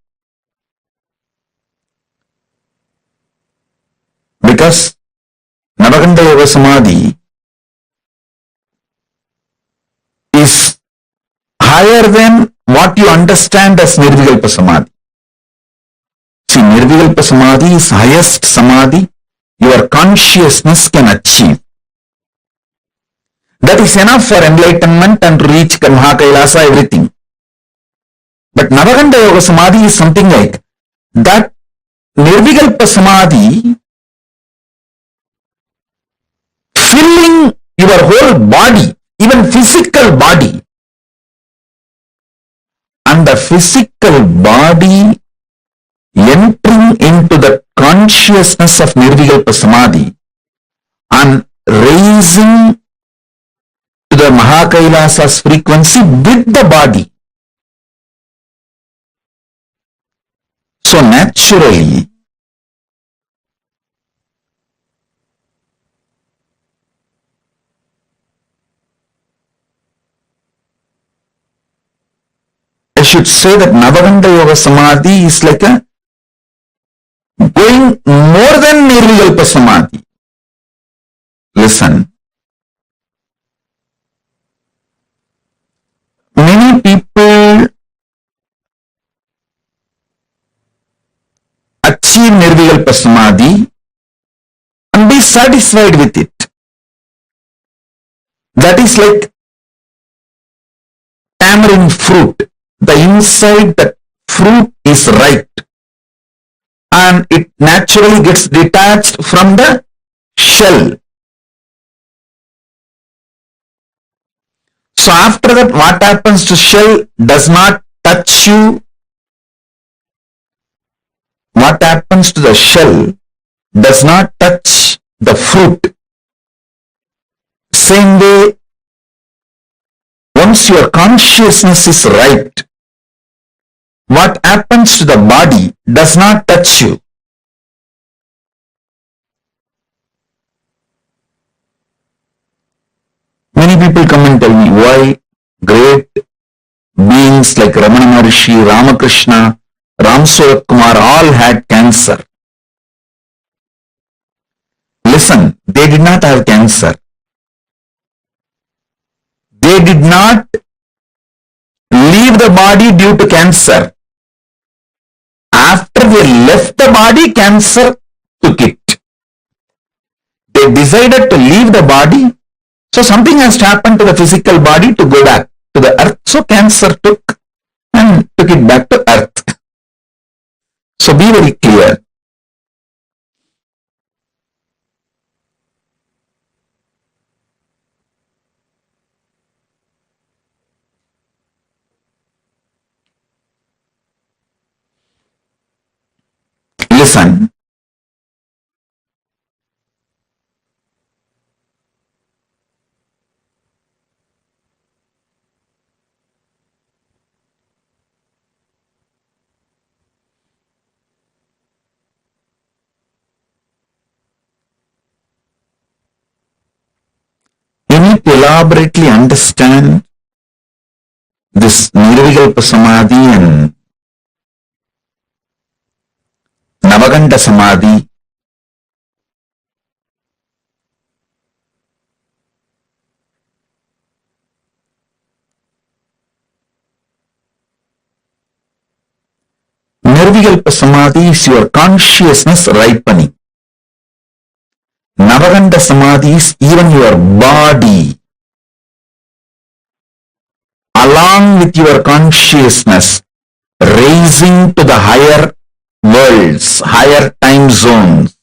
Because Navaganda Yoga Samadhi is higher than what you understand as Nirvikalpa Samadhi. See, Nirvikalpa Samadhi is highest Samadhi your consciousness can achieve. That is enough for enlightenment and reach KAILASA, everything. But Navaganda Yoga Samadhi is something like that. Nirvikalpa Samadhi filling your whole body, even physical body, and the physical body entering into the consciousness of Nirvikalpa Samadhi and raising to the Mahakailasa's frequency with the body. So naturally, I should say that Navaganda Yoga Samadhi is like a going more than Nirvikalpa Samadhi. Listen. Many people achieve Nirvikalpa Samadhi and be satisfied with it. That is like tamarind fruit. The inside the fruit is ripe and it naturally gets detached from the shell. So after that, what happens to shell does not touch you. What happens to the shell does not touch the fruit. Same way, once your consciousness is right, what happens to the body does not touch you. Many people come and tell me why great beings like Ramana Maharshi, Ramakrishna, Ram Surat Kumar all had cancer. Listen, they did not have cancer. They did not leave the body due to cancer. After they left the body, cancer took it. They decided to leave the body, so something has happened to the physical body to go back to the earth. So cancer took it back to earth. So be very clear. Listen, need to elaborately understand this Nirvikalpa Samadhi and Navaganda Samadhi. Nirvikalpa Samadhi is your consciousness ripening. Navaganda Samadhi is even your body, along with your consciousness, raising to the higher worlds, higher time zones,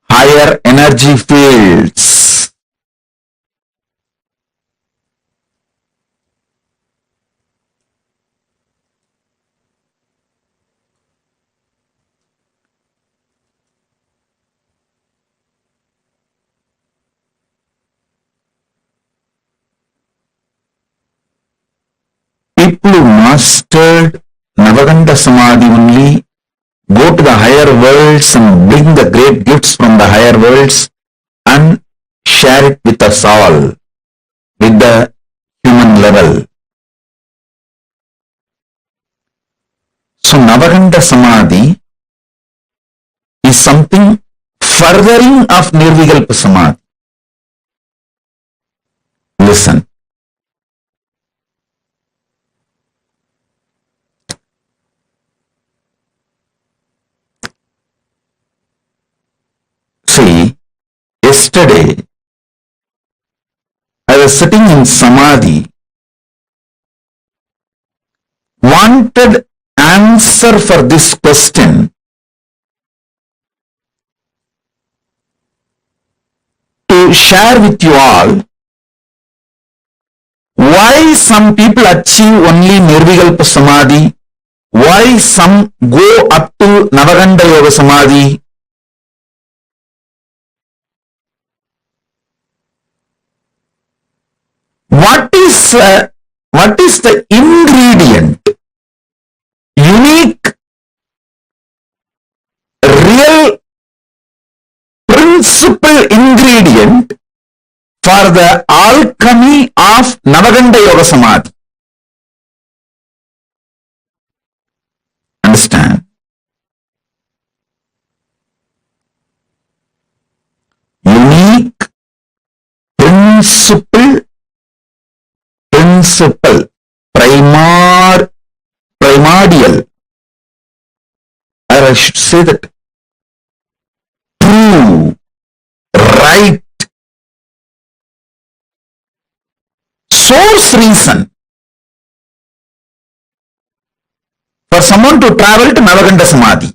higher energy fields. People who mastered Navaganda Samadhi only go to the higher worlds and bring the great gifts from the higher worlds and share it with us all, with the human level. So Navaganda Samadhi is something furthering of Nirvikalpa Samadhi. Listen. See, yesterday I was sitting in Samadhi, wanted answer for this question to share with you all why some people achieve only Nirvikalpa Samadhi, why some go up to Navaganda Yoga Samadhi. What is the ingredient, unique, real, principal ingredient for the alchemy of Navaganda Yoga Samadhi? Understand? Unique, principal, primordial, or I should say that true, right, source reason for someone to travel to Navaganda Samadhi.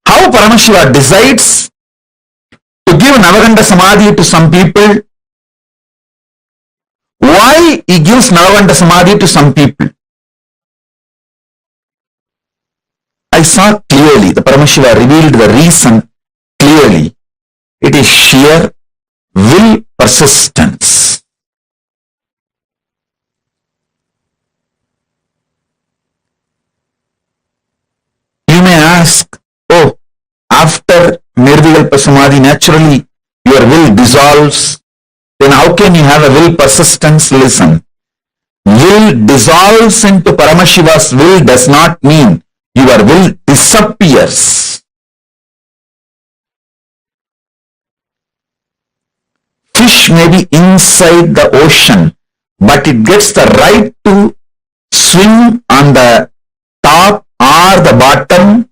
How Paramashiva decides to give Navaganda Samadhi to some people, why he gives Navaganda Samadhi to some people. I saw clearly, the Paramashiva revealed the reason clearly. It is sheer will persistence. You may ask, oh, after Nirvikalpa Samadhi, naturally your will dissolves. Then how can you have a will persistence? Listen. Will dissolves into Paramashiva's will does not mean your will disappears. Fish may be inside the ocean, but it gets the right to swim on the top or the bottom.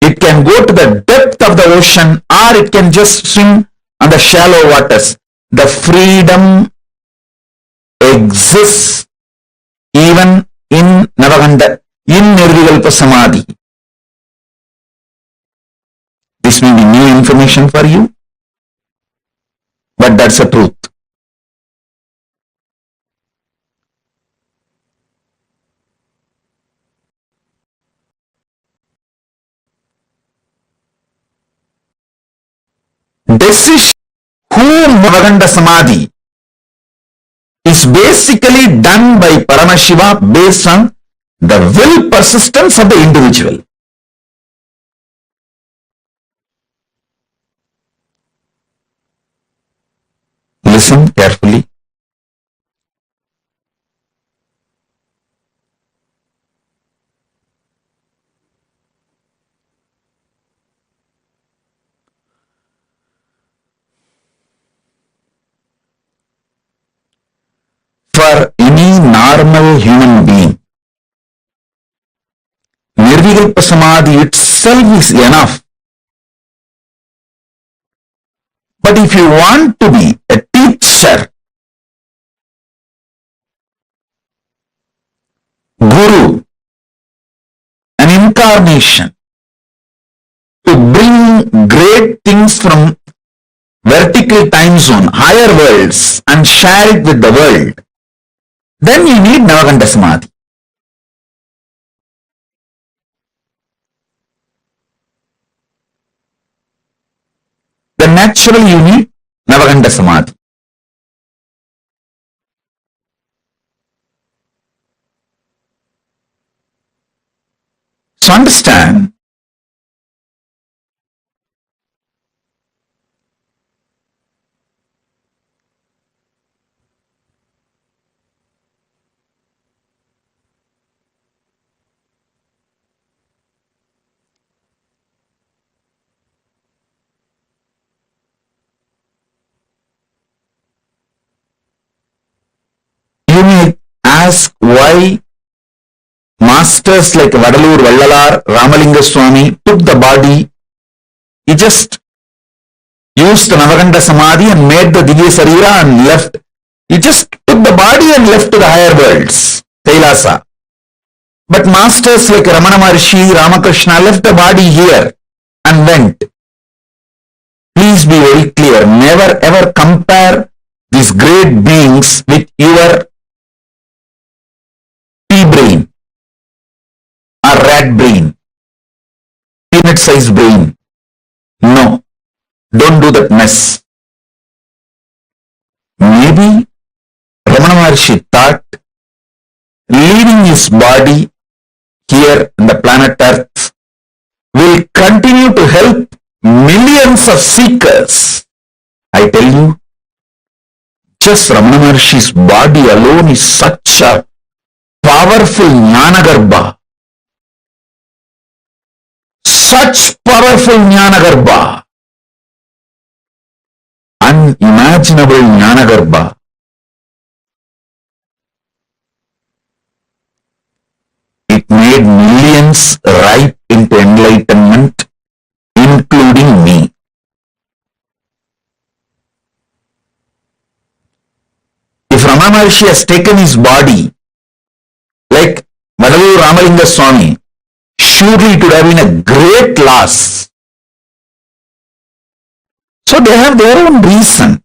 It can go to the depth of the ocean, or it can just swim on the shallow waters. The freedom exists even in Navaganda, in Nirvikalpa Samadhi. This may be new information for you, but that's the truth. Decision whom Navaganda Samadhi is basically done by Paramashiva based on the will persistence of the individual. listen carefully. For any normal human being, Nirvikalpa Samadhi itself is enough. But if you want to be a teacher, guru, an incarnation, to bring great things from vertical time zone, higher worlds, and share it with the world, then you need Navaganda Samadhi. Then naturally you need Navaganda Samadhi. So understand, you may ask why masters like Vadalur, Vallalar, Ramalinga Swami took the body. He just used the Navaganda Samadhi and made the Divya Sarira and left. He just took the body and left to the higher worlds, KAILASA. But masters like Ramana Maharshi, Ramakrishna left the body here and went. Please be very clear. Never ever compare these great beings with your pea brain or rat brain, peanut sized brain. No, don't do that mess. Maybe Ramana Maharshi thought leaving his body here in the planet Earth will continue to help millions of seekers. I tell you, just Ramana Maharshi's body alone is such a powerful Jnanagarbha. Such powerful Jnanagarbha. Unimaginable Jnanagarbha. It made millions ripe into enlightenment, including me. If Ramana Maharshi has taken his body, like Vadalur Ramalinga Swami, surely it would have been a great loss. So they have their own reason.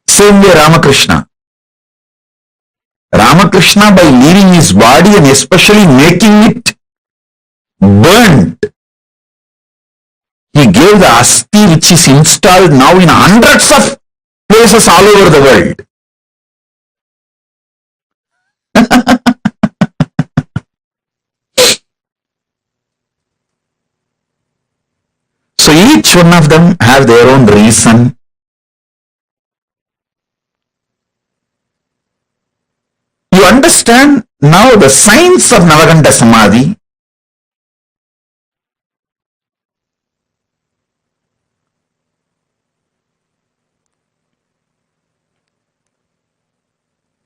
Same way Ramakrishna. Ramakrishna, by leaving his body and especially making it burnt, he gave the asti which is installed now in hundreds of places all over the world. So each one of them have their own reason. You understand now the science of Navaganda Samadhi.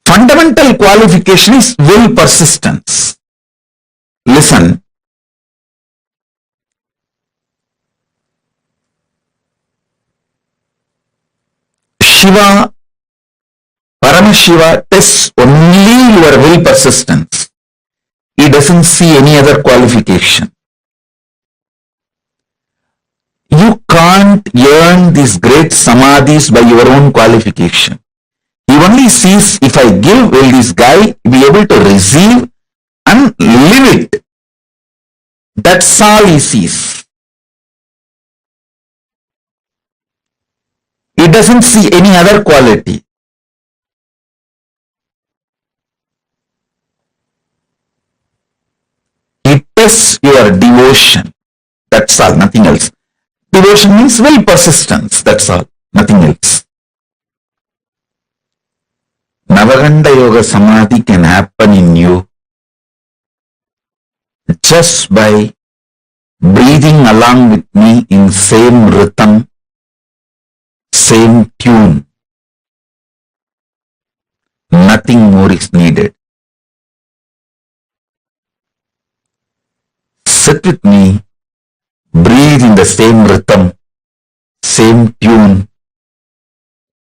Fundamental qualification is will persistence. Listen. Shiva, Paramashiva tests only your will persistence. He doesn't see any other qualification. You can't earn these great samadhis by your own qualification. He only sees, if I give, will this guy be able to receive and live it? That's all he sees. He doesn't see any other quality. He tests your devotion. That's all, nothing else. Devotion means will persistence, that's all, nothing else. Navaganda Yoga Samadhi can happen in you just by breathing along with me in same rhythm, same tune. Nothing more is needed. Sit with me, breathe in the same rhythm, same tune,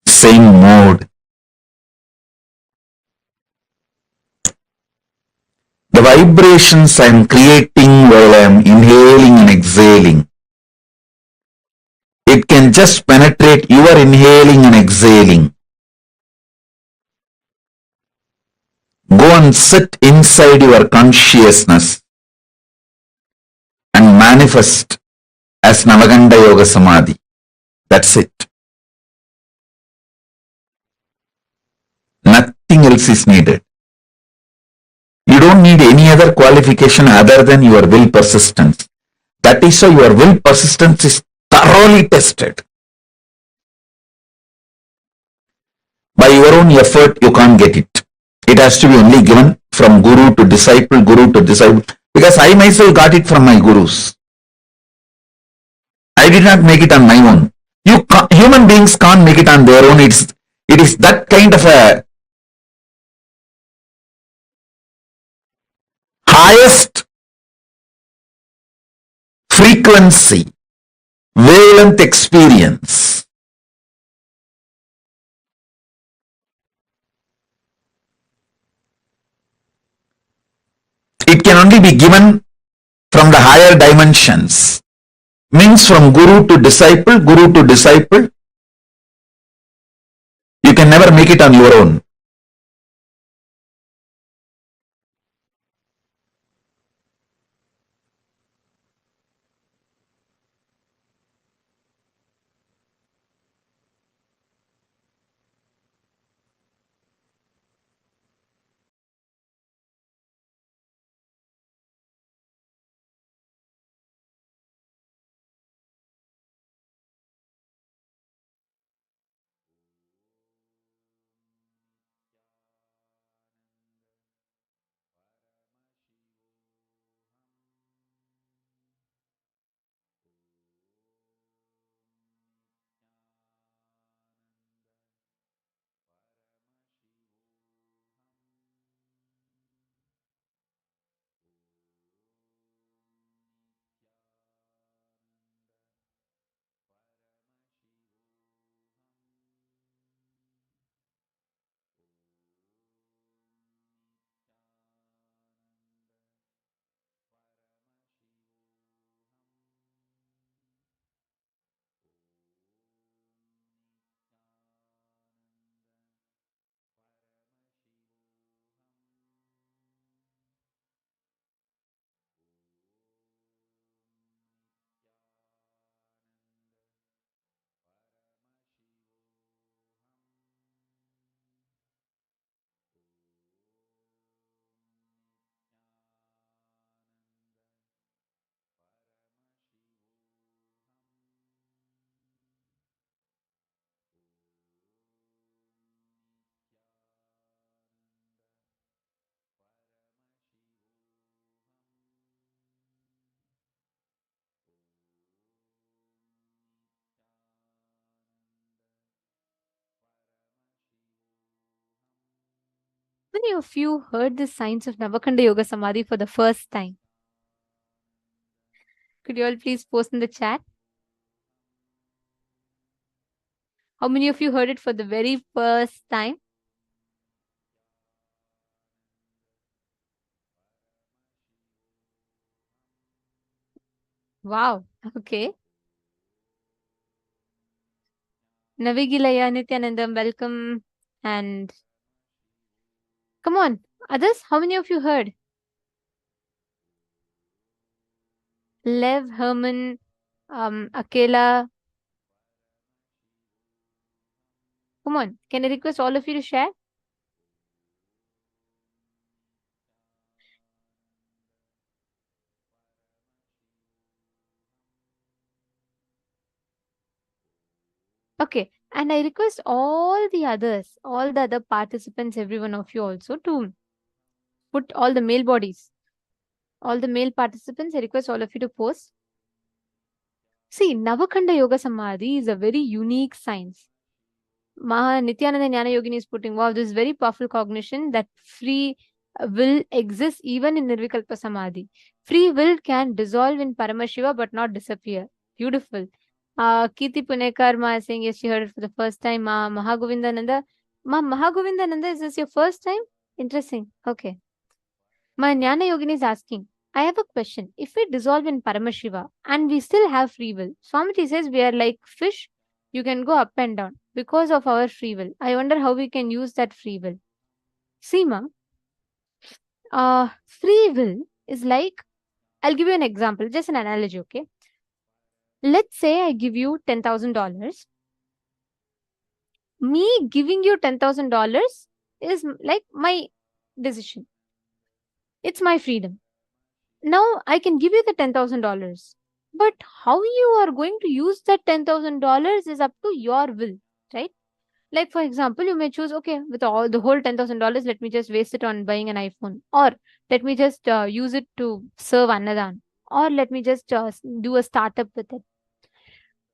same mode. The vibrations I am creating while I am inhaling and exhaling, it can just penetrate your inhaling and exhaling. Go and sit inside your consciousness and manifest as Navaganda Yoga Samadhi. That's it. Nothing else is needed. You don't need any other qualification other than your will persistence. That is why your will persistence is thoroughly tested. By your own effort, you can't get it. It has to be only given from guru to disciple, because I myself got it from my gurus. I did not make it on my own. Human beings can't make it on their own. It is that kind of a highest frequency, wavelength experience. It can only be given from the higher dimensions. Means from guru to disciple, you can never make it on your own. Many of you heard the signs of Navakanda Yoga Samadhi for the first time? Could you all please post in the chat? How many of you heard it for the very first time? Wow, okay. Navigilaya, Nithyanandam, welcome. And come on, others, how many of you heard? Lev, Herman, Akela. Come on, can I request all of you to share? Okay. And I request all the other participants, every one of you also, to put all the male bodies, all the male participants, I request all of you to post. See, Navakanda Yoga Samadhi is a very unique science. Nithyananda Jnana Yogini is putting, wow, this is very powerful cognition that free will exists even in Nirvikalpa Samadhi. Free will can dissolve in Paramashiva but not disappear. Beautiful. Kirti Punekar Ma is saying, yes, she heard it for the first time. Mahagovindananda. Mahagovindananda, is this your first time? Interesting. Okay. My Jnana Yogini is asking, I have a question. If we dissolve in Paramashiva and we still have free will, Swamiji says we are like fish, you can go up and down because of our free will. I wonder how we can use that free will. Seema, free will is like, I'll give you an example, just an analogy, okay? Let's say I give you $10,000. Me giving you $10,000 is like my decision. It's my freedom. Now I can give you the $10,000, but how you are going to use that $10,000 is up to your will, right? Like, for example, you may choose, okay, with all the whole $10,000, let me just waste it on buying an iPhone, or let me just use it to serve Annadan, or let me just do a startup with it.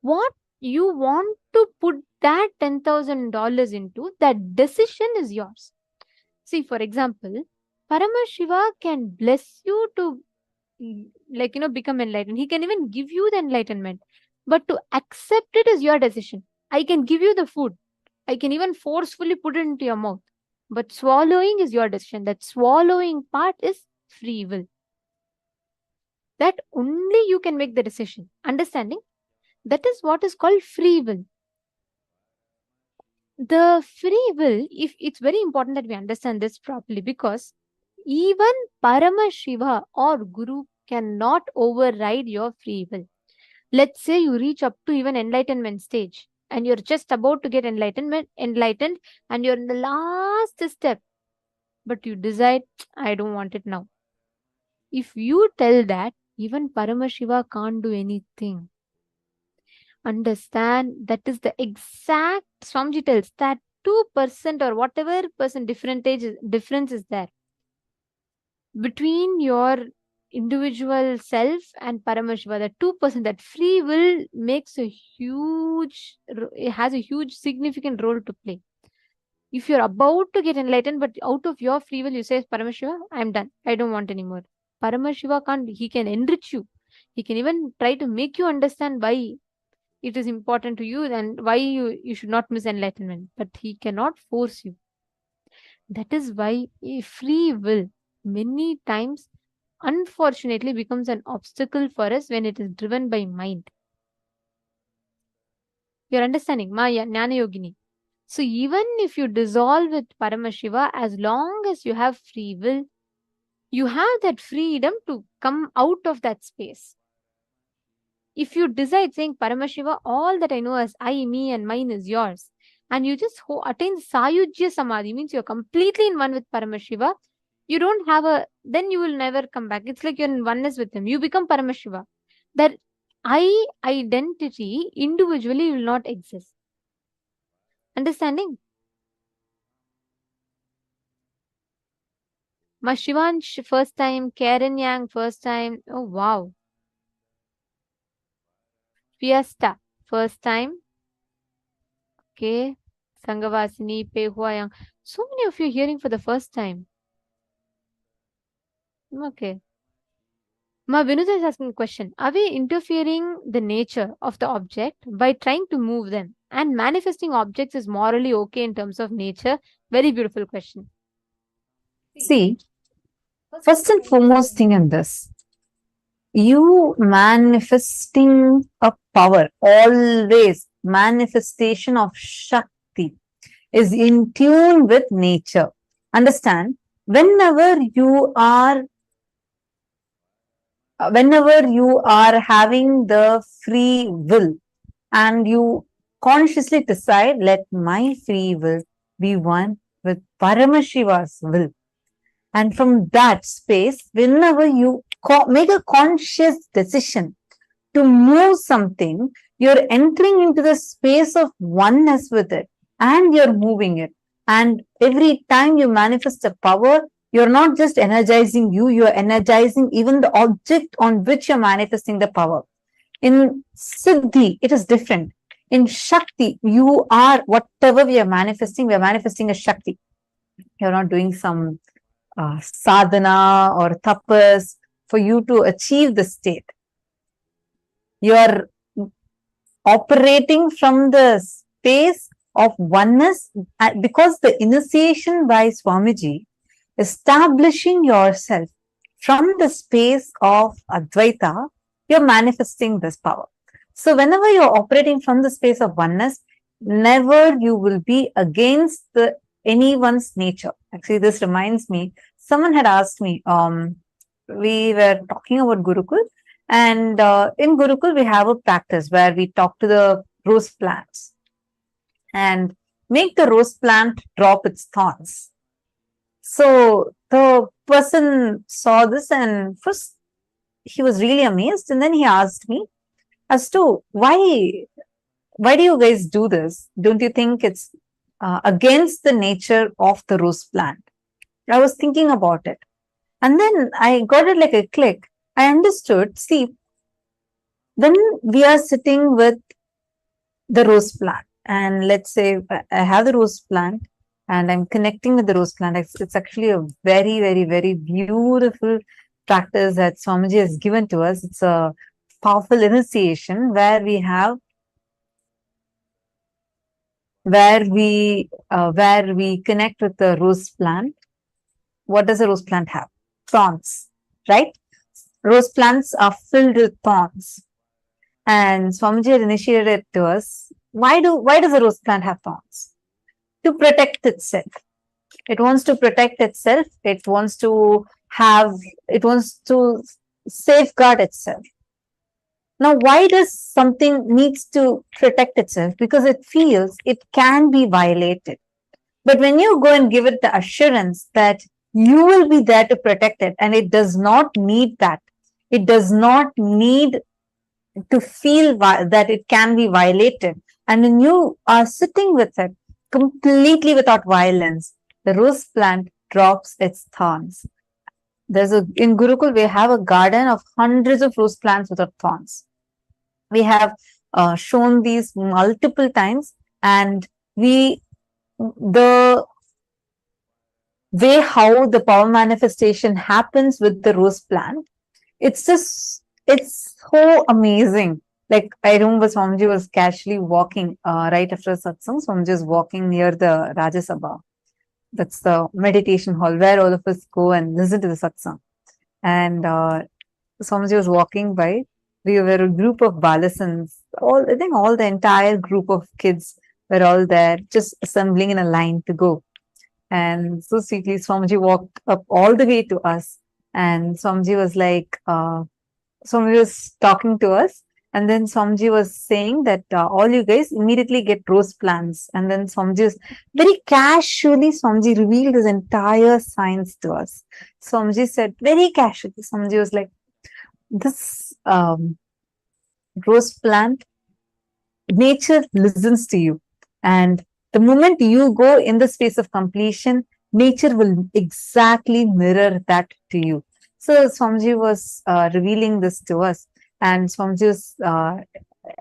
What you want to put that $10,000 into, that decision is yours. See, for example, Paramashiva can bless you to become enlightened. He can even give you the enlightenment, but to accept it is your decision. I can give you the food, I can even forcefully put it into your mouth, but swallowing is your decision. That swallowing part is free will. That only you can make the decision. Understanding? That is what is called free will. The free will, if it's very important that we understand this properly, because even Paramashiva or Guru cannot override your free will. Let's say you reach up to even enlightenment stage and you're just about to get enlightened and you're in the last step, but you decide, I don't want it now. If you tell that, even Paramashiva can't do anything. Understand, that is the exact, Swamiji tells, that 2% or whatever percent difference is there between your individual self and Paramashiva. That 2%, that free will makes a huge, it has a huge significant role to play. If you're about to get enlightened, but out of your free will, you say, Paramashiva, I'm done, I don't want anymore. Paramashiva can't, he can enrich you. He can even try to make you understand why it is important to you and why you should not miss enlightenment, but he cannot force you. That is why a free will many times unfortunately becomes an obstacle for us when it is driven by mind. You're understanding? Maya, Jnana Yogini. So even if you dissolve with Paramashiva, as long as you have free will, you have that freedom to come out of that space. If you decide saying, Paramashiva, all that I know as I, me and mine is yours, and you just attain Sayujya Samadhi, means you're completely in one with Paramashiva, you don't have then you will never come back. It's like you're in oneness with him. You become Paramashiva. That I identity individually will not exist. Understanding? Ma Shivansh first time, Karen Yang first time. Oh wow. Fiesta first time. Okay. Sanghavasini, Pehuayang. So many of you hearing for the first time. Okay. Ma Vinuja is asking a question. Are we interfering the nature of the object by trying to move them? And manifesting objects is morally okay in terms of nature? Very beautiful question. See, first and foremost thing in this, you manifesting a power, always manifestation of Shakti is in tune with nature. Understand, whenever you are having the free will and you consciously decide, let my free will be one with Paramashiva's will. And from that space, whenever you make a conscious decision to move something, you're entering into the space of oneness with it and you're moving it. And every time you manifest a power, you're not just energizing you, you're energizing even the object on which you're manifesting the power. In Siddhi, it is different. In Shakti, you are whatever we are manifesting a Shakti. You're not doing some sadhana or tapas for you to achieve the state. You are operating from the space of oneness because the initiation by Swamiji, establishing yourself from the space of Advaita, you're manifesting this power. So whenever you're operating from the space of oneness, never you will be against anyone's nature. Actually, this reminds me, someone had asked me, we were talking about Gurukul, and in Gurukul, we have a practice where we talk to the rose plants and make the rose plant drop its thorns. So the person saw this and first he was really amazed, and then he asked me as to why do you guys do this? Don't you think it's against the nature of the rose plant? I was thinking about it, and then I got it like a click. I understood. See, when we are sitting with the rose plant, and let's say I have the rose plant and I'm connecting with the rose plant, it's actually a very, very, very beautiful practice that Swamiji has given to us. It's a powerful initiation where we connect with the rose plant. What does a rose plant have? Thorns, right? Rose plants are filled with thorns. And Swamiji had initiated it to us. Why does a rose plant have thorns? To protect itself. It wants to protect itself. It wants to safeguard itself. Now, why does something needs to protect itself? Because it feels it can be violated. But when you go and give it the assurance that you will be there to protect it, and it does not need that. It does not need to feel that it can be violated. And when you are sitting with it completely without violence, the rose plant drops its thorns. In Gurukul, we have a garden of hundreds of rose plants without thorns. We have shown these multiple times, and the way how the power manifestation happens with the rose plant, it's so amazing. Like, I remember Swamiji was casually walking right after satsang. Swamiji was walking near the Rajya Sabha. That's the meditation hall where all of us go and listen to the satsang. And Swamiji was walking by. We were a group of balasans. I think all the entire group of kids were all there, just assembling in a line to go. And so sweetly, Swamiji walked up all the way to us. And Swamiji was like, Swamiji was talking to us. And then Swamiji was saying that all you guys immediately get rose plants. And then Swamiji was very casually, Swamiji revealed his entire science to us. Swamiji said very casually, Swamiji was like, this rose plant, nature listens to you. And the moment you go in the space of completion, nature will exactly mirror that to you. So Swamiji was revealing this to us. And Swamiji was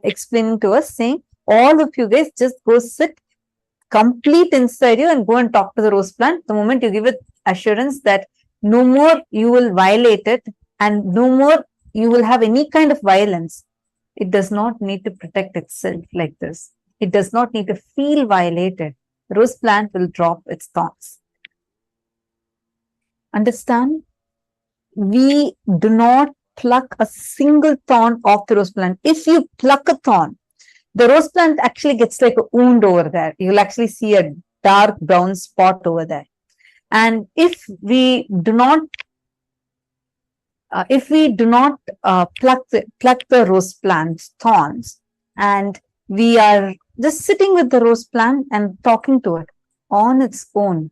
explaining to us, saying, all of you guys just go sit complete inside you and go and talk to the rose plant. The moment you give it assurance that no more you will violate it and no more you will have any kind of violence, it does not need to protect itself like this. It does not need to feel violated. The rose plant will drop its thorns. Understand? We do not pluck a single thorn off the rose plant. If you pluck a thorn, the rose plant actually gets like a wound over there. You'll actually see a dark brown spot over there. And if we do not pluck the rose plant's thorns, and we are just sitting with the rose plant and talking to it on its own,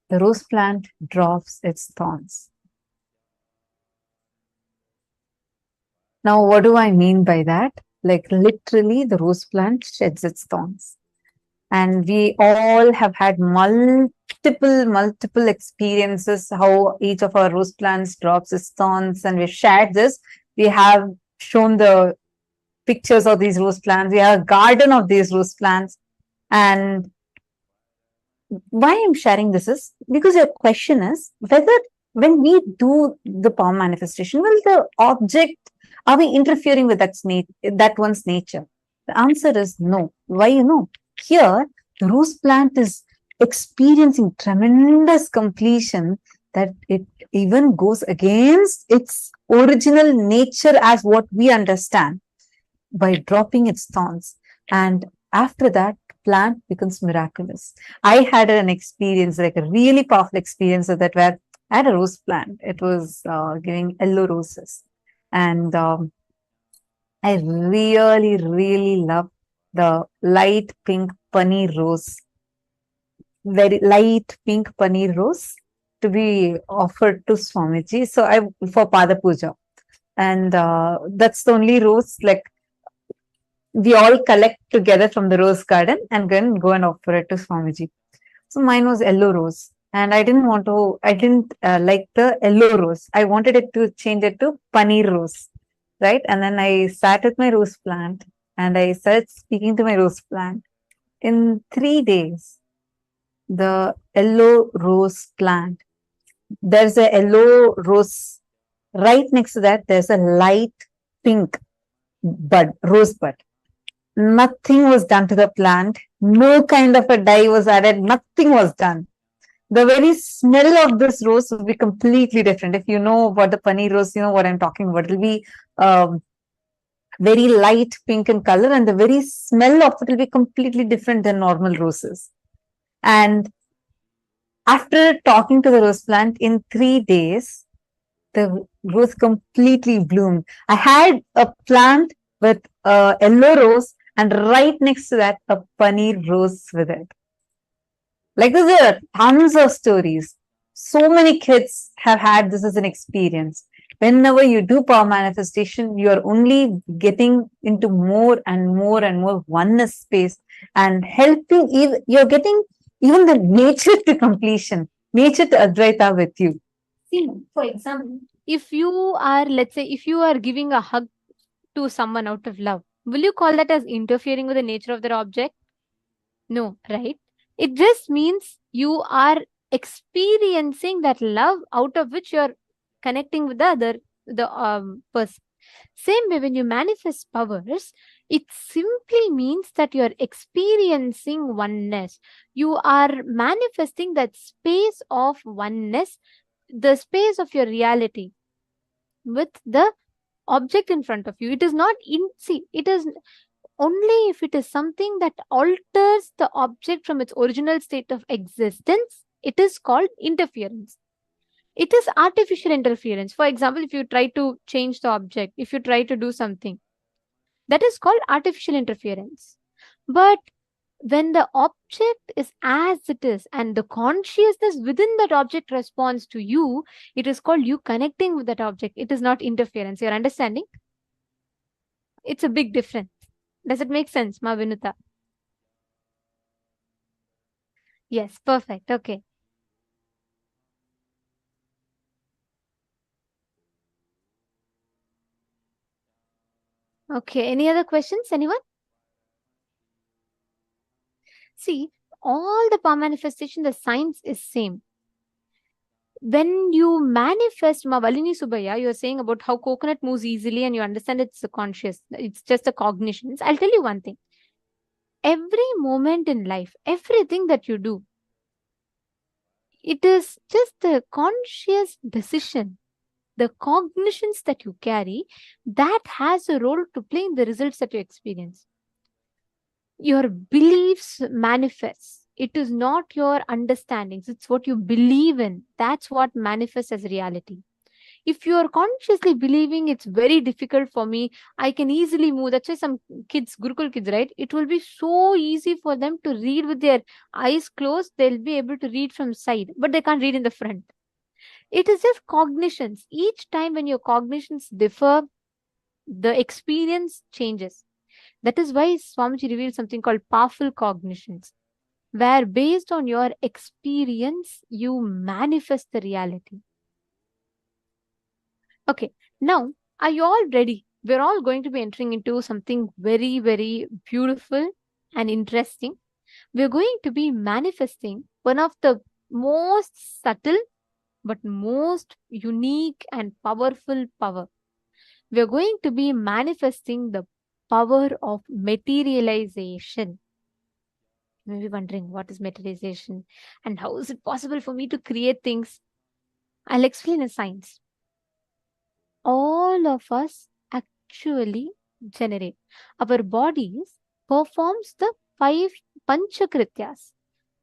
the rose plant drops its thorns. Now, what do I mean by that? Like literally the rose plant sheds its thorns. And we all have had multiple experiences how each of our rose plants drops its thorns, and we shared this. We have shown the pictures of these rose plants. We have a garden of these rose plants. And why I'm sharing this is because your question is whether when we do the power manifestation, will the object, are we interfering with that one's nature? The answer is no. Why? Here, the rose plant is experiencing tremendous completion that it even goes against its original nature as what we understand by dropping its thorns. And after that, plant becomes miraculous. I had an experience, like a really powerful experience of that, where I had a rose plant. It was giving yellow roses. And I really, really love the light pink paneer rose. Very light pink paneer rose to be offered to Swamiji. So for Pada Puja. And that's the only rose, like, we all collect together from the rose garden and then go and offer it to Swamiji. So mine was yellow rose. And I didn't like the yellow rose. I wanted it to change it to paneer rose. Right? And then I sat with my rose plant and I started speaking to my rose plant. In 3 days, the yellow rose plant, there's a yellow rose. Right next to that, there's a light pink rose bud. Nothing was done to the plant. No kind of a dye was added. Nothing was done. The very smell of this rose will be completely different. If you know about the paneer rose, you know what I'm talking about. It will be very light pink in color, and the very smell of it will be completely different than normal roses. And after talking to the rose plant, in 3 days, the rose completely bloomed. I had a plant with a yellow rose, and right next to that, a paneer rose with it. Like, there are tons of stories. So many kids have had this as an experience. Whenever you do power manifestation, you are only getting into more and more and more oneness space and helping, you're getting even the nature to completion, nature to Advaita with you. See, for example, if you are, let's say, if you are giving a hug to someone out of love, will you call that as interfering with the nature of their object? No, right? It just means you are experiencing that love out of which you're connecting with the person. Same way, when you manifest powers, it simply means that you're experiencing oneness. You are manifesting that space of oneness, the space of your reality with the object in front of you. It is not it is only if it is something that alters the object from its original state of existence, it is called interference. It is artificial interference. For example, if you try to change the object, if you try to do something, that is called artificial interference. But when the object is as it is and the consciousness within that object responds to you, it is called you connecting with that object. It is not interference. You're understanding? It's a big difference. Does it make sense, Ma Vinuta? Yes, perfect. Okay. Okay, any other questions? Anyone? See, all the power manifestation, the science is same. When you manifest, Ma Valini Subaya, you're saying about how coconut moves easily and you understand it's a conscious, it's just a cognition. I'll tell you one thing. Every moment in life, everything that you do, it is just the conscious decision, the cognitions that you carry, that has a role to play in the results that you experience. Your beliefs manifest. It is not your understandings. It's what you believe in. That's what manifests as reality. If you are consciously believing it's very difficult for me, I can easily move. That's why some kids, Gurukul kids, right? It will be so easy for them to read with their eyes closed. They'll be able to read from side, but they can't read in the front. It is just cognitions. Each time when your cognitions differ, the experience changes. That is why Swamiji revealed something called powerful cognitions, where based on your experience, you manifest the reality. Okay, now are you all ready? We're all going to be entering into something very, very beautiful and interesting. We're going to be manifesting one of the most subtle but most unique and powerful power. We're going to be manifesting the power of materialization. You may be wondering, what is materialization and how is it possible for me to create things? I'll explain in science. All of us actually generate. Our bodies performs the 5 panchakrityas.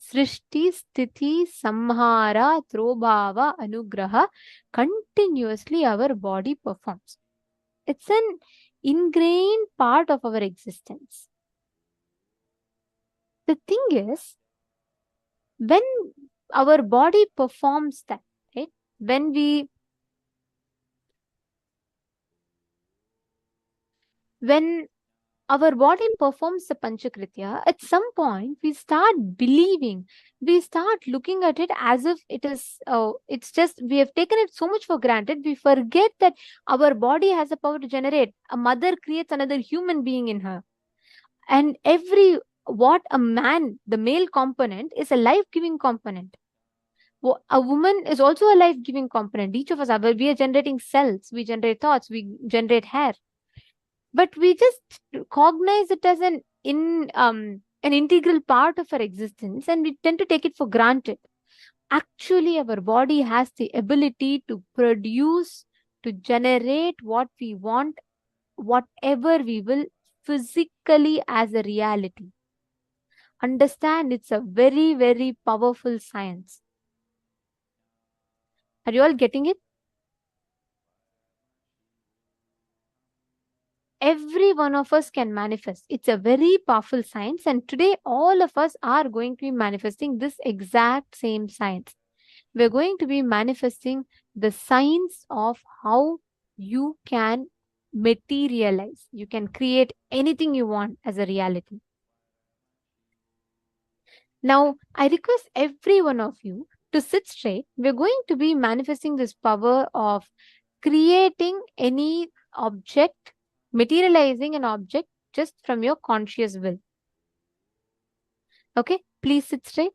Srishti, Sthiti, Samhara, Trobhava, Anugraha. Continuously our body performs. It's an ingrained part of our existence. The thing is, when our body performs that, right? When our body performs the Panchakritya, at some point we start believing, we start looking at it as if it is, it's just, we have taken it so much for granted, we forget that our body has the power to generate. A mother creates another human being in her. And what a man, the male component, is a life-giving component. A woman is also a life-giving component. Each of us we are generating cells, we generate thoughts, we generate hair. But we just cognize it as an integral part of our existence, and we tend to take it for granted. Actually, our body has the ability to produce, to generate what we want, whatever we will, physically as a reality. Understand, it's a very, very powerful science. Are you all getting it? Every one of us can manifest. It's a very powerful science, and today all of us are going to be manifesting this exact same science. We're going to be manifesting the science of how you can materialize. You can create anything you want as a reality. Now, I request every one of you to sit straight. We're going to be manifesting this power of creating any object, materializing an object just from your conscious will. Okay, please sit straight.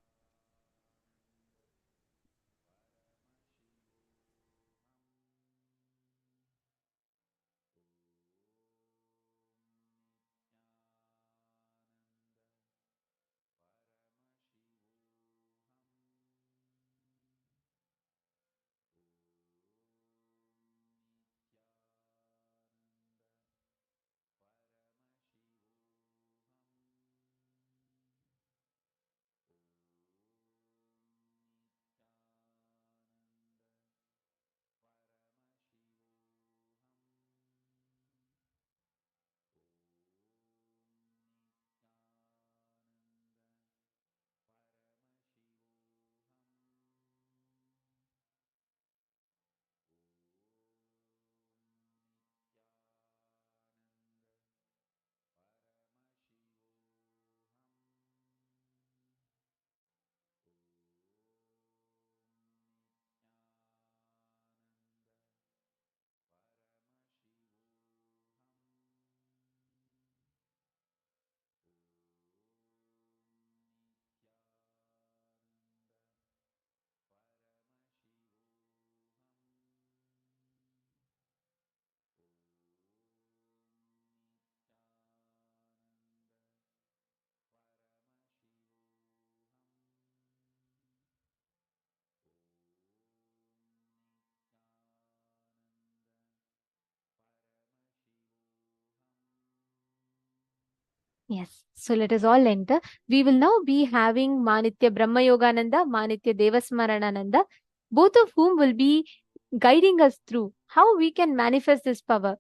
Yes. So let us all enter. We will now be having Manitya Brahma Yogananda, Manitya Devasmaranananda, both of whom will be guiding us through how we can manifest this power.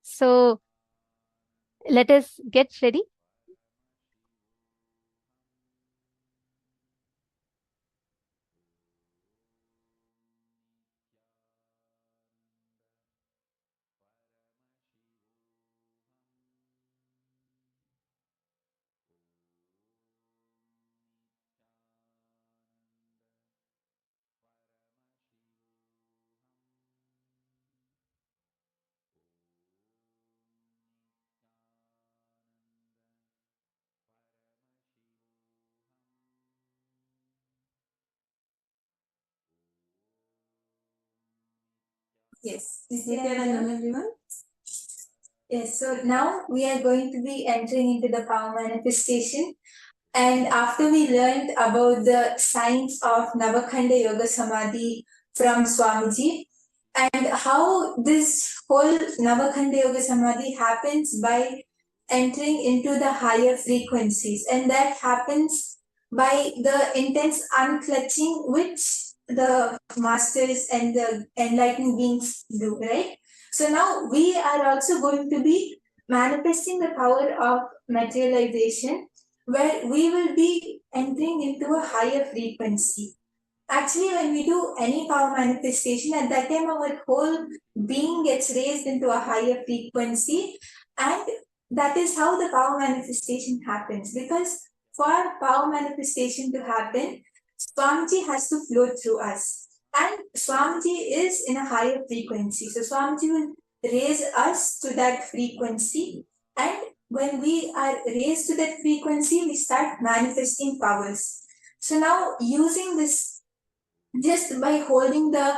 So let us get ready. Yes, Nithyananda, everyone. Yes, so now we are going to be entering into the power manifestation. And after we learned about the science of Navakhanda Yoga Samadhi from Swamiji, and how this whole Navakhanda Yoga Samadhi happens by entering into the higher frequencies, and that happens by the intense unclutching which the masters and the enlightened beings do, right? So now we are also going to be manifesting the power of materialization, where we will be entering into a higher frequency. Actually, when we do any power manifestation, at that time our whole being gets raised into a higher frequency, and that is how the power manifestation happens. Because for power manifestation to happen, Swamiji has to flow through us. And Swamiji is in a higher frequency. So Swamiji will raise us to that frequency. And when we are raised to that frequency, we start manifesting powers. So now using this, just by holding the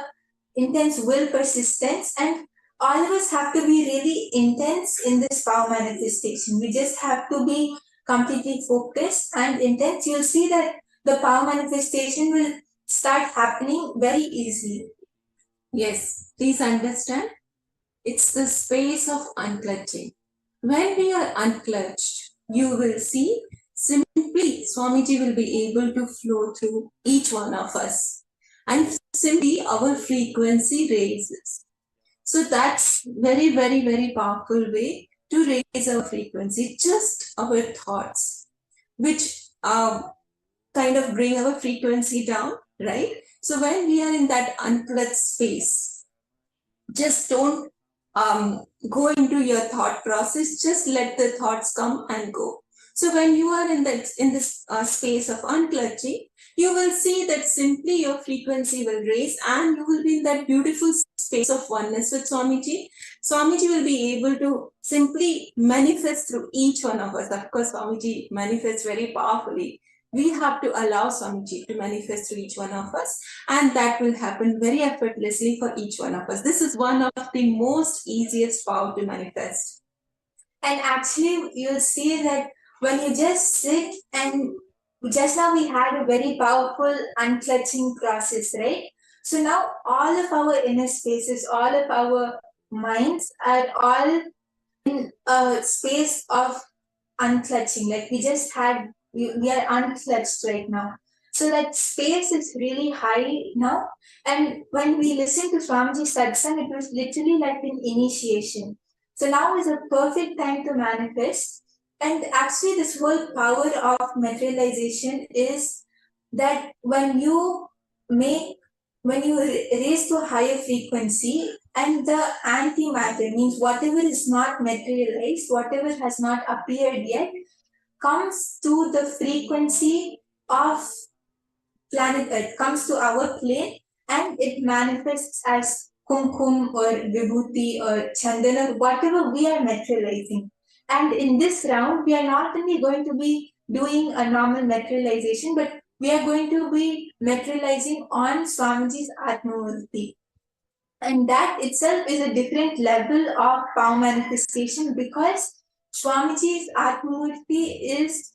intense will persistence, and all of us have to be really intense in this power manifestation. We just have to be completely focused and intense. You'll see that the power manifestation will start happening very easily. Yes, please understand. It's the space of unclutching. When we are unclutched, you will see simply Swamiji will be able to flow through each one of us. And simply our frequency raises. So that's very, very, very powerful way to raise our frequency. Just our thoughts, which kind of bring our frequency down, right? So when we are in that unclutched space, just don't go into your thought process. Just let the thoughts come and go. So when you are in this space of unclutching, you will see that simply your frequency will raise, and you will be in that beautiful space of oneness with Swamiji. Swamiji will be able to simply manifest through each one of us. Of course, Swamiji manifests very powerfully. We have to allow Swamiji to manifest through each one of us, and that will happen very effortlessly for each one of us. This is one of the most easiest power to manifest. And actually, you'll see that when you just sit, and just now we had a very powerful unclutching process, right? So now all of our inner spaces, all of our minds are all in a space of unclutching. Like we just had, we are unclutched right now. So that space is really high now. And when we listen to Swamiji satsang, it was literally like an initiation. So now is a perfect time to manifest. And actually, this whole power of materialization is that when you raise to a higher frequency, and the antimatter, means whatever is not materialized, whatever has not appeared yet, comes to the frequency of planet Earth, comes to our plane, and it manifests as kumkum or vibhuti or chandana, whatever we are materializing. And in this round, we are not only going to be doing a normal materialization, but we are going to be materializing on Swamiji's Atmamurti. And that itself is a different level of power manifestation, because Swamiji's Atmamurti is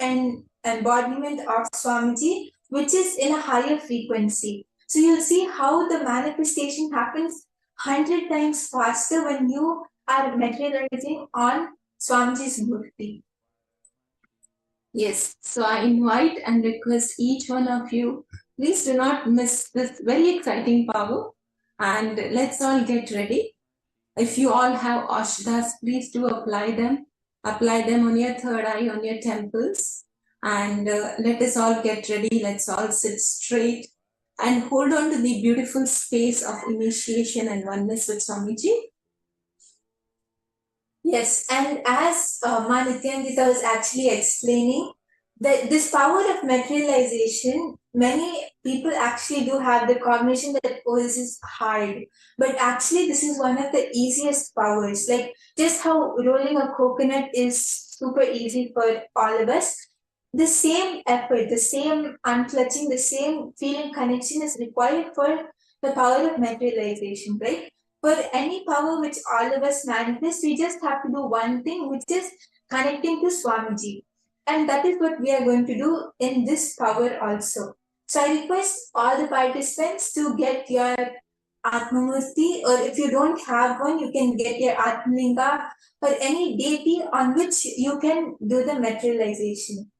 an embodiment of Swamiji, which is in a higher frequency. So you'll see how the manifestation happens 100 times faster when you are materializing on Swamiji's Murti. Yes, so I invite and request each one of you, please do not miss this very exciting power, and let's all get ready. If you all have ashdas, please do apply them on your third eye, on your temples, and let us all get ready. Let's all sit straight and hold on to the beautiful space of initiation and oneness with Swamiji. Yes, and as Nithyananda was actually explaining, that this power of materialization, many people actually do have the cognition that, oh, this is hard. But actually, this is one of the easiest powers. Like just how rolling a coconut is super easy for all of us, the same effort, the same unclutching, the same feeling connection is required for the power of materialization, right? For any power which all of us manifest, we just have to do one thing, which is connecting to Swamiji. And that is what we are going to do in this power also. So I request all the participants to get your Atmamurti, or if you don't have one, you can get your Atmalinga or any deity on which you can do the materialization.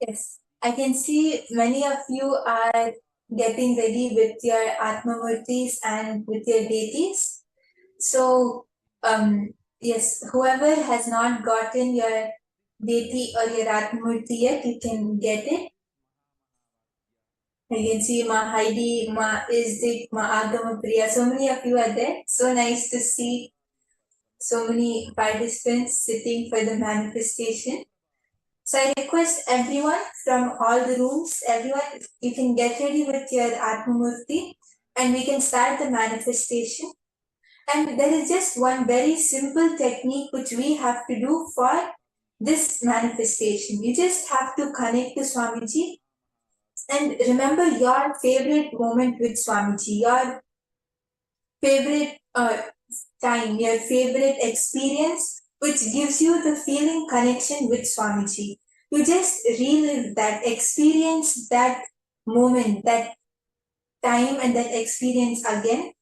Yes, I can see many of you are getting ready with your Atmamurtis and with your deities. So, yes, whoever has not gotten your deity or your Atmamurti yet, you can get it. I can see Ma Heidi, Ma Isdik, Ma Agama Priya. So many of you are there. So nice to see so many participants sitting for the manifestation. So I request everyone from all the rooms, everyone, you can get ready with your Atmamurti and we can start the manifestation. And there is just one very simple technique which we have to do for this manifestation. You just have to connect to Swamiji and remember your favorite moment with Swamiji, your favorite time, your favorite experience, which gives you the feeling connection with Swamiji. You just relive that experience, that moment, that time, and that experience again.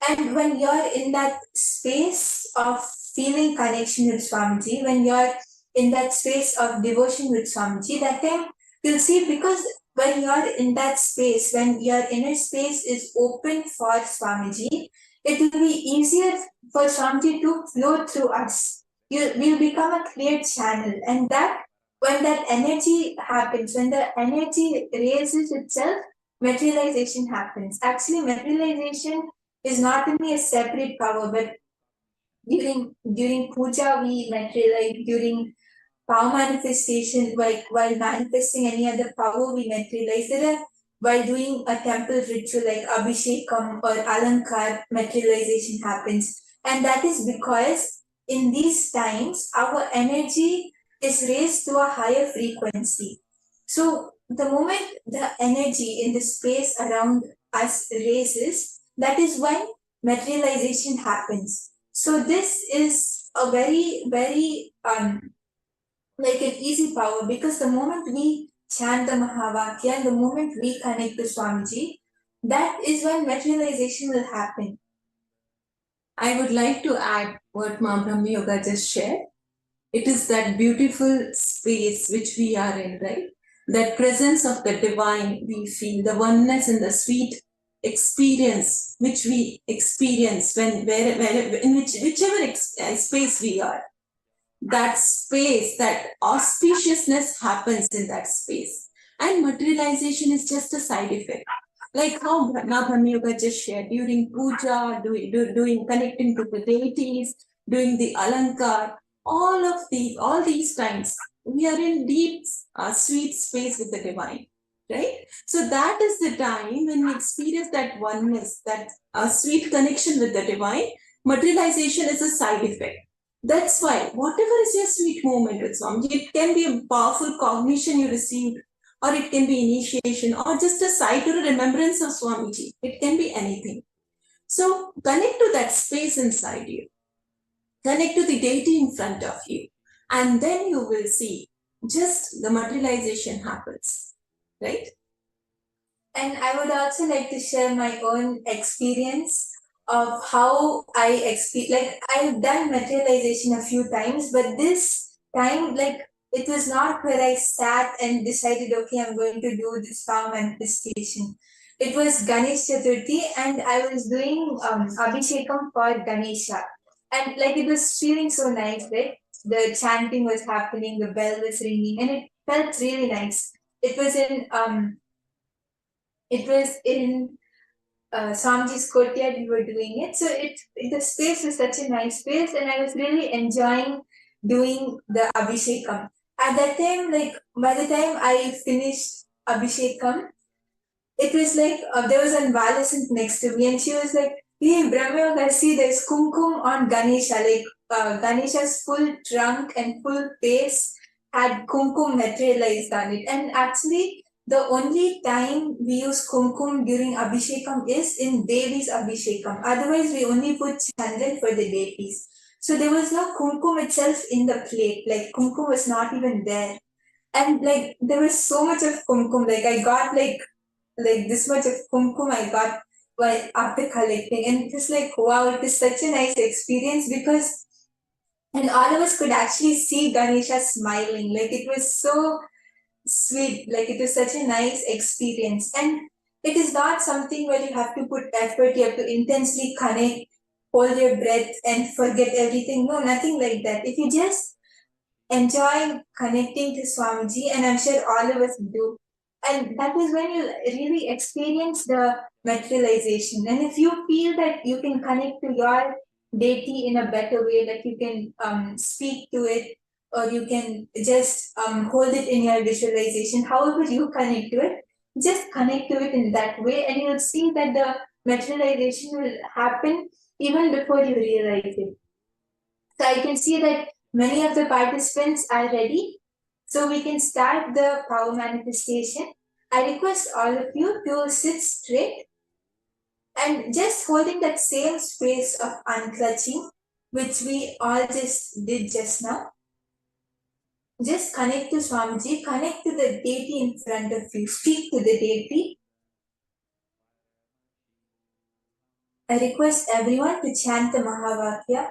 And when you're in that space of feeling connection with Swamiji, when you're in that space of devotion with Swamiji, that time you'll see, because when you're in that space, when your inner space is open for Swamiji, it will be easier for Swamiji to flow through us. We'll become a clear channel, and that when that energy happens, when the energy raises itself, materialization happens. Actually, materialization is not only a separate power, but during puja we materialize, during power manifestation, while manifesting any other power we materialize. While doing a temple ritual like abhishekam or alankar, materialization happens. And that is because in these times our energy is raised to a higher frequency. So the moment the energy in the space around us raises, that is when materialization happens. So this is a very, very like an easy power, because the moment we chant the Mahavakya and the moment we connect to Swamiji, that is when materialization will happen. I would like to add what Ma Brahma Yoga just shared. It is that beautiful space which we are in, right? That presence of the divine we feel, the oneness and the sweet experience which we experience whichever space we are. That space, that auspiciousness happens in that space. And materialization is just a side effect. Like how Brahma Yoga just shared, during puja, doing connecting to the deities, doing the alankar, all these times, we are in deep, sweet space with the divine, right? So that is the time when we experience that oneness, that sweet connection with the divine. Materialization is a side effect. That's why, whatever is your sweet moment with Swamiji, it can be a powerful cognition you received, or it can be initiation, or just a sight or a remembrance of Swamiji. It can be anything. So connect to that space inside you. Connect to the deity in front of you. And then you will see just the materialization happens, right? And I would also like to share my own experience of how I've done materialization a few times, but this time, it was not where I sat and decided, okay, I'm going to do this power manifestation. It was Ganesh Chaturthi, and I was doing Abhishekam for Ganesha. And it was feeling so nice, right? The chanting was happening, the bell was ringing, and it felt really nice. It was in Swamiji's courtyard, we were doing it. So the space was such a nice space, and I was really enjoying doing the Abhishekam. At that time, by the time I finished Abhishekam, it was there was an adolescent next to me, and she was like, "Hey, Brahma, see, there's kumkum on Ganesha." Ganesha's full trunk and full face had kumkum materialized on it. And actually, the only time we use kumkum during Abhishekam is in Devi's Abhishekam. Otherwise, we only put chandan for the deities. So there was no kumkum itself in the plate. Kumkum was not even there. And there was so much of kumkum. I got this much of kumkum I got while after collecting. And it was wow, it is such a nice experience, because and all of us could actually see Ganesha smiling. It was so sweet. It was such a nice experience. And it is not something where you have to put effort, you have to intensely connect, hold your breath, and forget everything. No, nothing like that. If you just enjoy connecting to Swamiji, and I'm sure all of us do, and that is when you really experience the materialization. And if you feel that you can connect to your deity in a better way, that you can speak to it, or you can just hold it in your visualization, however you connect to it, just connect to it in that way, and you'll see that the materialization will happen even before you realize it. So I can see that many of the participants are ready. So we can start the power manifestation. I request all of you to sit straight and just holding that same space of unclutching, which we all just did just now. Just connect to Swamiji, connect to the deity in front of you, speak to the deity. I request everyone to chant the Mahavakya.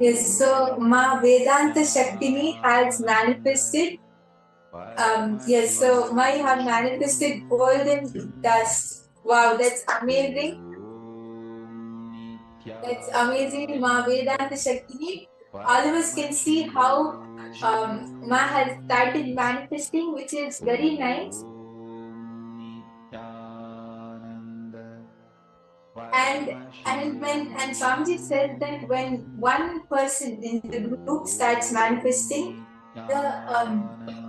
Yes, so Ma Vedanta Shaktini has manifested. Yes, so Ma have manifested golden dust. Wow, that's amazing. That's amazing, Ma Vedanta Shaktini. All of us can see how Ma has started manifesting, which is very nice. And Swamiji said that when one person in the group starts manifesting, the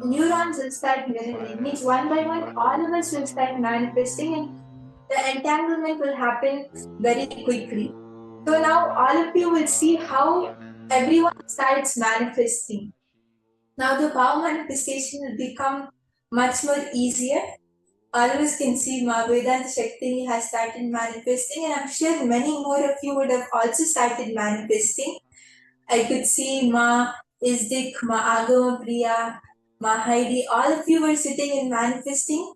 neurons will start mirroring. Means one by one, all of us will start manifesting, and the entanglement will happen very quickly. So now all of you will see how everyone starts manifesting. Now the power manifestation will become much more easier. All of us can see Ma Vedanta Shakti has started manifesting, and I'm sure many more of you would have also started manifesting. I could see Ma Isdik, Ma Agama Priya, Ma Heidi, all of you were sitting and manifesting.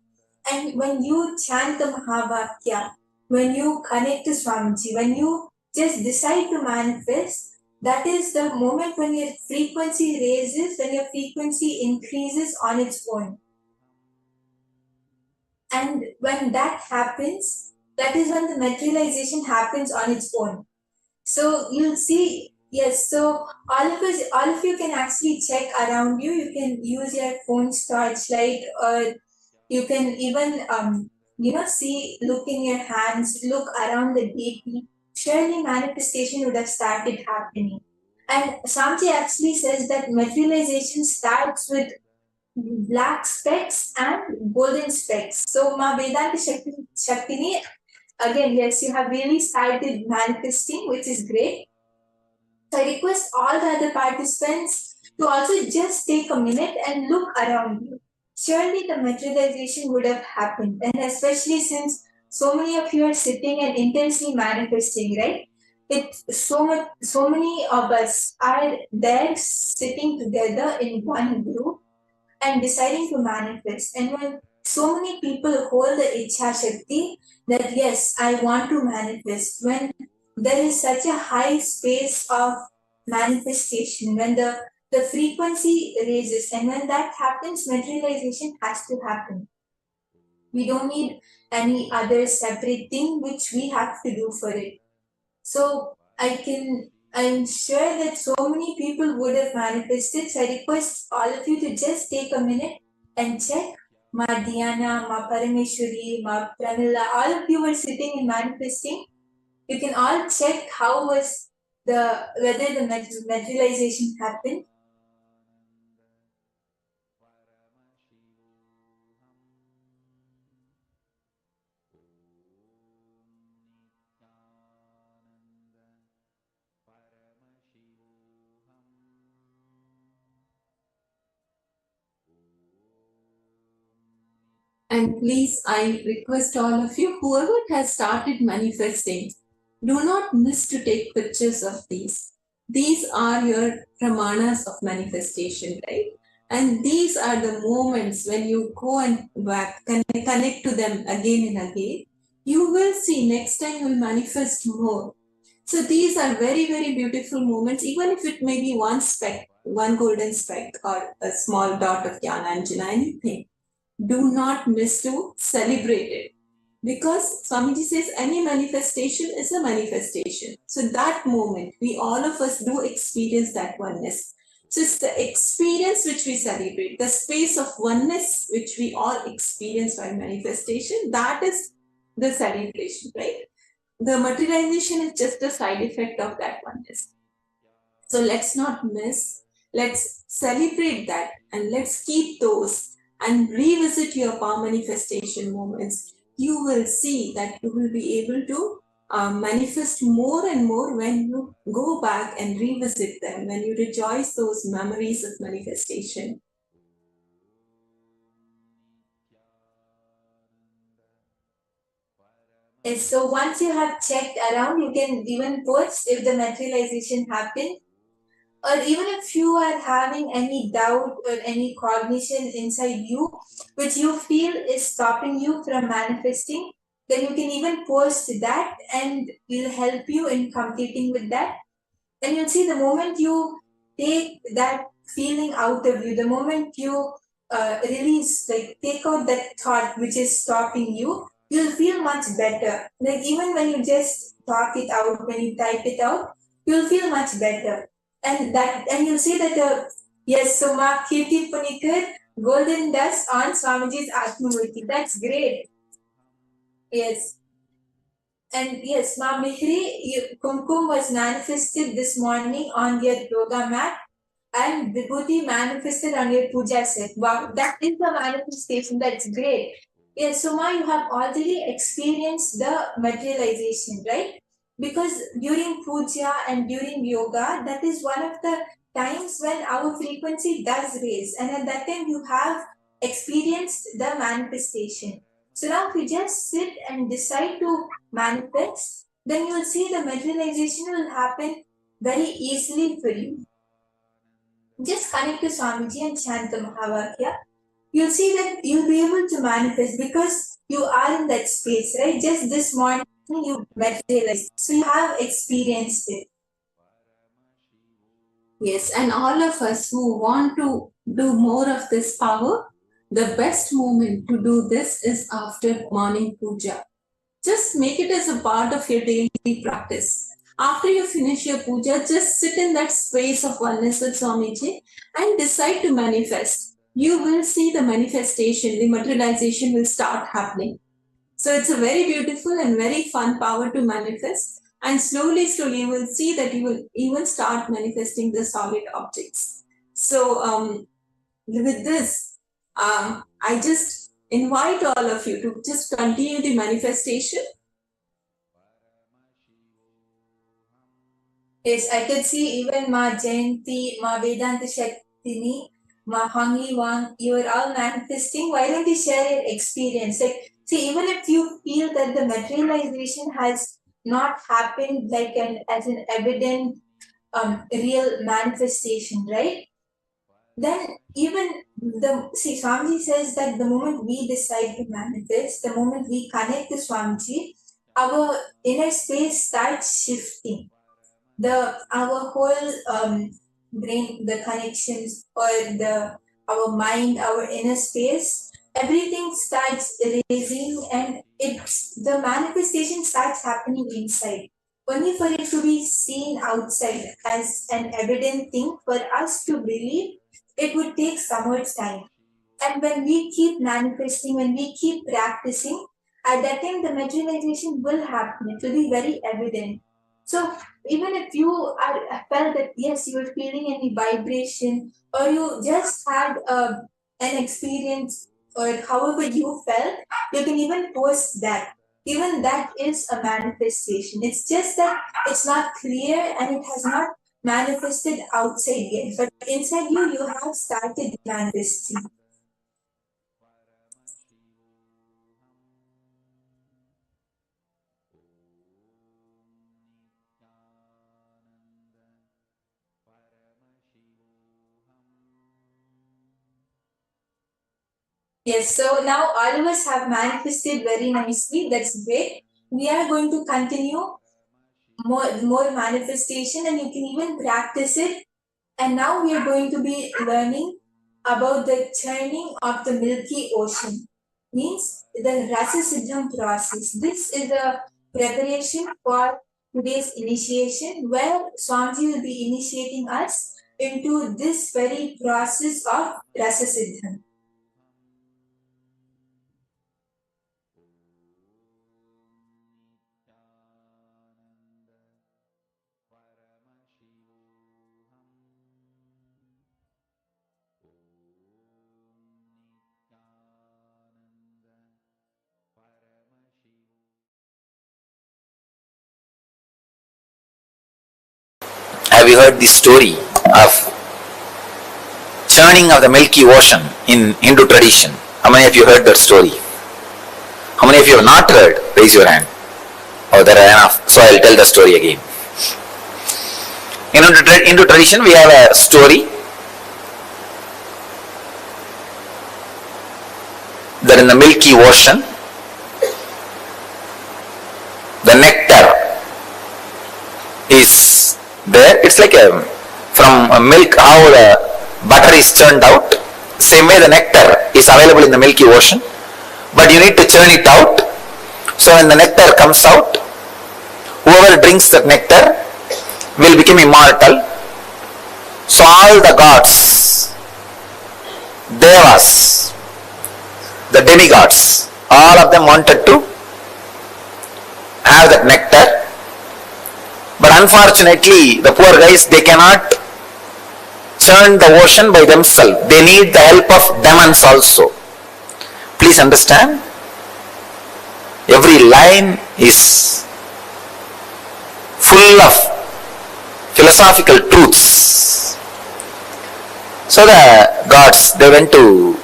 And when you chant the Mahavakya, when you connect to Swamiji, when you just decide to manifest, that is the moment when your frequency raises, when your frequency increases on its own. And when that happens, that is when the materialization happens on its own. So you'll see, yes, so all of you can actually check around you. You can use your phone's torchlight, or you can even see, look in your hands, look around the deity. Surely manifestation would have started happening. And Samji actually says that materialization starts with black specks and golden specks. So Ma Vedanta Shaktini, again, yes, you have really started manifesting, which is great. So I request all the other participants to also just take a minute and look around you. Surely the materialization would have happened, and especially since so many of you are sitting and intensely manifesting, right? So many of us are there sitting together in one group and deciding to manifest. And when so many people hold the Ichha Shakti that yes, I want to manifest, when there is such a high space of manifestation, when the frequency raises, and when that happens, materialization has to happen. We don't need any other separate thing which we have to do for it. So I'm sure that so many people would have manifested. So I request all of you to just take a minute and check. Ma Diana, Ma Parameshwari, Ma Pramila, all of you were sitting and manifesting. You can all check how was whether the materialization happened. And please, I request all of you, whoever has started manifesting, do not miss to take pictures of these. These are your pramanas of manifestation, right? And these are the moments when you go and back, connect to them again and again. You will see next time you will manifest more. So these are very, very beautiful moments, even if it may be one speck, one golden speck, or a small dot of Jnana Anjana, anything. Do not miss to celebrate it, because Swamiji says any manifestation is a manifestation. So that moment, we all of us do experience that oneness. So it's the experience which we celebrate, the space of oneness which we all experience by manifestation. That is the celebration, right? The materialization is just a side effect of that oneness. So let's not miss. Let's celebrate that, and let's keep those and revisit your power manifestation moments. You will see that you will be able to manifest more and more when you go back and revisit them, when you rejoice those memories of manifestation. Yes, so once you have checked around, you can even post if the materialization happened. Or even if you are having any doubt or any cognition inside you, which you feel is stopping you from manifesting, then you can even post that, and we'll help you in completing with that. And you'll see the moment you take that feeling out of you, the moment you release, like take out that thought which is stopping you, you'll feel much better. Like even when you just talk it out, when you type it out, you'll feel much better. And you'll see that yes, so Ma Kirti Punikar, golden dust on Swamiji's Atmamurti. That's great. Yes. And yes, Ma Mihri, Kumkum was manifested this morning on your yoga mat, and Vibhuti manifested on your puja set. Wow, that is the manifestation. That's great. Yes, so Ma, you have already experienced the materialization, right? Because during puja and during yoga, that is one of the times when our frequency does raise, and at that time you have experienced the manifestation. So now if you just sit and decide to manifest, then you'll see the materialization will happen very easily for you. Just connect to Swamiji and chant the Mahavakya. You'll see that you'll be able to manifest because you are in that space, right? Just this morning you materialized. So you have experienced it. Yes, and all of us who want to do more of this power, the best moment to do this is after morning puja. Just make it as a part of your daily practice. After you finish your puja, just sit in that space of oneness with Swamiji and decide to manifest. You will see the manifestation, the materialization will start happening. So it's a very beautiful and very fun power to manifest. And slowly, slowly, you will see that you will even start manifesting the solid objects. So with this, I just invite all of you to just continue the manifestation. Yes, I could see even Ma Jayanti, Ma Vedanta Shaktini, Ma Hangi Wang, you are all manifesting. Why don't you share your experience? Like, see, even if you feel that the materialization has not happened like as an evident real manifestation, right? Then even Swamiji says that the moment we decide to manifest, the moment we connect to Swamiji, our inner space starts shifting. Our whole brain, the connections, or our mind, our inner space, everything starts raising, and the manifestation starts happening inside. Only for it to be seen outside as an evident thing for us to believe, it would take some more time. And when we keep manifesting, when we keep practicing, at that time the materialization will happen. It will be very evident. So even if you felt that yes, you were feeling any vibration, or you just had an experience, or however you felt, you can even post that. Even that is a manifestation. It's just that it's not clear and it has not manifested outside yet, but inside you have started manifesting. Yes, so now all of us have manifested very nicely. That's great. We are going to continue more manifestation, and you can even practice it. And now we are going to be learning about the churning of the Milky Ocean, means the Rasa Siddham process. This is a preparation for today's initiation, where Swamiji will be initiating us into this very process of Rasa Siddham. Have you heard the story of churning of the Milky Ocean in Hindu tradition? How many of you heard that story? How many of you have not heard? Raise your hand. Oh, there are enough. So I'll tell the story again. In Hindu tradition, we have a story that in the Milky Ocean, the nectar is there. It's like from milk, how the butter is churned out. Same way the nectar is available in the milky ocean, but you need to churn it out. So when the nectar comes out, whoever drinks that nectar will become immortal. So all the gods, devas, the demigods, all of them wanted to have that nectar. But unfortunately, the poor guys, they cannot churn the ocean by themselves. They need the help of demons also. Please understand, every line is full of philosophical truths. So the gods, they went to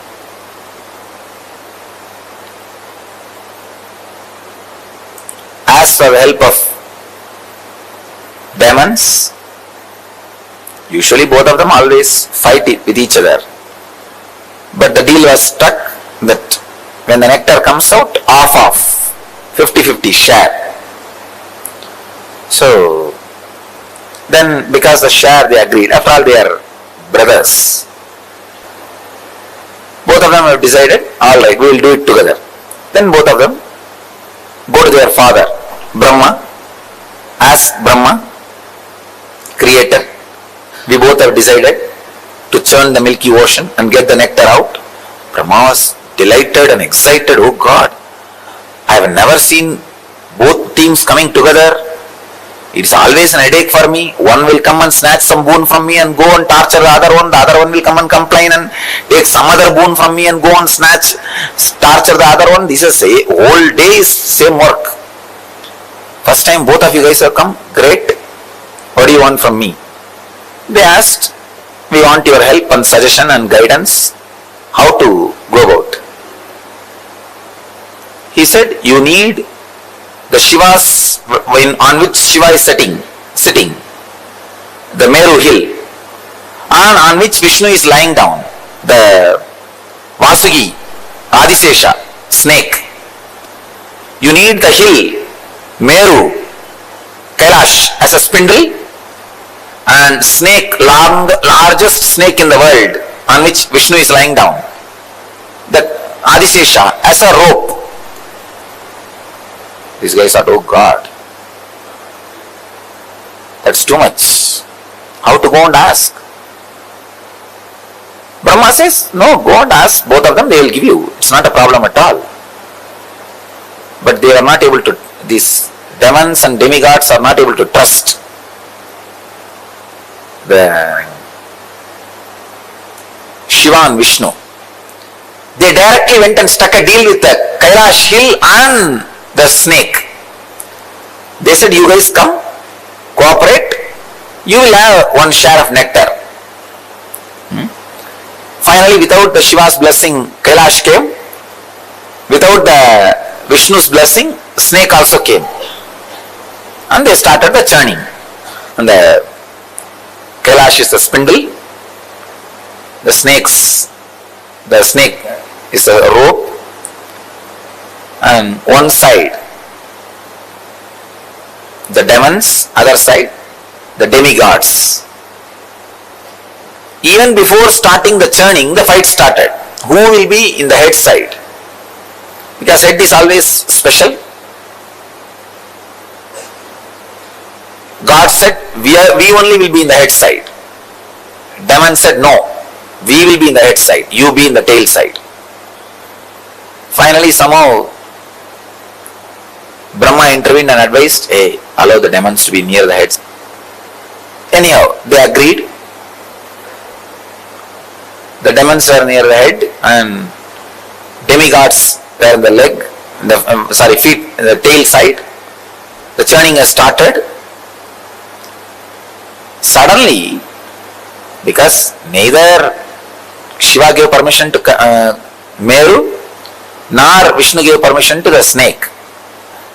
ask for the help of demons. Usually both of them always fight with each other. But the deal was struck that when the nectar comes out, half 50-50 share. So then because the share they agreed, after all they are brothers. Both of them have decided, alright, we will do it together. Then both of them go to their father, Brahma, ask Brahma, creator, we both have decided to churn the milky ocean and get the nectar out. Brahma was delighted and excited. Oh God, I have never seen both teams coming together. It's always an headache for me. One will come and snatch some boon from me and go and torture the other one. The other one will come and complain and take some other boon from me and go and torture the other one. This is a whole day same work. First time both of you guys have come, great. What do you want from me? They asked, we want your help and suggestion and guidance, how to go about. He said, you need the Shivas on which Shiva is sitting, the Meru hill, and on which Vishnu is lying down, the Vasugi, Adisesha, snake. You need the hill, Meru, Kailash as a spindle, and snake, largest snake in the world, on which Vishnu is lying down, the Adisesha as a rope. These guys thought, oh God, that's too much. How to go and ask? Brahma says, no, go and ask both of them, they will give you. It's not a problem at all. But they are not able to, these demons and demigods are not able to trust the Shiva and Vishnu. They directly went and struck a deal with the Kailash hill and the snake. They said, you guys come, cooperate, you will have one share of nectar. Finally, without the Shiva's blessing, Kailash came. Without the Vishnu's blessing, snake also came. And they started the churning. And the Kailash is the spindle, the snake is a rope, and one side the demons, other side the demigods. Even before starting the churning, the fight started. Who will be in the head side? Because head is always special. God said, we only will be in the head side. Demon said, no, we will be in the head side, you be in the tail side. Finally, somehow Brahma intervened and advised, hey, allow the demons to be near the heads. Anyhow, they agreed. The demons were near the head and demigods were in the leg, feet, the tail side. The churning has started. Suddenly, because neither Shiva gave permission to Meru nor Vishnu gave permission to the snake,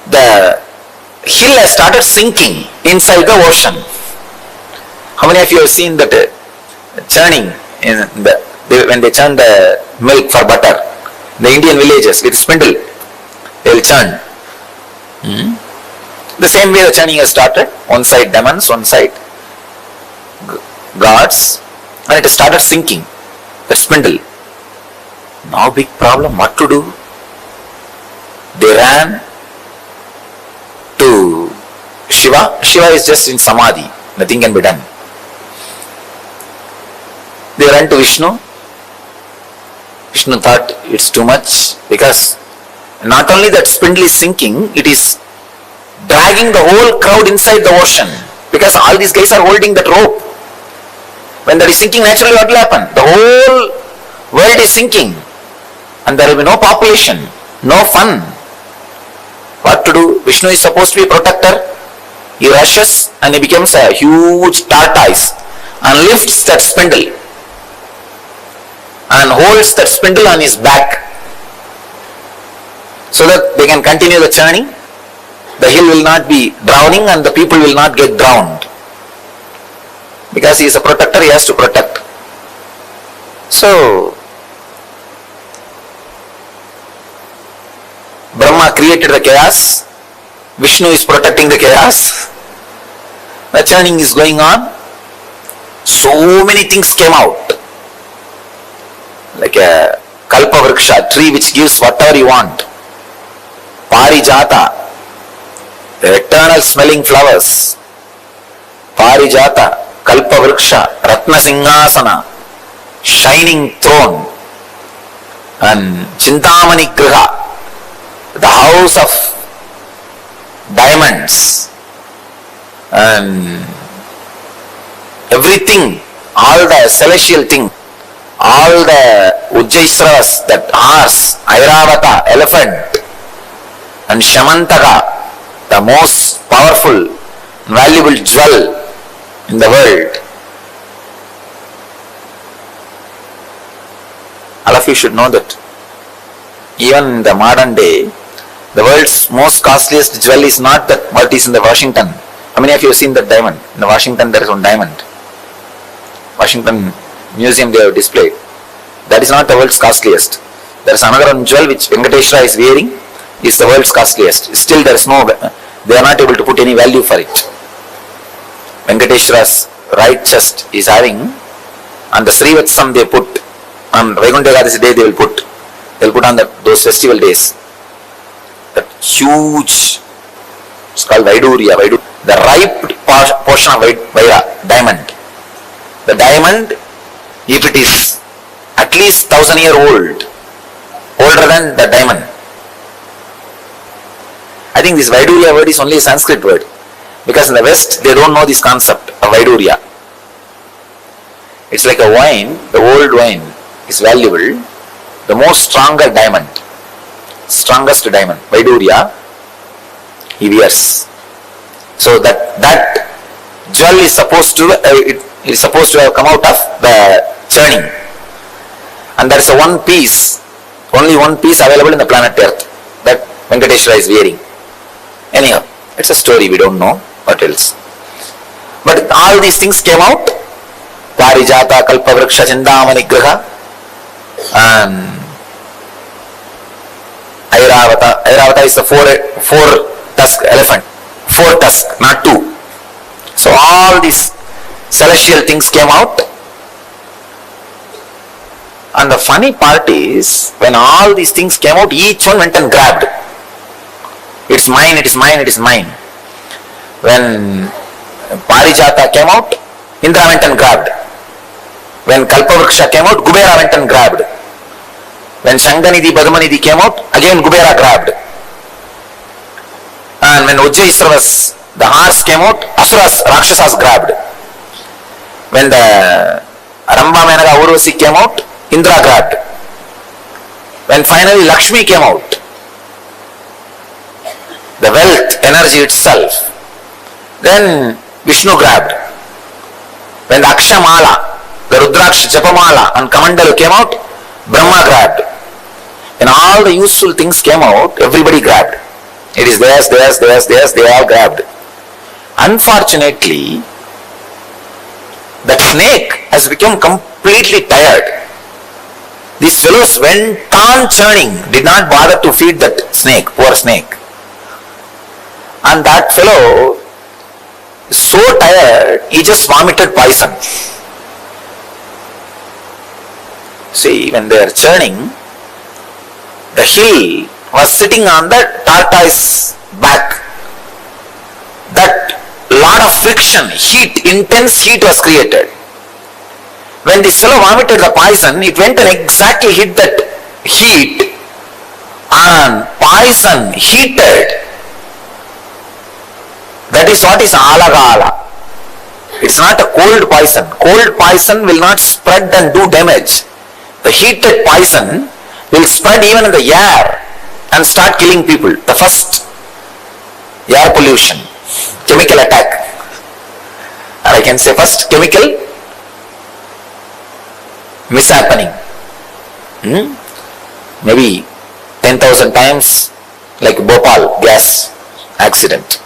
the hill has started sinking inside the ocean. How many of you have seen that churning when they churn the milk for butter? The Indian villages with spindle, they will churn. The same way the churning has started. One side demons, one side gods, and it started sinking. The spindle. Now big problem, what to do? They ran to Shiva. Shiva is just in Samadhi, nothing can be done. They ran to Vishnu. Vishnu thought it's too much, because not only that spindle is sinking, it is dragging the whole crowd inside the ocean, because all these guys are holding that rope. When that is sinking, naturally what will happen? The whole world is sinking, and there will be no population, no fun. What to do? Vishnu is supposed to be a protector. He rushes and he becomes a huge tortoise and lifts that spindle and holds that spindle on his back so that they can continue the journey. The hill will not be drowning and the people will not get drowned. Because he is a protector, he has to protect. So, Brahma created the chaos, Vishnu is protecting the chaos, the churning is going on. So many things came out. Like a kalpa vriksha, tree which gives whatever you want. Parijata, the eternal smelling flowers. Parijata, kalpa vriksha, ratna singasana, shining throne, and chintamani griha, the house of diamonds, and everything, all the celestial thing, all the Ujjaisravas, that horse, Airavata, elephant, and Shamantaka, the most powerful, valuable jewel in the world. All of you should know that even in the modern day, the world's most costliest jewel is not that what is in the Washington. How many of you have seen that diamond? In the Washington there is one diamond. Washington Museum they have displayed. That is not the world's costliest. There is another one jewel which Venkateshwara is wearing, is the world's costliest. Still there is no, they are not able to put any value for it. Venkateshwara's right chest is having, on the Srivatsam they put, on Vaikuntha Ekadasi day they will put on those festival days, that huge, it's called Vaidurya, the ripe portion of Vaira, diamond. The diamond, if it is at least 1,000 years old, older than the diamond. I think this Vaidurya word is only a Sanskrit word, because in the West they don't know this concept of Vaidurya. It's like a wine, the old wine is valuable, the most stronger diamond, strongest diamond, Vaidurya, he wears. So that jewel is supposed to have come out of the churning, and there is a one piece, only one piece available in the planet Earth that Venkateshwara is wearing. Anyhow, it's a story, we don't know what else. But all these things came out. Parijata, Kalpavriksha, Chindamani Griha, and Airavata. Airavata is the four-tusk elephant. 4 tusks, not 2. So all these celestial things came out. And the funny part is, when all these things came out, each one went and grabbed. It's mine, it is mine, it is mine. When Parijata came out, Indra went and grabbed. When Kalpavriksha came out, Kubera went and grabbed. When Shanganidhi, Padmanidhi came out, again Kubera grabbed. And when Ujjaisravas, the horse came out, Asuras, Rakshasas grabbed. When the Ramba Menaka Urvasi came out, Indra grabbed. When finally Lakshmi came out, the wealth, energy itself, then Vishnu grabbed. When the Akshamala, the Rudraksha Japamala and Kamandal came out, Brahma grabbed. When all the useful things came out, everybody grabbed. It is theirs, they all grabbed. Unfortunately, that snake has become completely tired. These fellows went on churning, did not bother to feed that snake, poor snake. And that fellow So tired, he just vomited poison. See, when they are churning, the hill was sitting on the tortoise back. That lot of friction, heat, intense heat was created. When this fellow vomited the poison, it went and exactly hit that heat, and poison heated. That is what is alagala. It's not a cold poison. Cold poison will not spread and do damage. The heated poison will spread even in the air and start killing people. The first air pollution, chemical attack. Or I can say first chemical mishappening. Maybe 10,000 times like Bhopal gas accident.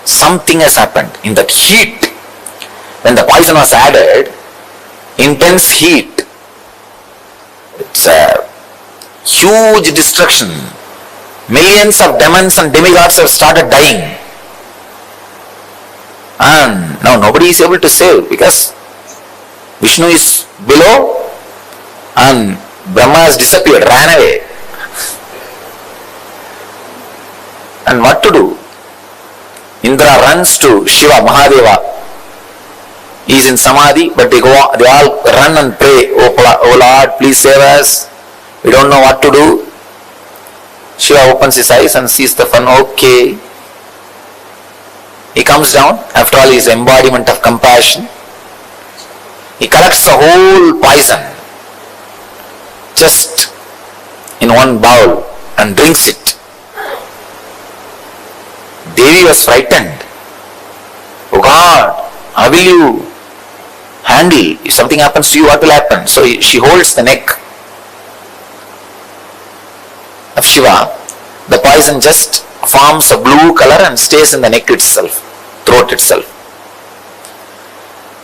Something has happened in that heat. When the poison was added, intense heat, it's a huge destruction. Millions of demons and demigods have started dying. And now nobody is able to save because Vishnu is below and Brahma has disappeared, ran away. And what to do? Indra runs to Shiva, Mahadeva. He is in Samadhi, but they all run and pray, oh Lord, please save us. We don't know what to do. Shiva opens his eyes and sees the fun. Okay. He comes down. After all, he is embodiment of compassion. He collects the whole poison just in one bowl and drinks it. Devi was frightened. Oh God, how will you handle? If something happens to you, what will happen? So she holds the neck of Shiva. The poison just forms a blue color and stays in the neck itself, throat itself.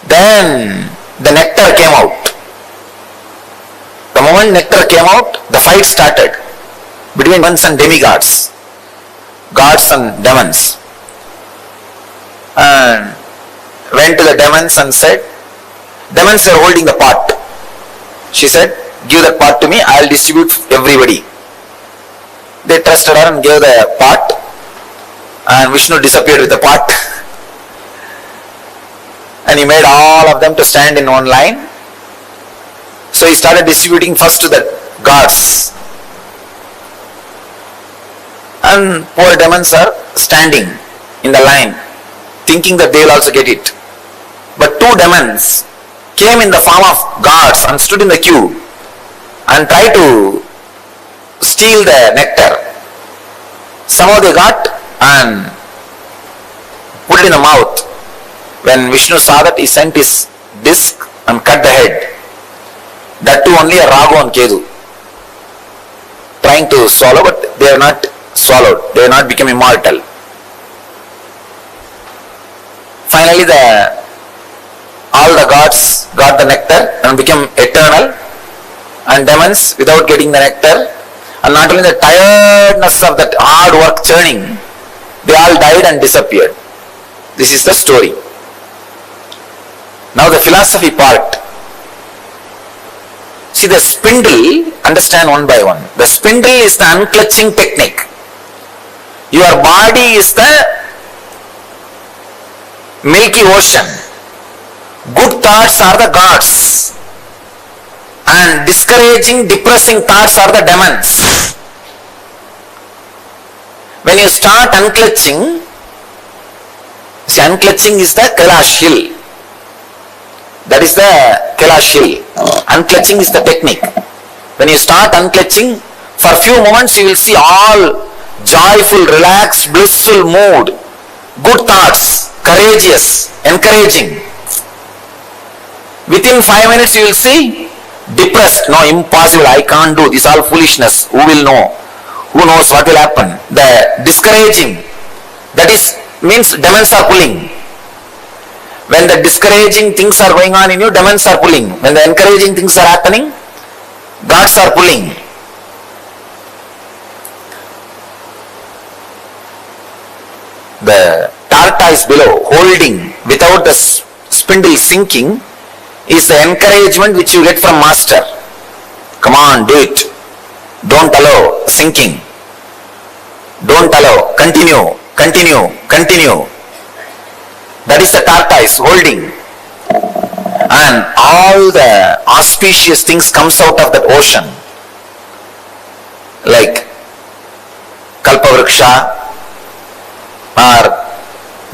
Then the nectar came out. The moment nectar came out, the fight started between demons and demigods, gods and demons. And went to the demons and said, demons were holding the pot. She said, give that pot to me, I will distribute everybody. They trusted her and gave the pot, and Vishnu disappeared with the pot. And he made all of them to stand in one line. So he started distributing first to the gods. And poor demons are standing in the line, thinking that they will also get it. But two demons came in the form of gods and stood in the queue and tried to steal the nectar. Somehow they got and put it in the mouth. When Vishnu saw that, he sent his disc and cut the head. That too only a Ragu and Kedu, trying to swallow, but they are not swallowed. They are not become immortal. Finally all the gods got the nectar and became eternal, and demons without getting the nectar, and not only the tiredness of that hard work churning, they all died and disappeared. This is the story. Now the philosophy part. See, the spindle, understand one by one. The spindle is the unclutching technique. Your body is the milky ocean. Good thoughts are the gods, and discouraging, depressing thoughts are the demons. When you start unclutching, see, unclutching is the Kailash hill. That is the Kailash hill. Unclutching is the technique. When you start unclutching, for a few moments you will see all joyful, relaxed, blissful mood, good thoughts, courageous, encouraging. Within 5 minutes you will see depressed. No, impossible, I can't do this, all foolishness. Who will know? Who knows what will happen? The discouraging, that is means demons are pulling. When the discouraging things are going on in you, demons are pulling. When the encouraging things are happening, gods are pulling. The tortoise below holding without the spindle sinking is the encouragement which you get from master. Come on, do it. Don't allow sinking. Don't allow. Continue, continue, continue. That is the tortoise holding. And all the auspicious things comes out of that ocean. Like Kalpavriksha or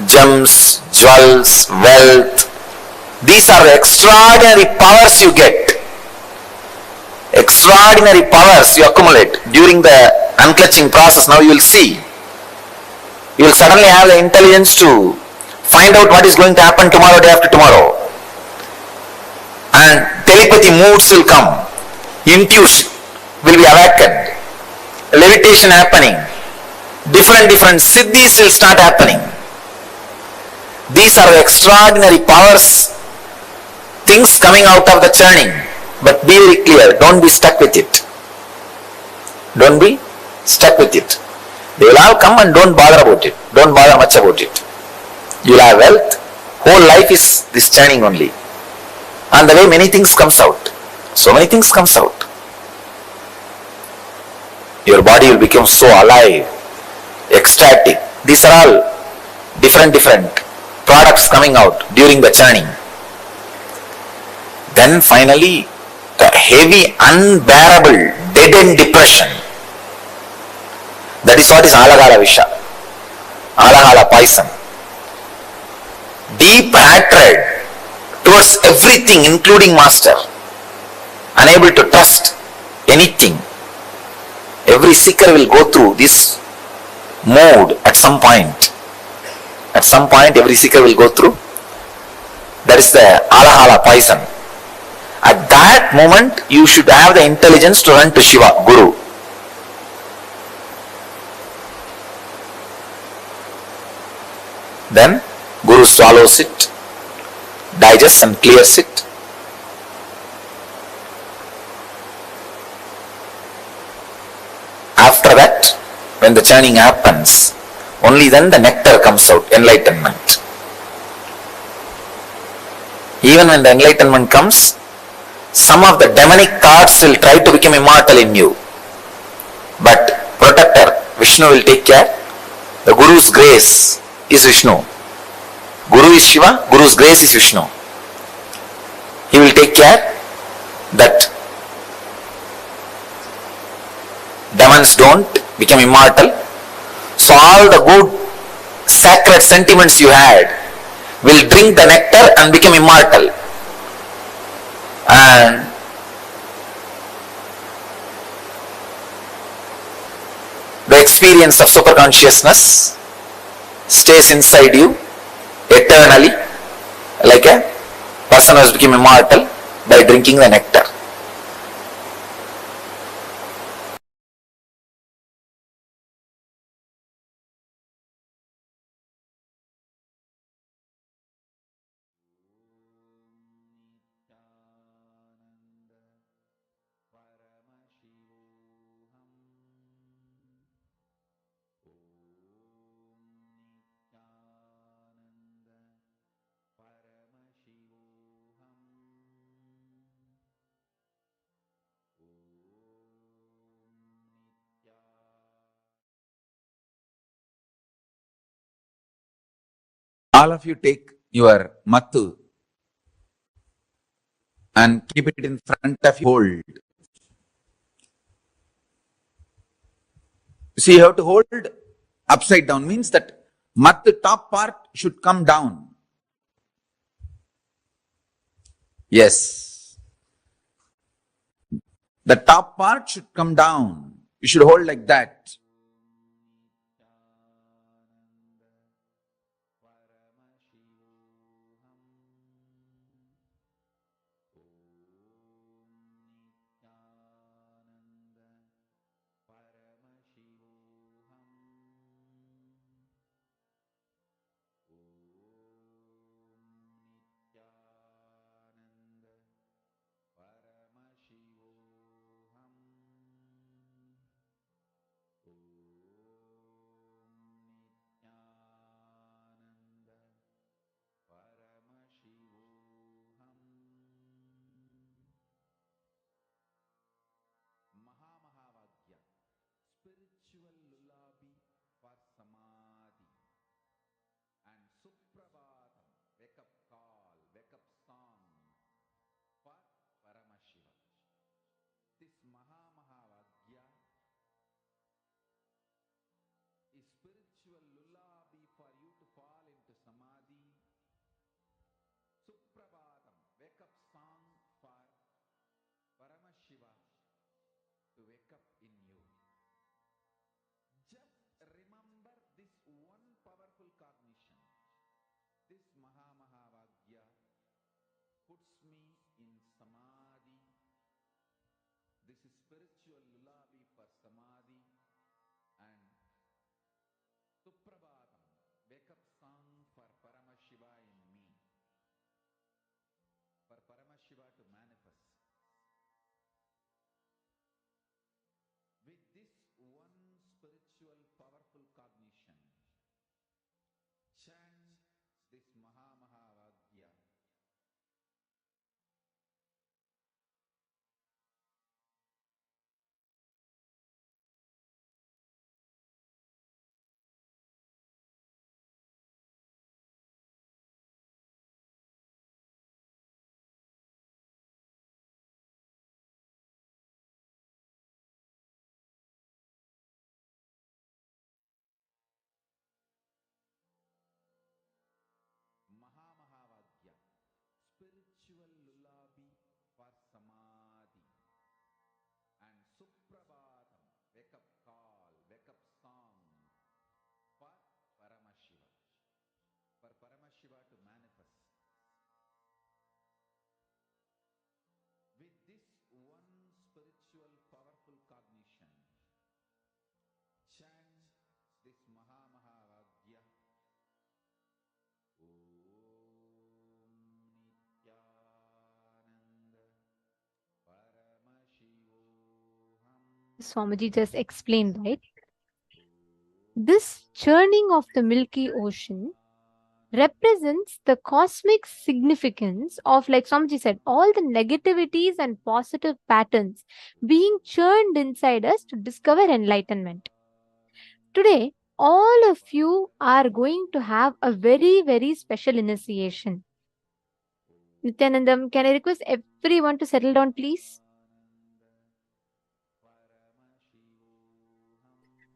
gems, jewels, wealth. These are the extraordinary powers you get. Extraordinary powers you accumulate during the unclutching process. Now you will see. You will suddenly have the intelligence to find out what is going to happen tomorrow, day after tomorrow. And telepathy moods will come. Intuition will be awakened. Levitation happening. Different siddhis will start happening. These are the extraordinary powers, things coming out of the churning. But be very clear, don't be stuck with it. Don't be stuck with it. They will all come and don't bother about it. Don't bother much about it. You will have wealth. Whole life is this churning only. And the way many things comes out. So many things comes out. Your body will become so alive, ecstatic. These are all different products coming out during the churning. Then finally, the heavy, unbearable, dead-end depression. That is what is alagala visha, alagala poison. Deep hatred towards everything, including master. Unable to trust anything. Every seeker will go through this mode at some point. At some point, every seeker will go through. That is the alahala poison. At that moment, you should have the intelligence to run to Shiva, Guru. Then, Guru swallows it, digests and clears it. After that, when the churning happens, only then the nectar comes out, enlightenment. Even when the enlightenment comes, some of the demonic thoughts will try to become immortal in you. But protector, Vishnu will take care. The Guru's grace is Vishnu. Guru is Shiva, Guru's grace is Vishnu. He will take care that demons don't become immortal. So all the good sacred sentiments you had will drink the nectar and become immortal. And the experience of superconsciousness stays inside you eternally, like a person who has become immortal by drinking the nectar. All of you take your mattu and keep it in front of you. Hold. See, you have to hold upside down, means that mattu top part should come down. Yes. The top part should come down. You should hold like that. Mahavagya is spiritual lullaby for you to fall into samadhi. Suprabhatam, wake up song for Paramashiva to wake up in you. Just remember this one powerful cognition. This Mahavagya puts me in samadhi. This is spiritual lullaby for samadhi. And Suprabhatam, wake up song for Paramashiva in me. For Paramashiva to manifest. With this one spiritual powerful cognition, chant this Mahavagya. Mahavagya, spiritual lullaby for samadhi. And Suprabhatam, wake up call, wake up song for Paramashiva. For Paramashiva to manifest. With this one spiritual powerful cognition, chant this Mahavagya. Nithyananda Paramashivoham. Swamiji just explained, right? This churning of the Milky Ocean represents the cosmic significance of, like Swamiji said, all the negativities and positive patterns being churned inside us to discover enlightenment. Today, all of you are going to have a very, very special initiation. Nithyanandam, can I request everyone to settle down, please?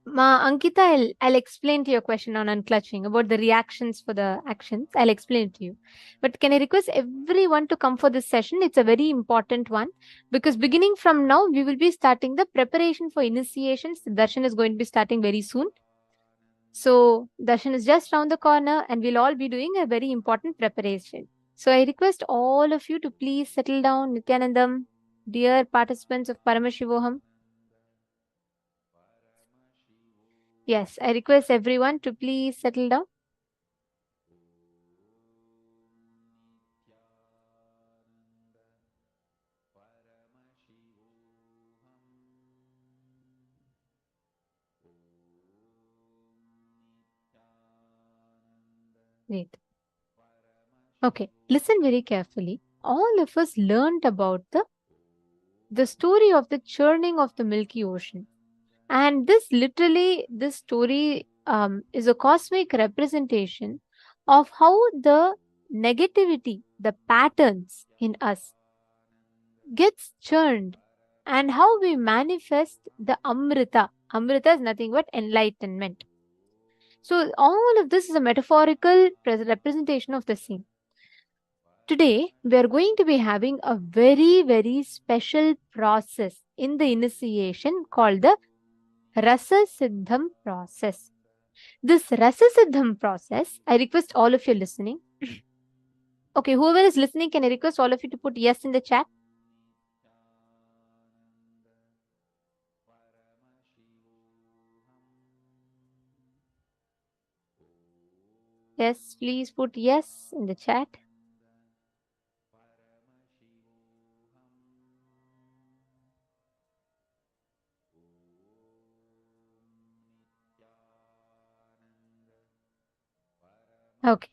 Ankita, I'll explain to your question on unclutching about the reactions for the actions. I'll explain it to you. But can I request everyone to come for this session? It's a very important one because beginning from now, we will be starting the preparation for initiations. The darshan is going to be starting very soon. So darshan is just around the corner and we'll all be doing a very important preparation. So I request all of you to please settle down. Nithyanandam, dear participants of Paramashivoham. Yes, I request everyone to please settle down. Great. Okay, listen very carefully. All of us learned about the story of the churning of the Milky Ocean. And this story is a cosmic representation of how the negativity, the patterns in us gets churned and how we manifest the Amrita. Amrita is nothing but enlightenment. So all of this is a metaphorical representation of the same. Today, we are going to be having a very, very special process in the initiation called the Rasa Siddham process. This Rasa Siddham process, I request all of you listening. Okay, whoever is listening, can I request all of you to put yes in the chat? Yes, please put yes in the chat. Okay.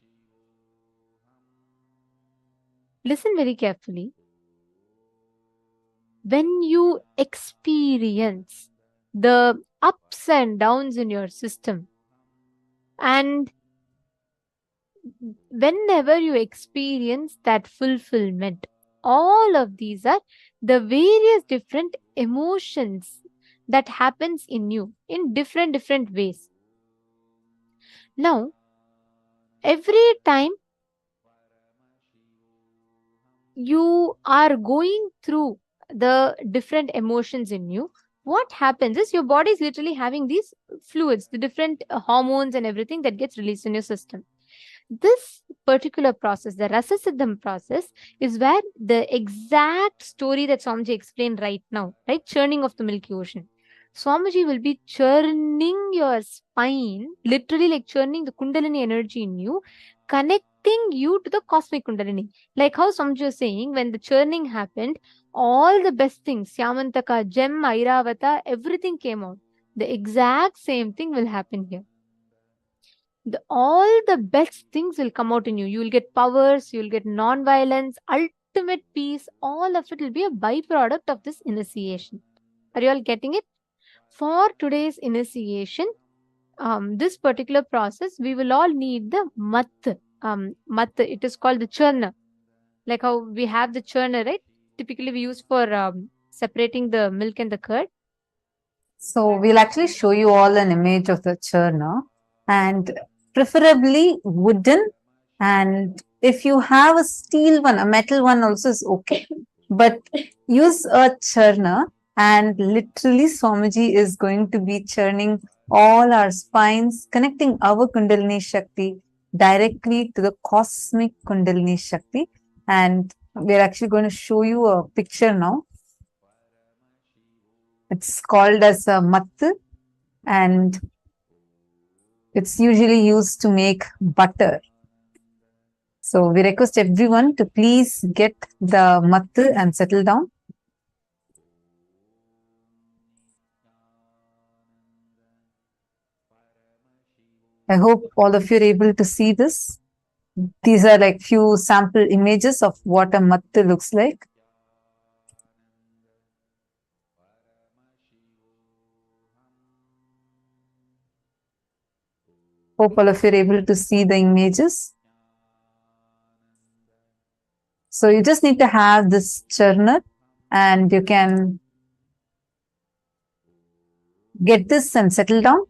Listen very carefully. When you experience the ups and downs in your system, and whenever you experience that fulfillment all of these are the various different emotions that happens in you in different ways. Now, every time you are going through the different emotions in you, what happens is your body is literally having these fluids, the different hormones and everything that gets released in your system. This particular process, the Rasa Siddham process, is where the exact story that Swamiji explained right now, right? Churning of the Milky Ocean. Swamiji will be churning your spine, literally like churning the Kundalini energy in you, connecting you to the cosmic Kundalini. Like how Swamiji was saying, when the churning happened, all the best things, Syamantaka, Gem, Airavata, everything came out. The exact same thing will happen here. All the best things will come out in you. You will get powers, you will get non-violence, ultimate peace. All of it will be a byproduct of this initiation. Are you all getting it? For today's initiation, this particular process, we will all need the mat. Mat, it is called the churner. Like how we have the churner, right? Typically we use for separating the milk and the curd. So we'll actually show you all an image of the churner, and preferably wooden, and if you have a steel one, a metal one also is okay, but use a churner, and literally Swamiji is going to be churning all our spines, connecting our Kundalini Shakti directly to the cosmic Kundalini Shakti. And we're actually going to show you a picture now. It's called as a mattu, and it's usually used to make butter. So we request everyone to please get the mattu and settle down. I hope all of you are able to see this. These are like few sample images of what a mattu looks like. Hope all of you are able to see the images. So you just need to have this churner, and you can get this and settle down.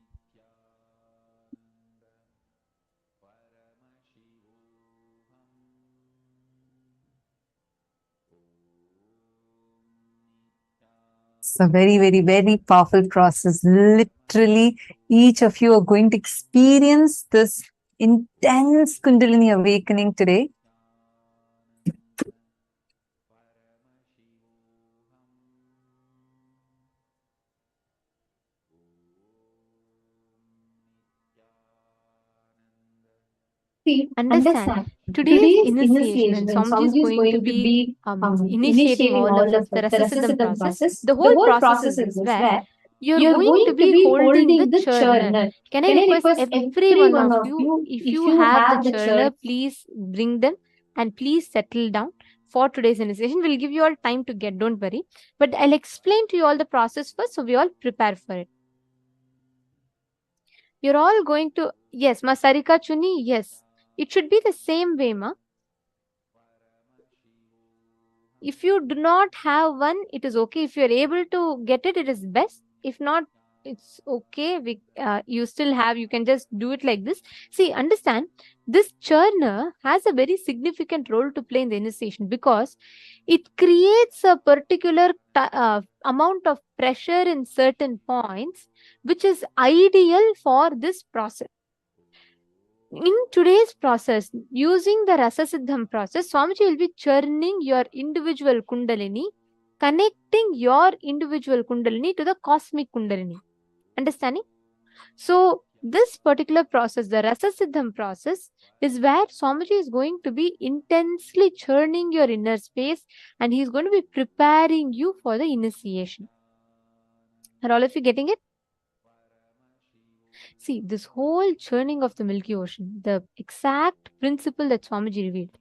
It's a very powerful process. Literally, each of you are going to experience this intense Kundalini awakening today. Understand, today's initiation, and Swamiji is going to be initiating all of us, the Rasa Siddham process. The whole process is this, where you're going to be holding the churner. Can I request every one of you, if you have the churner, please bring them and please settle down. For today's initiation, we'll give you all time to get, don't worry. But I'll explain to you all the process first, so we all prepare for it. You're all going to, yes, Ma Sarika Chuni, yes. It should be the same way, ma. If you do not have one, it is okay. If you're able to get it, it is best. If not, it's okay. You still have, you can just do it like this. See, understand, this churner has a very significant role to play in the initiation, because it creates a particular amount of pressure in certain points, which is ideal for this process. In today's process, using the Rasa Siddham process, Swamiji will be churning your individual Kundalini, connecting your individual Kundalini to the cosmic Kundalini. Understanding? So, this particular process, the Rasa Siddham process, is where Swamiji is going to be intensely churning your inner space, and he is going to be preparing you for the initiation. Are all of you getting it? See, this whole churning of the Milky Ocean, the exact principle that Swamiji revealed.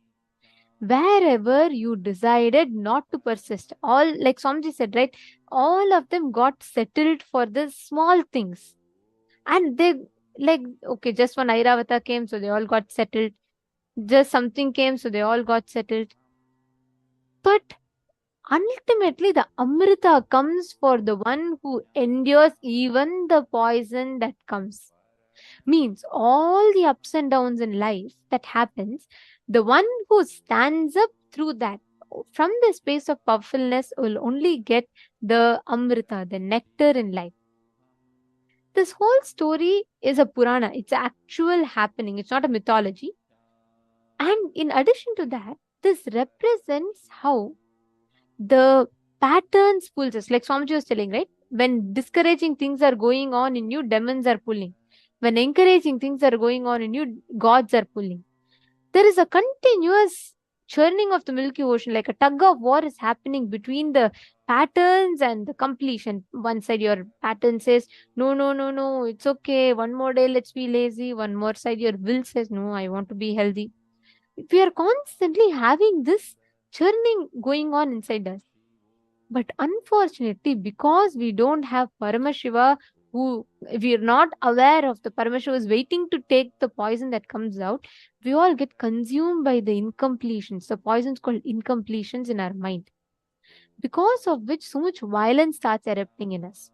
Wherever you decided not to persist, all, like Swamiji said, right, all of them got settled for the small things. And they, like, okay, just one Airavata came, so they all got settled. Just something came, so they all got settled. But ultimately, the Amrita comes for the one who endures even the poison that comes. Means all the ups and downs in life that happens, the one who stands up through that from the space of powerfulness will only get the Amrita, the nectar in life. This whole story is a Purana. It's actual happening. It's not a mythology. And in addition to that, this represents how the patterns pulls us. Like Swamiji was telling, right? When discouraging things are going on in you, demons are pulling. When encouraging things are going on in you, gods are pulling. There is a continuous churning of the Milky Ocean, like a tug of war is happening between the patterns and the completion. One side, your pattern says, no, no, no, no, it's okay. One more day, let's be lazy. One more side, your will says, no, I want to be healthy. We are constantly having this churning going on inside us. But unfortunately, because we don't have Paramashiva, who we are not aware of the Paramashiva is waiting to take the poison that comes out, we all get consumed by the incompletions, the poisons called incompletions in our mind. Because of which so much violence starts erupting in us.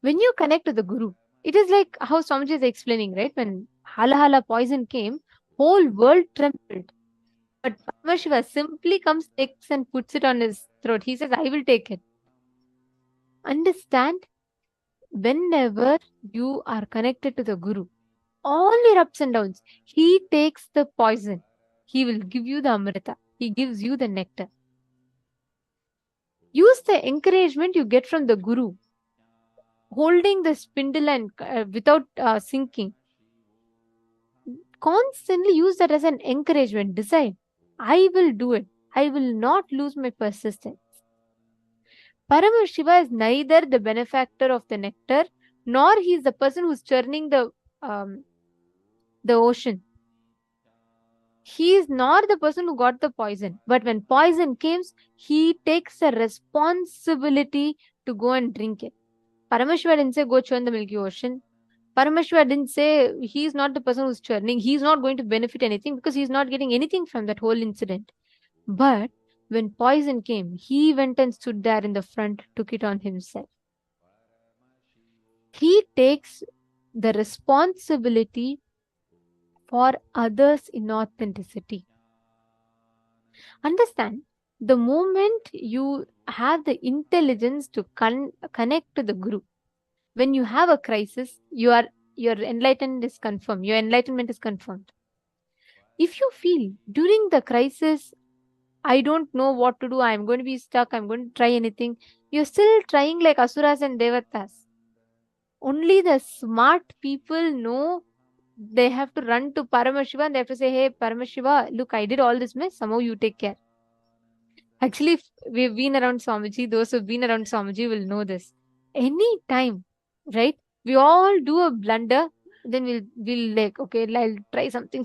When you connect to the Guru, it is like how Swamiji is explaining, right? When Hala Hala poison came, whole world trembled. But Paramashiva simply comes, takes and puts it on his throat. He says, I will take it. Understand, whenever you are connected to the Guru, all your ups and downs, he takes the poison. He will give you the Amrita. He gives you the nectar. Use the encouragement you get from the Guru. Holding the spindle and without sinking. Constantly use that as an encouragement. Decide, I will do it. I will not lose my persistence. Paramashiva is neither the benefactor of the nectar, nor he is the person who's churning the ocean. He is not the person who got the poison. But when poison comes, he takes the responsibility to go and drink it. Paramashiva didn't say, go churn the Milky Ocean. Paramashiva didn't say he is not the person who's churning. He's not going to benefit anything because he's not getting anything from that whole incident. But when poison came, he went and stood there in the front, took it on himself. He takes the responsibility for others' inauthenticity. Understand, the moment you have the intelligence to connect to the Guru, when you have a crisis, your enlightenment is confirmed. Your enlightenment is confirmed. If you feel during the crisis, I don't know what to do, I'm going to be stuck, I'm going to try anything, you're still trying like Asuras and Devatas. Only the smart people know they have to run to Paramashiva and they have to say, hey, Paramashiva, look, I did all this mess, somehow you take care. Actually, we've been around Swamiji. Those who've been around Swamiji will know this. Any time, right? We all do a blunder. Then we'll like, okay, I'll try something,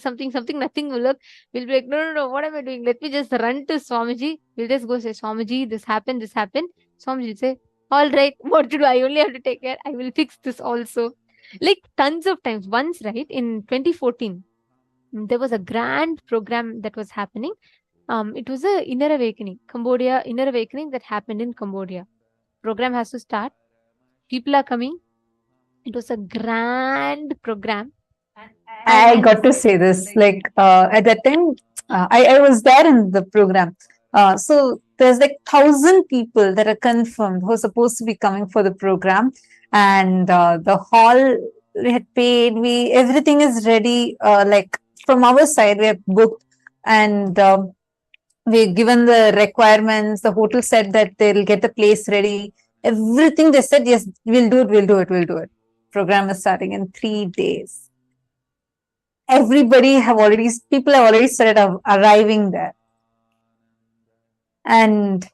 nothing will work. We'll be like, no, what am I doing? Let me just run to Swamiji. We'll just go say, Swamiji, this happened. Swamiji will say, all right, what to do? I only have to take care. I will fix this also. Like tons of times. Once, right, in 2014, there was a grand program that was happening. It was a inner awakening, inner awakening that happened in Cambodia. Program has to start. People are coming. It was a grand program. I got to say this, like at that time, I was there in the program. So there's like 1,000 people that are confirmed who are supposed to be coming for the program, and the hall we had paid. Everything is ready. Like from our side, we have booked, and we given the requirements. The hotel said that they'll get the place ready. Everything they said, yes, we'll do it. Program is starting in 3 days. People have already started arriving there. And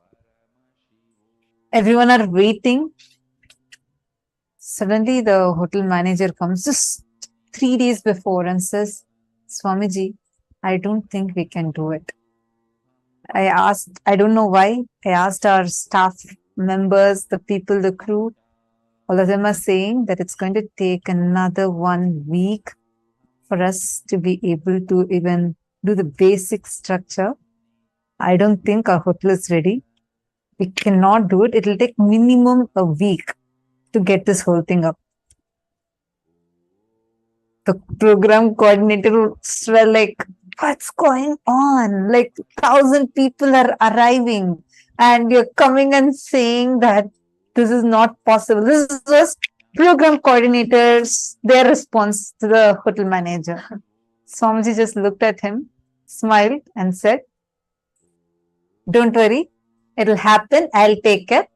everyone are waiting. Suddenly the hotel manager comes just 3 days before and says, Swamiji, I don't think we can do it. I don't know why. I asked our staff members, the people, the crew, all of them are saying that it's going to take another 1 week for us to be able to even do the basic structure. I don't think our hotel is ready. We cannot do it. It will take minimum a week to get this whole thing up. The program coordinator were like, what's going on? Like 1,000 people are arriving and you're coming and saying that this is not possible. This is just program coordinators, their response to the hotel manager. Swamiji just looked at him, smiled and said, don't worry, it'll happen. I'll take care.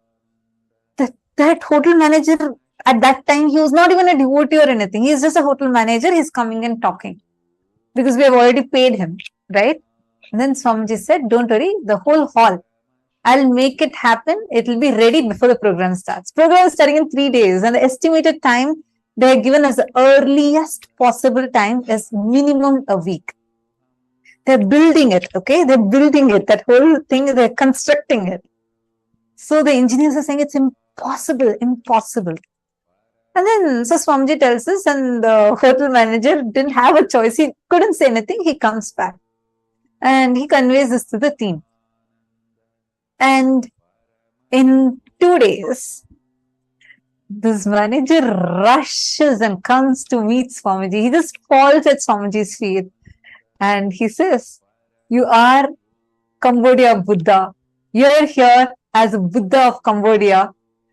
That hotel manager at that time, he was not even a devotee or anything. He's just a hotel manager. He's coming and talking because we have already paid him, right? And then Swamiji said, don't worry, the whole hall, I'll make it happen. It'll be ready before the program starts. Program is starting in 3 days and the estimated time they are given as the earliest possible time is minimum a week. They're building it, okay? They're building it. That whole thing, they're constructing it. So the engineers are saying it's impossible. And then, so Swamiji tells us, and the hotel manager didn't have a choice. He couldn't say anything. He comes back and he conveys this to the team. And in 2 days, this manager rushes and comes to meet Swamiji. He just falls at Swamiji's feet and he says, you are Cambodia Buddha. You're here as a Buddha of Cambodia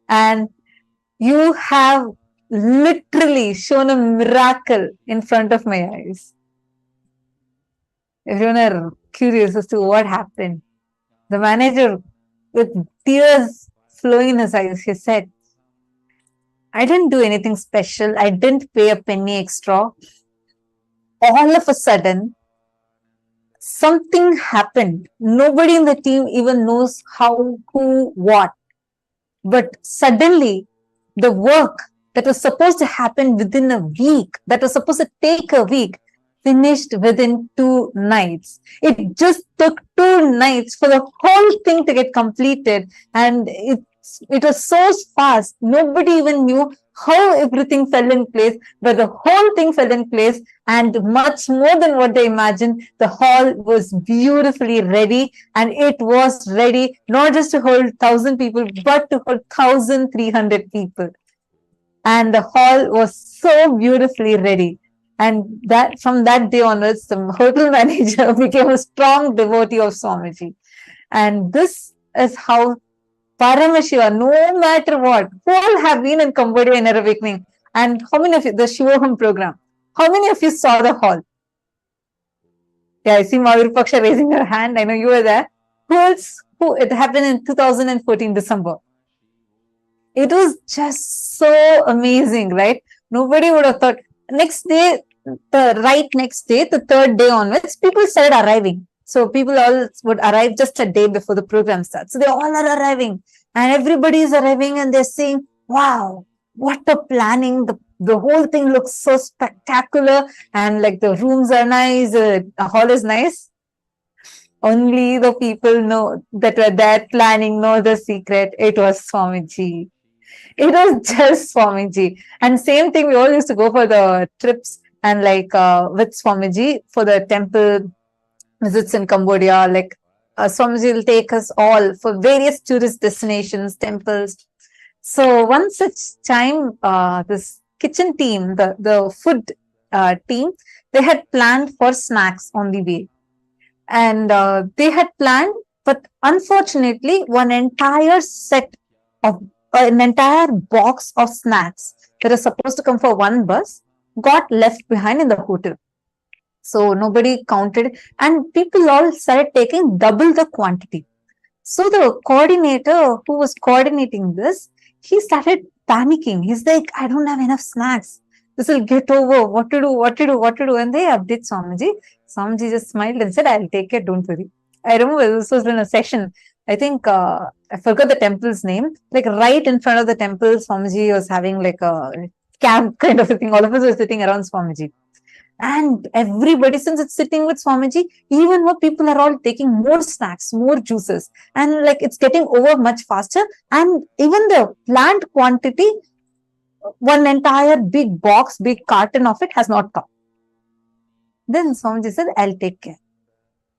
and you have literally shown a miracle in front of my eyes. Everyone are curious as to what happened. The manager, with tears flowing in his eyes, he said, I didn't do anything special. I didn't pay a penny extra. All of a sudden, something happened. Nobody in the team even knows how, who, what. But suddenly, the work that was supposed to happen within a week, that was supposed to take a week, finished within 2 nights. It just took 2 nights for the whole thing to get completed. And it was so fast. Nobody even knew how everything fell in place, but the whole thing fell in place and much more than what they imagined. The hall was beautifully ready and it was ready not just to hold 1,000 people, but to hold 1,300 people. And the hall was so beautifully ready. And that from that day onwards, the hotel manager became a strong devotee of Swamiji. And this is how Paramashiva, no matter what, who all have been in Cambodia in our awakening. And how many of you, the Shivoham program, how many of you saw the hall? Yeah, I see Mavirupaksha raising her hand. I know you were there. Who else? It happened in 2014, December. It was just so amazing, right? Nobody would have thought. Next day, the next day, the 3rd day onwards, people started arriving. So people all would arrive just a day before the program starts. So they all are arriving and everybody is arriving and they're saying, wow, what a planning. The whole thing looks so spectacular and like the rooms are nice, the hall is nice. Only the people know that were there planning know the secret. It was Swamiji. It was just Swamiji. And same thing, we all used to go for the trips and like with Swamiji for the temple visits in Cambodia. Like Swamiji will take us all for various tourist destinations, temples. So one such time, this kitchen team, the food team, they had planned for snacks on the way. And they had planned, but unfortunately, an entire box of snacks that is supposed to come for one bus got left behind in the hotel. So nobody counted and people all started taking double the quantity. So the coordinator who was coordinating this, he started panicking. He's like, I don't have enough snacks. This will get over. What to do? And they update Swamiji. Swamiji just smiled and said, I'll take it. Don't worry. I remember this was in a session. I think I forgot the temple's name. Like right in front of the temple, Swamiji was having like a camp kind of a thing. All of us were sitting around Swamiji. And everybody, since it's sitting with Swamiji, even more people are all taking more snacks, more juices. And like it's getting over much faster. And even the planned quantity, one entire big box, big carton of it has not come. Then Swamiji said, I'll take care.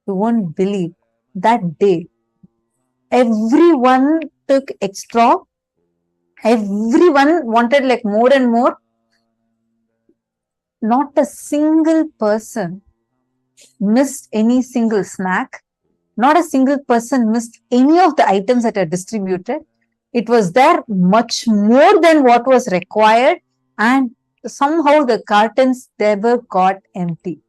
You won't believe. that day, everyone took extra. Everyone wanted like more and more. Not a single person missed any single snack. Not a single person missed any of the items that are distributed. It was there much more than what was required, and somehow the cartons never got empty.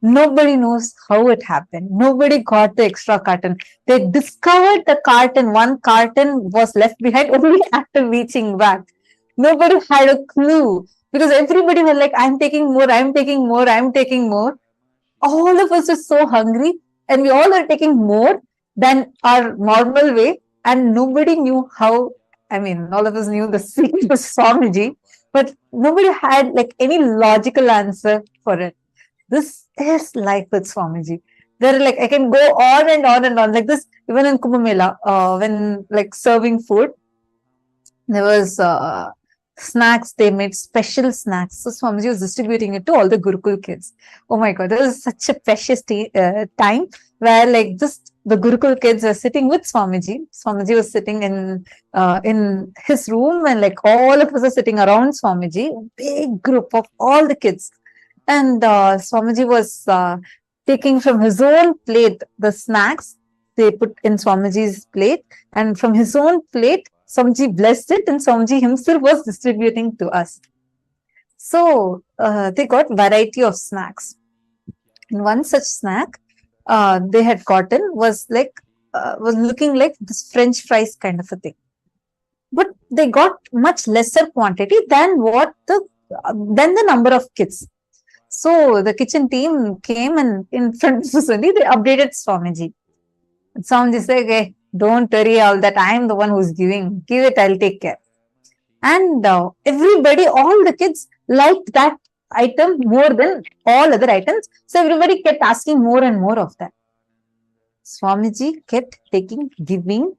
Nobody knows how it happened. Nobody got the extra carton. They discovered the carton. One carton was left behind only after reaching back. Nobody had a clue because everybody was like, I'm taking more, I'm taking more, I'm taking more. All of us are so hungry and we all are taking more than our normal way, and nobody knew how. I mean, all of us knew the secret was Swamiji, but nobody had like any logical answer for it. This is life with Swamiji. There, like, I can go on and on and on like this. Even in Kumbh Mela, when like serving food, there was snacks. They made special snacks. So Swamiji was distributing it to all the Gurukul kids. Oh my God, that was such a precious time where like just the Gurukul kids were sitting with Swamiji. Swamiji was sitting in his room, and like all of us are sitting around Swamiji. Big group of all the kids. And Swamiji was taking from his own plate the snacks they put in Swamiji's plate, and from his own plate, Swamiji blessed it, and Swamiji himself was distributing to us. So they got variety of snacks. And one such snack they had gotten was looking like this French fries kind of a thing. But they got much lesser quantity than the number of kids. So the kitchen team came, and in front of us only, they updated Swamiji. Swamiji said, okay, don't worry all that. I am the one who's giving. Give it, I'll take care. And everybody, all the kids liked that item more than all other items. So everybody kept asking more and more of that. Swamiji kept taking, giving,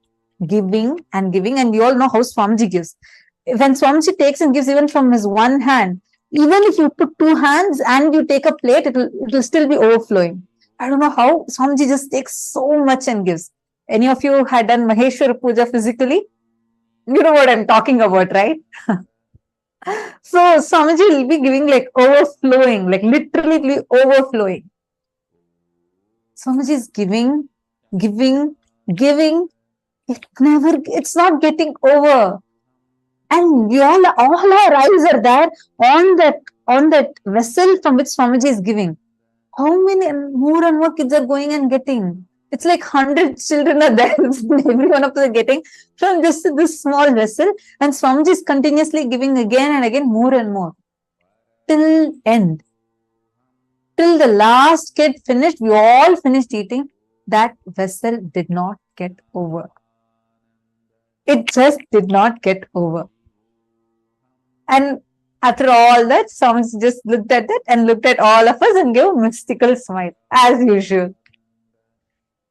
and giving. And you all know how Swamiji gives. When Swamiji takes and gives even from his one hand, even if you put two hands and you take a plate, it will still be overflowing. I don't know how Swamiji just takes so much and gives. Any of you had done Maheshwara Puja physically? You know what I'm talking about, right? So Swamiji will be giving like overflowing, like literally overflowing. Swamiji is giving. It's not getting over. And all our eyes are there on that vessel from which Swamiji is giving. How many more and more kids are going and getting? It's like 100 children are there. Every one of them are getting from just this small vessel. And Swamiji is continuously giving again and again, more and more. Till end. Till the last kid finished, we all finished eating. That vessel did not get over. It just did not get over. And after all that, Swamiji just looked at it and looked at all of us and gave a mystical smile, as usual.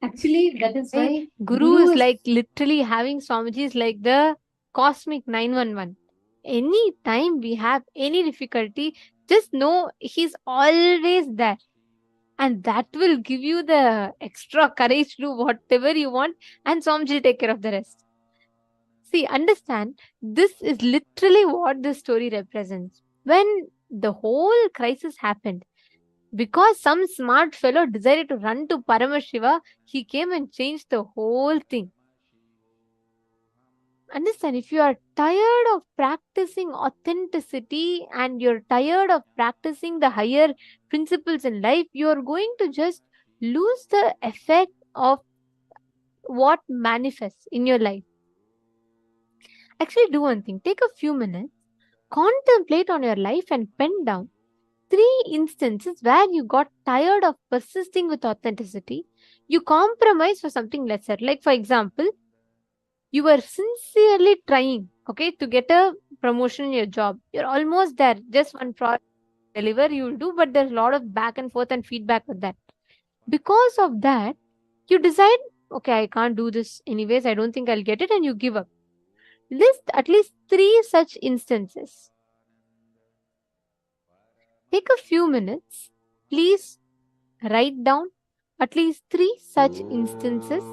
Actually, that is why Guru is like literally having Swamiji is like the cosmic 911. Any time we have any difficulty, just know he's always there. And that will give you the extra courage to do whatever you want, and Swamiji will take care of the rest. See, understand, this is literally what this story represents. When the whole crisis happened, because some smart fellow decided to run to Paramashiva, he came and changed the whole thing. Understand, if you are tired of practicing authenticity and you're tired of practicing the higher principles in life, you're going to just lose the effect of what manifests in your life. Actually, do one thing. Take a few minutes, contemplate on your life and pen down 3 instances where you got tired of persisting with authenticity. You compromise for something lesser. Like, for example, you were sincerely trying, to get a promotion in your job. You're almost there. Just one project deliver you'll do, but there's a lot of back and forth and feedback with that. Because of that, you decide, okay, I can't do this anyways. I don't think I'll get it, and you give up. List at least 3 such instances. Take a few minutes. Please write down at least 3 such instances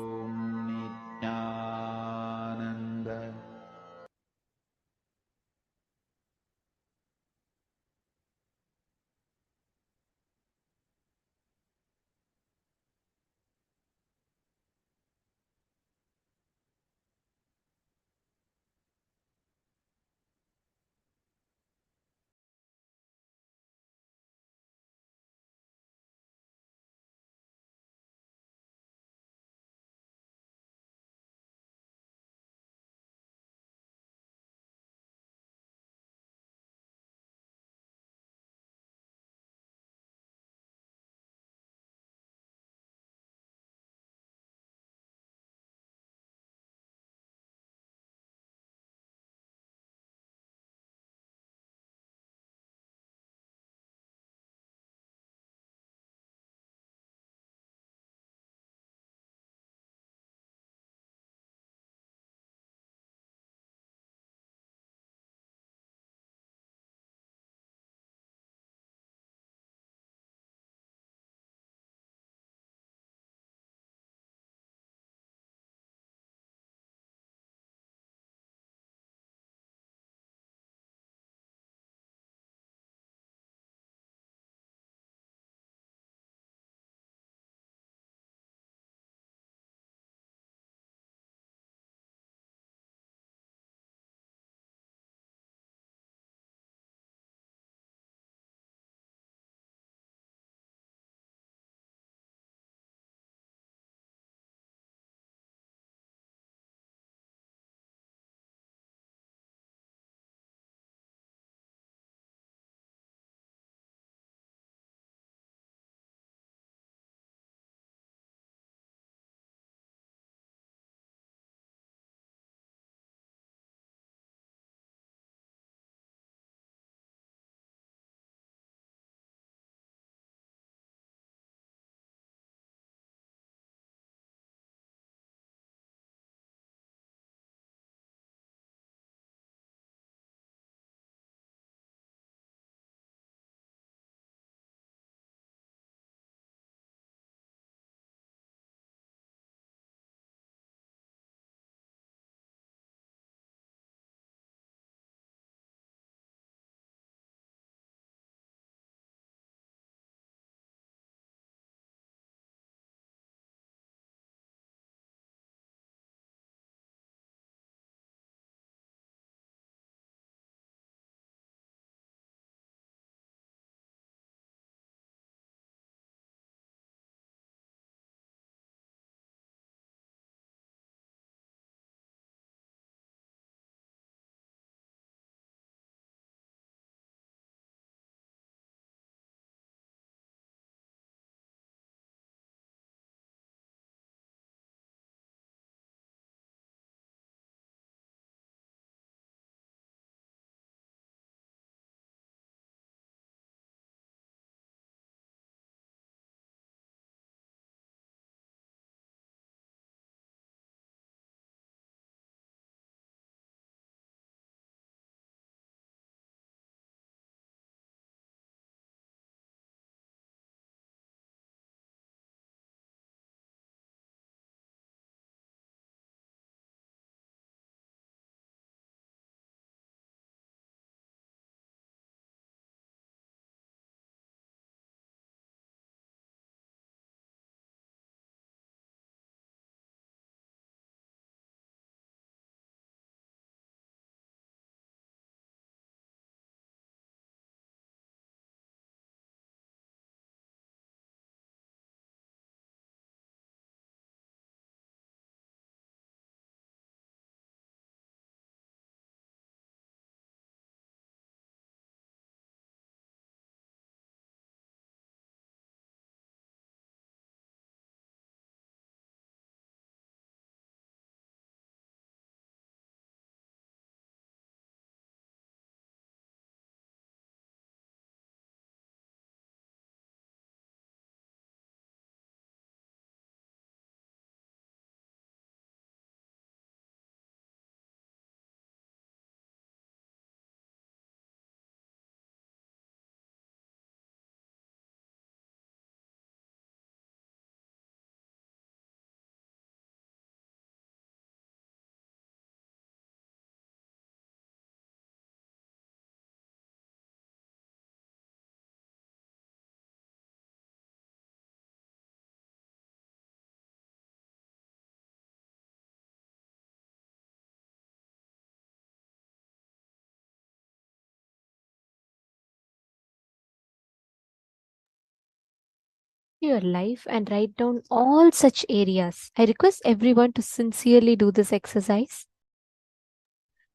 into your life and write down all such areas. I request everyone to sincerely do this exercise.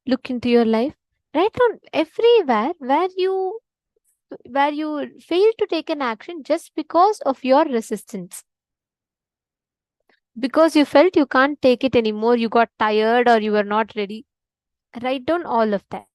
Look into your life. Write down everywhere where you failed to take an action just because of your resistance. Because you felt you can't take it anymore, you got tired or you were not ready. Write down all of that.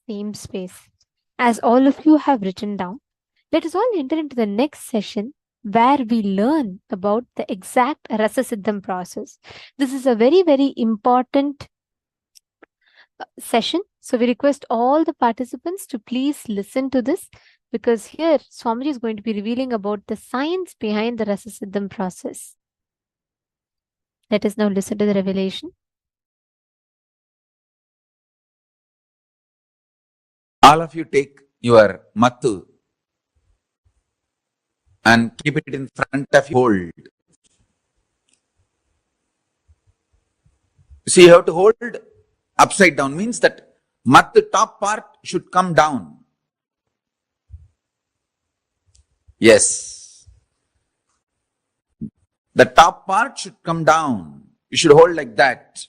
same space. As all of you have written down, let us all enter into the next session where we learn about the exact Rasasiddham process. This is a very, very important session. So we request all the participants to please listen to this, because here Swamiji is going to be revealing about the science behind the Rasasiddham process. Let us now listen to the revelation. All of you take your mattu and keep it in front of you. Hold. See, you have to hold upside down, means that mattu top part should come down. Yes. The top part should come down. You should hold like that.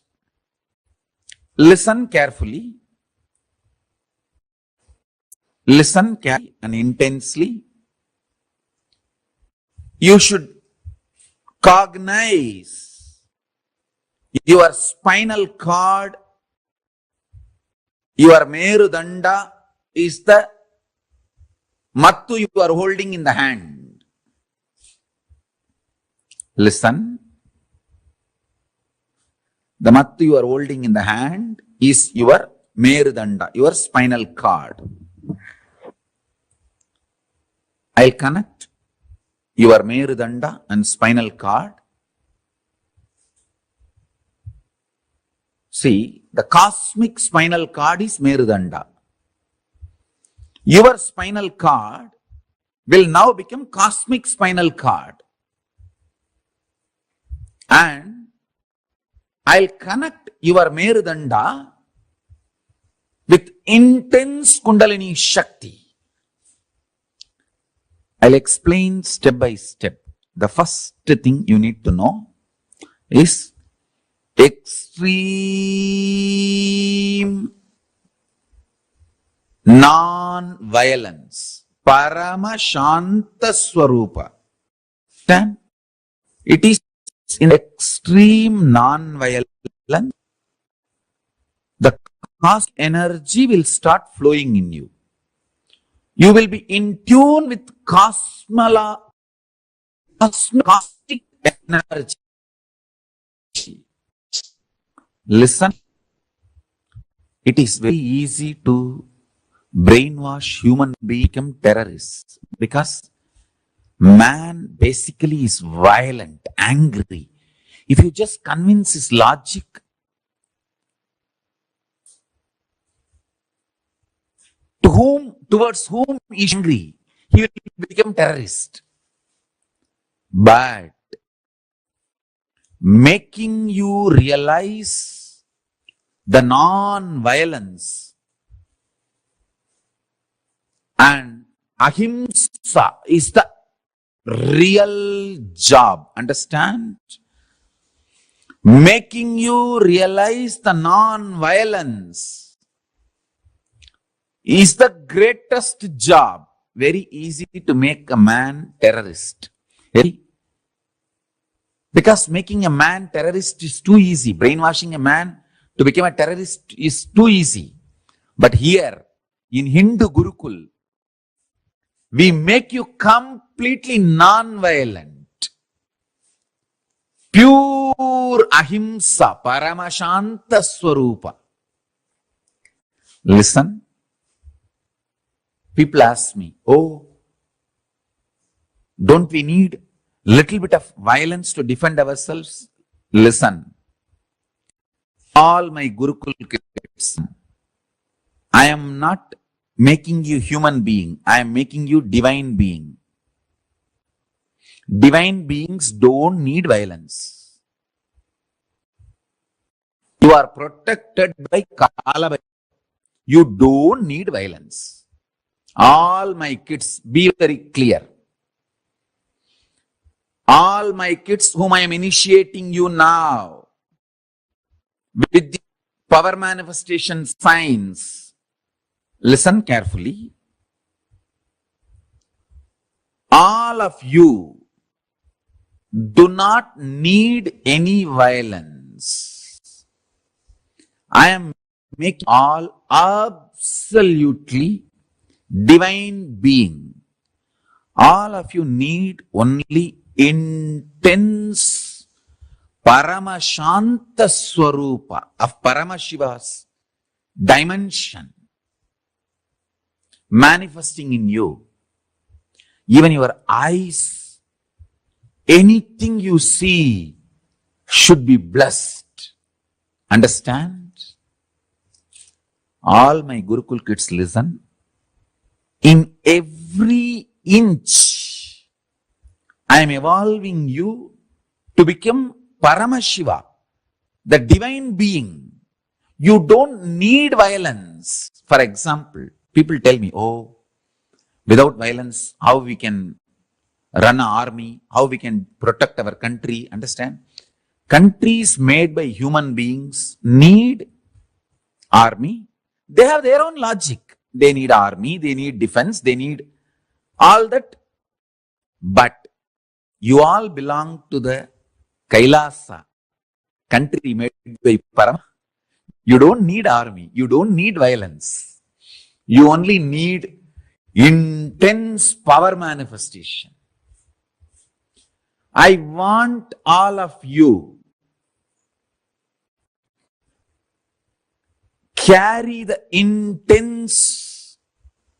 Listen carefully. Listen carefully and intensely. You should cognize your spinal cord, your Merudanda is the mattu you are holding in the hand. Listen. The mattu you are holding in the hand is your Merudanda, your spinal cord. I'll connect your Merudanda and spinal cord. See, the cosmic spinal cord is Merudanda. Your spinal cord will now become cosmic spinal cord. And I'll connect your Merudanda with intense Kundalini Shakti. I'll explain step by step. The first thing you need to know is extreme non-violence. Paramashanta Swarupa. Then it is in extreme non-violence. The cosmic energy will start flowing in you. You will be in tune with cosmic energy. Listen. It is very easy to brainwash human beings, become terrorists, because man basically is violent, angry. If you just convince his logic, towards whom he is angry, he will become terrorist. But making you realize the non-violence and ahimsa is the real job. Understand? Making you realize the non-violence is the greatest job. Very easy to make a man terrorist. Because making a man terrorist is too easy. Brainwashing a man to become a terrorist is too easy. But here, in Hindu Gurukul, we make you completely non-violent. Pure ahimsa, paramashanta swarupa. Listen. People ask me, oh, don't we need little bit of violence to defend ourselves? Listen. All my Gurukul kids, I am not making you human being. I am making you divine being. Divine beings don't need violence. You are protected by Kala. You don't need violence. All my kids, be very clear. All my kids whom I am initiating you now with the power manifestation signs, listen carefully. All of you do not need any violence. I am make all absolutely divine being. All of you need only intense Paramashanta Swarupa of Paramashiva's dimension manifesting in you. Even your eyes, anything you see should be blessed. Understand? All my Gurukul kids listen. In every inch, I am evolving you to become Paramashiva, the divine being. You don't need violence. For example, people tell me, oh, without violence, how we can run an army, how we can protect our country. Understand? Countries made by human beings need army. They have their own logic. They need army, they need defense, they need all that. But you all belong to the KAILASA, country made by Parama. You don't need army, you don't need violence. You only need intense power manifestation. I want all of you carry the intense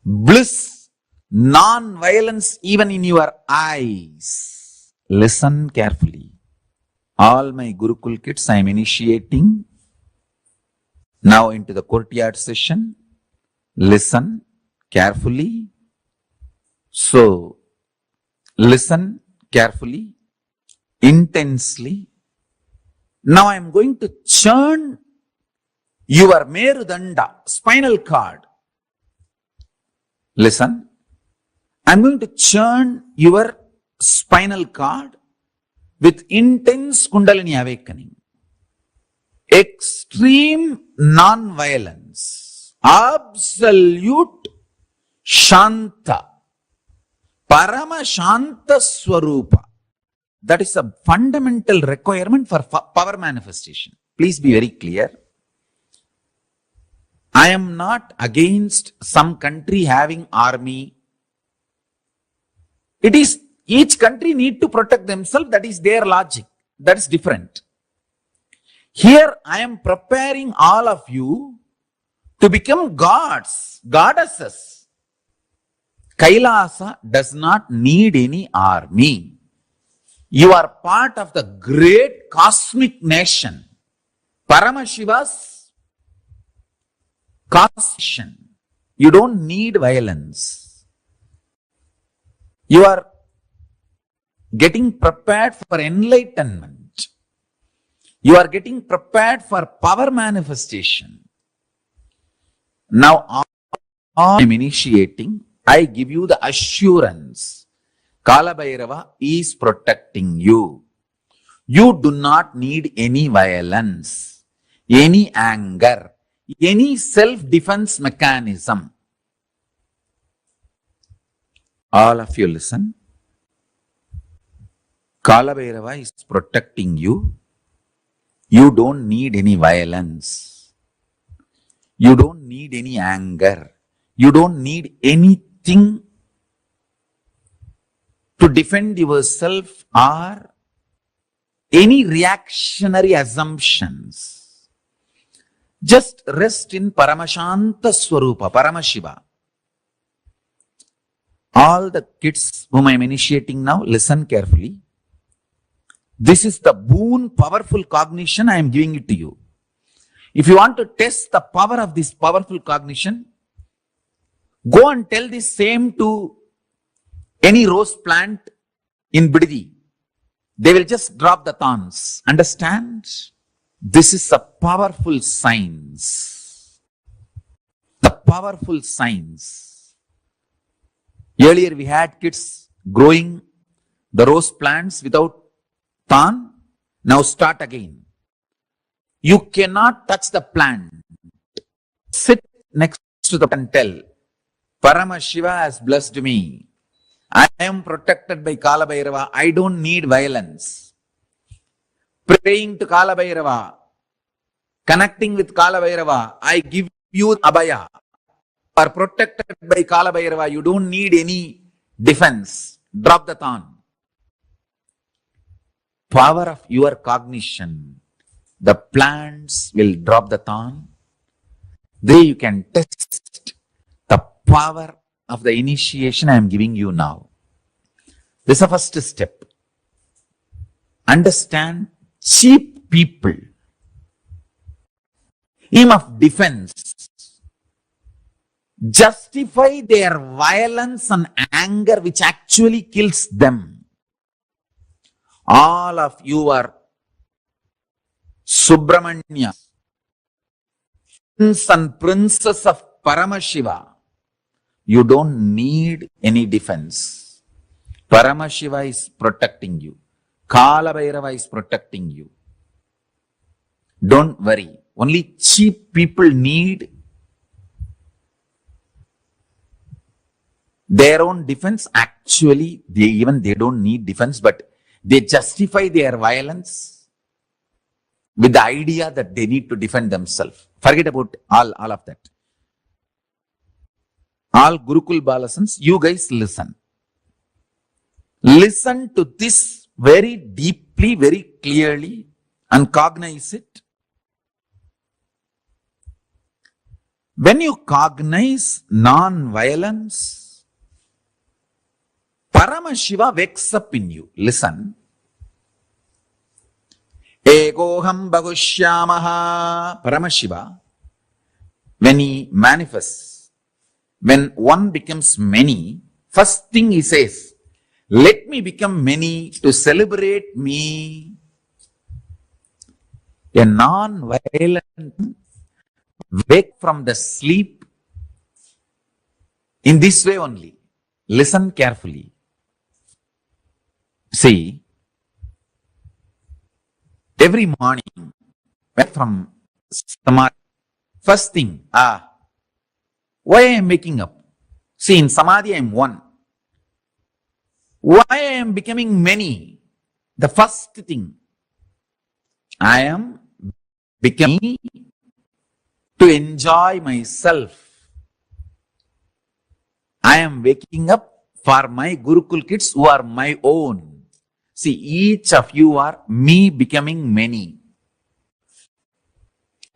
bliss, non-violence even in your eyes. Listen carefully. All my Gurukul kids, I am initiating now into the courtyard session. Listen carefully. So, listen carefully, intensely. Now I am going to churn your Merudanda, spinal cord. Listen. I am going to churn your spinal cord with intense Kundalini awakening. Extreme non-violence. Absolute Shanta. Paramashanta Swarupa. That is a fundamental requirement for power manifestation. Please be very clear. I am not against some country having army. It is each country need to protect themselves. That is their logic. That is different. Here I am preparing all of you to become gods, goddesses. KAILASA does not need any army. You are part of the great cosmic nation. Paramashiva's cosmic. You don't need violence. You are getting prepared for enlightenment. You are getting prepared for power manifestation. Now, I am initiating. I give you the assurance. Kala Bhairava is protecting you. You do not need any violence, any anger, any self-defense mechanism. All of you listen. Kala Bhairava is protecting you. You don't need any violence. You don't need any anger. You don't need anything to defend yourself or any reactionary assumptions. Just rest in Paramashanta Swarupa, Paramashiva. All the kids whom I am initiating now, listen carefully. This is the boon, powerful cognition I am giving it to you. If you want to test the power of this powerful cognition, go and tell the same to any rose plant in Bididi. They will just drop the thorns. Understand? This is a powerful science. The powerful science. Earlier we had kids growing the rose plants without thorn. Now start again. You cannot touch the plant. Sit next to the plant and tell, Paramashiva has blessed me. I am protected by Kala Bhairava. I don't need violence. Praying to Kala Bhairava. Connecting with Kala Bhairava, I give you Abhaya. You are protected by Kala Bhairava. You don't need any defense. Drop the thorn. Power of your cognition. The plants will drop the thorn. There you can test the power of the initiation I am giving you now. This is the first step. Understand cheap people. Aim of defense. Justify their violence and anger which actually kills them. All of you are Subramanya, prince and princess of Paramashiva. You don't need any defense. Paramashiva is protecting you. Kala Bhairava is protecting you. Don't worry. Only cheap people need their own defense. Actually, they don't need defense, but they justify their violence with the idea that they need to defend themselves. Forget about all of that. All Gurukul Balasans, you guys listen. Listen to this very deeply, very clearly, and cognize it. When you cognize non-violence, Paramashiva wakes up in you. Listen. Egoham Bhagushyamaha. Paramashiva, when he manifests, when one becomes many, first thing he says, let me become many to celebrate me. A non-violent wake from the sleep in this way only. Listen carefully. See, every morning, from Samadhi, first thing, why I am waking up? See, in Samadhi I am one. Why I am becoming many? The first thing, I am becoming to enjoy myself. I am waking up for my Gurukul kids who are my own. See, each of you are me becoming many.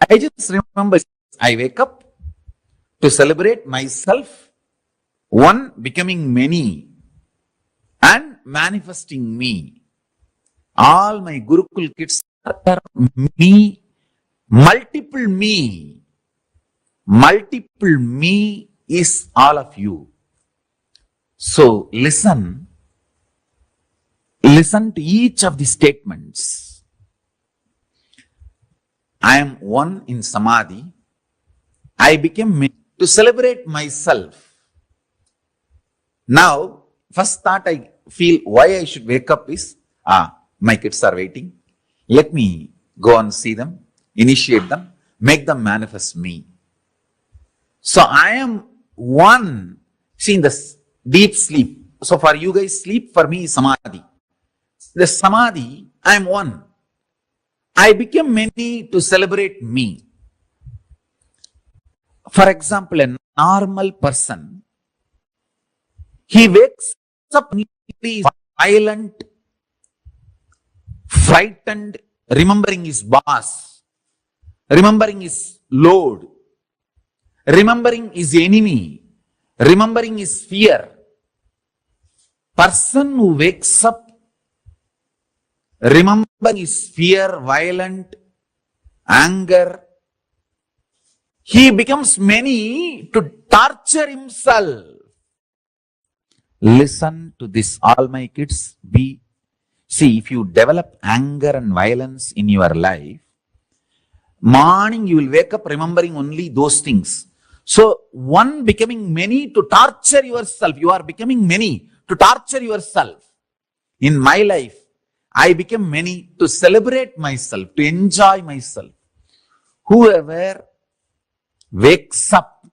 I just remember, I wake up to celebrate myself, one becoming many, and manifesting me. All my Gurukul kids are me, multiple me. Multiple me is all of you. So listen to each of the statements. I am one in Samadhi. I became many to celebrate myself. Now, first thought I feel why I should wake up is, my kids are waiting. Let me go and see them, initiate them, make them manifest me. So I am one. See, in the deep sleep. So for you guys, sleep for me is Samadhi. The Samadhi, I am one. I became many to celebrate me. For example, a normal person, he wakes up, he is violent, frightened, remembering his boss, remembering his load, remembering his enemy, remembering his fear. Person who wakes up remembering his fear, violent, anger, he becomes many to torture himself. Listen to this, all my kids. See, if you develop anger and violence in your life, morning you will wake up remembering only those things. So, one becoming many to torture yourself. You are becoming many to torture yourself. In my life, I became many to celebrate myself, to enjoy myself. Whoever wakes up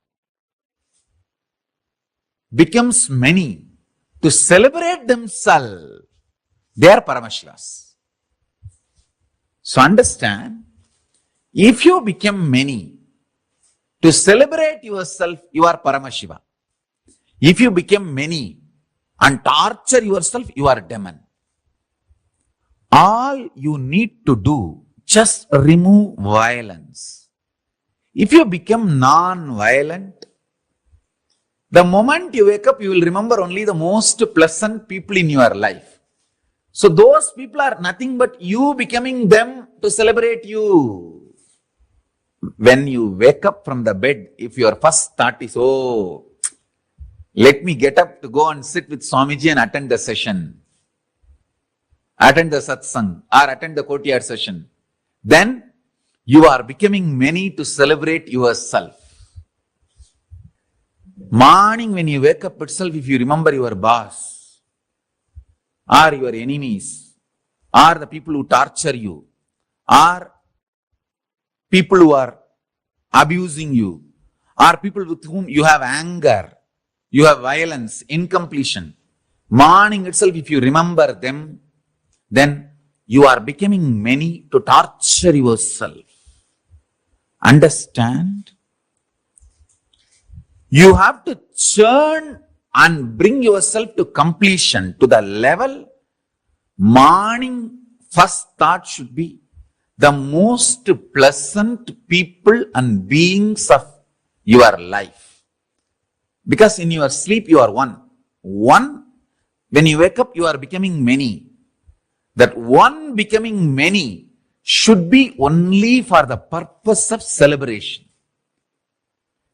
becomes many to celebrate themselves. They are Paramashivas. So understand, If you become many to celebrate yourself, you are Paramashiva. If you become many and torture yourself, you are demon. All you need to do, just remove violence. If you become non-violent, the moment you wake up, you will remember only the most pleasant people in your life. So those people are nothing but you becoming them to celebrate you. When you wake up from the bed, if your first thought is, oh, let me get up to go and sit with Swamiji and attend the session, attend the satsang or attend the courtyard session, then you are becoming many to celebrate yourself. Morning when you wake up itself, if you remember your boss or your enemies or the people who torture you or people who are abusing you or people with whom you have anger, you have violence, incompletion, morning itself if you remember them, then you are becoming many to torture yourself. Understand? You have to churn and bring yourself to completion, to the level morning first thought should be the most pleasant people and beings of your life. Because in your sleep you are one. One, when you wake up you are becoming many. That one becoming many should be only for the purpose of celebration.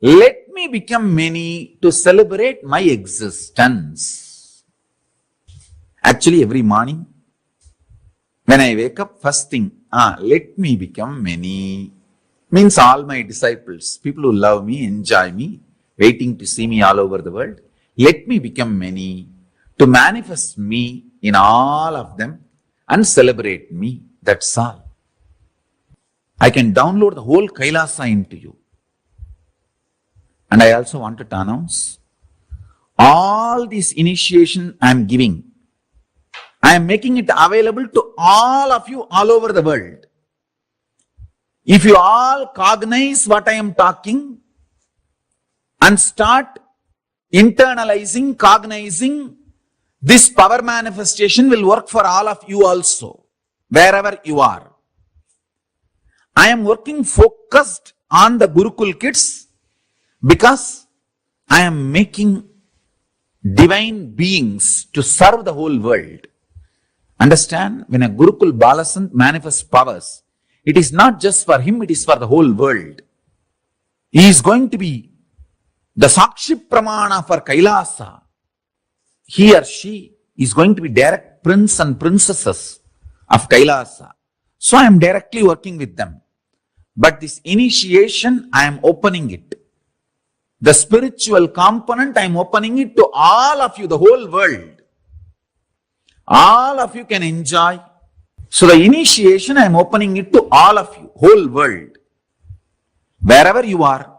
Let me become many to celebrate my existence. Actually, every morning, when I wake up, first thing, let me become many. Means all my disciples, people who love me, enjoy me, waiting to see me all over the world. Let me become many to manifest me in all of them and celebrate me. That's all. I can download the whole KAILASA into you. And I also wanted to announce, all this initiation I am giving, I am making it available to all of you all over the world. If you all cognize what I am talking and start internalizing, cognizing, this power manifestation will work for all of you also, wherever you are. I am working focused on the Gurukul kids, because I am making divine beings to serve the whole world. Understand? When a Gurukul Balasant manifests powers, it is not just for him, it is for the whole world. He is going to be the Sakshi Pramana for KAILASA. He or she is going to be direct prince and princesses of KAILASA. So I am directly working with them. But this initiation, I am opening it. The spiritual component, I am opening it to all of you, the whole world. All of you can enjoy. So the initiation, I am opening it to all of you, whole world. Wherever you are,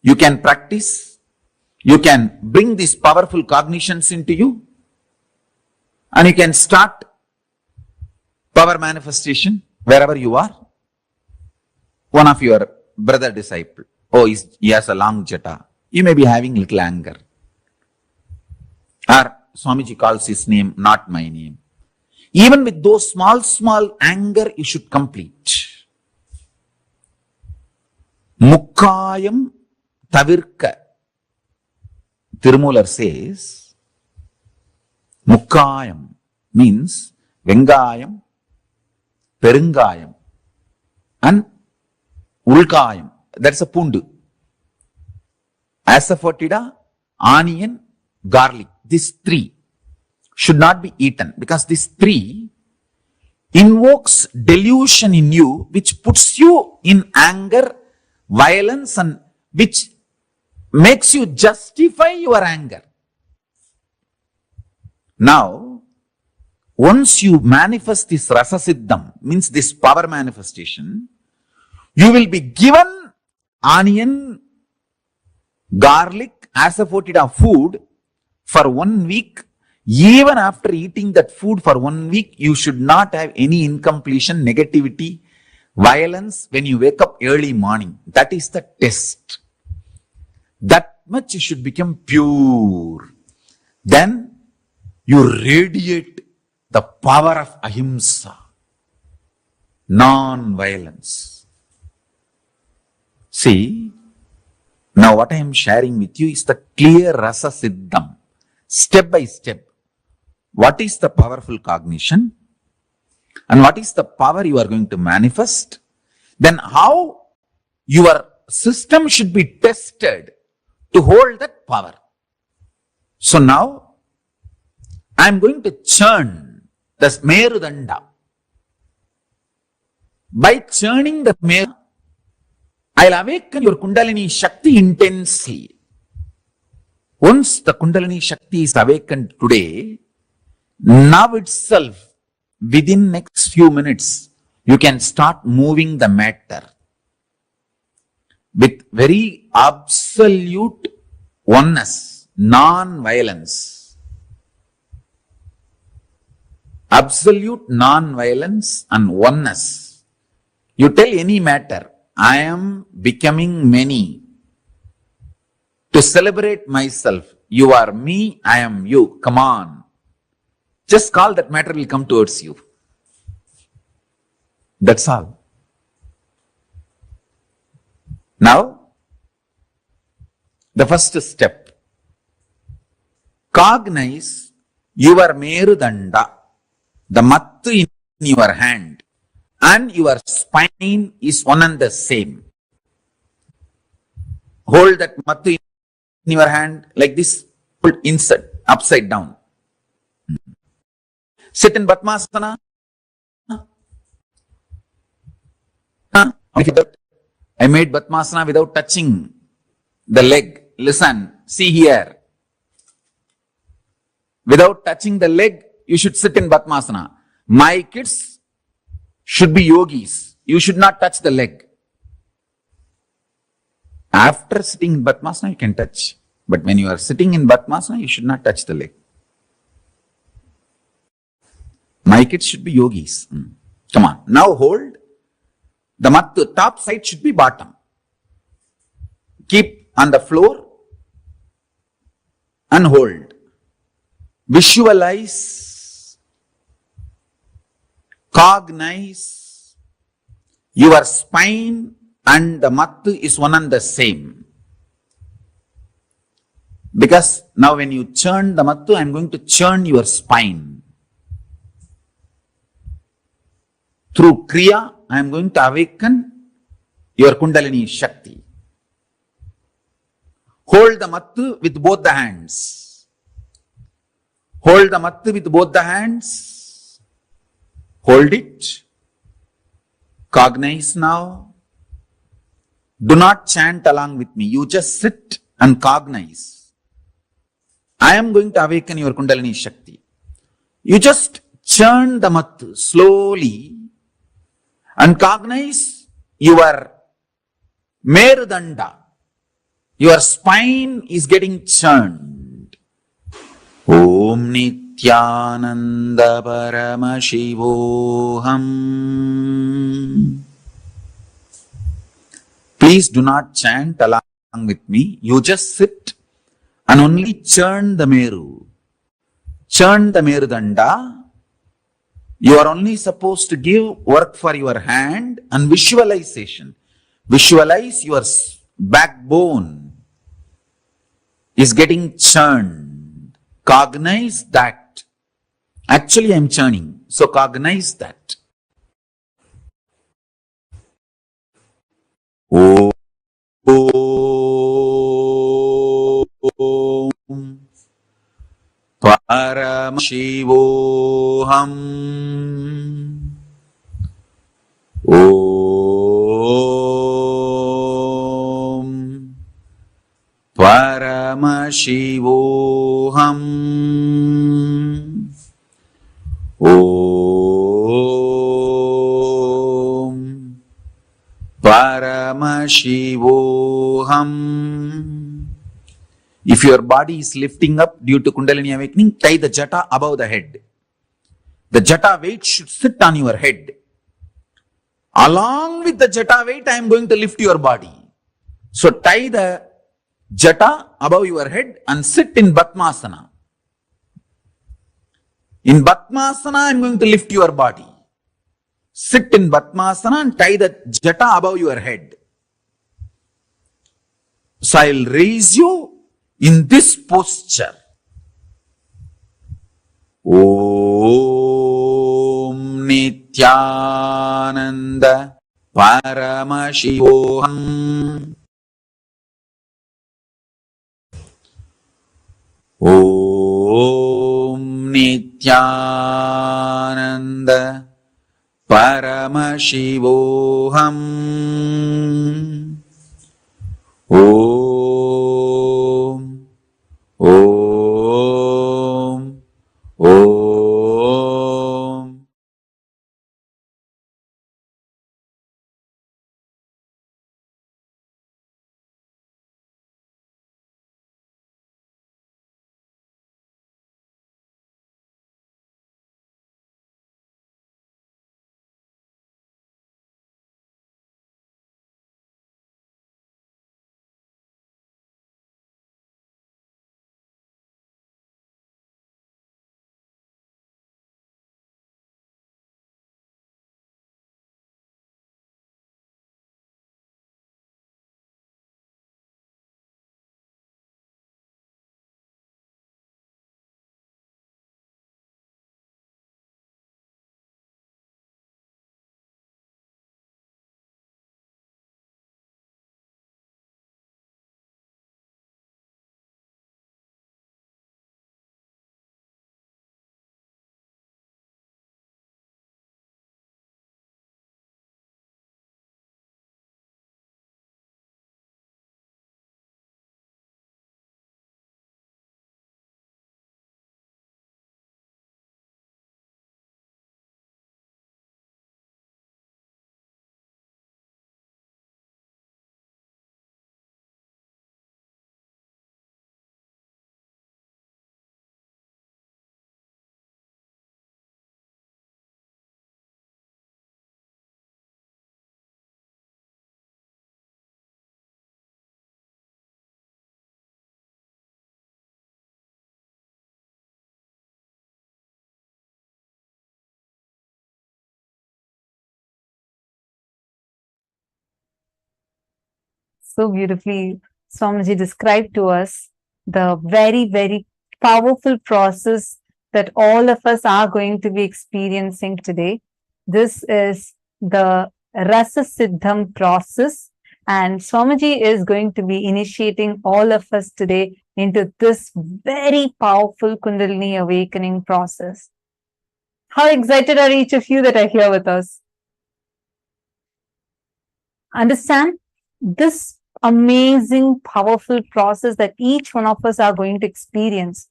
you can practice. You can bring these powerful cognitions into you. And you can start power manifestation wherever you are. One of your brother disciple, oh, he has a long jata. You may be having little anger. Or Swamiji calls his name, not my name. Even with those small anger, you should complete. Mukkayam tavirka. Tirumular says, Mukkayam means Vengayam, Perungayam, and Ulkayam. That's a pundu. Asafoetida, onion, garlic. These three should not be eaten because these three invokes delusion in you, which puts you in anger, violence, and which makes you justify your anger. Now, once you manifest this rasa siddham, means this power manifestation, you will be given onion, garlic, asafoetida food for 1 week. Even after eating that food for 1 week, you should not have any incompletion, negativity, Violence when you wake up early morning, that is the test. That much you should become pure. Then you radiate the power of ahimsa, non-violence. See, now what I am sharing with you is the clear rasa siddham, step by step. What is the powerful cognition? And what is the power you are going to manifest? Then how your system should be tested to hold that power. So now I am going to churn the Merudanda. By churning the Meru, I will awaken your Kundalini Shakti intensely. Once the Kundalini Shakti is awakened today, now itself, within next few minutes, you can start moving the matter with very absolute oneness, non-violence. Absolute non-violence and oneness. You tell any matter, I am becoming many. To celebrate myself, you are me, I am you. Come on. Just call, that matter will come towards you. That's all. Now, the first step. Cognize your Merudanda, the mattu in your hand, and your spine is one and the same. Hold that mattu in your hand like this, put inside, upside down. Sit in Padmasana. I made Padmasana without touching the leg. Listen, see here. Without touching the leg, you should sit in Padmasana. My kids should be yogis. You should not touch the leg. After sitting in Padmasana, you can touch. But when you are sitting in Padmasana, you should not touch the leg. My kids should be yogis. Come on. Now hold. The mattu, top side should be bottom. Keep on the floor and hold. Visualize, cognize your spine and the mattu is one and the same. Because now when you churn the mattu, I am going to churn your spine. Through Kriya, I am going to awaken your Kundalini Shakti. Hold the mattu with both the hands. Hold the mattu with both the hands. Hold it. Cognize now. Do not chant along with me. You just sit and cognize. I am going to awaken your Kundalini Shakti. You just churn the mattu slowly and cognize your Merudanda. Your spine is getting churned. Om Nithyananda Paramashivoham. Please do not chant along with me. You just sit and only churn the Meru. Churn the Merudanda. You are only supposed to give work for your hand and visualization. Visualize your backbone is getting churned. Cognize that. Actually, I am churning. So cognize that. Om Paramashivoham. Om Paramashivoham. Om Paramashivoham. If your body is lifting up due to Kundalini awakening, tie the jata above the head. The jata weight should sit on your head. Along with the jata weight, I am going to lift your body. So tie the jata above your head and sit in Batmasana. In Batmasana, I am going to lift your body. Sit in Batmasana and tie the jata above your head. So I will raise you in this posture. Om Nithyananda Paramashivoham. Om Nithyananda Paramashivoham. Om. Om. Om. So beautifully, Swamiji described to us the very, very powerful process that all of us are going to be experiencing today. This is the Rasa Siddham process, and Swamiji is going to be initiating all of us today into this very powerful Kundalini awakening process. How excited are each of you that are here with us? Understand this amazing, powerful process that each one of us are going to experience.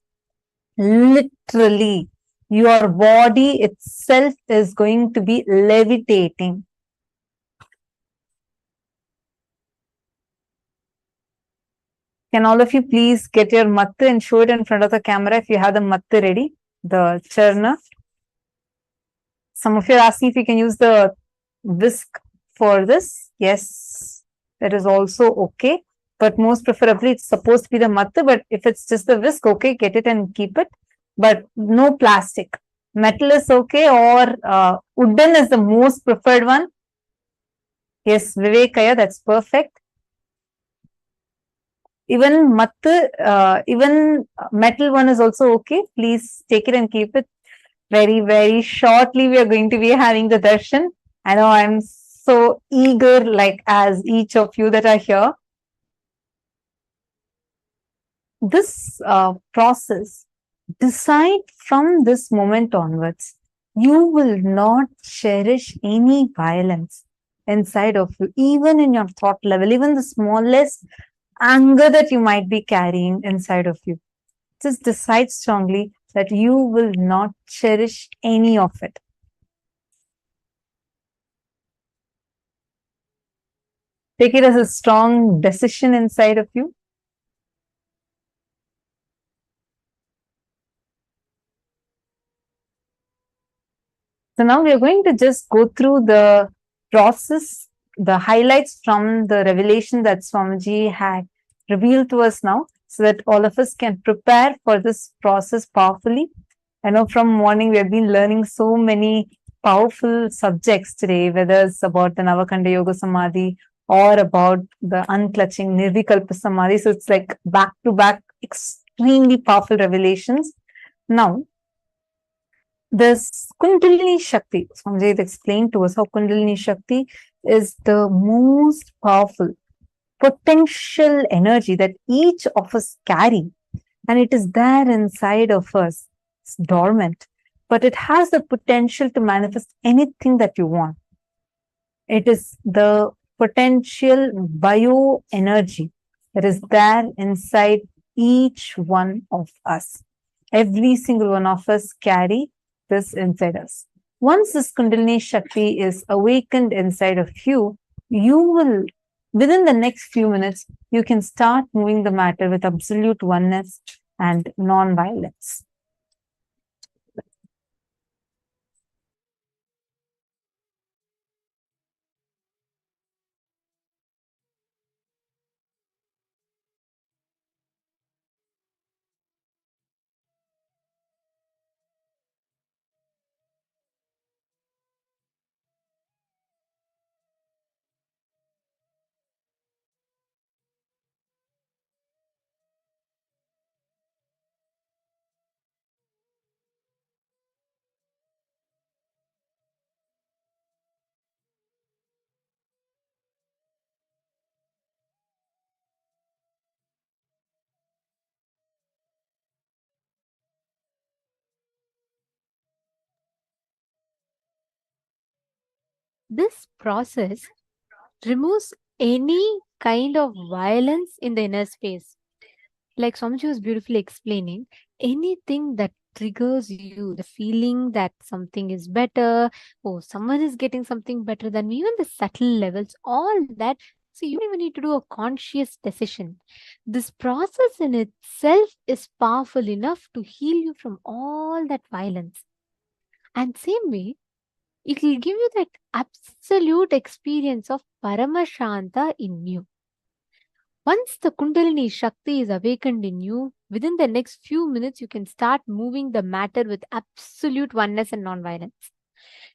Literally, your body itself is going to be levitating. Can all of you please get your matte and show it in front of the camera if you have the matte ready, the charna. Some of you are asking if you can use the whisk for this. Yes, that is also okay. But most preferably, it's supposed to be the matte. But if it's just the whisk, okay, get it and keep it. But no plastic. Metal is okay, or wooden is the most preferred one. Yes, Vivekaya, that's perfect. Even matte, even metal one is also okay. Please take it and keep it. Very, very shortly, we are going to be having the darshan. I know I'm so eager, like as each of you that are here. This process, decide from this moment onwards, you will not cherish any violence inside of you, even in your thought level, even the smallest anger that you might be carrying inside of you. Just decide strongly that you will not cherish any of it. Take it as a strong decision inside of you. So now we are going to just go through the process, the highlights from the revelation that Swamiji had revealed to us now, so that all of us can prepare for this process powerfully. I know from morning we have been learning so many powerful subjects today, whether it's about the Navakanda Yoga Samadhi or about the unclutching Nirvikalpa Samadhi. So it's like back to back, extremely powerful revelations. Now, this Kundalini Shakti, Swamiji had explained to us how Kundalini Shakti is the most powerful potential energy that each of us carry, and it is there inside of us. It's dormant, but it has the potential to manifest anything that you want. It is the potential bioenergy that is there inside each one of us. Every single one of us carry this inside us. Once this Kundalini Shakti is awakened inside of you, you will, within the next few minutes, you can start moving the matter with absolute oneness and non-violence. This process removes any kind of violence in the inner space. Like Swamiji was beautifully explaining, anything that triggers you, the feeling that something is better, or someone is getting something better than me, even the subtle levels, all that. So you don't even need to do a conscious decision. This process in itself is powerful enough to heal you from all that violence. And same way, it will give you that absolute experience of Paramashanta in you. Once the Kundalini Shakti is awakened in you, within the next few minutes, you can start moving the matter with absolute oneness and non-violence.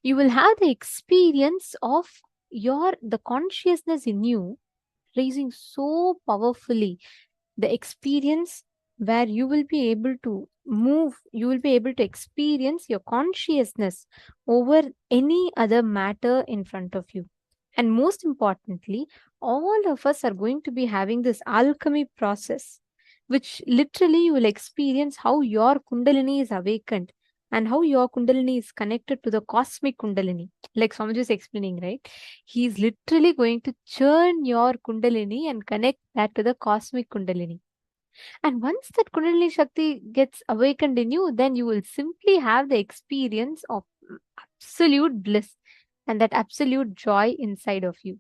You will have the experience of the consciousness in you raising so powerfully. The experience where you will be able to move, you will be able to experience your consciousness over any other matter in front of you. And most importantly, all of us are going to be having this alchemy process, which literally you will experience how your Kundalini is awakened and how your Kundalini is connected to the cosmic Kundalini. Like Swamiji is explaining, right? He's literally going to churn your Kundalini and connect that to the cosmic Kundalini. And once that Kundalini Shakti gets awakened in you, then you will simply have the experience of absolute bliss and that absolute joy inside of you.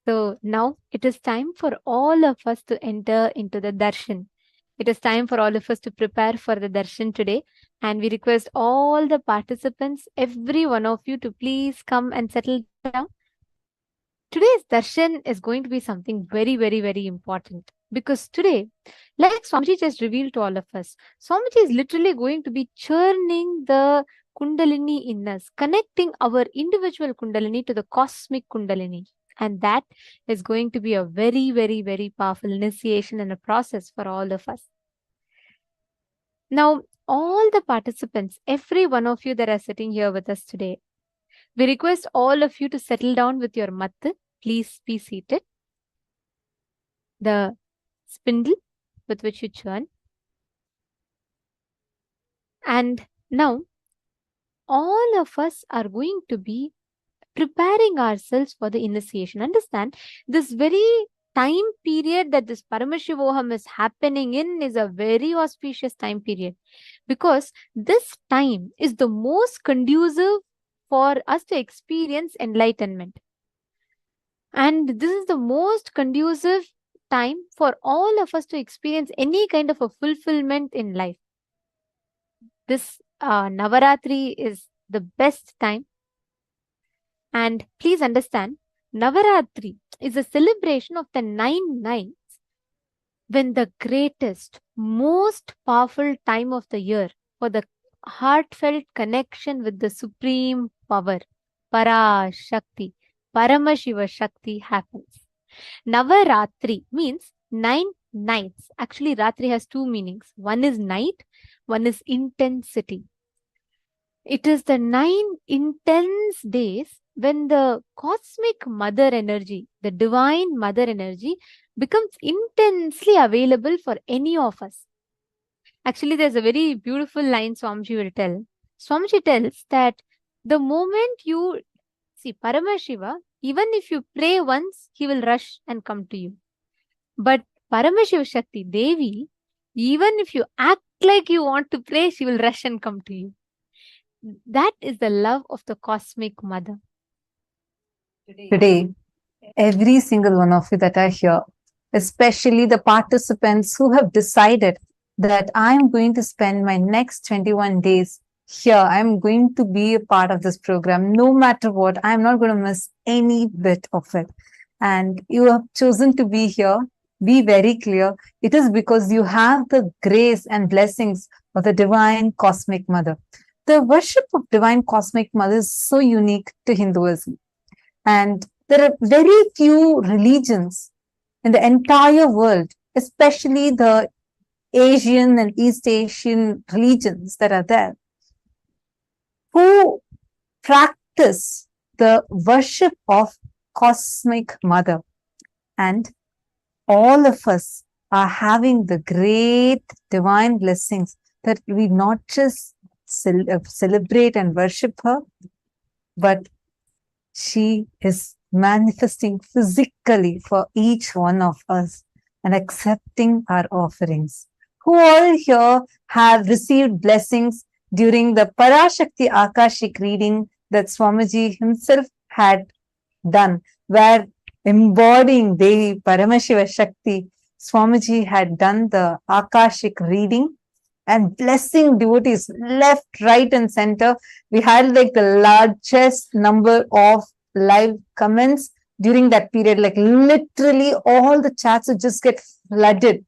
So now it is time for all of us to enter into the darshan. It is time for all of us to prepare for the darshan today. And we request all the participants, every one of you, to please come and settle down. Today's darshan is going to be something very, very, very important. Because today, like Swamiji just revealed to all of us, Swamiji is literally going to be churning the Kundalini in us, connecting our individual Kundalini to the cosmic Kundalini. And that is going to be a very, very, very powerful initiation and a process for all of us. Now, all the participants, every one of you that are sitting here with us today, we request all of you to settle down with your mat. Please be seated. The spindle with which you churn. And now, all of us are going to be preparing ourselves for the initiation. Understand, this very time period that this Paramashivoham is happening in is a very auspicious time period, because this time is the most conducive for us to experience enlightenment. And this is the most conducive time for all of us to experience any kind of a fulfillment in life. This Navaratri is the best time. And please understand, Navaratri is a celebration of the 9 nights when the greatest, most powerful time of the year for the heartfelt connection with the supreme power, Parashakti, Paramashiva Shakti happens. Navaratri means 9 nights. Actually, Ratri has 2 meanings. One is night, one is intensity. It is the 9 intense days when the cosmic mother energy, the divine mother energy, becomes intensely available for any of us. Actually, there's a very beautiful line Swamiji will tell. Swamiji tells that the moment you see Paramashiva, even if you pray once, he will rush and come to you. But Paramashiva Shakti, Devi, even if you act like you want to pray, she will rush and come to you. That is the love of the cosmic mother. Today, every single one of you that are here, especially the participants who have decided that I'm going to spend my next 21 days here, I'm going to be a part of this program, no matter what, I'm not going to miss any bit of it. And you have chosen to be here. Be very clear. It is because you have the grace and blessings of the divine cosmic mother. The worship of divine cosmic mother is so unique to Hinduism. And there are very few religions in the entire world, especially the Asian and East Asian religions that are there, who practice the worship of cosmic mother. And all of us are having the great divine blessings that we not just celebrate and worship her, but she is manifesting physically for each one of us and accepting our offerings. Who all here have received blessings during the Parashakti Akashic reading that Swamiji himself had done, where embodying Devi Paramashiva Shakti, Swamiji had done the Akashic reading and blessing devotees left, right, and center. We had like the largest number of live comments during that period. Like literally all the chats would just get flooded.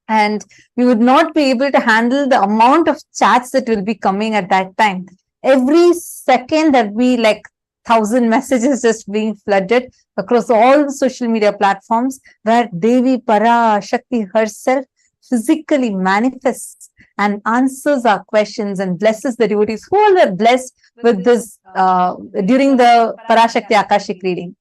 And we would not be able to handle the amount of chats that will be coming at that time. Every second that we like 1,000 messages just being flooded across all the social media platforms, where Devi Parashakti herself physically manifests and answers our questions and blesses the devotees who all were blessed with this during the Parashakti Akashic reading.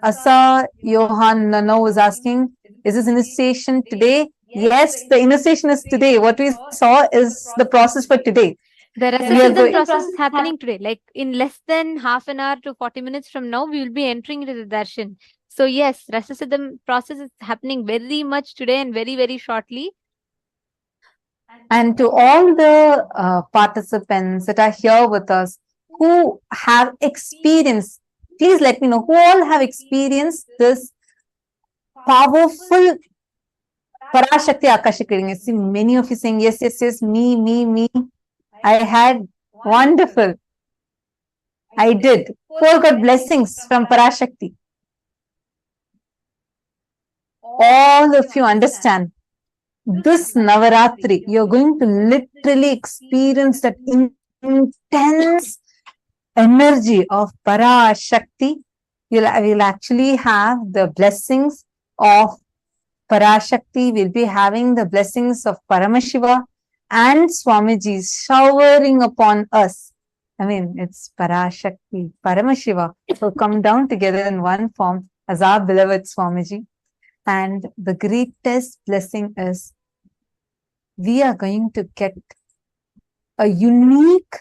Asa Johan Nano was asking, is this initiation today? Yes, the initiation is today. What we saw is the process for today. The recital process is happening today. Like in less than half an hour to 40 minutes from now, we will be entering into the darshan. So yes, Rasasiddham process is happening very much today and very, very shortly. And to all the participants that are here with us, who have experienced, please let me know who all have experienced this powerful Parashakti Akashic reading. I see many of you saying, yes, yes, yes, me. I had wonderful. I did. Four got blessings from Parashakti. All of you understand. This Navaratri, you're going to literally experience that intense energy of Parashakti. You'll actually have the blessings of Parashakti. We'll be having the blessings of Paramashiva and Swamiji showering upon us. I mean, it's Parashakti, Paramashiva will come down together in one form as our beloved Swamiji. And the greatest blessing is we are going to get a unique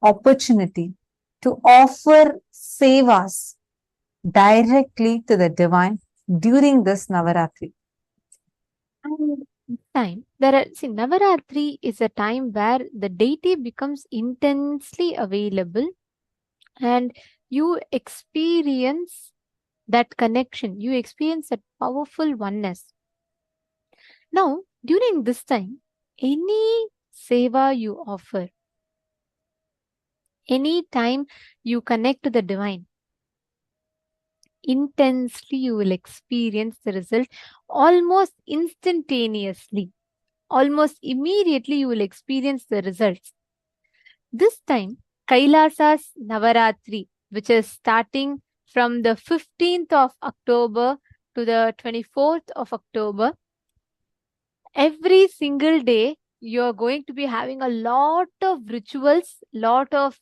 opportunity to offer sevas directly to the divine during this Navaratri. And time Navaratri is a time where the deity becomes intensely available and you experience that connection, you experience that powerful oneness. Now, during this time, any seva you offer, any time you connect to the divine, intensely you will experience the result almost instantaneously. Almost immediately you will experience the results. This time, Kailasa's Navaratri, which is starting from the 15th of October to the 24th of October, every single day you're going to be having a lot of rituals, lot of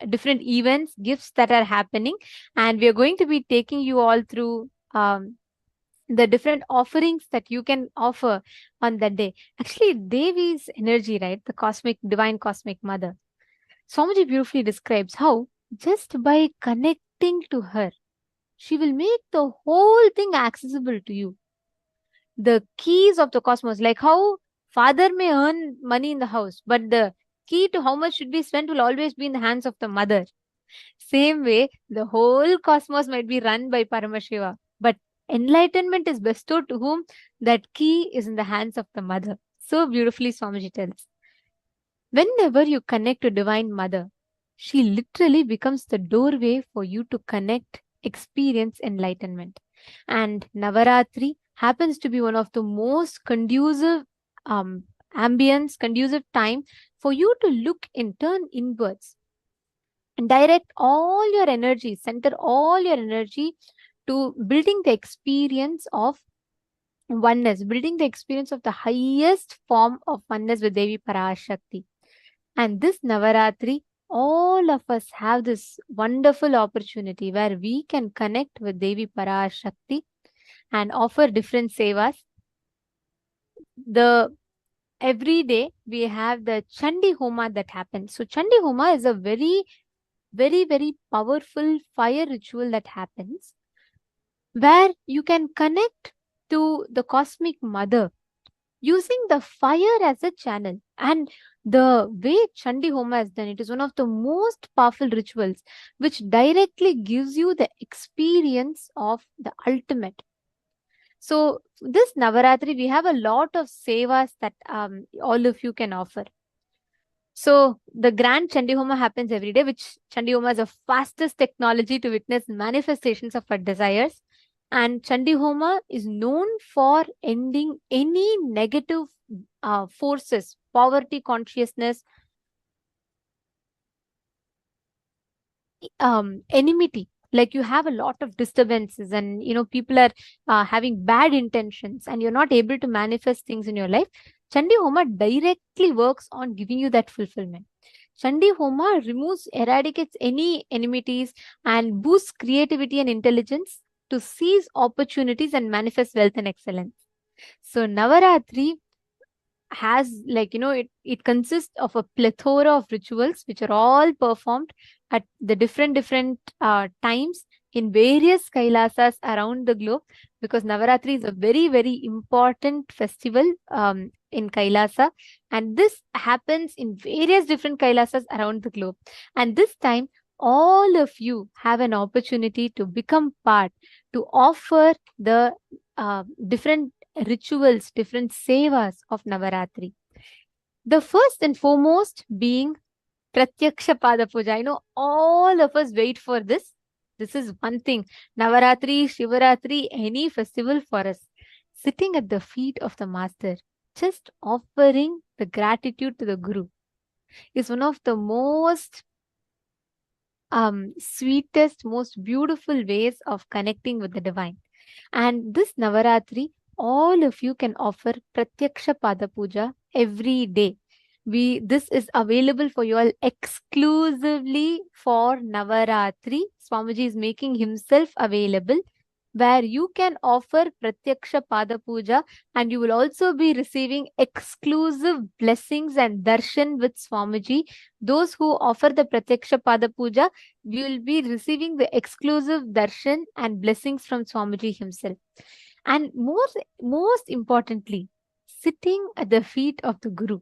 different events, gifts that are happening, and we are going to be taking you all through the different offerings that you can offer on that day. Actually, Devi's energy, right? The cosmic, divine cosmic mother. Swamiji beautifully describes how just by connecting to her, she will make the whole thing accessible to you. The keys of the cosmos, like how father may earn money in the house, but the key to how much should be spent will always be in the hands of the mother. Same way, the whole cosmos might be run by Paramashiva, but enlightenment is bestowed to whom? That key is in the hands of the mother. So beautifully Swamiji tells. Whenever you connect to Divine Mother, she literally becomes the doorway for you to connect, experience enlightenment. And Navaratri happens to be one of the most conducive ambience, conducive time for you to look and turn inwards and direct all your energy, center all your energy to building the experience of oneness, building the experience of the highest form of oneness with Devi Parashakti. And this Navaratri, all of us have this wonderful opportunity where we can connect with Devi Parashakti and offer different sevas. Every day we have the Chandi Homa that happens. So Chandi Homa is a very, very, very powerful fire ritual that happens where you can connect to the cosmic mother using the fire as a channel. And the way Chandi Homa is done, it is one of the most powerful rituals which directly gives you the experience of the ultimate. So this Navaratri, we have a lot of sevas that all of you can offer. So the grand Chandi Homa happens every day, which Chandi Homa is the fastest technology to witness manifestations of our desires. And Chandi Homa is known for ending any negative forces, poverty consciousness, enmity. Like you have a lot of disturbances and, people are having bad intentions and you're not able to manifest things in your life. Chandi Homa directly works on giving you that fulfillment. Chandi Homa eradicates any enmities and boosts creativity and intelligence to seize opportunities and manifest wealth and excellence. So Navaratri has it consists of a plethora of rituals which are all performed at the different times in various Kailasas around the globe, because Navaratri is a very, very important festival in Kailasa, and this happens in various different Kailasas around the globe. And this time, all of you have an opportunity to become part, to offer the different rituals, different sevas of Navaratri. The first and foremost being Pratyaksha Pada Puja. I know all of us wait for this. This is one thing. Navaratri, Shivaratri, any festival for us. Sitting at the feet of the Master, just offering the gratitude to the Guru, is one of the most sweetest, most beautiful ways of connecting with the divine. And this Navaratri, all of you can offer Pratyaksha Pada Puja every day. This is available for you all exclusively for Navaratri. Swamiji is making himself available, where you can offer Pratyaksha Pada Puja, and you will also be receiving exclusive blessings and darshan with Swamiji. Those who offer the Pratyaksha Pada Puja will be receiving the exclusive darshan and blessings from Swamiji himself. And most importantly, sitting at the feet of the Guru,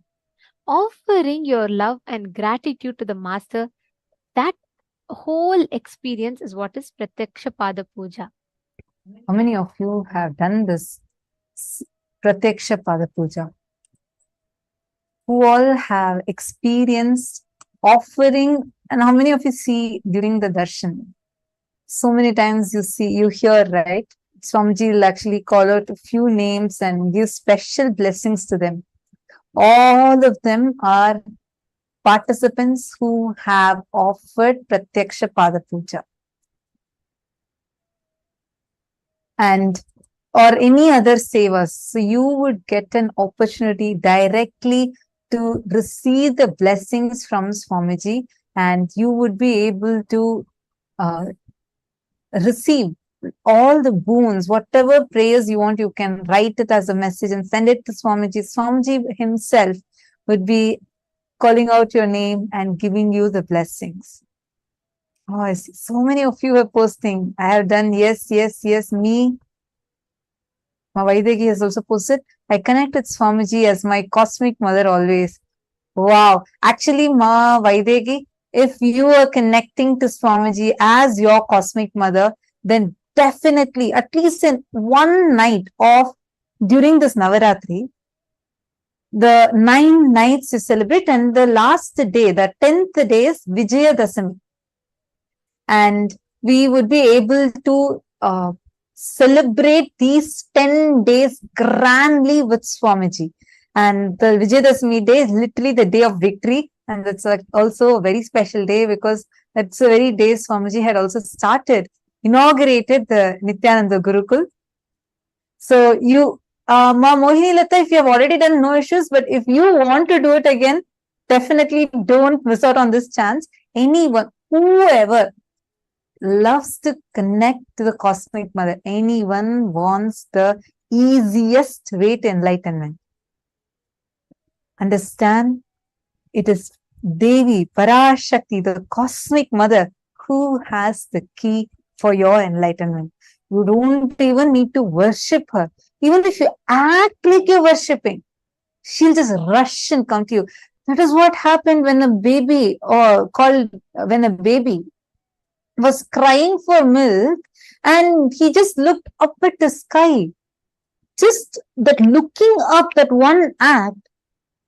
offering your love and gratitude to the Master, that whole experience is what is Pratyaksha Pada Puja. How many of you have done this Pratyaksha Pada Puja? Who all have experienced offering, and how many of you see during the darshan? So many times you hear, right? Swamiji will actually call out a few names and give special blessings to them. All of them are participants who have offered Pratyaksha Pada Puja. And or any other sevas. So you would get an opportunity directly to receive the blessings from Swamiji, and you would be able to receive all the boons, whatever prayers you want, you can write it as a message and send it to Swamiji. Swamiji himself would be calling out your name and giving you the blessings. Oh, I see. So many of you are posting. I have done yes, yes, yes, me. Ma Vaidegi has also posted. I connect with Swamiji as my cosmic mother always. Wow. Actually, Ma Vaidegi, if you are connecting to Swamiji as your cosmic mother, then definitely, at least in one night of during this Navaratri, the 9 nights you celebrate, and the last day, the 10th day is Vijayadasami. And we would be able to celebrate these 10 days grandly with Swamiji. And the Vijayadasami day is literally the day of victory. And that's also a very special day, because that's the very day Swamiji had also inaugurated the Nithyananda Gurukul. So you, Ma Mohini Lata, if you have already done, no issues. But if you want to do it again, definitely don't miss out on this chance. Anyone, whoever loves to connect to the cosmic mother, anyone wants the easiest way to enlightenment. Understand, it is Devi, Parashakti, the cosmic mother, who has the key for your enlightenment. You don't even need to worship her. Even if you act like you're worshipping, she'll just rush and come to you. That is what happened when a baby, when a baby was crying for milk, and he just looked up at the sky. Just that looking up, that one act,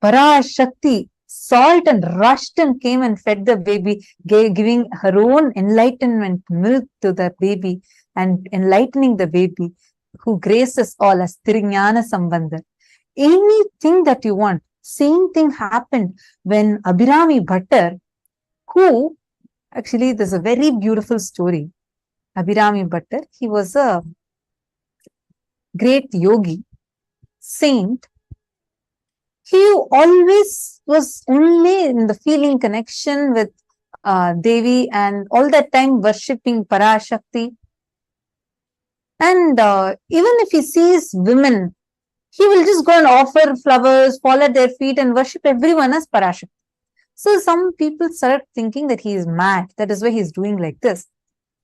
Parashakti saw it and rushed and came and fed the baby, giving her own enlightenment milk to the baby and enlightening the baby, who graces all as Tirignana Sambandha. Anything that you want. Same thing happened when Abhirami Bhattar, who actually, there's a very beautiful story. Abhirami Bhattar, he was a great yogi, saint. He always was only in the feeling connection with Devi, and all that time worshipping Parashakti. And even if he sees women, he will just go and offer flowers, fall at their feet and worship everyone as Parashakti. So some people started thinking that he is mad. That is why he is doing like this.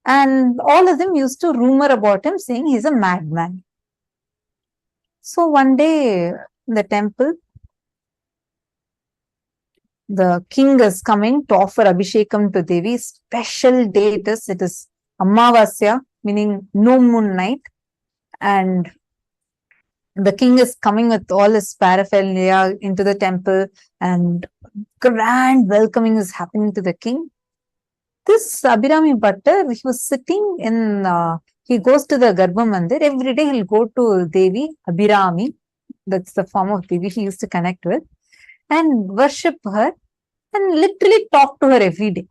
And all of them used to rumor about him, saying he's a madman. So one day in the temple, the king is coming to offer Abhishekam to Devi. Special day it is. It is Amavasya, meaning no moon night. And the king is coming with all his paraphernalia into the temple, and grand welcoming is happening to the king. This Abhirami Bhattar, he was sitting in, he goes to the Garbha Mandir. Every day he'll go to Devi, Abhirami. That's the form of Devi he used to connect with, and worship her and literally talk to her every day.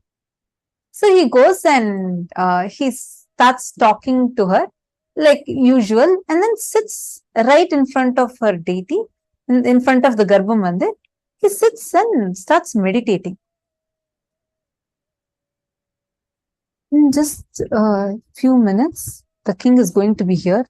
So he goes and he starts talking to her like usual, and then sits right in front of her deity, in front of the Garbha Mandir. He sits and starts meditating. In just a few minutes, the king is going to be here.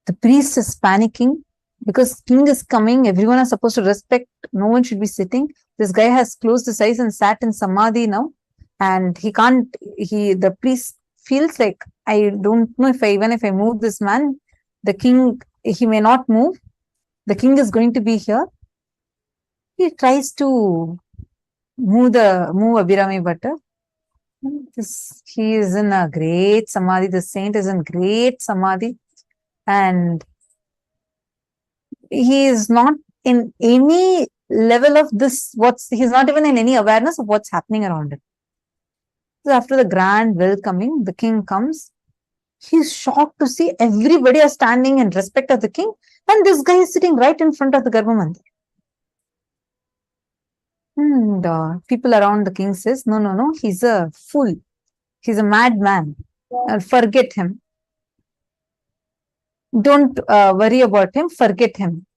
The priest is panicking because king is coming. Everyone is supposed to respect. No one should be sitting. This guy has closed his eyes and sat in samadhi now. And he can't, the priest feels like, I don't know if even if I move this man, the king, he may not move. The king is going to be here. He tries to move Abhirami Bhattar. He is in a great samadhi. The saint is in great samadhi. And he is not in any level of this, he's not even in any awareness of what's happening around him. So after the grand welcoming, the king comes. He's shocked to see everybody are standing in respect of the king, and this guy is sitting right in front of the Garbha Mandir. And people around the king says, no, he's a fool. He's a madman. Forget him. Don't worry about him. Forget him.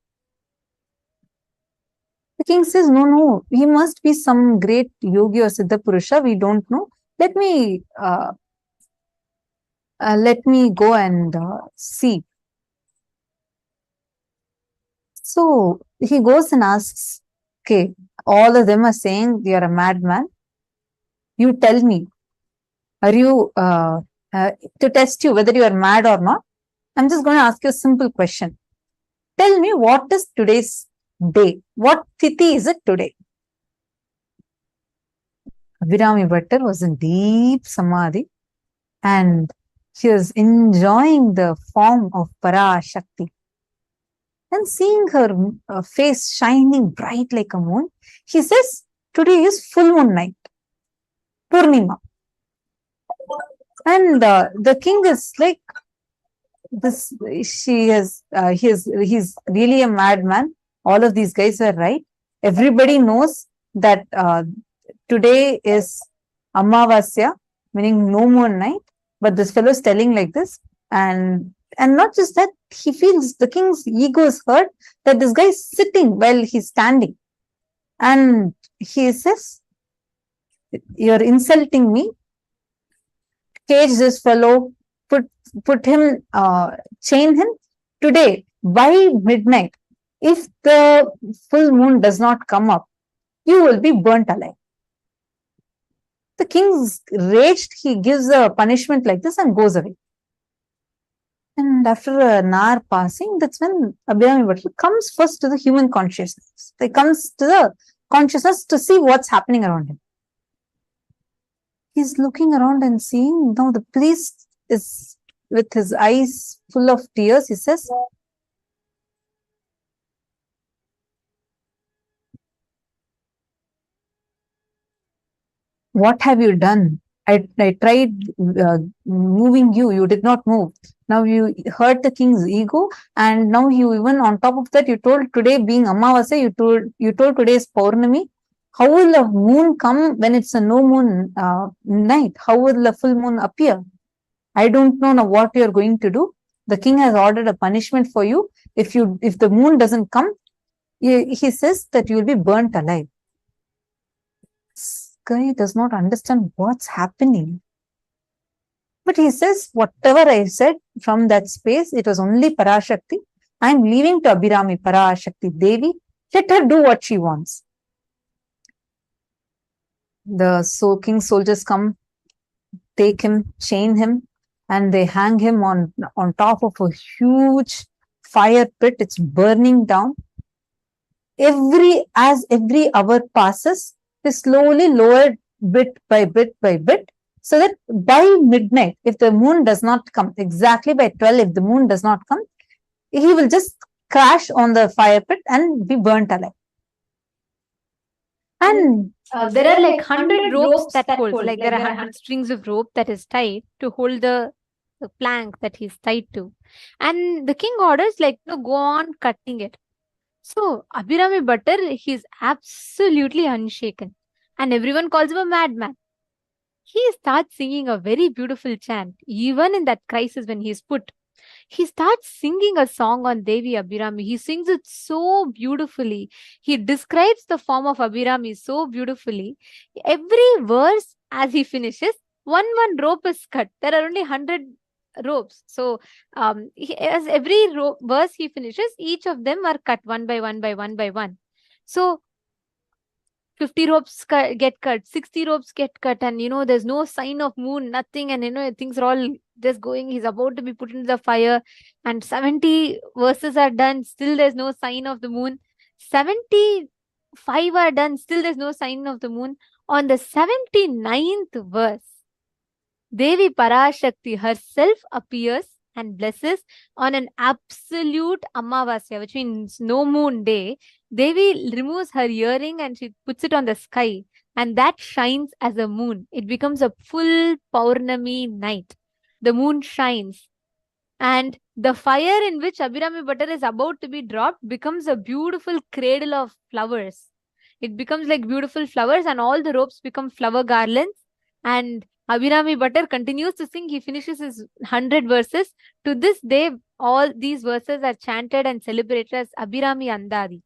The king says, no, he must be some great yogi or Siddha Purusha. We don't know. Let me go and see. So he goes and asks, okay, all of them are saying you're a madman. You tell me, are you, to test you whether you are mad or not, I'm just going to ask you a simple question. Tell me, what is today's day? What tithi is it today? Abhirami Bhattar was in deep samadhi, and he was enjoying the form of Parashakti. And seeing her face shining bright like a moon, he says, today is full moon night, Purnima. And the king is like, this, he's really a madman. All of these guys are right. Everybody knows that today is Amavasya, meaning no moon night. But this fellow is telling like this. And not just that, he feels the king's ego is hurt that this guy is sitting while he's standing. And he says, you're insulting me. Cage this fellow, put him, chain him. Today, by midnight, if the full moon does not come up, you will be burnt alive. The king's raged, he gives a punishment like this and goes away. And after an hour passing, that's when Abhirami Bhattar comes first to the human consciousness. He comes to the consciousness to see what's happening around him. He's looking around and seeing, now the priest is with his eyes full of tears. He says, what have you done? I tried moving you. You did not move. Now you hurt the king's ego, and now you even on top of that, you told today being Amavasya, you told today is Paurnami. How will a moon come when it's a no moon night? How will a full moon appear? I don't know now what you are going to do. The king has ordered a punishment for you. If the moon doesn't come, he says that you will be burnt alive. This guy does not understand what's happening. But he says, whatever I said from that space, it was only Parashakti. I am leaving to Abhirami Parashakti Devi. Let her do what she wants. The king's soldiers come. take him, chain him, and they hang him on top of a huge fire pit. It's burning down. As every hour passes, they slowly lowered bit by bit by bit, so that by midnight, if the moon does not come, exactly by 12, if the moon does not come, he will just crash on the fire pit and be burnt alive. And there are like 100 ropes that hold, like there are 100 strings of rope that is tied to hold the plank that he's tied to. And the king orders like to go on cutting it. So Abhirami Bhattar, he's absolutely unshaken. And everyone calls him a madman. He starts singing a very beautiful chant, even in that crisis when he's put. He starts singing a song on Devi Abhirami. He sings it so beautifully. He describes the form of Abhirami so beautifully. Every verse, as he finishes, one rope is cut. There are only 100 ropes. So, as every verse he finishes, each of them are cut one by one by one by one. So, 50 ropes get cut, 60 ropes get cut, and there's no sign of moon, nothing, and things are all just going. He's about to be put into the fire, and 70 verses are done, still there's no sign of the moon. 75 are done, still there's no sign of the moon. On the 79th verse, Devi Parashakti herself appears and blesses on an absolute Amavasya, which means no moon day. Devi removes her earring and she puts it on the sky, and that shines as a moon. It becomes a full Paurnami night. The moon shines, and the fire in which Abhirami Bhattar is about to be dropped becomes a beautiful cradle of flowers. It becomes like beautiful flowers, and all the ropes become flower garlands. And Abhirami Bhattar continues to sing. He finishes his 100 verses. To this day, all these verses are chanted and celebrated as Abhirami Andadi.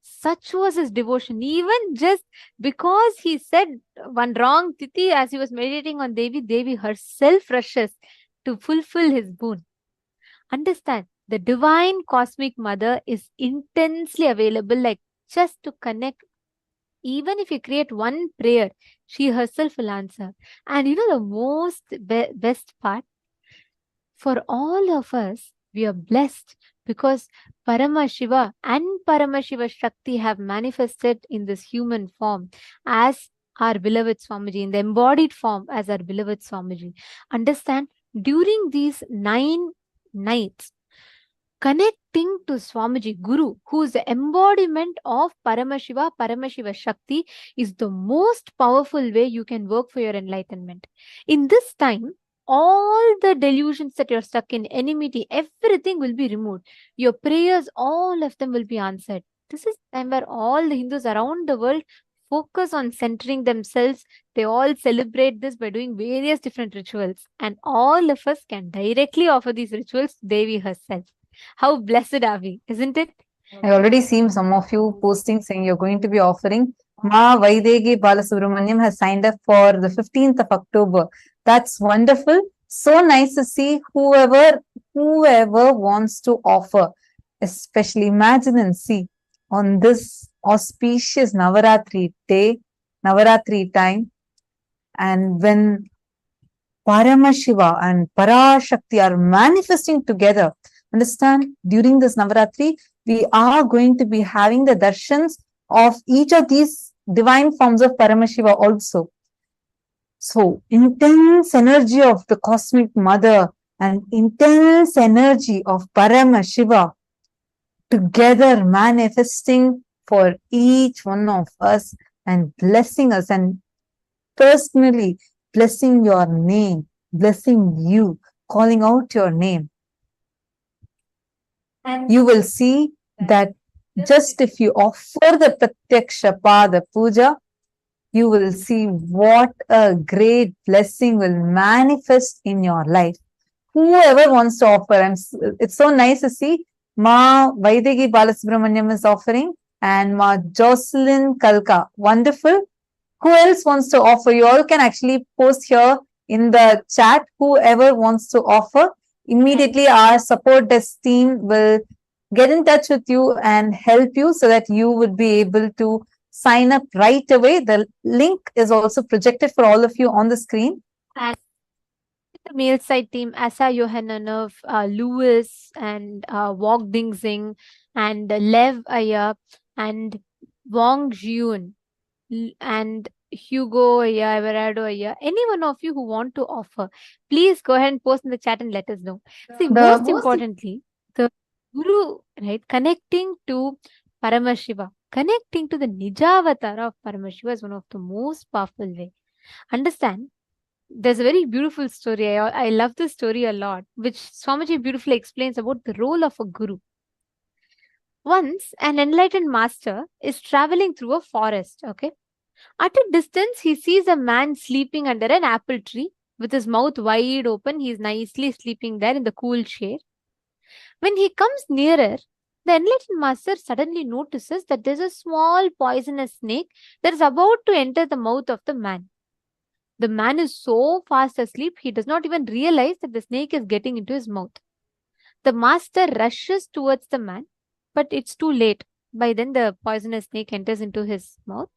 Such was his devotion. Even just because he said one wrong tithi as he was meditating on Devi, Devi herself rushes to fulfill his boon. Understand, the divine cosmic mother is intensely available, like just to connect. Even if you create one prayer, she herself will answer. And the most best part, for all of us, we are blessed because Paramashiva and Paramashiva Shakti have manifested in this human form as our beloved Swamiji, in the embodied form as our beloved Swamiji. Understand, during these 9 nights, connecting to Swamiji, Guru, who is the embodiment of Paramashiva, Paramashiva Shakti, is the most powerful way you can work for your enlightenment. In this time, all the delusions that you're stuck in, enmity, everything will be removed. Your prayers, all of them will be answered. This is the time where all the Hindus around the world focus on centering themselves. They all celebrate this by doing various different rituals. And all of us can directly offer these rituals to Devi herself. How blessed are we, isn't it? I already seen some of you posting saying you're going to be offering. Ma Vaidegi Balasubramaniam has signed up for the 15th of October. That's wonderful. So nice to see whoever wants to offer. Especially imagine and see on this auspicious Navaratri day, Navaratri time, and when Paramashiva and Parashakti are manifesting together. Understand, during this Navaratri, we are going to be having the darshans of each of these divine forms of Paramashiva also. So, intense energy of the cosmic mother and intense energy of Paramashiva together manifesting for each one of us and blessing us, and personally blessing your name, blessing you, calling out your name. And you will see that just if you offer the Pratyaksha Pada Puja, you will see what a great blessing will manifest in your life. Whoever wants to offer, it's so nice to see Ma Vaidegi Balasubramaniam is offering and Ma Jocelyn Kalka. Wonderful. Who else wants to offer? You all can actually post here in the chat whoever wants to offer. Immediately our support desk team will get in touch with you and help you so that you would be able to sign up right away. The link is also projected for all of you on the screen. And male side team, Asa Yohananov, Lewis, and Wok Ding Zing, and Lev Aya, and Wong Jiun, and Hugo Aya, Everardo Aya, any one of you who want to offer, please go ahead and post in the chat and let us know. See, most importantly, the Guru, right, connecting to Paramashiva, connecting to the Nijavatara of Paramashiva is one of the most powerful way. Understand? There's a very beautiful story. I love this story a lot, which Swamiji beautifully explains about the role of a guru. Once, an enlightened master is traveling through a forest, okay? At a distance, he sees a man sleeping under an apple tree with his mouth wide open. He's nicely sleeping there in the cool shade. When he comes nearer, the enlightened master suddenly notices that there's a small poisonous snake that is about to enter the mouth of the man. The man is so fast asleep, he does not even realize that the snake is getting into his mouth. The master rushes towards the man, but it's too late. By then, the poisonous snake enters into his mouth.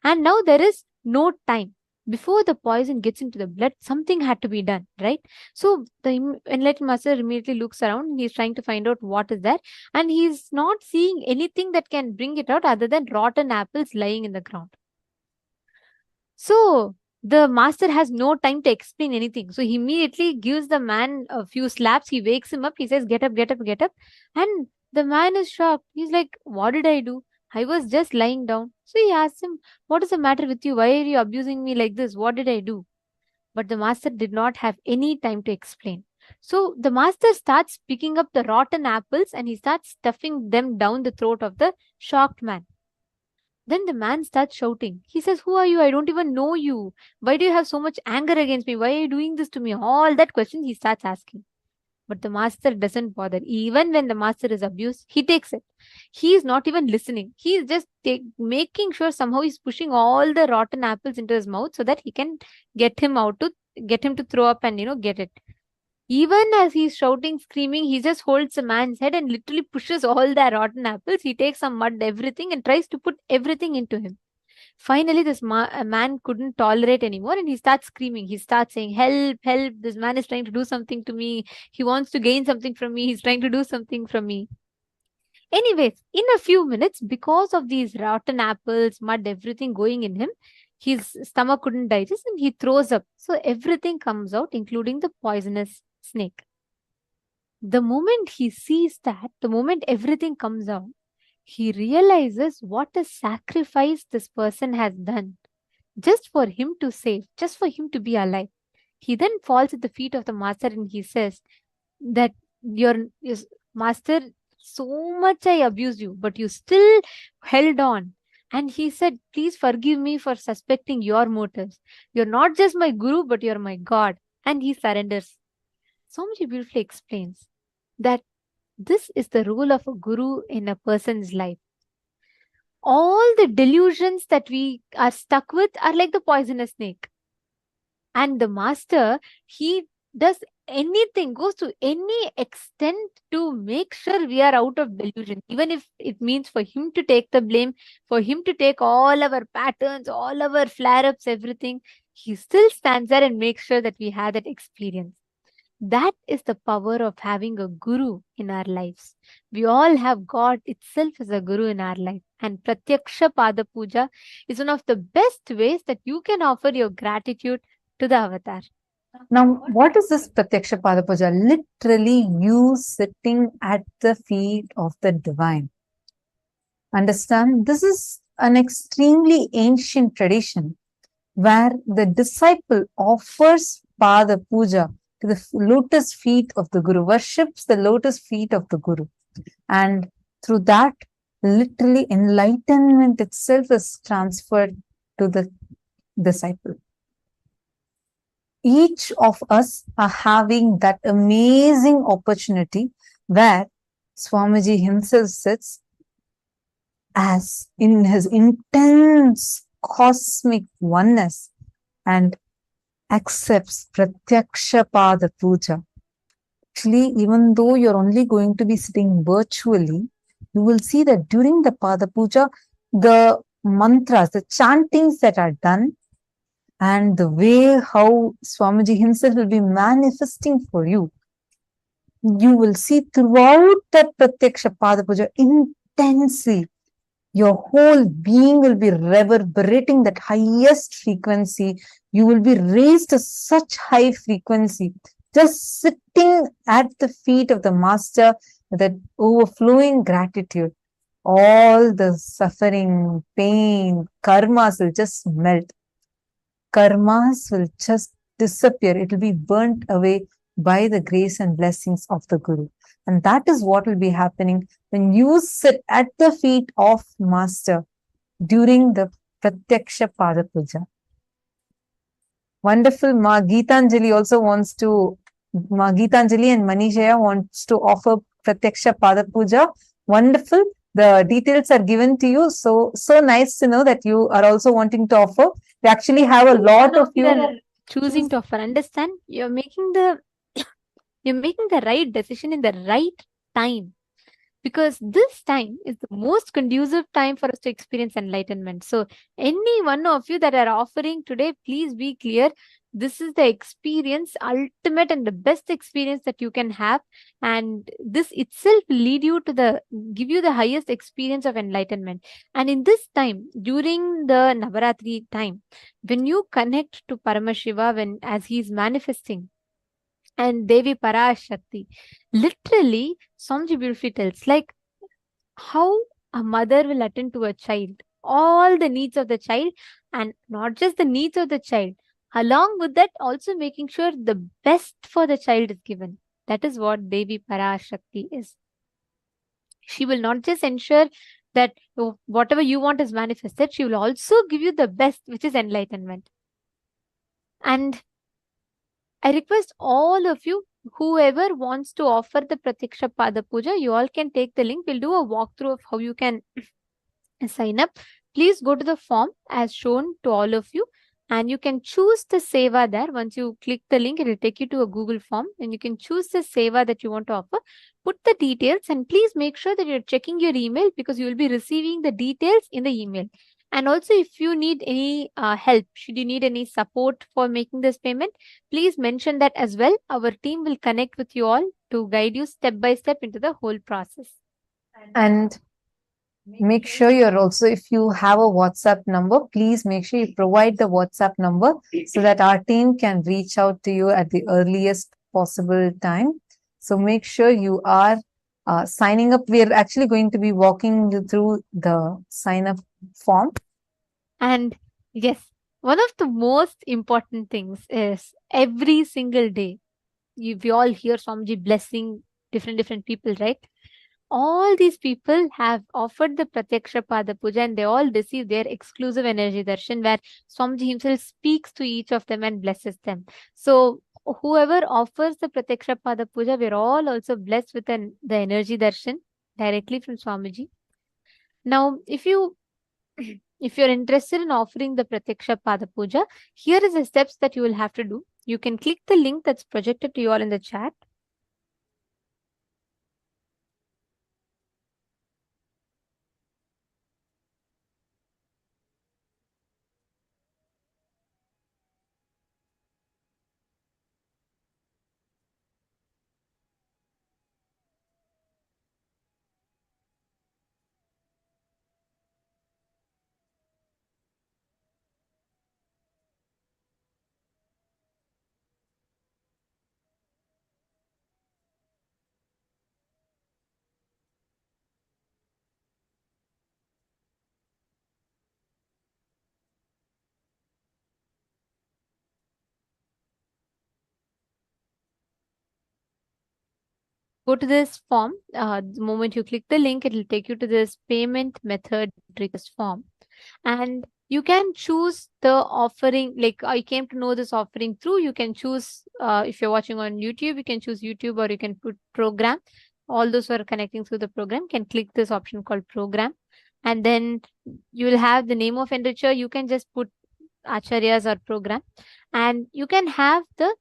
And now there is no time. Before the poison gets into the blood, something had to be done, right? So the enlightened master immediately looks around and he's trying to find out what is there. And he's not seeing anything that can bring it out other than rotten apples lying in the ground. So the master has no time to explain anything. So he immediately gives the man a few slaps. He wakes him up. He says, get up, get up, get up. And the man is shocked. He's like, what did I do? I was just lying down. So he asks him, what is the matter with you? Why are you abusing me like this? What did I do? But the master did not have any time to explain. So the master starts picking up the rotten apples and he starts stuffing them down the throat of the shocked man. Then the man starts shouting. He says, who are you? I don't even know you. Why do you have so much anger against me? Why are you doing this to me? All that question he starts asking. But the master doesn't bother. Even when the master is abused, he takes it. He is not even listening. He is just making sure somehow he's pushing all the rotten apples into his mouth so that he can get him to throw up and, get it. Even as he's shouting, screaming, he just holds the man's head and literally pushes all the rotten apples. He takes some mud, everything, and tries to put everything into him. Finally, this man couldn't tolerate anymore and he starts screaming. He starts saying, help, help. This man is trying to do something to me. He wants to gain something from me. He's trying to do something from me. Anyways, in a few minutes, because of these rotten apples, mud, everything going in him, his stomach couldn't digest and he throws up. So everything comes out, including the poisonous snake. The moment he sees that, the moment everything comes out, he realizes what a sacrifice this person has done just for him to save, just for him to be alive. He then falls at the feet of the master and he says that your master, so much I abused you, but you still held on. And he said, please forgive me for suspecting your motives. You're not just my guru, but you're my God. And he surrenders. Swamiji beautifully explains that this is the role of a guru in a person's life. All the delusions that we are stuck with are like the poisonous snake. And the master, he does anything, goes to any extent to make sure we are out of delusion. Even if it means for him to take the blame, for him to take all our patterns, all our flare-ups, everything, he still stands there and makes sure that we have that experience. That is the power of having a guru in our lives. We all have God itself as a guru in our life. And Pratyaksha Pada Puja is one of the best ways that you can offer your gratitude to the avatar. Now, what is this Pratyaksha Pada Puja? Literally, you sitting at the feet of the divine. Understand? This is an extremely ancient tradition where the disciple offers Pada Puja to the lotus feet of the Guru, worships the lotus feet of the Guru. And through that, literally enlightenment itself is transferred to the disciple. Each of us are having that amazing opportunity where Swamiji himself sits as in his intense cosmic oneness and accepts Pratyaksha Pada Puja. Actually, even though you're only going to be sitting virtually, you will see that during the Pada Puja, the mantras, the chantings that are done and the way how Swamiji himself will be manifesting for you, you will see throughout that Pratyaksha Pada Puja intensely. Your whole being will be reverberating that highest frequency. You will be raised to such high frequency, just sitting at the feet of the Master with that overflowing gratitude. All the suffering, pain, karmas will just melt. Karmas will just disappear. It will be burnt away by the grace and blessings of the Guru. And that is what will be happening when you sit at the feet of Master during the Pratyaksha Pada Puja. Wonderful. Ma Geetanjali also wants to, Ma Geetanjali and Manishaya wants to offer Pratyaksha Pada Puja. Wonderful. The details are given to you. So nice to know that you are also wanting to offer. We actually have a lot of you choosing to offer. Understand? You're making the right decision in the right time, because this time is the most conducive time for us to experience enlightenment. So any one of you that are offering today, please be clear. This is the experience, ultimate and the best experience that you can have. And this itself will lead you to give you the highest experience of enlightenment. And in this time, during the Navaratri time, when you connect to Paramashiva, as he is manifesting, and Devi Parashakti, literally, Swamiji beautifully tells, like how a mother will attend to a child, all the needs of the child, and not just the needs of the child, along with that, also making sure the best for the child is given. That is what Devi Parashakti is. She will not just ensure that whatever you want is manifested, she will also give you the best, which is enlightenment. And I request all of you, whoever wants to offer the Pratyaksha Pada Puja, you all can take the link. We'll do a walkthrough of how you can sign up. Please go to the form as shown to all of you, and you can choose the seva there. Once you click the link, it will take you to a Google form, and you can choose the seva that you want to offer. Put the details, and please make sure that you're checking your email, because you will be receiving the details in the email. And also, if you need any help, should you need any support for making this payment, please mention that as well. Our team will connect with you all to guide you step by step into the whole process. And make sure you're also, if you have a WhatsApp number, please make sure you provide the WhatsApp number so that our team can reach out to you at the earliest possible time. So make sure you are signing up. We're actually going to be walking you through the sign up form. And yes, one of the most important things is every single day, we all hear Swamiji blessing different people, right? All these people have offered the Pratyaksha Pada Puja, and they all receive their exclusive energy darshan, where Swamiji himself speaks to each of them and blesses them. So whoever offers the Pratyaksha Pada Puja, we're all also blessed with the energy darshan directly from Swamiji. Now, if you're interested in offering the Pratyaksha Pada Puja, here is the steps that you will have to do. You can click the link that's projected to you all in the chat. Go to this form. The moment you click the link, it will take you to this payment method request form. And you can choose the offering, like I came to know this offering through, you can choose, if you're watching on YouTube, you can choose YouTube, or you can put program. All those who are connecting through the program can click this option called program. And then you will have the name of enricher. You can just put acharyas or program. And you can have the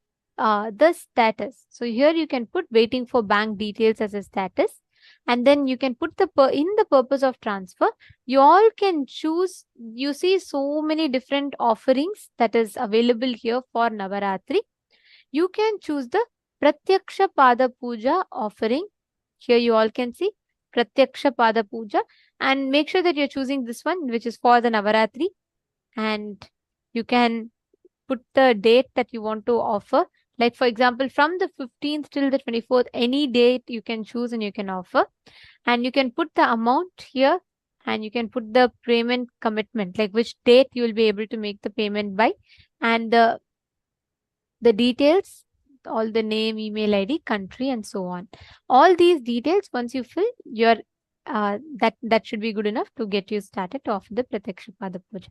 status. So here you can put waiting for bank details as a status. and then you can put in the purpose of transfer. You all can choose. You see so many different offerings that is available here for Navaratri. You can choose the Pratyaksha Pada Puja offering. Here you all can see Pratyaksha Pada Puja, and make sure that you're choosing this one, which is for the Navaratri, and you can put the date that you want to offer. Like for example, from the 15th till the 24th, any date you can choose and you can offer. And you can put the amount here, and you can put the payment commitment, like which date you will be able to make the payment by, and the details, all the name, email ID, country, and so on. All these details, once you fill, your that should be good enough to get you started off the Pratyaksha Pada Puja.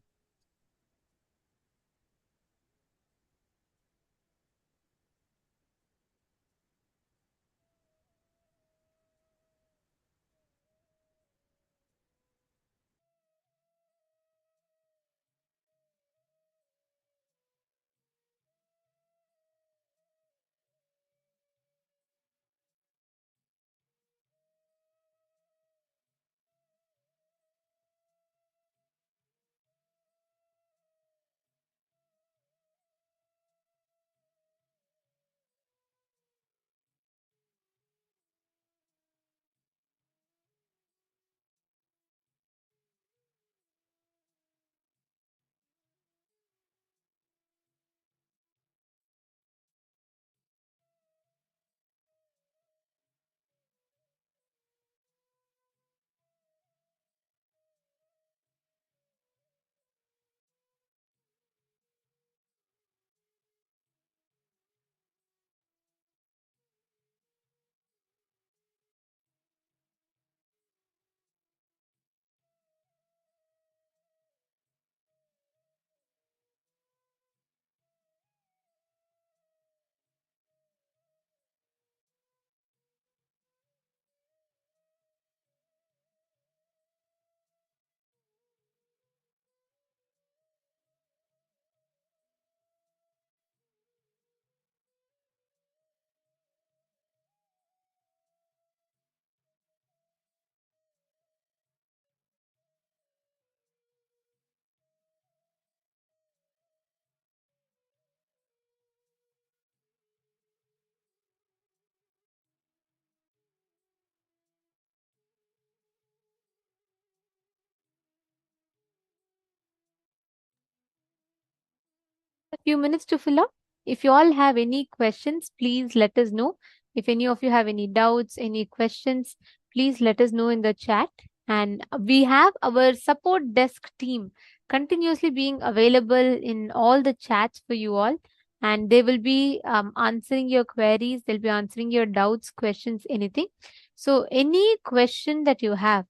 A few minutes to fill up. If you all have any questions, please let us know. If any of you have any doubts, any questions, please let us know in the chat. And we have our support desk team continuously being available in all the chats for you all. And they will be answering your queries, they'll be answering your doubts, questions, anything. So, any question that you have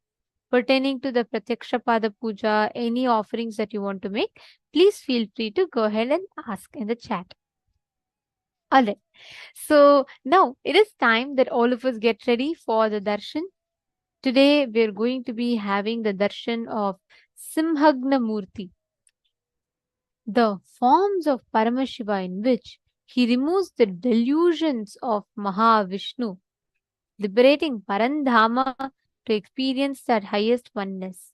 pertaining to the Pratyaksha Pada Puja, any offerings that you want to make, please feel free to go ahead and ask in the chat. All right. So now it is time that all of us get ready for the darshan. Today we're going to be having the darshan of Simhagna Murti, the forms of Paramashiva in which he removes the delusions of Mahavishnu, liberating Parandhama to experience that highest oneness.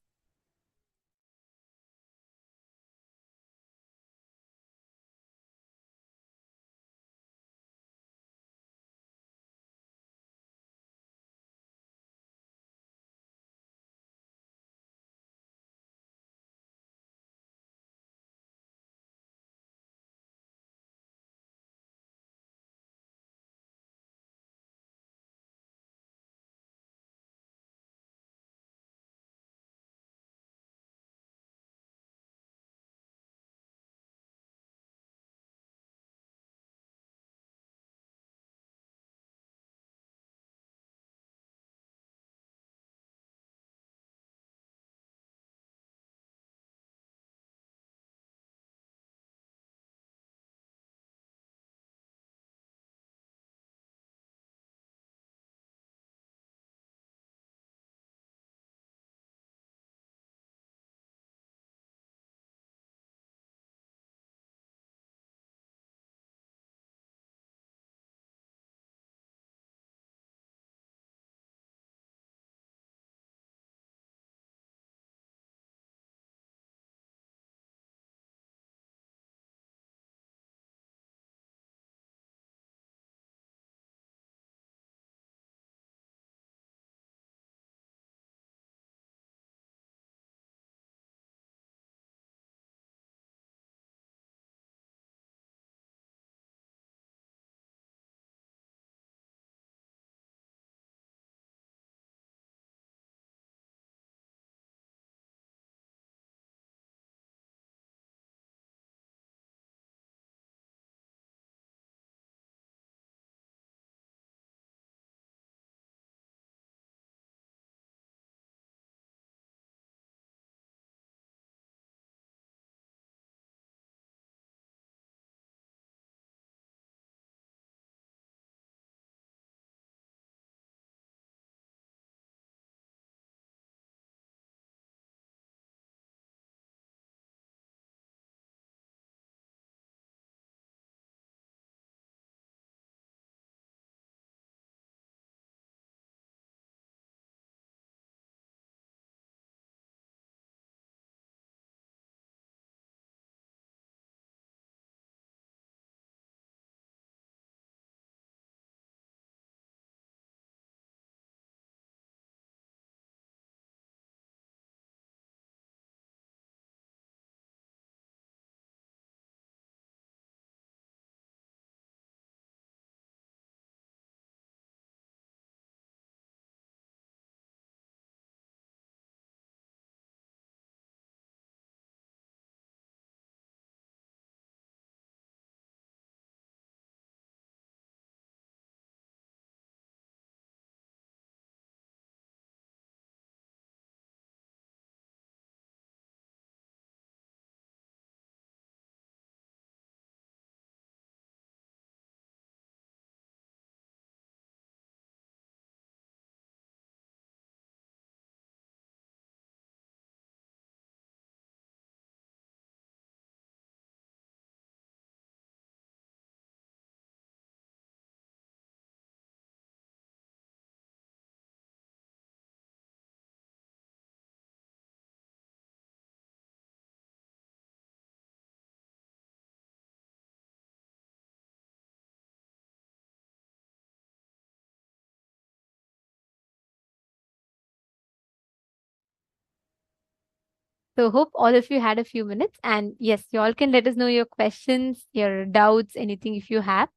So hope all of you had a few minutes, and yes, you all can let us know your questions, your doubts, anything if you have.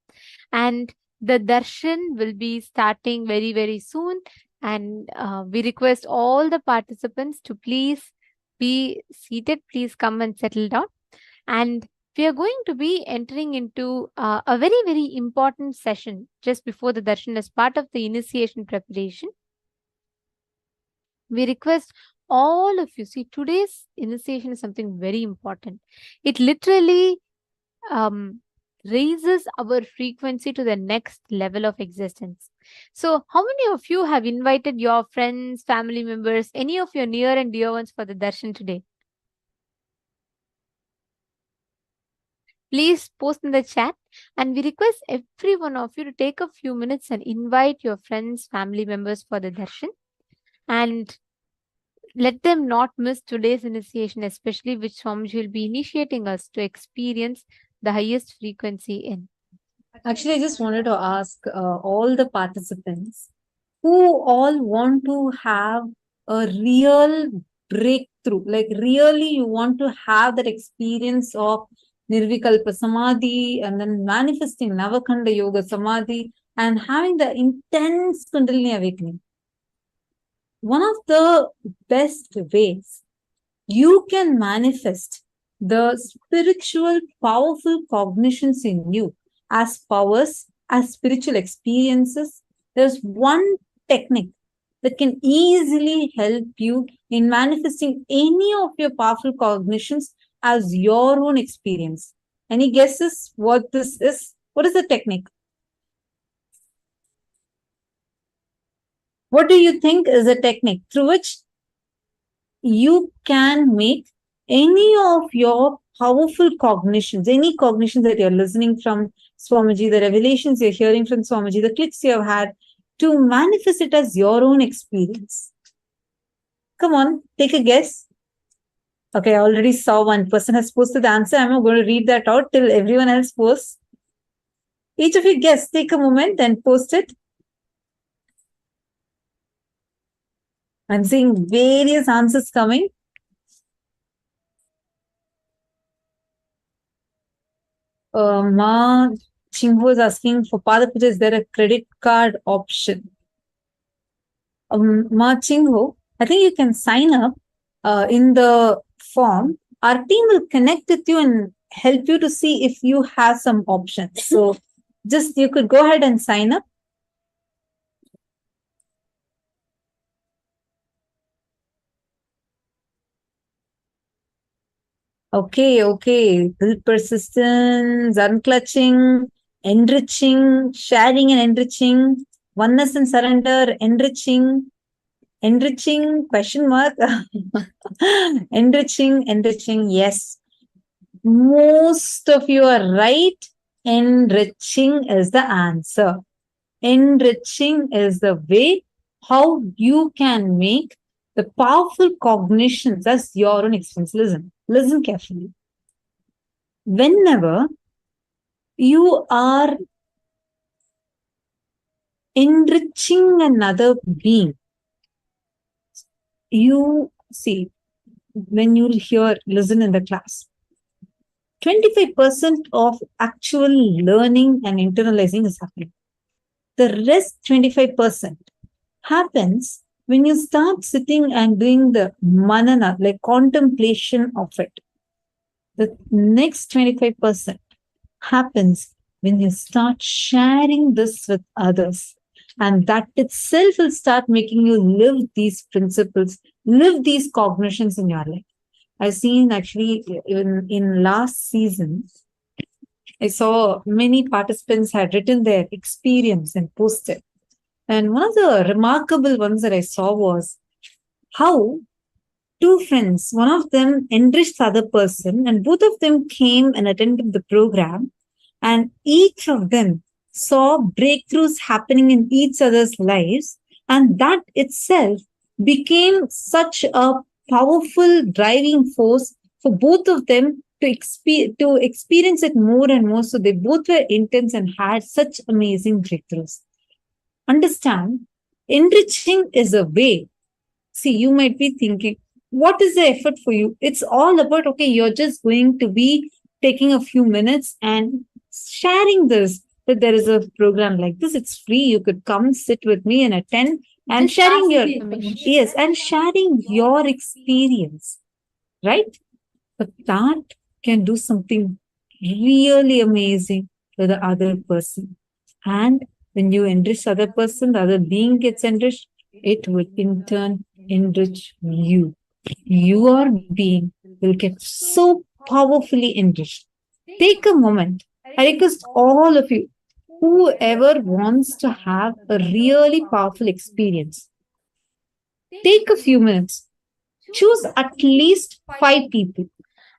And the darshan will be starting very, very soon. And we request all the participants to please be seated. Please come and settle down. And we are going to be entering into a very, very important session just before the darshan as part of the initiation preparation. We request all of you, see, today's initiation is something very important. It literally raises our frequency to the next level of existence. So, how many of you have invited your friends, family members, any of your near and dear ones for the darshan today? Please post in the chat, and we request every one of you to take a few minutes and invite your friends, family members for the darshan, and let them not miss today's initiation, especially which Swamiji will be initiating us to experience the highest frequency in. Actually, I just wanted to ask all the participants who all want to have a real breakthrough, like really you want to have that experience of Nirvikalpa Samadhi and then manifesting Navakhanda Yoga Samadhi and having the intense Kundalini awakening. One of the best ways you can manifest the spiritual powerful cognitions in you as powers, as spiritual experiences, there's one technique that can easily help you in manifesting any of your powerful cognitions as your own experience. Any guesses what this is? What is the technique? What do you think is a technique through which you can make any of your powerful cognitions, any cognitions that you're listening from Swamiji, the revelations you're hearing from Swamiji, the clicks you have had, to manifest it as your own experience? Come on, take a guess. Okay, I already saw one person has posted the answer. I'm not going to read that out till everyone else posts. Each of you guess, take a moment and post it. I'm seeing various answers coming. Ma Chingho is asking for Pada Puja, is there a credit card option? Ma Chingho, I think you can sign up in the form. Our team will connect with you and help you to see if you have some options. So just you could go ahead and sign up. Okay. Build persistence, unclutching, enriching, sharing and enriching, oneness and surrender, enriching, question mark. enriching, yes. Most of you are right. Enriching is the answer. Enriching is the way how you can make the powerful cognitions as your own experience. Listen carefully. Whenever you are enriching another being, you see, when you listen in the class, 25% of actual learning and internalizing is happening. The rest 25% happens when you start sitting and doing the manana, like contemplation of it. The next 25% happens when you start sharing this with others. And that itself will start making you live these principles, live these cognitions in your life. I've seen actually in last season, I saw many participants had written their experience and posted. And one of the remarkable ones that I saw was how two friends, one of them enriched the other person, and both of them came and attended the program, and each of them saw breakthroughs happening in each other's lives, and that itself became such a powerful driving force for both of them to experience it more and more. So they both were intense and had such amazing breakthroughs. Understand, enriching is a way. See, you might be thinking, What is the effort for you? It's all about, okay, you're just going to be taking a few minutes and sharing this, that there is a program like this. It's free. You could come sit with me and attend, and Just sharing passing your the information. yes, and sharing your experience, right? But that can do something really amazing to the other person. And when you enrich the other person, the other being gets enriched, it will in turn enrich you. Your being will get so powerfully enriched. Take a moment. I request all of you, whoever wants to have a really powerful experience, take a few minutes. Choose at least 5 people.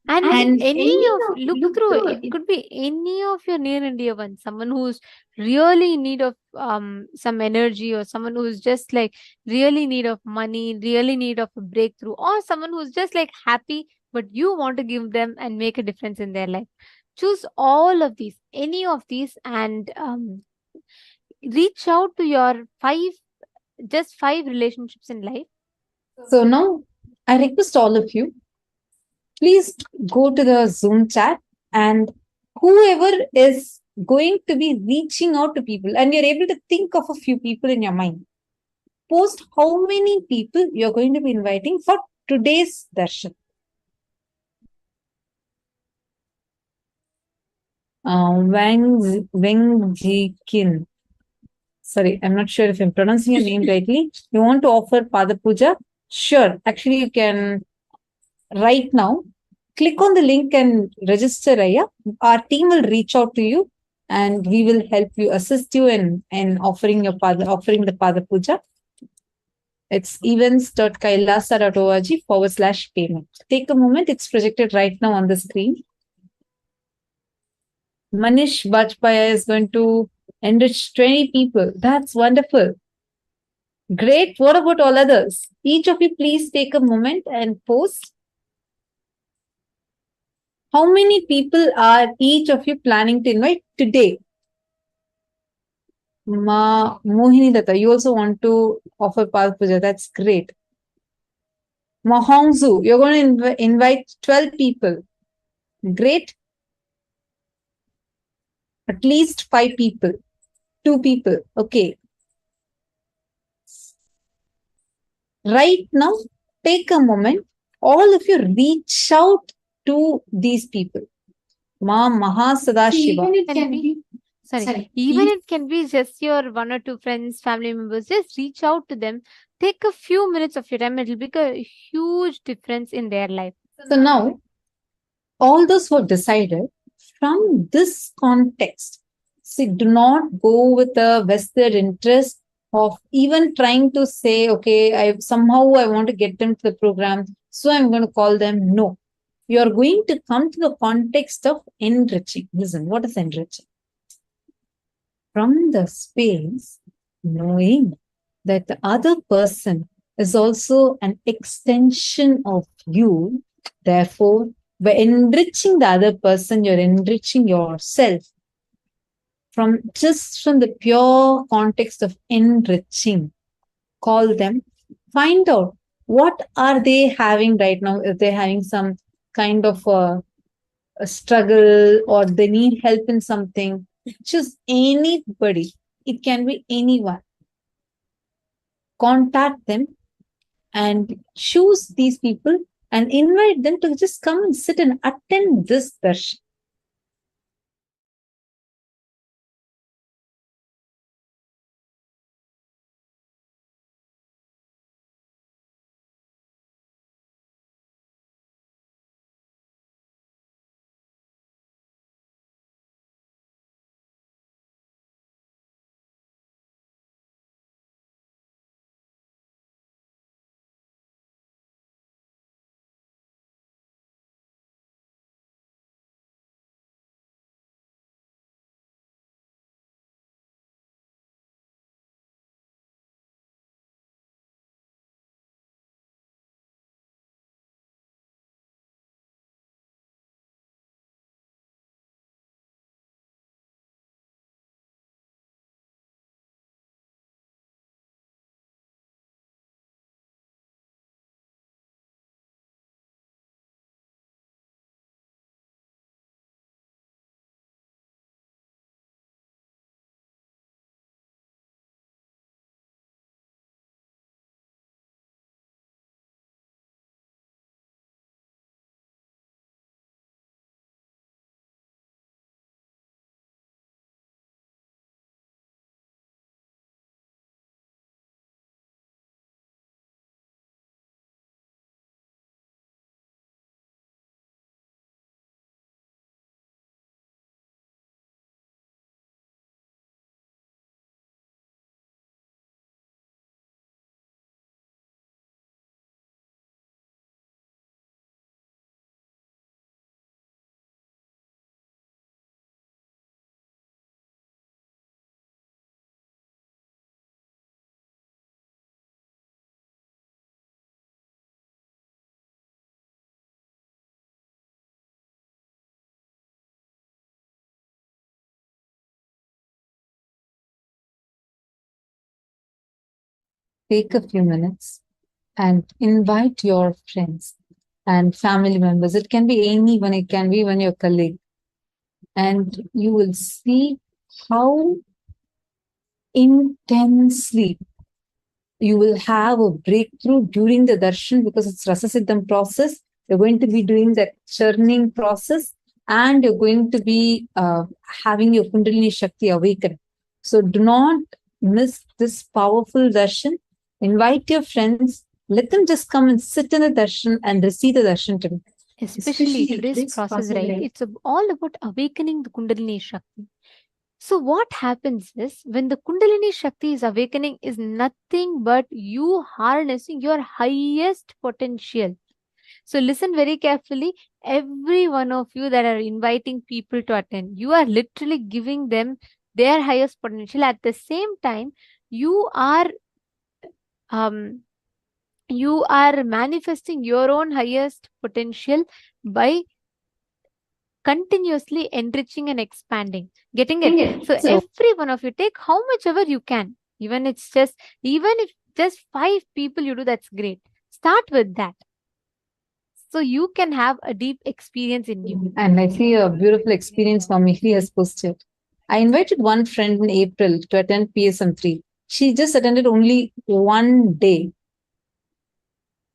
And any of look Look through, through it it. could be any of your near and dear ones, someone who's really in need of some energy, or someone who's just like really need of money, really need of a breakthrough, or someone who's just like happy but you want to give them and make a difference in their life. Choose all of these, any of these, and reach out to your just 5 relationships in life. So now I request all of you, please go to the Zoom chat, and whoever is going to be reaching out to people, and you're able to think of a few people in your mind, post how many people you're going to be inviting for today's darshan. Wang Jikin. Sorry, I'm not sure if I'm pronouncing your name rightly. You want to offer Pada Puja? Sure. Actually, you can right now click on the link and register, Aya. Our team will reach out to you and we will help you, assist you in offering offering the Pada Puja. It's events.kailasa.org/payment. Take a moment, it's projected right now on the screen. Manish Bajpaya is going to enrich 20 people. That's wonderful. Great. What about all others? Each of you, please take a moment and post. How many people are each of you planning to invite today? Mohini Datta, you also want to offer Pada Puja. That's great. Mahongzu, you're going to invite 12 people. Great. At least 5 people. 2 people. Okay. Right now, take a moment. All of you reach out to these people. Ma Mahasadashiva. Even it can be even it can be just your 1 or 2 friends, family members. Just reach out to them. Take a few minutes of your time. It'll make a huge difference in their life. So now, all those who have decided from this context, see, do not go with a vested interest of even trying to say, okay, I want to get them to the program, so I'm going to call them. No, you're going to come to the context of enriching. Listen, what is enriching? From the space, knowing that the other person is also an extension of you. Therefore, by enriching the other person, you're enriching yourself. From the pure context of enriching, call them, find out what are they having right now. If they're having some kind of a struggle or they need help in something, choose anybody. It can be anyone. Contact them and choose these people and invite them to just come and sit and attend this darshan. take a few minutes and invite your friends and family members. It can be anyone, it can be even your colleague. And you will see how intensely you will have a breakthrough during the darshan, because it's Rasasiddham process. You're going to be doing that churning process, and you're going to be having your Kundalini Shakti awaken. So do not miss this powerful darshan. Invite your friends. Let them just come and sit in the darshan and receive the darshan today. Especially today's process, right? It's all about awakening the Kundalini Shakti. So what happens is, when the Kundalini Shakti is awakening, is nothing but you harnessing your highest potential. So listen very carefully. Every one of you that are inviting people to attend, you are literally giving them their highest potential. At the same time, you are manifesting your own highest potential by continuously enriching and expanding. Getting it? So every one of you, take how much ever you can. Even if just 5 people you do, that's great. Start with that, so you can have a deep experience in you. And I see a beautiful experience Mihri has posted. I invited one friend in April to attend PSM3. She just attended only one day.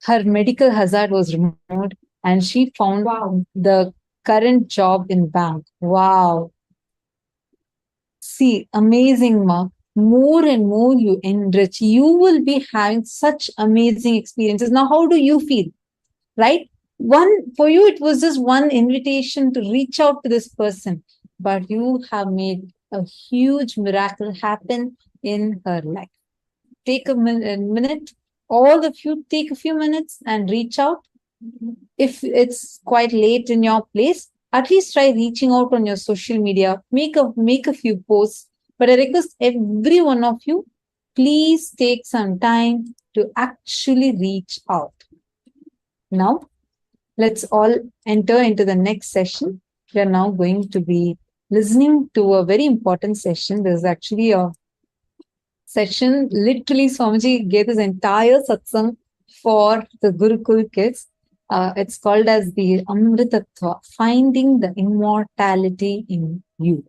Her medical hazard was removed and she found the current job in bank. Wow. See, amazing, Ma. More and more you enrich, you will be having such amazing experiences. Now, how do you feel? Right? For you, it was just one invitation to reach out to this person, but you have made a huge miracle happen in her life. Take a minute, all of you take a few minutes and reach out. If it's quite late in your place, at least try reaching out on your social media, make a few posts. But I request every one of you, please take some time to actually reach out. Now, let's all enter into the next session. We are now going to be listening to a very important session. There's actually a session, literally Swamiji gave this entire satsang for the Gurukul kids. It's called as the Amritattva, finding the immortality in you.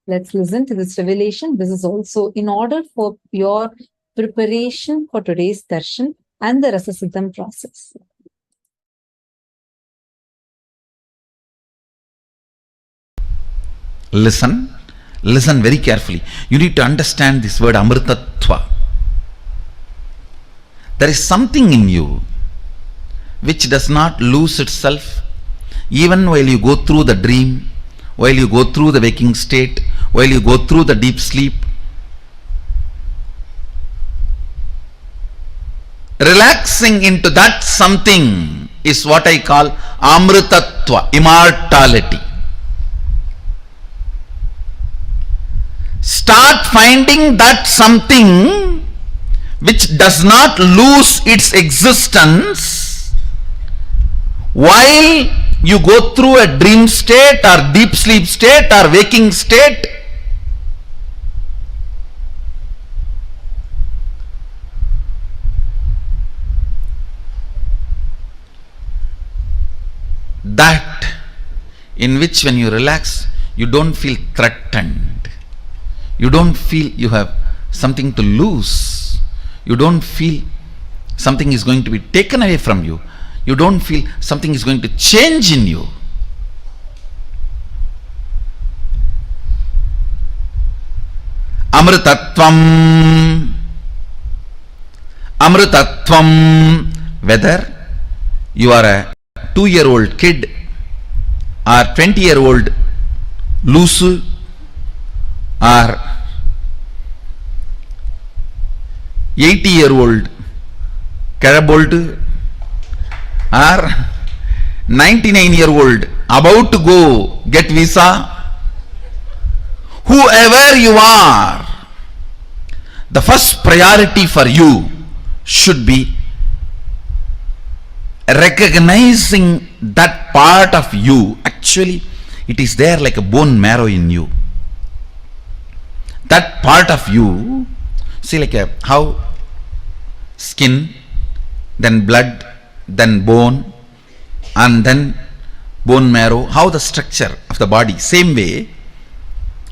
Let's listen to this revelation. This is also in order for your preparation for today's darshan and the Rasasiddham process. Listen very carefully. You need to understand this word Amritattva. There is something in you which does not lose itself even while you go through the dream, while you go through the waking state, while you go through the deep sleep. Relaxing into that something is what I call Amritattva, immortality. Start finding that something which does not lose its existence while you go through a dream state or deep sleep state or waking state. That in which when you relax, you don't feel threatened. You don't feel you have something to lose. You don't feel something is going to be taken away from you. You don't feel something is going to change in you. Amritattvam. Amritattvam. Whether you are a 2-year-old kid or 20-year-old loose or 80-year-old Karabold or 99-year-old about to go get visa, whoever you are, the first priority for you should be recognizing that part of you. Actually, it is there like a bone marrow in you. That part of you, see, like how skin, then blood, then bone, and then bone marrow, how the structure of the body. Same way,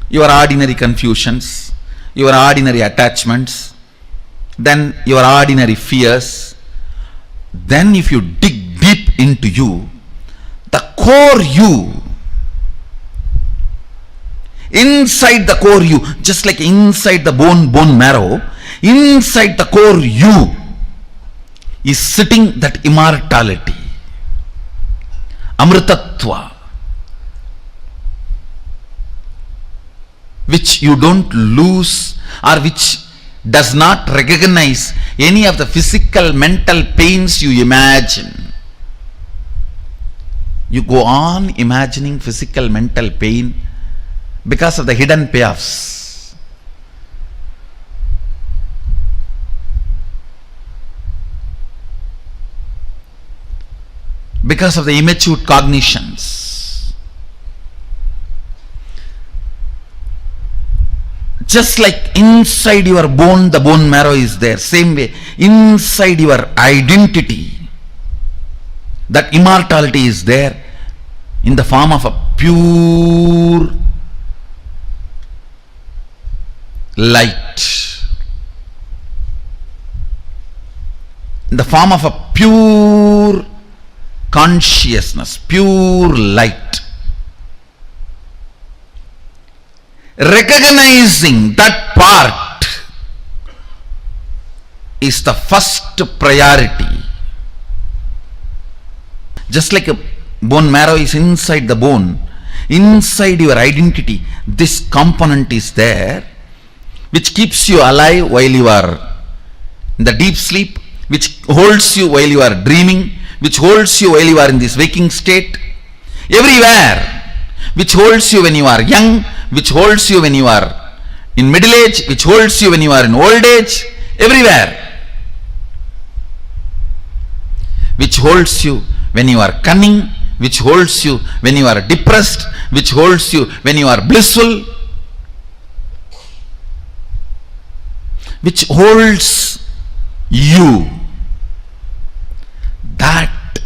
your ordinary confusions, your ordinary attachments, then your ordinary fears. Then if you dig deep into you, the core you, inside the core you, just like inside the bone marrow, inside the core you is sitting that immortality, amritatva, which you don't lose, or which does not recognize any of the physical, mental pains you imagine. You go on imagining physical, mental pain because of the hidden payoffs. Because of the immature cognitions. Just like inside your bone, the bone marrow is there. Same way, inside your identity, that immortality is there in the form of a pure light, in the form of a pure consciousness, pure light. Recognizing that part is the first priority. Just like a bone marrow is inside the bone, inside your identity, this component is there, which keeps you alive while you are in the deep sleep, which holds you while you are dreaming, which holds you while you are in this waking state, everywhere, which holds you when you are young, which holds you when you are in middle age, which holds you when you are in old age, everywhere, which holds you when you are cunning, which holds you when you are depressed, which holds you when you are blissful, which holds you. That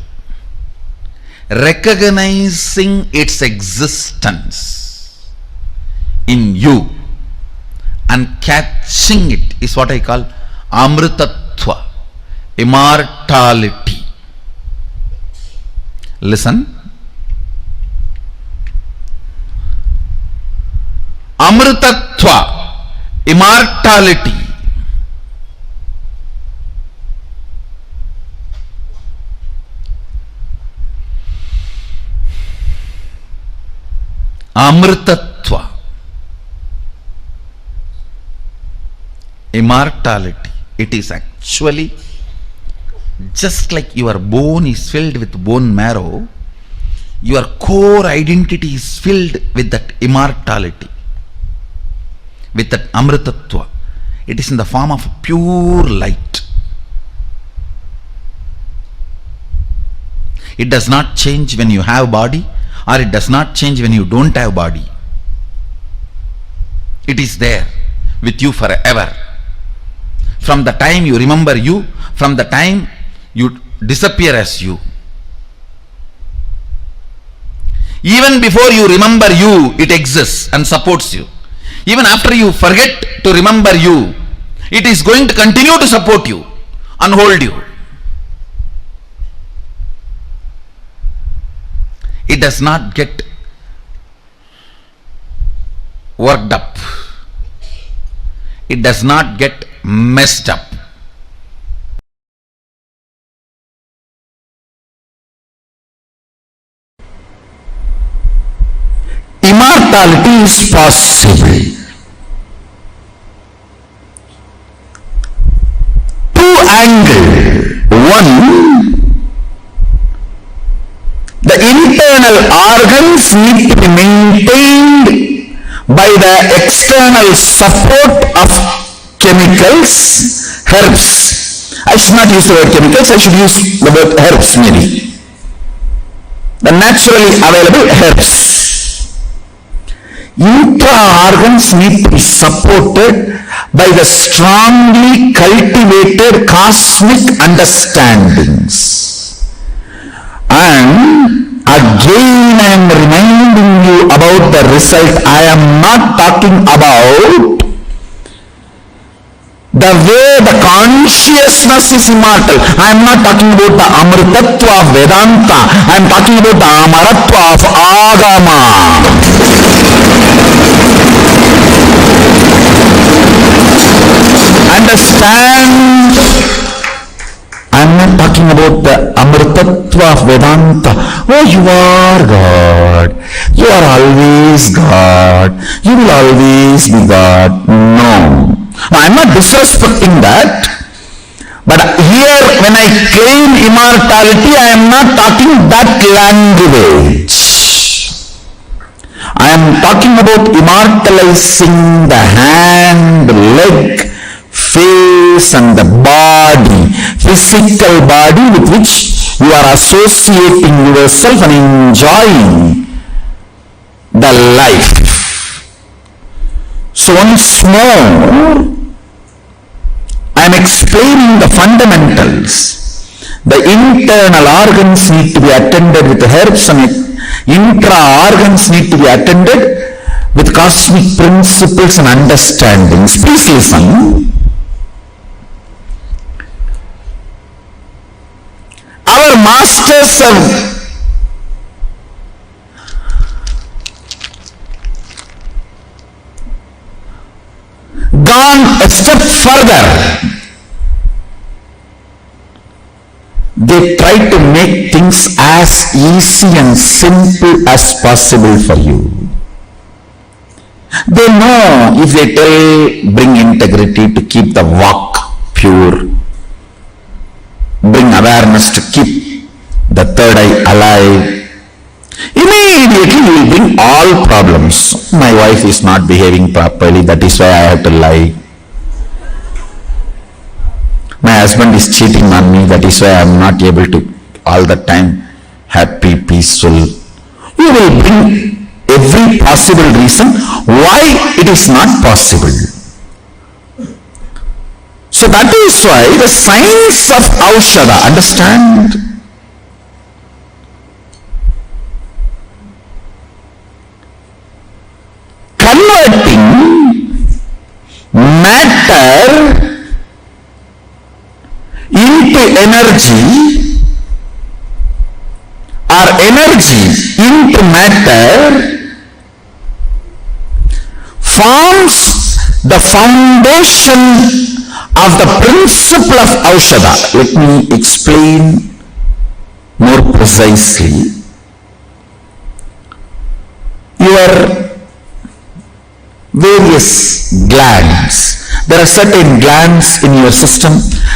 recognizing its existence in you and catching it is what I call amritatva, immortality. Listen. Amritatva, immortality. Amritatva, immortality. It is actually just like your bone is filled with bone marrow, your core identity is filled with that immortality, with that amritatva. It is in the form of pure light. It does not change when you have body, or it does not change when you don't have body. It is there with you forever. From the time you remember you, from the time you disappear as you. Even before you remember you, it exists and supports you. Even after you forget to remember you, it is going to continue to support you and hold you. It does not get worked up. It does not get messed up. Immortality is possible. Two angles. One, the internal organs need to be maintained by the external support of chemicals, herbs. I should not use the word chemicals, I should use the word herbs maybe. The naturally available herbs. Intra-organs need to be supported by the strongly cultivated cosmic understandings. And again I am reminding you about the result. I am not talking about the way the consciousness is immortal. I am not talking about the amritatva of Vedanta. I am talking about the amaratva of Agama. Understand? I am not talking about the amritatva of Vedanta. Oh, you are God. You are always God. You will always be God. No. I am not disrespecting that, but here when I claim immortality, I am not talking that language. I am talking about immortalizing the hand, leg, face and the body, physical body with which you are associating yourself and enjoying the life. So once more, I am explaining the fundamentals. The internal organs need to be attended with herbs and intra-organs need to be attended with cosmic principles and understandings. Please listen. Our masters have gone a step further. They try to make things as easy and simple as possible for you. They know if they tell bring integrity to keep the walk pure, bring awareness to keep the third eye alive, immediately you will bring all problems. My wife is not behaving properly, that is why I have to lie. My husband is cheating on me, that is why I am not able to all the time happy, peaceful. You will bring every possible reason why it is not possible. So that is why the science of Aushadha, understand? Converting matter into energy or energy into matter forms the foundation of the principle of Aushadha. Let me explain more precisely. Your various glands. There are certain glands in your system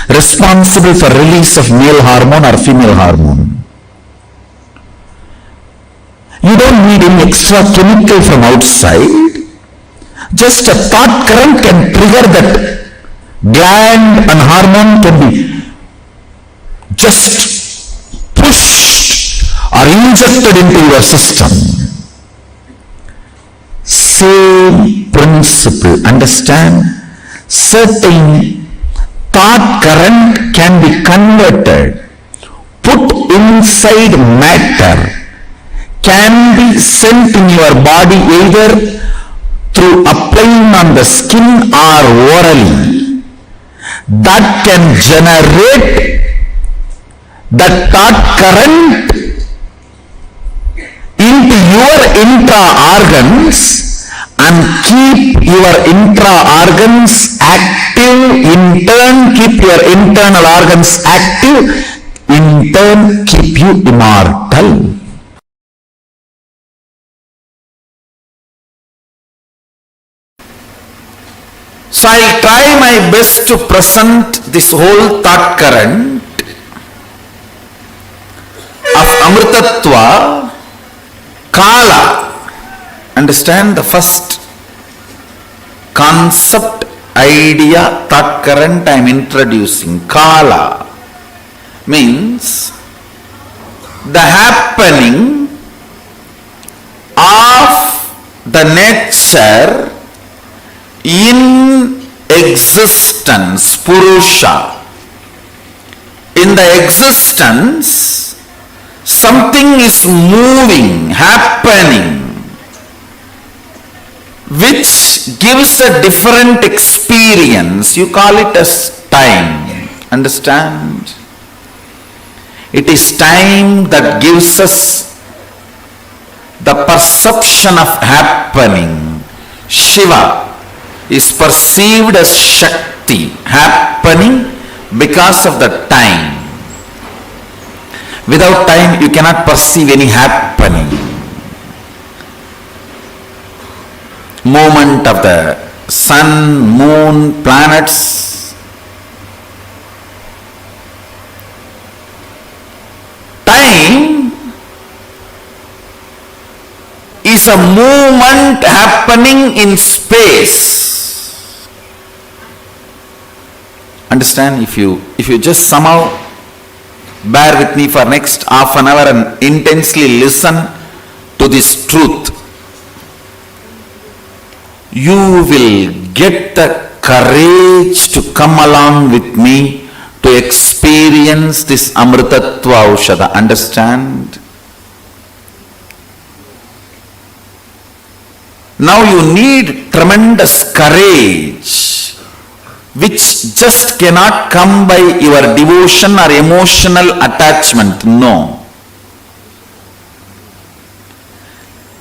responsible for release of male hormone or female hormone. You don't need any extra chemical from outside. Just a thought current can trigger that gland and hormone can be just pushed or injected into your system. Same principle, understand? Certain thought current can be converted, put inside matter, can be sent in your body either through applying on the skin or orally. That can generate the thought current into your intra-organs and keep your intra-organs active, in turn keep your internal organs active, in turn keep you immortal. So I'll try my best to present this whole thought current of Amritatva, Kala. Understand the first concept, idea, thought current I am introducing. Kala means the happening of the nature in existence, Purusha. In the existence, something is moving, happening, which gives a different experience. You call it as time. Understand? It is time that gives us the perception of happening. Shiva is perceived as Shakti, happening because of the time. Without time, you cannot perceive any happening. Movement of the sun, moon, planets. Time is a movement happening in space. Understand? If you just somehow bear with me for next half an hour and intensely listen to this truth, you will get the courage to come along with me to experience this Amritattva Aushadha. Understand? Now you need tremendous courage, which just cannot come by your devotion or emotional attachment. No.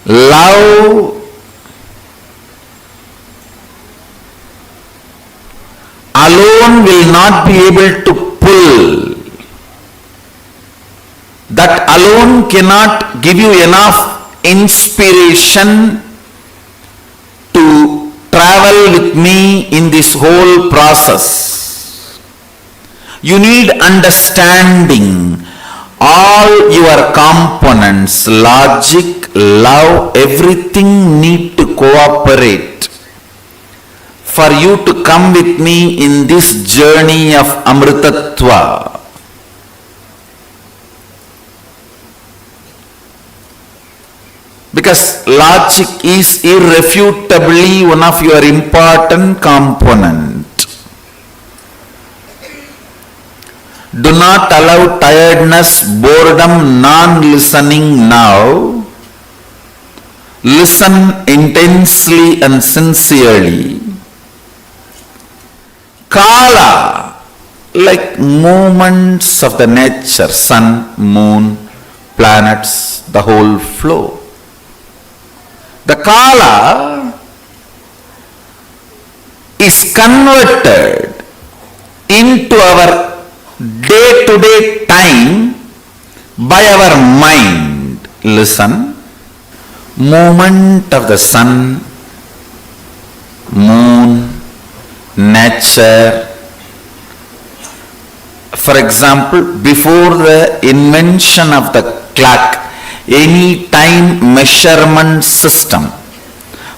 Love alone will not be able to pull. That alone cannot give you enough inspiration to travel with me in this whole process. You need understanding. All your components, logic, love, everything need to cooperate for you to come with me in this journey of Amritattva. Because logic is irrefutably one of your important component. Do not allow tiredness, boredom, non-listening now. Listen intensely and sincerely. Kala, like movements of the nature, sun, moon, planets, the whole flow. The Kala is converted into our day-to-day time by our mind. Listen, movement of the sun, moon, nature. For example, before the invention of the clock, any time measurement system,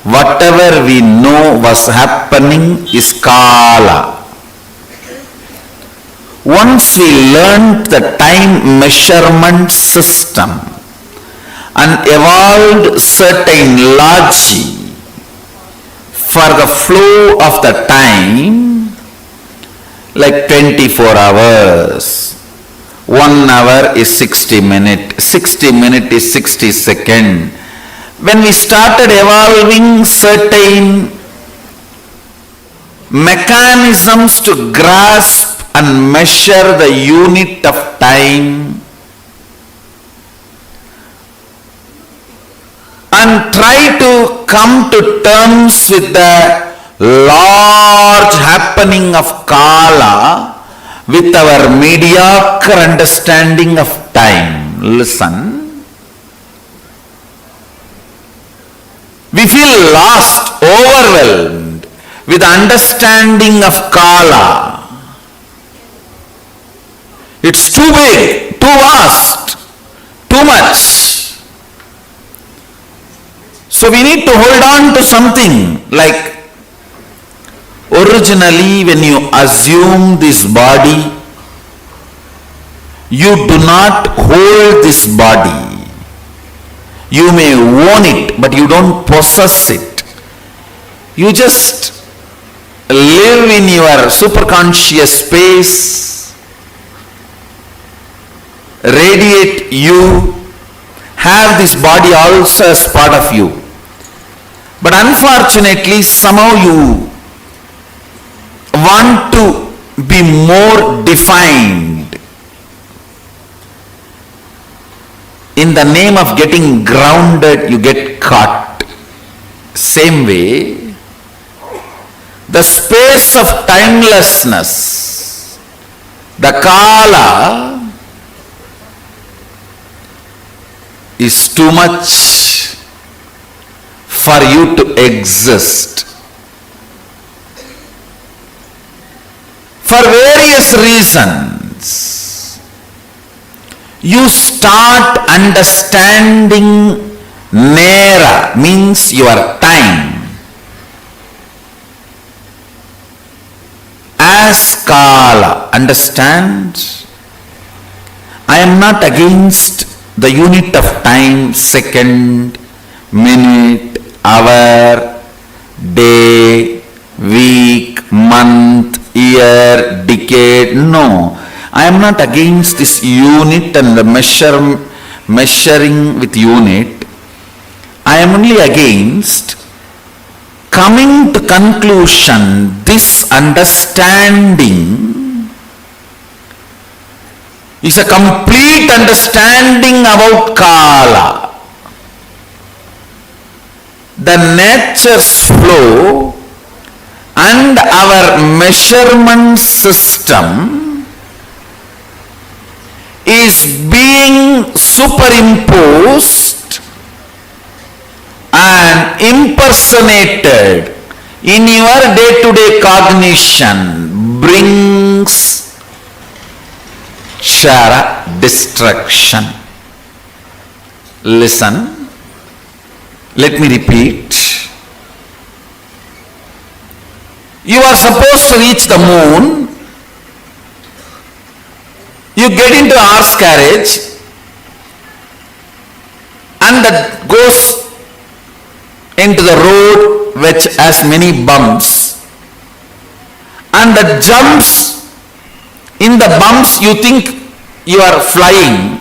whatever we know was happening is Kala. Once we learned the time measurement system and evolved certain logic for the flow of the time, like 24 hours, 1 hour is 60 minutes, 60 minutes is 60 seconds. When we started evolving certain mechanisms to grasp and measure the unit of time and try to come to terms with the large happening of Kala with our mediocre understanding of time. Listen. We feel lost, overwhelmed with understanding of Kala. It's too big, too vast, too much. So we need to hold on to something like, originally when you assume this body, you do not hold this body. You may own it, but you don't possess it. You just live in your superconscious space, radiate you, have this body also as part of you. But unfortunately, somehow you want to be more defined. In the name of getting grounded, you get caught. Same way, the space of timelessness, the Kala, is too much for you to exist. For various reasons, you start understanding Nera, means your time, as Kala. Understand? I am not against the unit of time, second, minute, hour, day, week, month, year, decade. No, I am not against this unit and the measuring with unit. I am only against coming to conclusion, this understanding is a complete understanding about Kala. The nature's flow and our measurement system is being superimposed and impersonated in your day-to-day cognition, brings Kshara destruction. Listen, let me repeat. You are supposed to reach the moon. You get into horse carriage and that goes into the road which has many bumps, and the jumps in the bumps, you think you are flying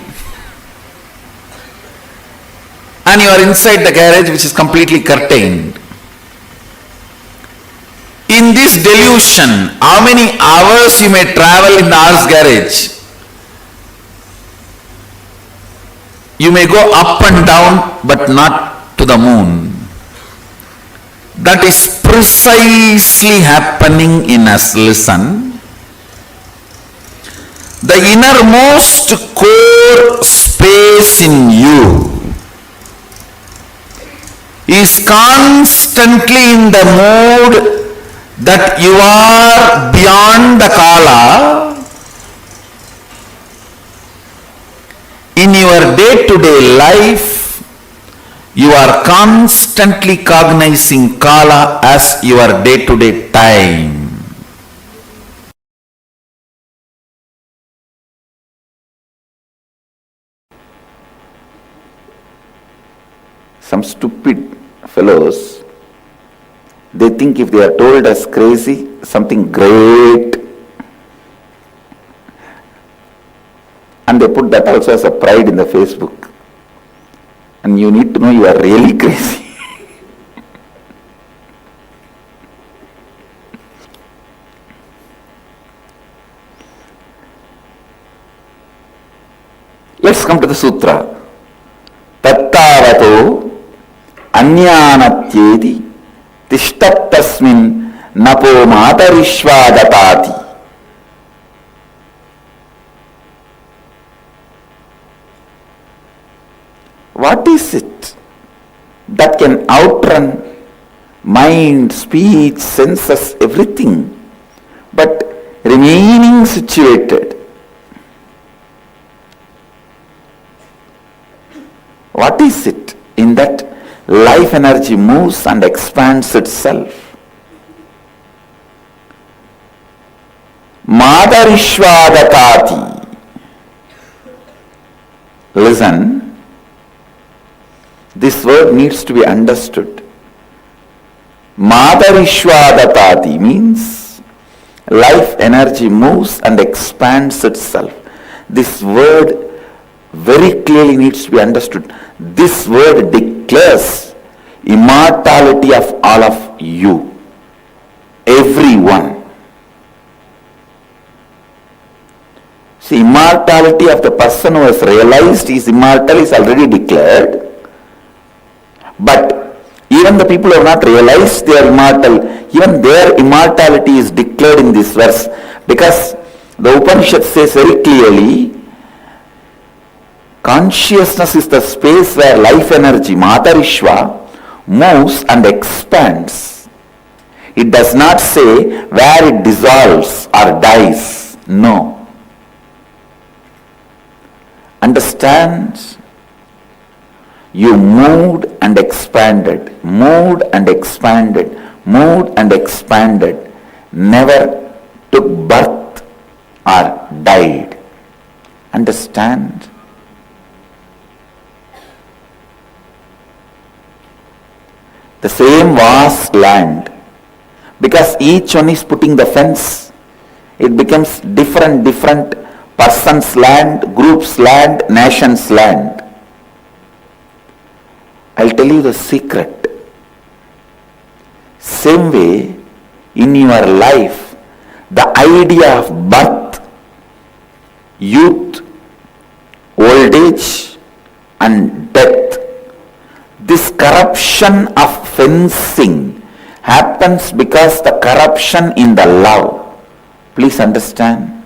and you are inside the carriage which is completely curtained. In this delusion, how many hours you may travel in the horse carriage? You may go up and down but not to the moon. That is precisely happening in us. Listen. The innermost core space in you is constantly in the mode that you are beyond the Kala. In your day-to-day life, you are constantly cognizing Kala as your day-to-day time. Some stupid fellows, they think if they are told as crazy, something great, and they put that also as a pride in the Facebook. And you need to know you are really crazy. Let's come to the sutra. Tattavato anyanatyeti tishtattasmin napo matarishvadatati. What is it that can outrun mind, speech, senses, everything, but remaining situated? What is it in that life energy moves and expands itself? Madarishvadatati. Listen. This word needs to be understood. Madarishwadatati means life energy moves and expands itself. This word very clearly needs to be understood. This word declares immortality of all of you, everyone. See, immortality of the person who has realized he is immortal is already declared. But even the people who have not realized they are immortal, even their immortality is declared in this verse, because the Upanishad says very clearly, consciousness is the space where life energy, Matarishva, moves and expands. It does not say where it dissolves or dies. No. Understand? You moved and expanded, moved and expanded, moved and expanded, never took birth or died. Understand? The same vast land, because each one is putting the fence, it becomes different person's land, group's land, nation's land. I'll tell you the secret. Same way, in your life, the idea of birth, youth, old age, and death, this corruption of fencing happens because the corruption in the love. Please understand.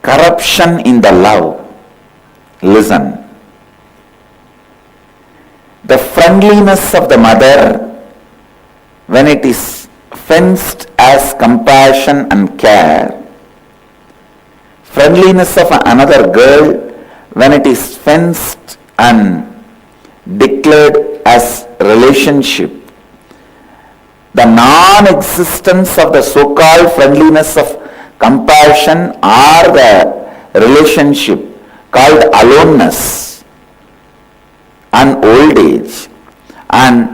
Corruption in the love. Listen. The friendliness of the mother, when it is fenced as compassion and care, friendliness of another girl, when it is fenced and declared as relationship, the non-existence of the so-called friendliness of compassion or the relationship called aloneness and old age and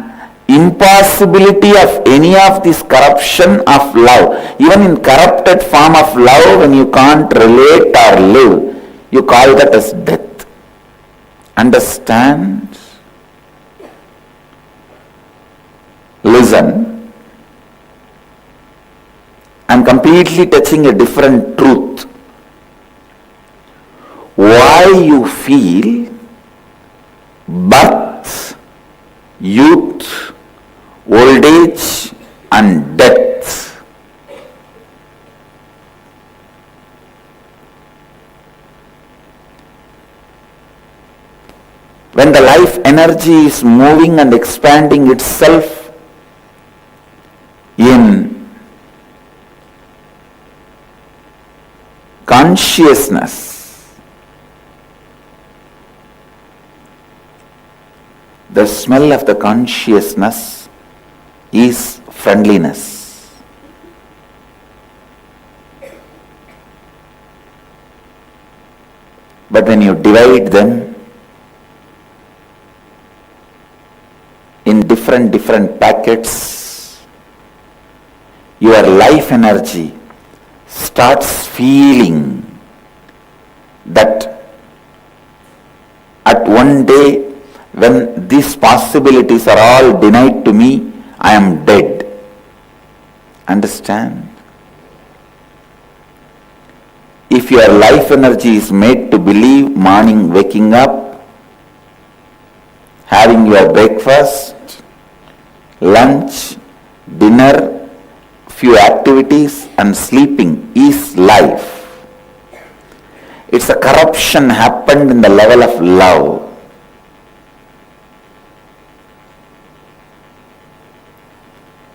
impossibility of any of this corruption of love. Even in corrupted form of love, when you can't relate or live, you call that as death. Understand? Listen. I'm completely touching a different truth. Why you feel birth, youth, old age and death. When the life energy is moving and expanding itself in consciousness, the smell of the consciousness is friendliness. But when you divide them in different packets, your life energy starts feeling that at one day when these possibilities are all denied to me, I am dead. Understand? If your life energy is made to believe morning waking up, having your breakfast, lunch, dinner, few activities and sleeping is life. It's a corruption happened in the level of love.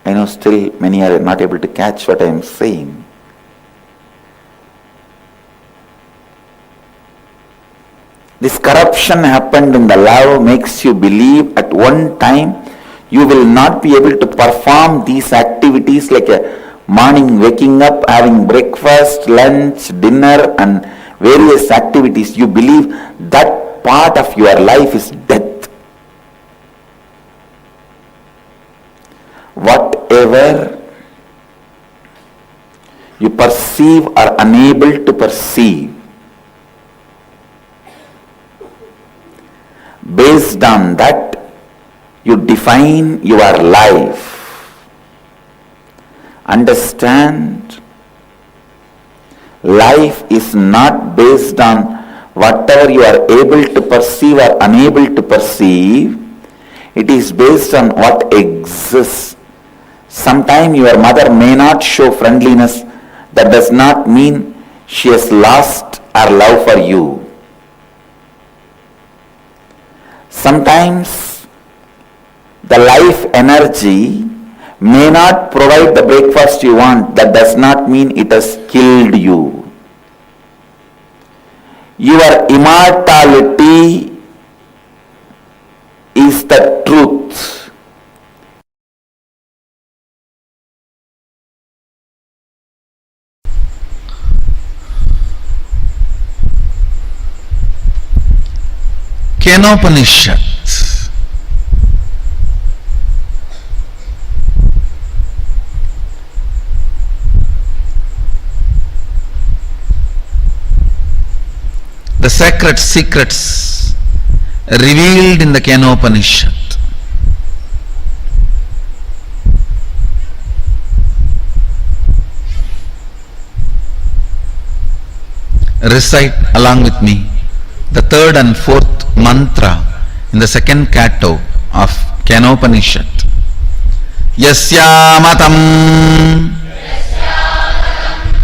I know still many are not able to catch what I am saying. This corruption happened in the love makes you believe at one time you will not be able to perform these activities like a morning waking up, having breakfast, lunch, dinner and various activities. You believe that that part of your life is death. Whatever you perceive or unable to perceive, based on that you define your life. Understand, life is not based on whatever you are able to perceive or unable to perceive. It is based on what exists. Sometime your mother may not show friendliness. That does not mean she has lost her love for you. Sometimes the life energy may not provide the breakfast you want. That does not mean it has killed you. Your immortality is the truth. Kenopanishad. The sacred secrets revealed in the Kenopanishad. Recite along with me the third and fourth mantra in the second canto of Kenopanishad. Yasya matam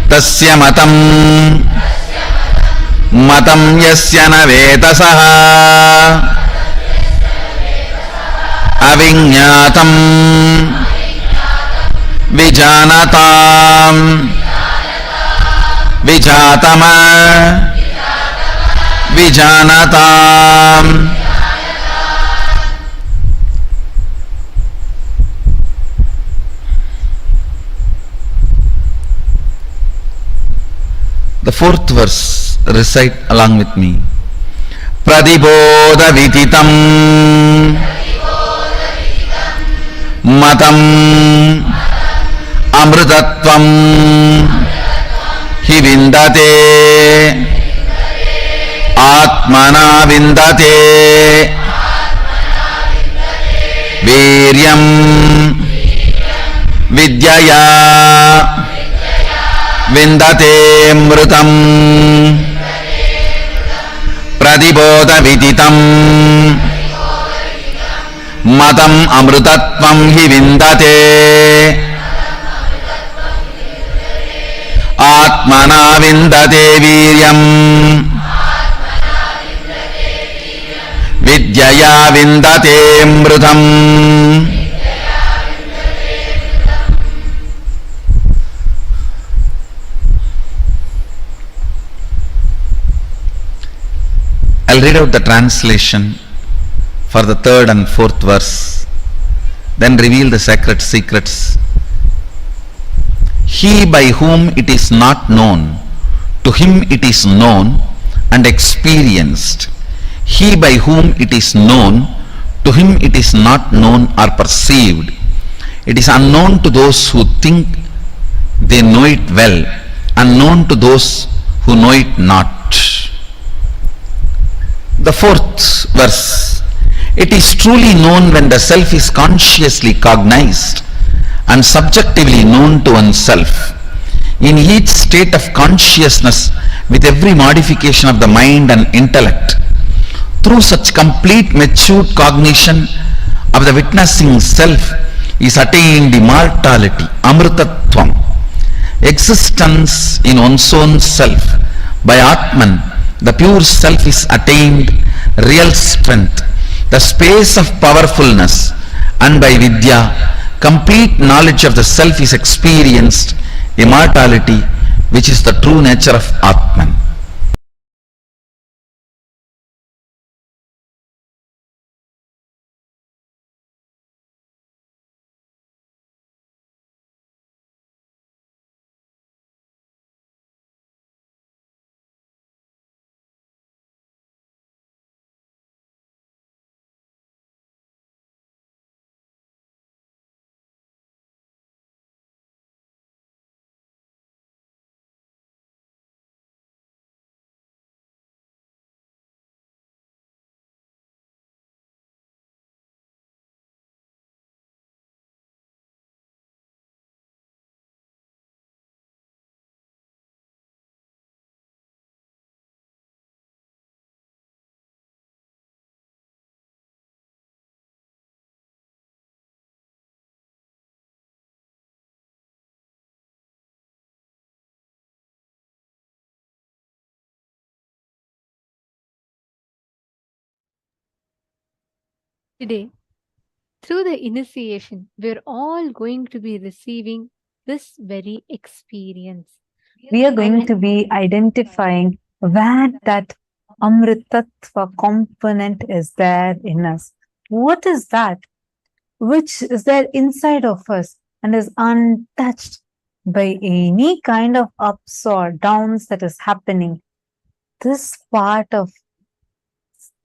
tasya matam matam yasya na vetasaha aviññātam vijānatāṃ vijātama vijānatāṃ. The fourth verse, recite along with me. Pradibodha vititam matam amrutatvam hi vindate atmana vindate veeryam vidyaya vindate mrutam pradibodha viditam matam amrutatvam hi vindate atmana vindate viryam vidyaya vindate mrutam. I'll read out the translation for the third and fourth verse, then reveal the sacred secrets. He by whom it is not known, to him it is known and experienced. He by whom it is known, to him it is not known or perceived. It is unknown to those who think they know it well, unknown to those who know it not. The fourth verse. It is truly known when the self is consciously cognized and subjectively known to oneself. In each state of consciousness, with every modification of the mind and intellect, through such complete matured cognition of the witnessing self is attained immortality, amrutattvam, existence in one's own self. By Atman, the pure self is attained real strength, the space of powerfulness, and by Vidya, complete knowledge of the self is experienced, immortality, which is the true nature of Atman. Today, through the initiation, we're all going to be receiving this very experience. We are going to be identifying where that Amritattva component is there in us. What is that? Which is there inside of us and is untouched by any kind of ups or downs that is happening. This part of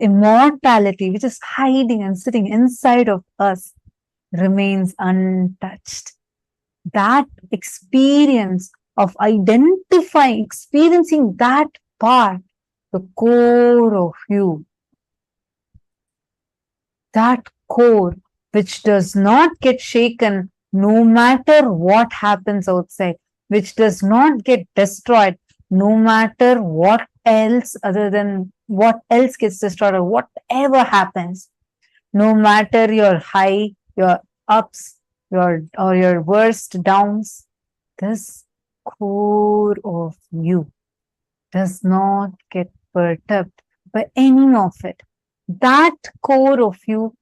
immortality, which is hiding and sitting inside of us, remains untouched. That experience of experiencing that part, the core of you, that core which does not get shaken no matter what happens outside, which does not get destroyed no matter what else gets destroyed or whatever happens, no matter your high, your ups, your worst downs, this core of you does not get perturbed by any of it. That core of you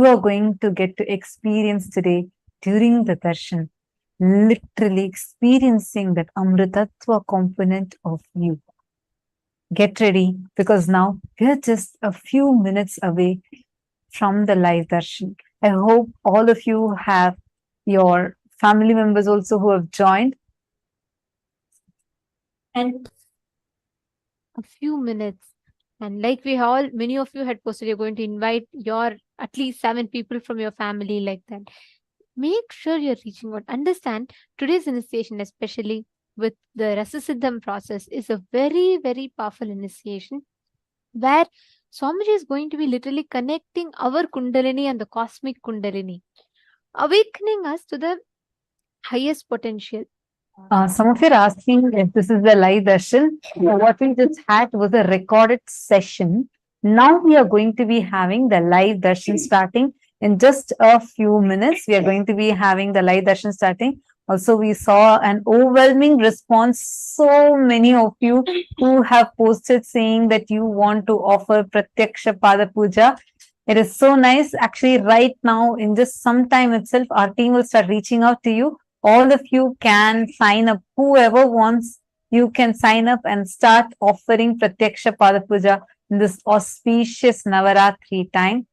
are going to get to experience today during the darshan, literally experiencing that Amritattva component of you. Get ready, because now we're just a few minutes away from the live darshan. I hope all of you have your family members also who have joined. And a few minutes. And like many of you had posted, you're going to invite at least 7 people from your family like that. Make sure you're reaching out. Understand today's initiation, especially with the Rasasiddham process, is a very, very powerful initiation where Swamiji is going to be literally connecting our Kundalini and the cosmic Kundalini, awakening us to the highest potential. Some of you are asking if this is the live darshan. What we just had was a recorded session. Now we are going to be having the live darshan starting in just a few minutes. We are going to be having the live darshan starting. Also, we saw an overwhelming response. So many of you who have posted saying that you want to offer Pratyaksha Pada Puja. It is so nice. Actually, right now, in just some time itself, our team will start reaching out to you. All of you can sign up. Whoever wants, you can sign up and start offering Pratyaksha Pada Puja in this auspicious Navaratri time.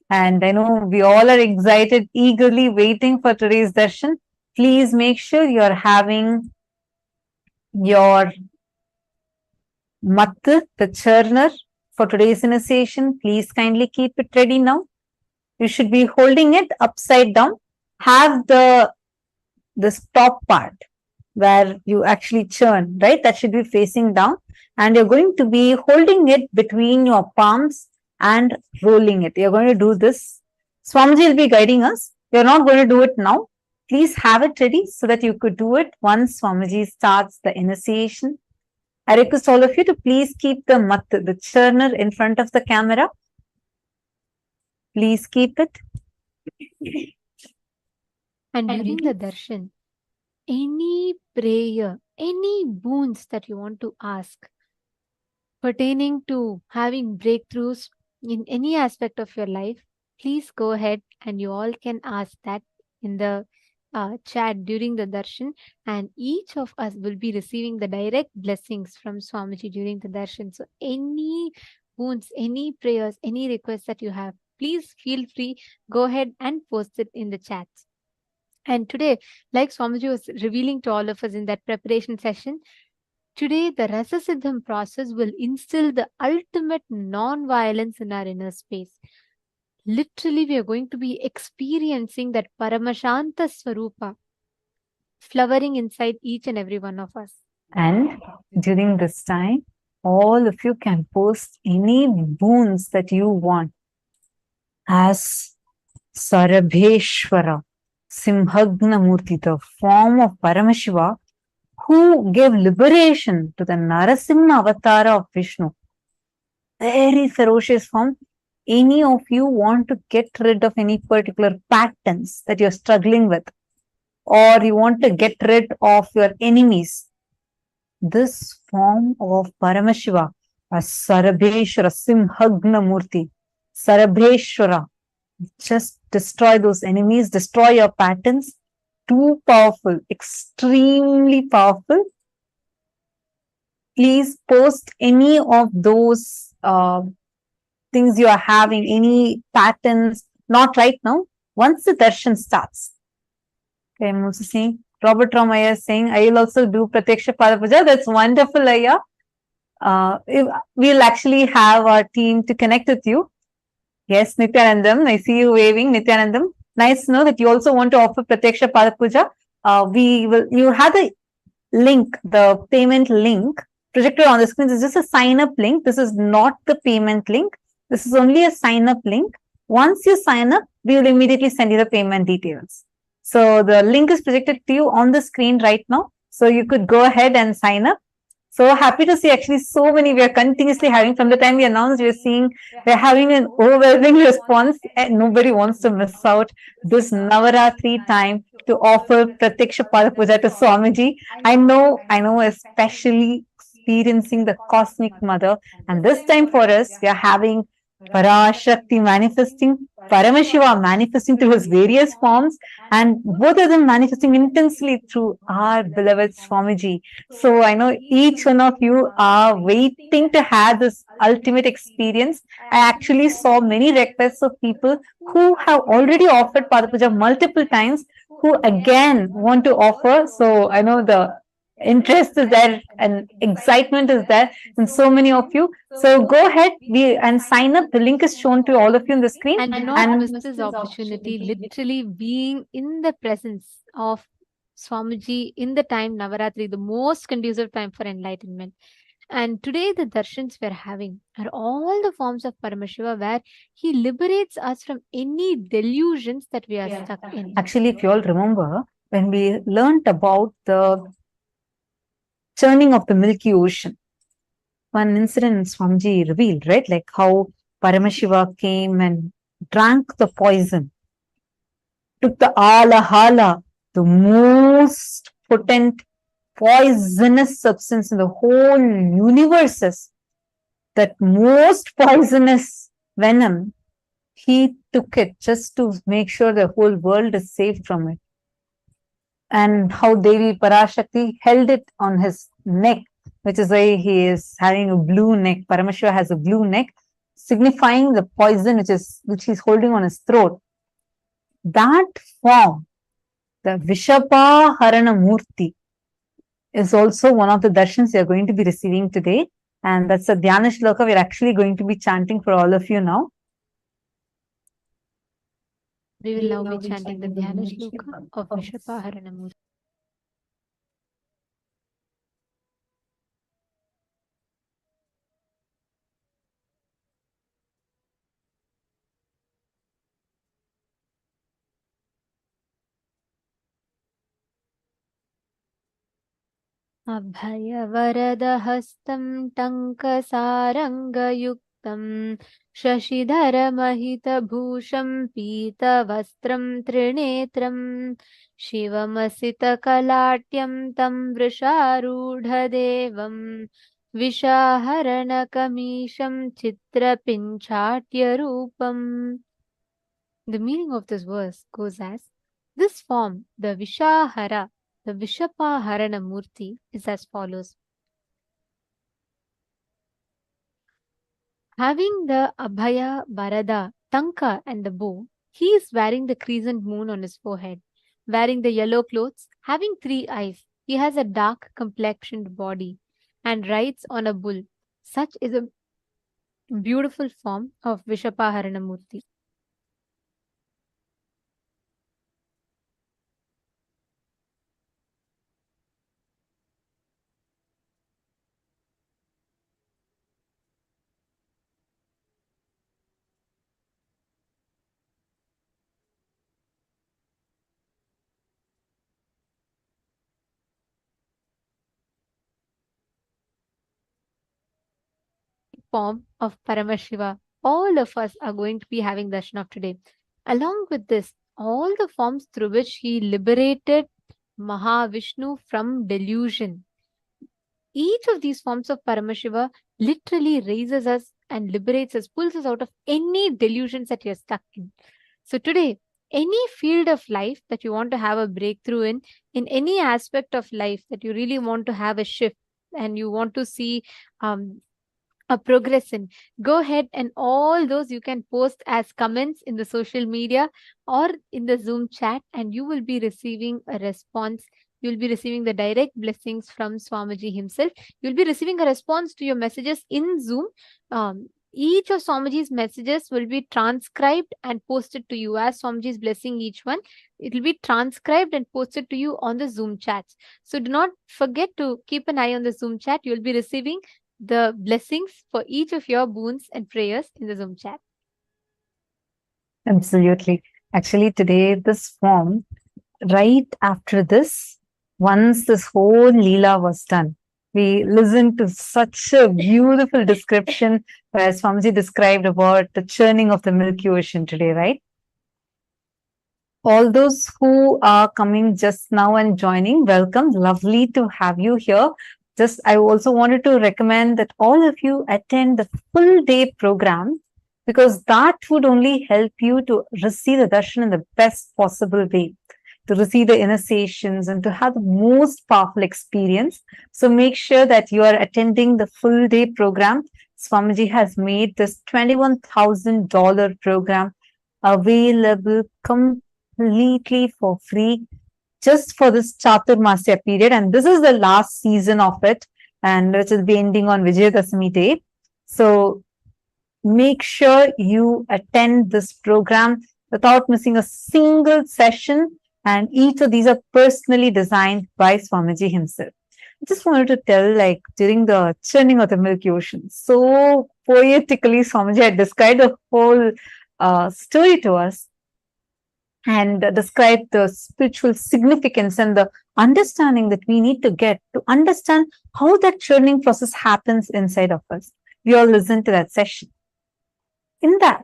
And I know we all are excited, eagerly waiting for today's darshan. Please make sure you're having your matta, the churner, for today's initiation. Please kindly keep it ready now. You should be holding it upside down. Have this top part where you actually churn, right? That should be facing down. And you're going to be holding it between your palms and rolling it. You're going to do this. Swamiji will be guiding us. You're not going to do it now. Please have it ready so that you could do it once Swamiji starts the initiation. I request all of you to please keep the matta, the churner, in front of the camera. Please keep it. And during the darshan, any prayer, any boons that you want to ask pertaining to having breakthroughs in any aspect of your life, please go ahead and you all can ask that in the chat during the darshan, and each of us will be receiving the direct blessings from Swamiji during the darshan. So any boons, any prayers, any requests that you have, please feel free, go ahead and post it in the chat. And today, like Swamiji was revealing to all of us in that preparation session, today the Rasasiddham process will instill the ultimate non-violence in our inner space. Literally, we are going to be experiencing that Paramashanta Swarupa flowering inside each and every one of us. And during this time, all of you can post any boons that you want. As Sarabheshwara, Simhagna Murti, the form of Paramashiva, who gave liberation to the Narasimha avatara of Vishnu. Very ferocious form. Any of you want to get rid of any particular patterns that you're struggling with, or you want to get rid of your enemies, this form of Paramashiva, as Sarabheshwara, Simhagna Murti, Sarabheshwara, just destroy those enemies, destroy your patterns. Too powerful, extremely powerful. Please post any of those things you are having, any patterns, not right now. Once the darshan starts. Okay, I'm also saying, Robert Ramaya is saying, I will also do Pratyaksha Pada Puja. That's wonderful, Aya. We'll actually have our team to connect with you. Yes, Nithyanandam, I see you waving, Nithyanandam. Nice to know that you also want to offer Pratyaksha Pada Puja. You have the link, the payment link projected on the screen. This is just a sign up link. This is not the payment link. This is only a sign up link. Once you sign up, we will immediately send you the payment details. So the link is projected to you on the screen right now. So you could go ahead and sign up. So happy to see actually so many we are continuously having. From the time we announced, we're having an overwhelming response and nobody wants to miss out this Navaratri time to offer Pratyaksha Pada Puja to Swamiji. I know, especially experiencing the Cosmic Mother. And this time for us, we are having Parashakti manifesting, Paramashiva manifesting through his various forms, and both of them manifesting intensely through our beloved Swamiji. So I know each one of you are waiting to have this ultimate experience. I actually saw many requests of people who have already offered Pada Puja multiple times, who again want to offer. So I know the interest is there and excitement is there in so many of you. So go ahead and sign up. The link is shown to all of you on the screen. And not miss this opportunity, literally being in the presence of Swamiji in the time Navaratri, the most conducive time for enlightenment. And today the darshans we're having are all the forms of Paramashiva where he liberates us from any delusions that we are stuck in. Actually, if you all remember, when we learnt about the churning of the Milky Ocean, one incident Swamiji revealed, right? Like how Paramashiva came and drank the poison, took the alahala, the most potent poisonous substance in the whole universe, that most poisonous venom, he took it just to make sure the whole world is safe from it. And how Devi Parashakti held it on his neck, which is why he is having a blue neck. Paramashiva has a blue neck, signifying the poison which he's holding on his throat. That form, the Vishapa Harana Murti, is also one of the darshans you are going to be receiving today. And that's a Dhyana Shloka we're actually going to be chanting for all of you now. We will now be chanting the Dhyana Shloka of Vishapa Haranamurti. अभयवरदहस्तं टङ्कसारङ्गयुक्तं शशिधरमहितभूषं पीतवस्त्रं त्रिनेत्रं शिवमसितकलाट्यं तं वृषारूढदेवं विषाहरणकमीशं चित्रपिञ्चाट्यरूपम्. The meaning of this verse goes as, this form, the Vishahara, the Vishapa Harana Murti, is as follows. Having the Abhaya, Varada, Tanka and the bow, he is wearing the crescent moon on his forehead, wearing the yellow clothes, having 3 eyes. He has a dark complexioned body and rides on a bull. Such is a beautiful form of Vishapa Harana Murti. Form of Paramashiva. All of us are going to be having darshan of today. Along with this, all the forms through which he liberated Mahavishnu from delusion. Each of these forms of Paramashiva literally raises us and liberates us, pulls us out of any delusions that you're stuck in. So today, any field of life that you want to have a breakthrough in any aspect of life that you really want to have a shift and you want to see a progress in, go ahead, and all those you can post as comments in the social media or in the Zoom chat, and you will be receiving a response. You'll be receiving the direct blessings from Swamiji himself. You'll be receiving a response to your messages in Zoom. Each of Swamiji's messages will be transcribed and posted to you as Swamiji is blessing each one. It will be transcribed and posted to you on the Zoom chats. So do not forget to keep an eye on the Zoom chat. You'll be receiving the blessings for each of your boons and prayers in the Zoom chat. Absolutely. Actually, today, this form, right after this, once this whole Leela was done, we listened to such a beautiful description where Swamiji described about the churning of the Milky Ocean today, right? All those who are coming just now and joining, welcome. Lovely to have you here. Just, I also wanted to recommend that all of you attend the full day program, because that would only help you to receive the darshan in the best possible way, to receive the initiations and to have the most powerful experience. So make sure that you are attending the full day program. Swamiji has made this $21,000 program available completely for free just for this Chaturmasya period. And this is the last season of it, and which will be ending on Vijayadashami Day. So make sure you attend this program without missing a single session. And each of these are personally designed by Swamiji himself. I just wanted to tell, like, during the churning of the Milky Ocean, so poetically, Swamiji had described the whole story to us and described the spiritual significance and the understanding that we need to get to understand how that churning process happens inside of us. We all listened to that session. In that,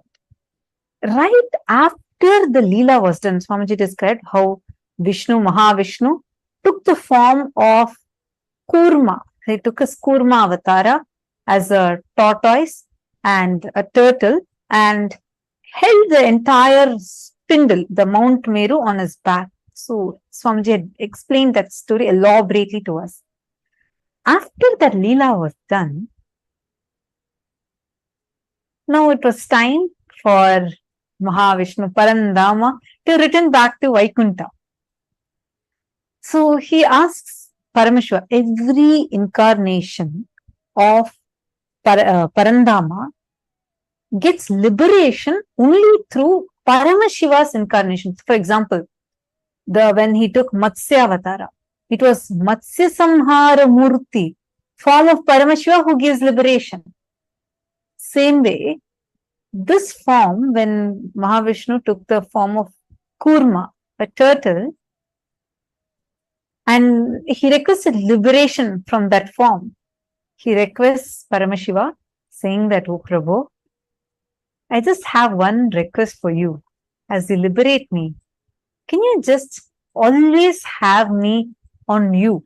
right after the Leela was done, Swamiji described how Vishnu, Mahavishnu, took the form of Kurma. He took his Kurma avatara as a tortoise and a turtle and held the entire spindle, the Mount Meru, on his back. So Swamiji had explained that story elaborately to us. After that Leela was done, now it was time for Mahavishnu, Parandama, to return back to Vaikunta. So he asks Paramashiva, every incarnation of Parandama gets liberation only through Paramashiva's incarnation. For example, when he took Matsya Avatara, it was Matsya Samhara Murti, form of Paramashiva, who gives liberation. Same way, this form, when Mahavishnu took the form of Kurma, a turtle, and he requested liberation from that form, he requests Paramashiva, saying that, "Oh Prabhu, I just have one request for you. As you liberate me, can you just always have me on you?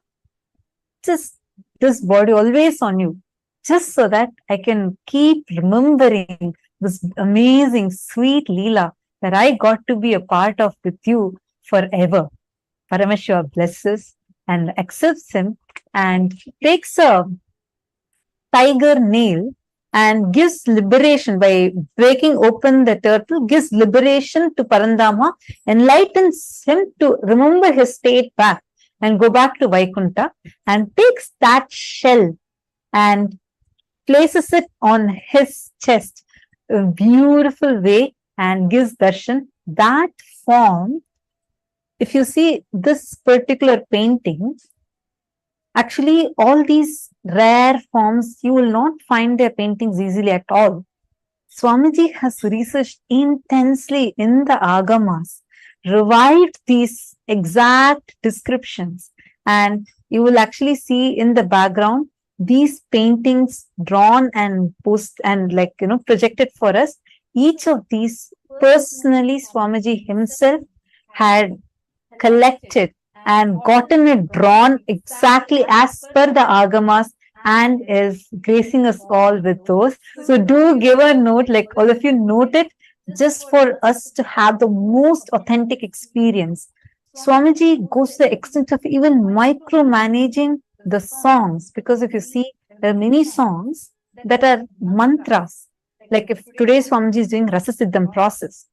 Just this body always on you, just so that I can keep remembering this amazing, sweet Leela that I got to be a part of with you forever." Paramashiva blesses and accepts him and takes a tiger nail and gives liberation by breaking open the turtle, gives liberation to Parandama, enlightens him to remember his state back and go back to Vaikunta, and takes that shell and places it on his chest, a beautiful way, and gives darshan. That form, if you see this particular painting, actually all these rare forms, you will not find their paintings easily at all. Swamiji has researched intensely in the Agamas, revived these exact descriptions, and you will actually see in the background these paintings drawn and projected for us. Each of these personally Swamiji himself had collected and gotten it drawn exactly as per the Agamas, and is gracing us all with those. So do give a note, like all of you note it, just for us to have the most authentic experience. Swamiji goes to the extent of even micromanaging the songs, because if you see, there are many songs that are mantras. Like if today Swamiji is doing Rasa Siddham process,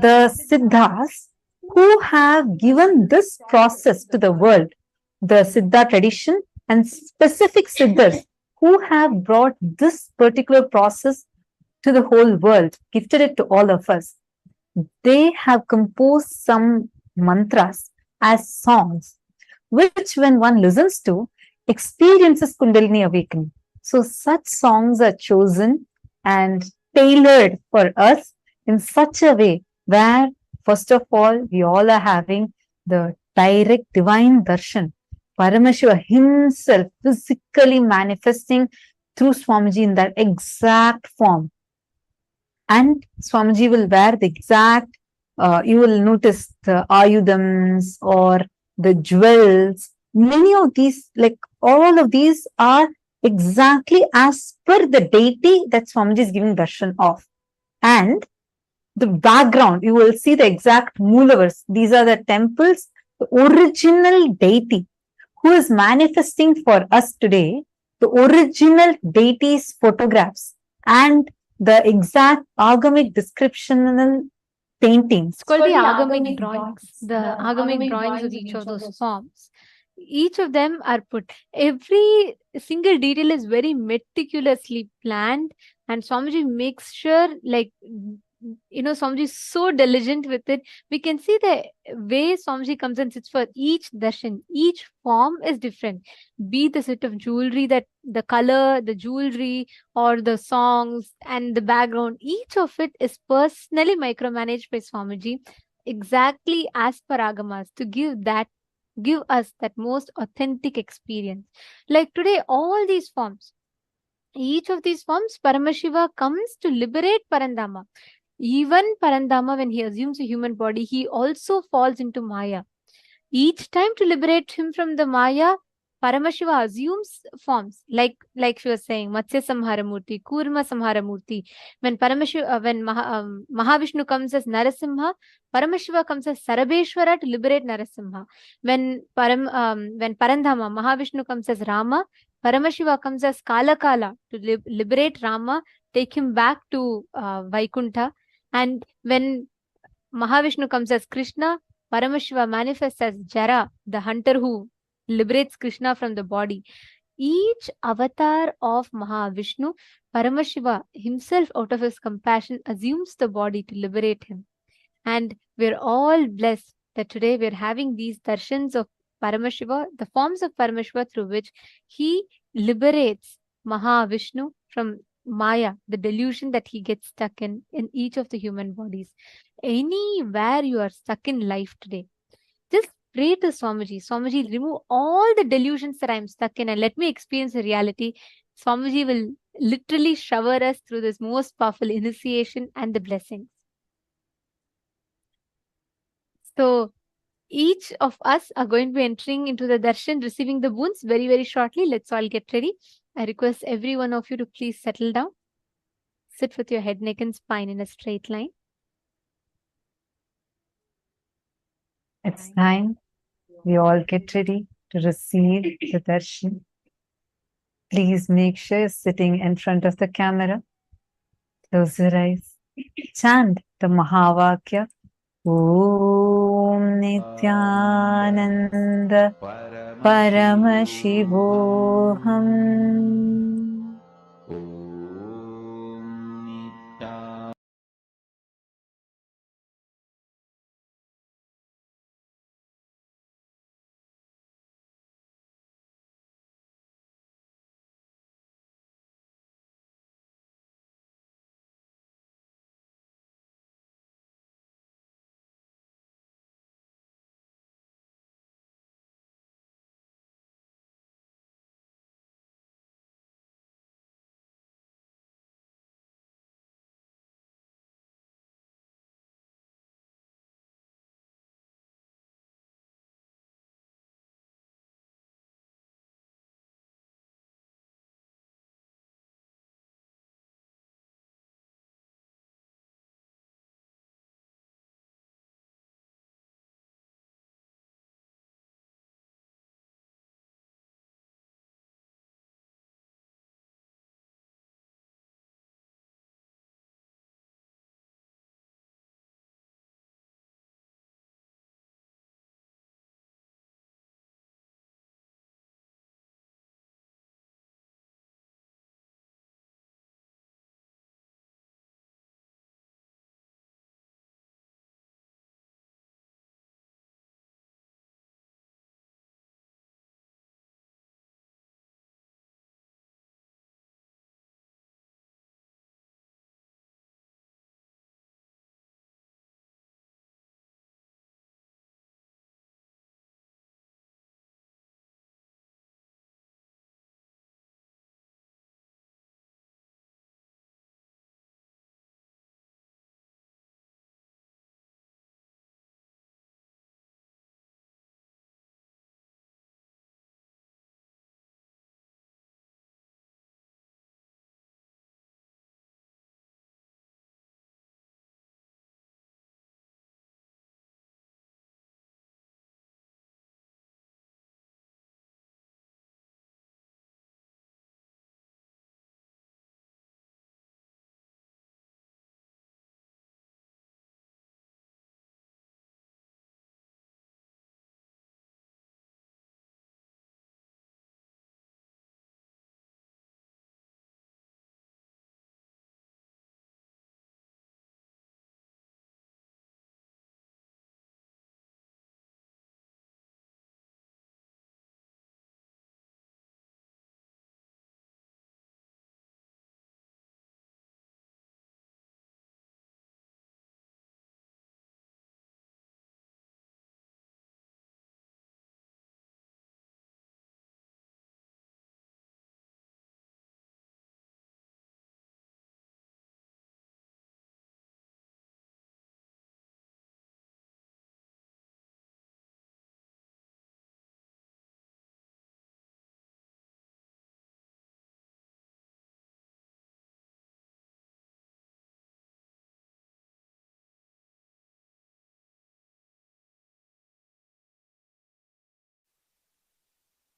the Siddhas who have given this process to the world, the Siddha tradition and specific Siddhas who have brought this particular process to the whole world, gifted it to all of us. They have composed some mantras as songs, which when one listens to, experiences Kundalini awakening. So such songs are chosen and tailored for us in such a way where, first of all, we all are having the direct divine darshan. Paramashiva himself physically manifesting through Swamiji in that exact form. And Swamiji will wear the exact, you will notice the ayudams or the jewels. Many of these, like all of these are exactly as per the deity that Swamiji is giving darshan of. And the background, you will see the exact Moolavars. These are the temples, the original deity who is manifesting for us today, the original deity's photographs and the exact agamic descriptional paintings. It's called the agamic drawings, the agamic drawings of each of those forms. Each of them are put, every single detail is very meticulously planned, and Swamiji makes sure, like, Swamiji is so diligent with it. We can see the way Swamiji comes and sits for each darshan. Each form is different. Be the set of jewelry, that the color, the jewelry, or the songs and the background, each of it is personally micromanaged by Swamiji, exactly as per agamas, to give us that most authentic experience. Like today, all these forms, each of these forms, Paramashiva comes to liberate Parandama. Even Parandama, when he assumes a human body, he also falls into Maya. Each time to liberate him from the Maya, Paramashiva assumes forms, like she was saying, Matsya Samharamurti, Kurma Samharamurti. When Mahavishnu comes as Narasimha, Paramashiva comes as Sarabeshwara to liberate Narasimha. When Parandama, Mahavishnu comes as Rama, Paramashiva comes as Kalakala to liberate Rama, take him back to Vaikuntha. And when Mahavishnu comes as Krishna, Paramashiva manifests as Jara, the hunter who liberates Krishna from the body. Each avatar of Mahavishnu, Paramashiva himself, out of his compassion, assumes the body to liberate him. And we're all blessed that today we're having these darshans of Paramashiva, the forms of Paramashiva through which he liberates Mahavishnu from Maya, the delusion that he gets stuck in each of the human bodies. Anywhere you are stuck in life today, just pray to Swamiji. Swamiji, remove all the delusions that I'm stuck in and let me experience the reality. Swamiji will literally shower us through this most powerful initiation and the blessings. So each of us are going to be entering into the darshan, receiving the boons very, very shortly. Let's all get ready. I request every one of you to please settle down. Sit with your head, neck and spine in a straight line. It's time we all get ready to receive the darshan. Please make sure you're sitting in front of the camera. Close your eyes. Chant the Mahavakya. Om Nithyananda Paramashivoham.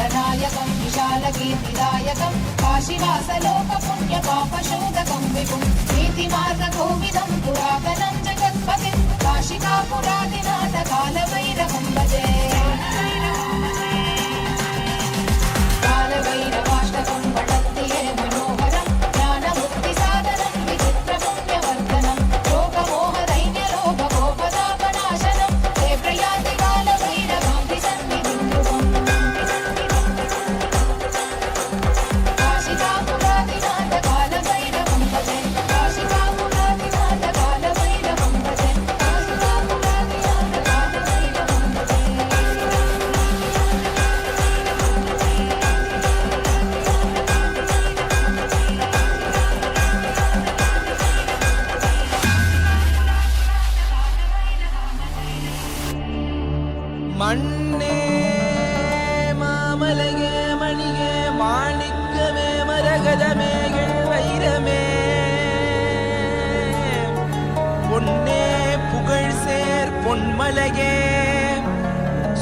कालनायकं विशालकीर्तिदायकं काशीवासलोकपुण्यपापशोधकं विपुं नीतिमार्गकोविदं पुरातनं जगत्पतिं काशिकापुरादिनाथ कालभैरवं भजे कालभैरवाष्टकं पठन्ति ये मनोहरं ज्ञानमुक्तिसाधनं विचित्रपुण्यवर्धनं रोगमोहदैन्यलोभकोपदापनाशनं ते प्रयाति कालभैरवां सन्निधिं ध्रुवम् काशिकापुरादिनाथ कालभैरवं भजे काशिकापुरादिनाथ कालभैरवं भजे काशिकापुरादिनाथ कालभैरवं भजे மண்ணே மாமலையே மணியே மாணிக்கமே மரகதமே வைரமே பொன்னே புகழ் சேர் பொன்மலையே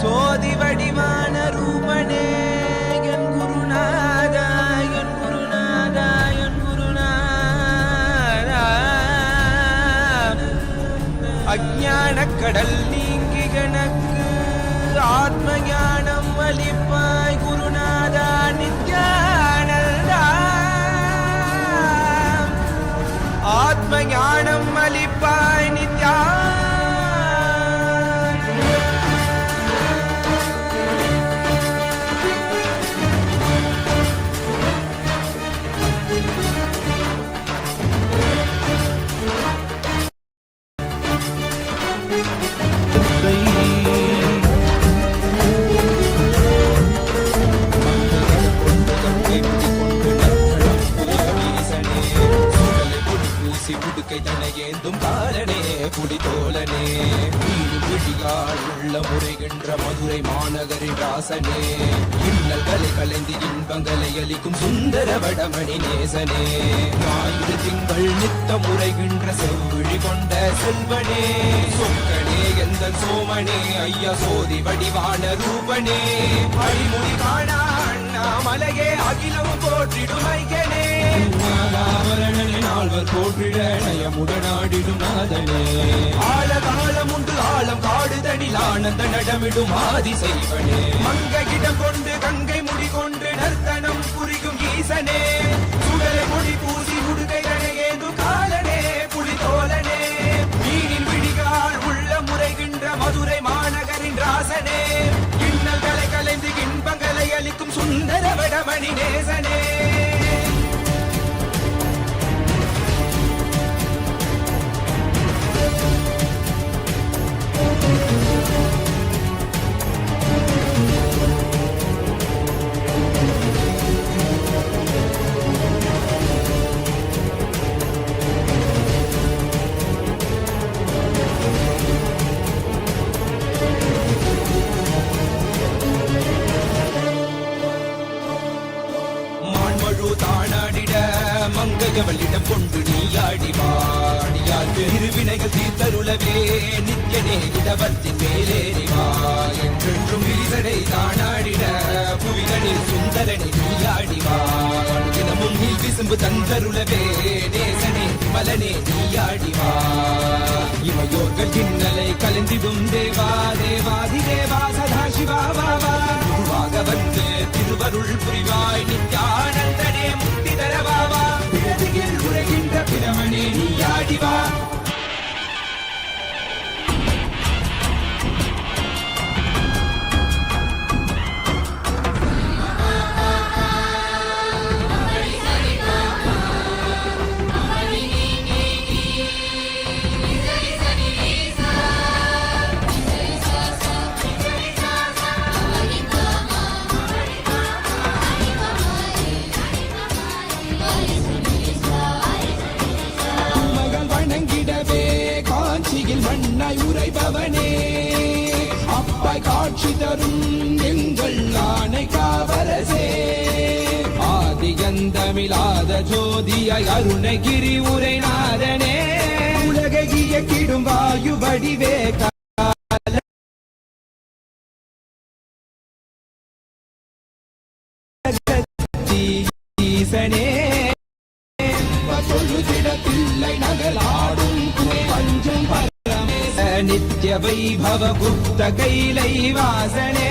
சோதி வடிவான ரூபனே என் குருநாதா என் குருநாதா என் குருநாதா அஞ்ஞான கடல் நீங்கி கணக்கு ஆத்ம ஞானம் அளிப்பாய் குருநாதா நித்யானந்தா ஆத்ம ஞானம் அளிப்பாய் ஏந்தும் காலனே குடிதோலனே விழியால் உள்ள முறைகின்ற மதுரை மாநகரின் ராசனே இன்னல்களை கலைந்து இன்பங்களை அளிக்கும் சுந்தர வடமணி நேசனே ஞாயிறு திங்கள் நித்த முறைகின்ற செவ்விழி கொண்ட செல்வனே சொக்கனே எந்த சோமனே ஐயா சோதி வடிவான ரூபனே அடிமுடி காணா அண்ணாமலையே அகிலம் போற்றிடும் ஐயனே நாலாவரணனே நால்வர் போற்றிட நயமுடனாடிடும் நாதனே ஆழகாலம் உண்டு ஆழம் காடுதனில் ஆனந்த நடமிடும் ஆதி செய்வனே மங்கையிடம் கொண்டு கங்கை முடி கொண்டு நர்த்தனம் புரியும் ஈசனே சுடலை முடி பூசி உடுகைகளை ஏது காலனே புலிதோலனே மீனில் விழிகால் உள்ள முறைகின்ற மதுரை மாநகரின் ராசனே இன்னல்களை கலைந்து இன்பங்களை அளிக்கும் சுந்தர வடமணி நேசனே மங்கையவளிடம் கொண்டு நீயாடிவாடியார் திருவினைகள் தீர்த்தருளவே நித்யனே இடவத்தின் மேலேறிவா என்றென்றும் விரிசடை தானாடிட புவிதனில் சுந்தரனை நீயாடிவா தினமும் நீ விசும்பு தந்தருளவே நேசனே மலனே நீயாடிவா இமையோர்கள் இன்னலை கலந்திடும் தேவா தேவாதி தேவா சதா சிவா பாபா குருவாக வந்து திருவருள் புரிவாய் நித்யானந்தனே முக்தி தரவாவா பிறதியில் உரைகின்ற பிரமணே நீயாடிவா மண்ணாய் உரைபவனே அப்பாய் காட்சி தரும் எங்கள் ஆணை காவரசே ஆதியந்தமிழாத ஜோதியாய் அருணகிரி உரைநாதனே உலகை இயக்கிடும் வாயு வடிவே ஈசனே தொழுதிடத்தில்லை நகலாடும் குறை பஞ்சம் பரமேச நித்ய வைபவ குப்த கைலை வாசனே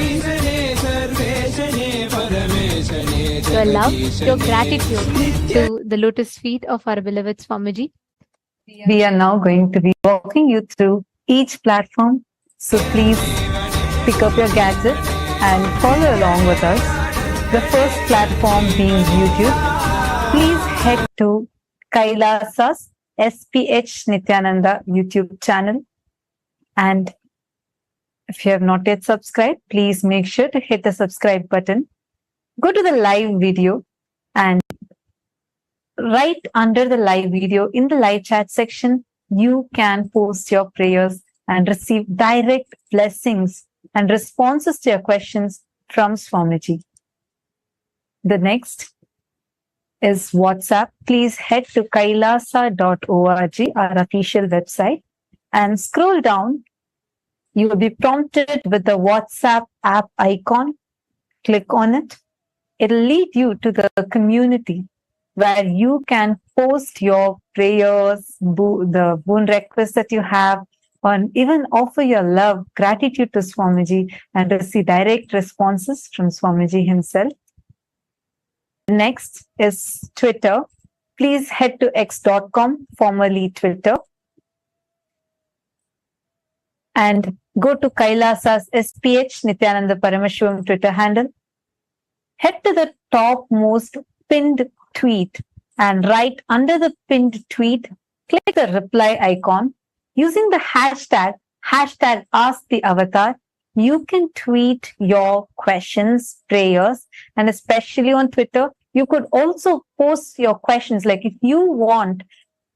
ஈசனே சர்வேசனே பரமேசனே Your love, your gratitude to the lotus feet of our beloved Swamiji. We are now going to be walking you through each platform. So please pick up your gadget and follow along with us. The first platform being YouTube. Please head to KAILASA's SPH Nithyananda YouTube channel. And if you have not yet subscribed, please make sure to hit the subscribe button. Go to the live video, and right under the live video in the live chat section, you can post your prayers and receive direct blessings and responses to your questions from Swamiji. The next is WhatsApp. Please head to kailasa.org, our official website, and scroll down. You will be prompted with the WhatsApp app icon. Click on it. It'll lead you to the community where you can post your prayers, the boon requests that you have, or even offer your love, gratitude to Swamiji and receive direct responses from Swamiji himself. Next is Twitter. Please head to x.com, formerly Twitter, and go to KAILASA's SPH Nithyananda Paramashivam Twitter handle. Head to the topmost pinned tweet, and right under the pinned tweet, click the reply icon. Using the hashtag #AskTheAvatar, you can tweet your questions, prayers, and especially on Twitter, you could also post your questions. Like if you want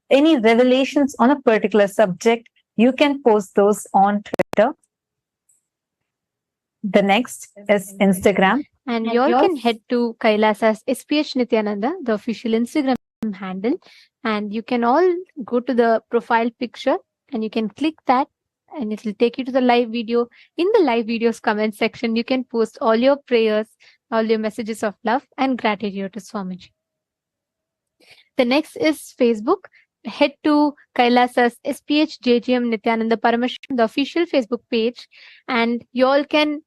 any revelations on a particular subject, you can post those on Twitter. The next is Instagram. And you all can head to KAILASA's SPH Nithyananda, the official Instagram handle, and you can all go to the profile picture and you can click that and it will take you to the live video. In the live video's comment section, you can post all your prayers, all your messages of love and gratitude to Swamiji. The next is Facebook. Head to KAILASA's SPH JGM Nithyananda Paramashivam, the official Facebook page, and you all can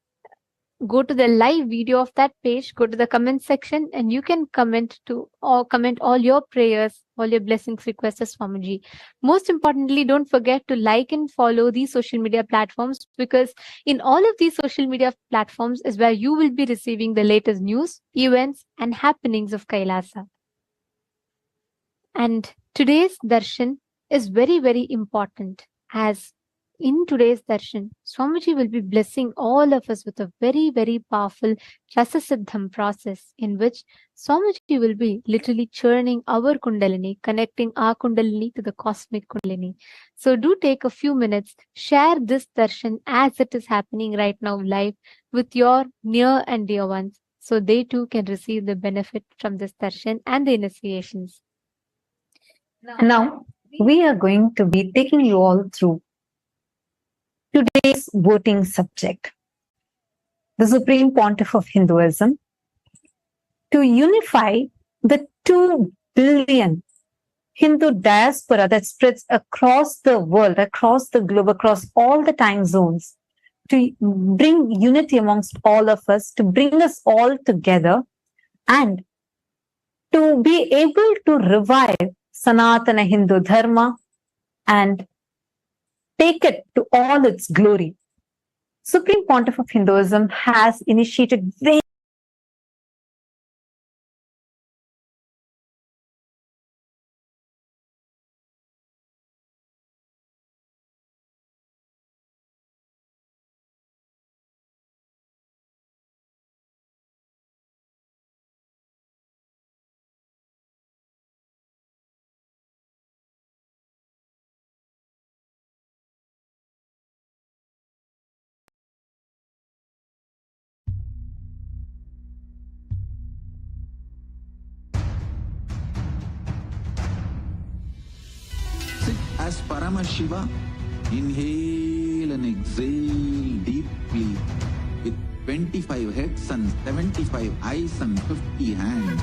go to the live video of that page, go to the comment section, and you can comment all your prayers, all your blessings, requests as Swamiji. Most importantly, don't forget to like and follow these social media platforms, because in all of these social media platforms is where you will be receiving the latest news, events, and happenings of KAILASA. And today's darshan is very, very important, as in today's darshan, Swamiji will be blessing all of us with a very, very powerful Rasasiddham process, in which Swamiji will be literally churning our Kundalini, connecting our Kundalini to the cosmic Kundalini. So do take a few minutes, share this darshan as it is happening right now live with your near and dear ones, so they too can receive the benefit from this darshan and the initiations. Now, we are going to be taking you all through today's voting subject, the Supreme Pontiff of Hinduism, to unify the 2 billion Hindu diaspora that spreads across the world, across the globe, across all the time zones, to bring unity amongst all of us, to bring us all together, and to be able to revive Sanatana Hindu Dharma and take it to all its glory. Supreme Pontiff of Hinduism has initiated very as Paramashiva, inhale and exhale deeply with 25 heads and 75 eyes and 50 hands.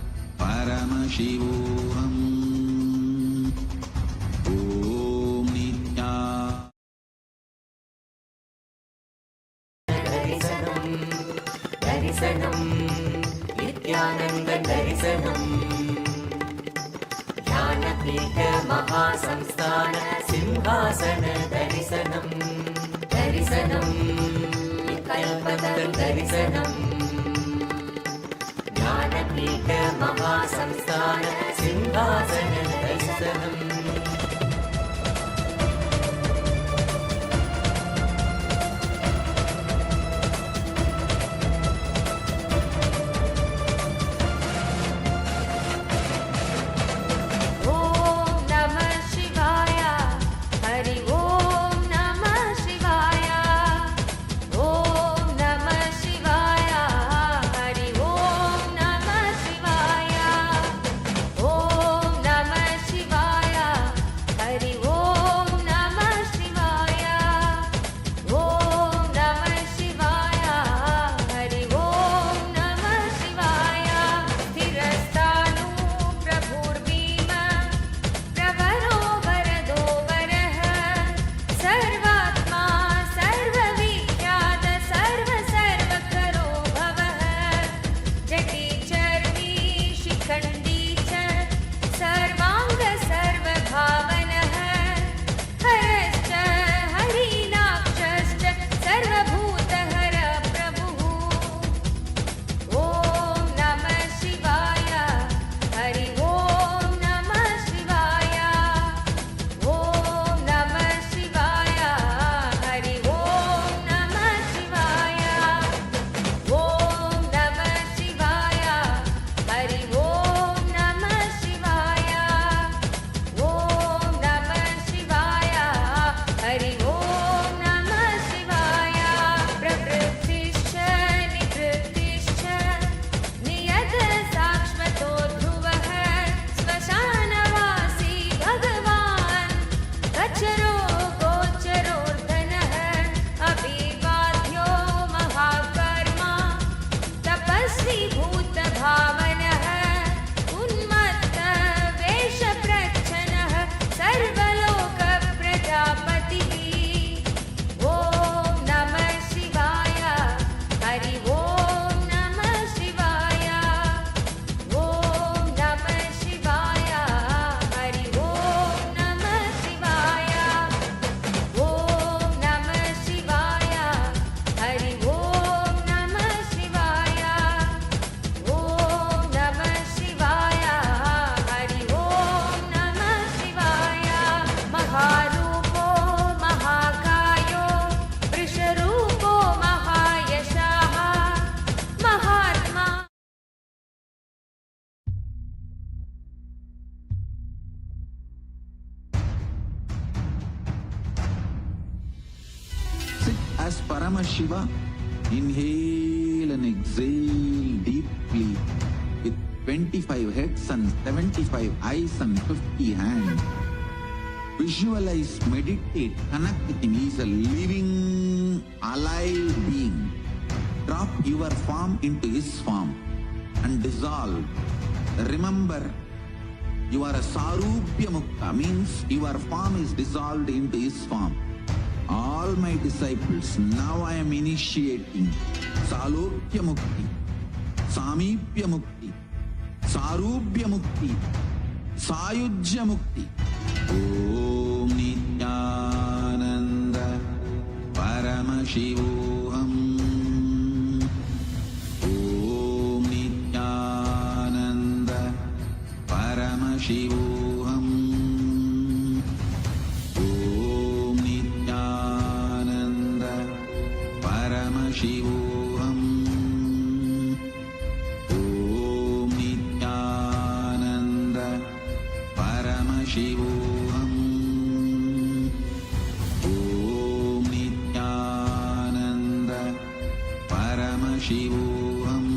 Paramashivoham. Om Nitya. दर्शनं नित्यानन्द दर्शनं ज्ञानपीठ महासंस्थान सिंहासन दर्शनं दर्शनं कल्पतं दर्शनं ज्ञानपीठ महासंस्थान सिंहासन दर्शनम् As Paramashiva, inhale and exhale deeply with 25 heads and 75 eyes and 50 hands. Visualize, meditate, connect with him. He is a living, alive being. Drop your form into his form and dissolve. Remember, you are a Sarupya Mukta, means your form is dissolved into his form. All my disciples, now I am initiating Salokya Mukti, Sameepya Mukti, Sarupya Mukti, Sayujya Mukti. Om Nithyananda Paramashivoham. Om Nithyananda Paramashivoham. Om Nithyananda Paramashivoham. Om Nithyananda Paramashivoham. Om Nithyananda Paramashivoham.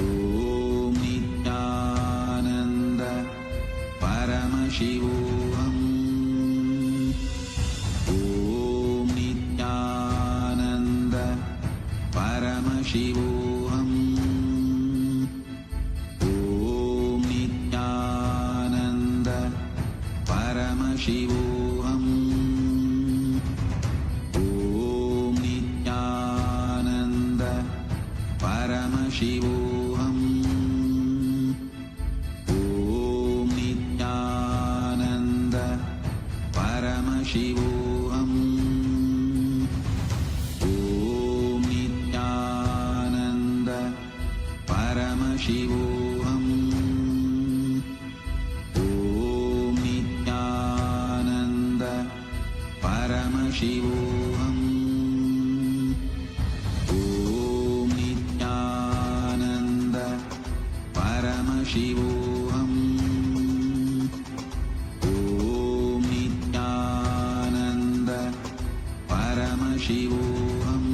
Om Nithyananda Paramashivoham. Om Nithyananda Paramashivoham. Paramashivoham. Om Nithyananda Paramashivoham. Om Nithyananda Paramashivoham. Om Nithyananda Paramashivoham. Om Nithyananda Paramashivoham. Om Nithyananda Paramashivoham. Om Nithyananda Paramashivoham.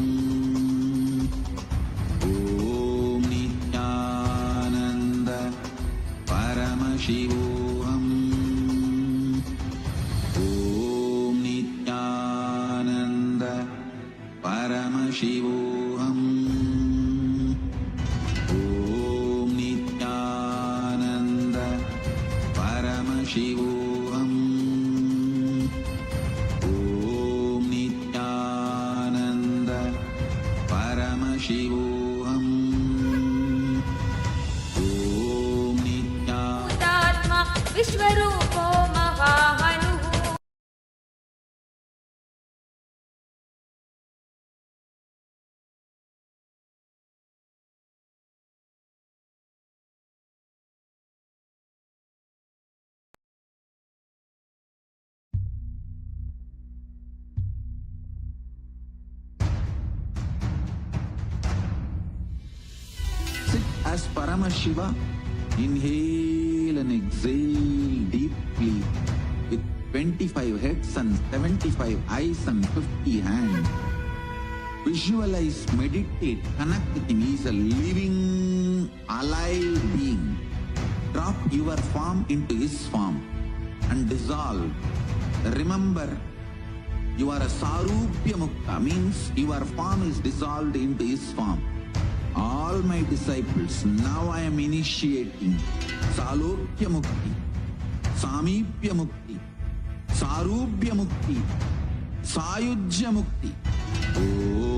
Om Nithyananda Paramashivoham. Om Nithyananda Paramashivoham. Om Nithyananda Paramashivoham. Om Nithyananda Paramashivoham. Om Nithyananda Atma Vishwarupo Mahahanu. Sit as Paramashiva. Inhale and exhale deeply with 25 heads and 75 eyes and 50 hands. Visualize, meditate, connect with him. He is a living, alive being. Drop your form into his form and dissolve. Remember, you are a Sarupya Mukta, means your form is dissolved into his form. All my disciples, now I am initiating Salokya Mukti, Sameepya Mukti, Sarupya Mukti, Sayujya Mukti. Oh.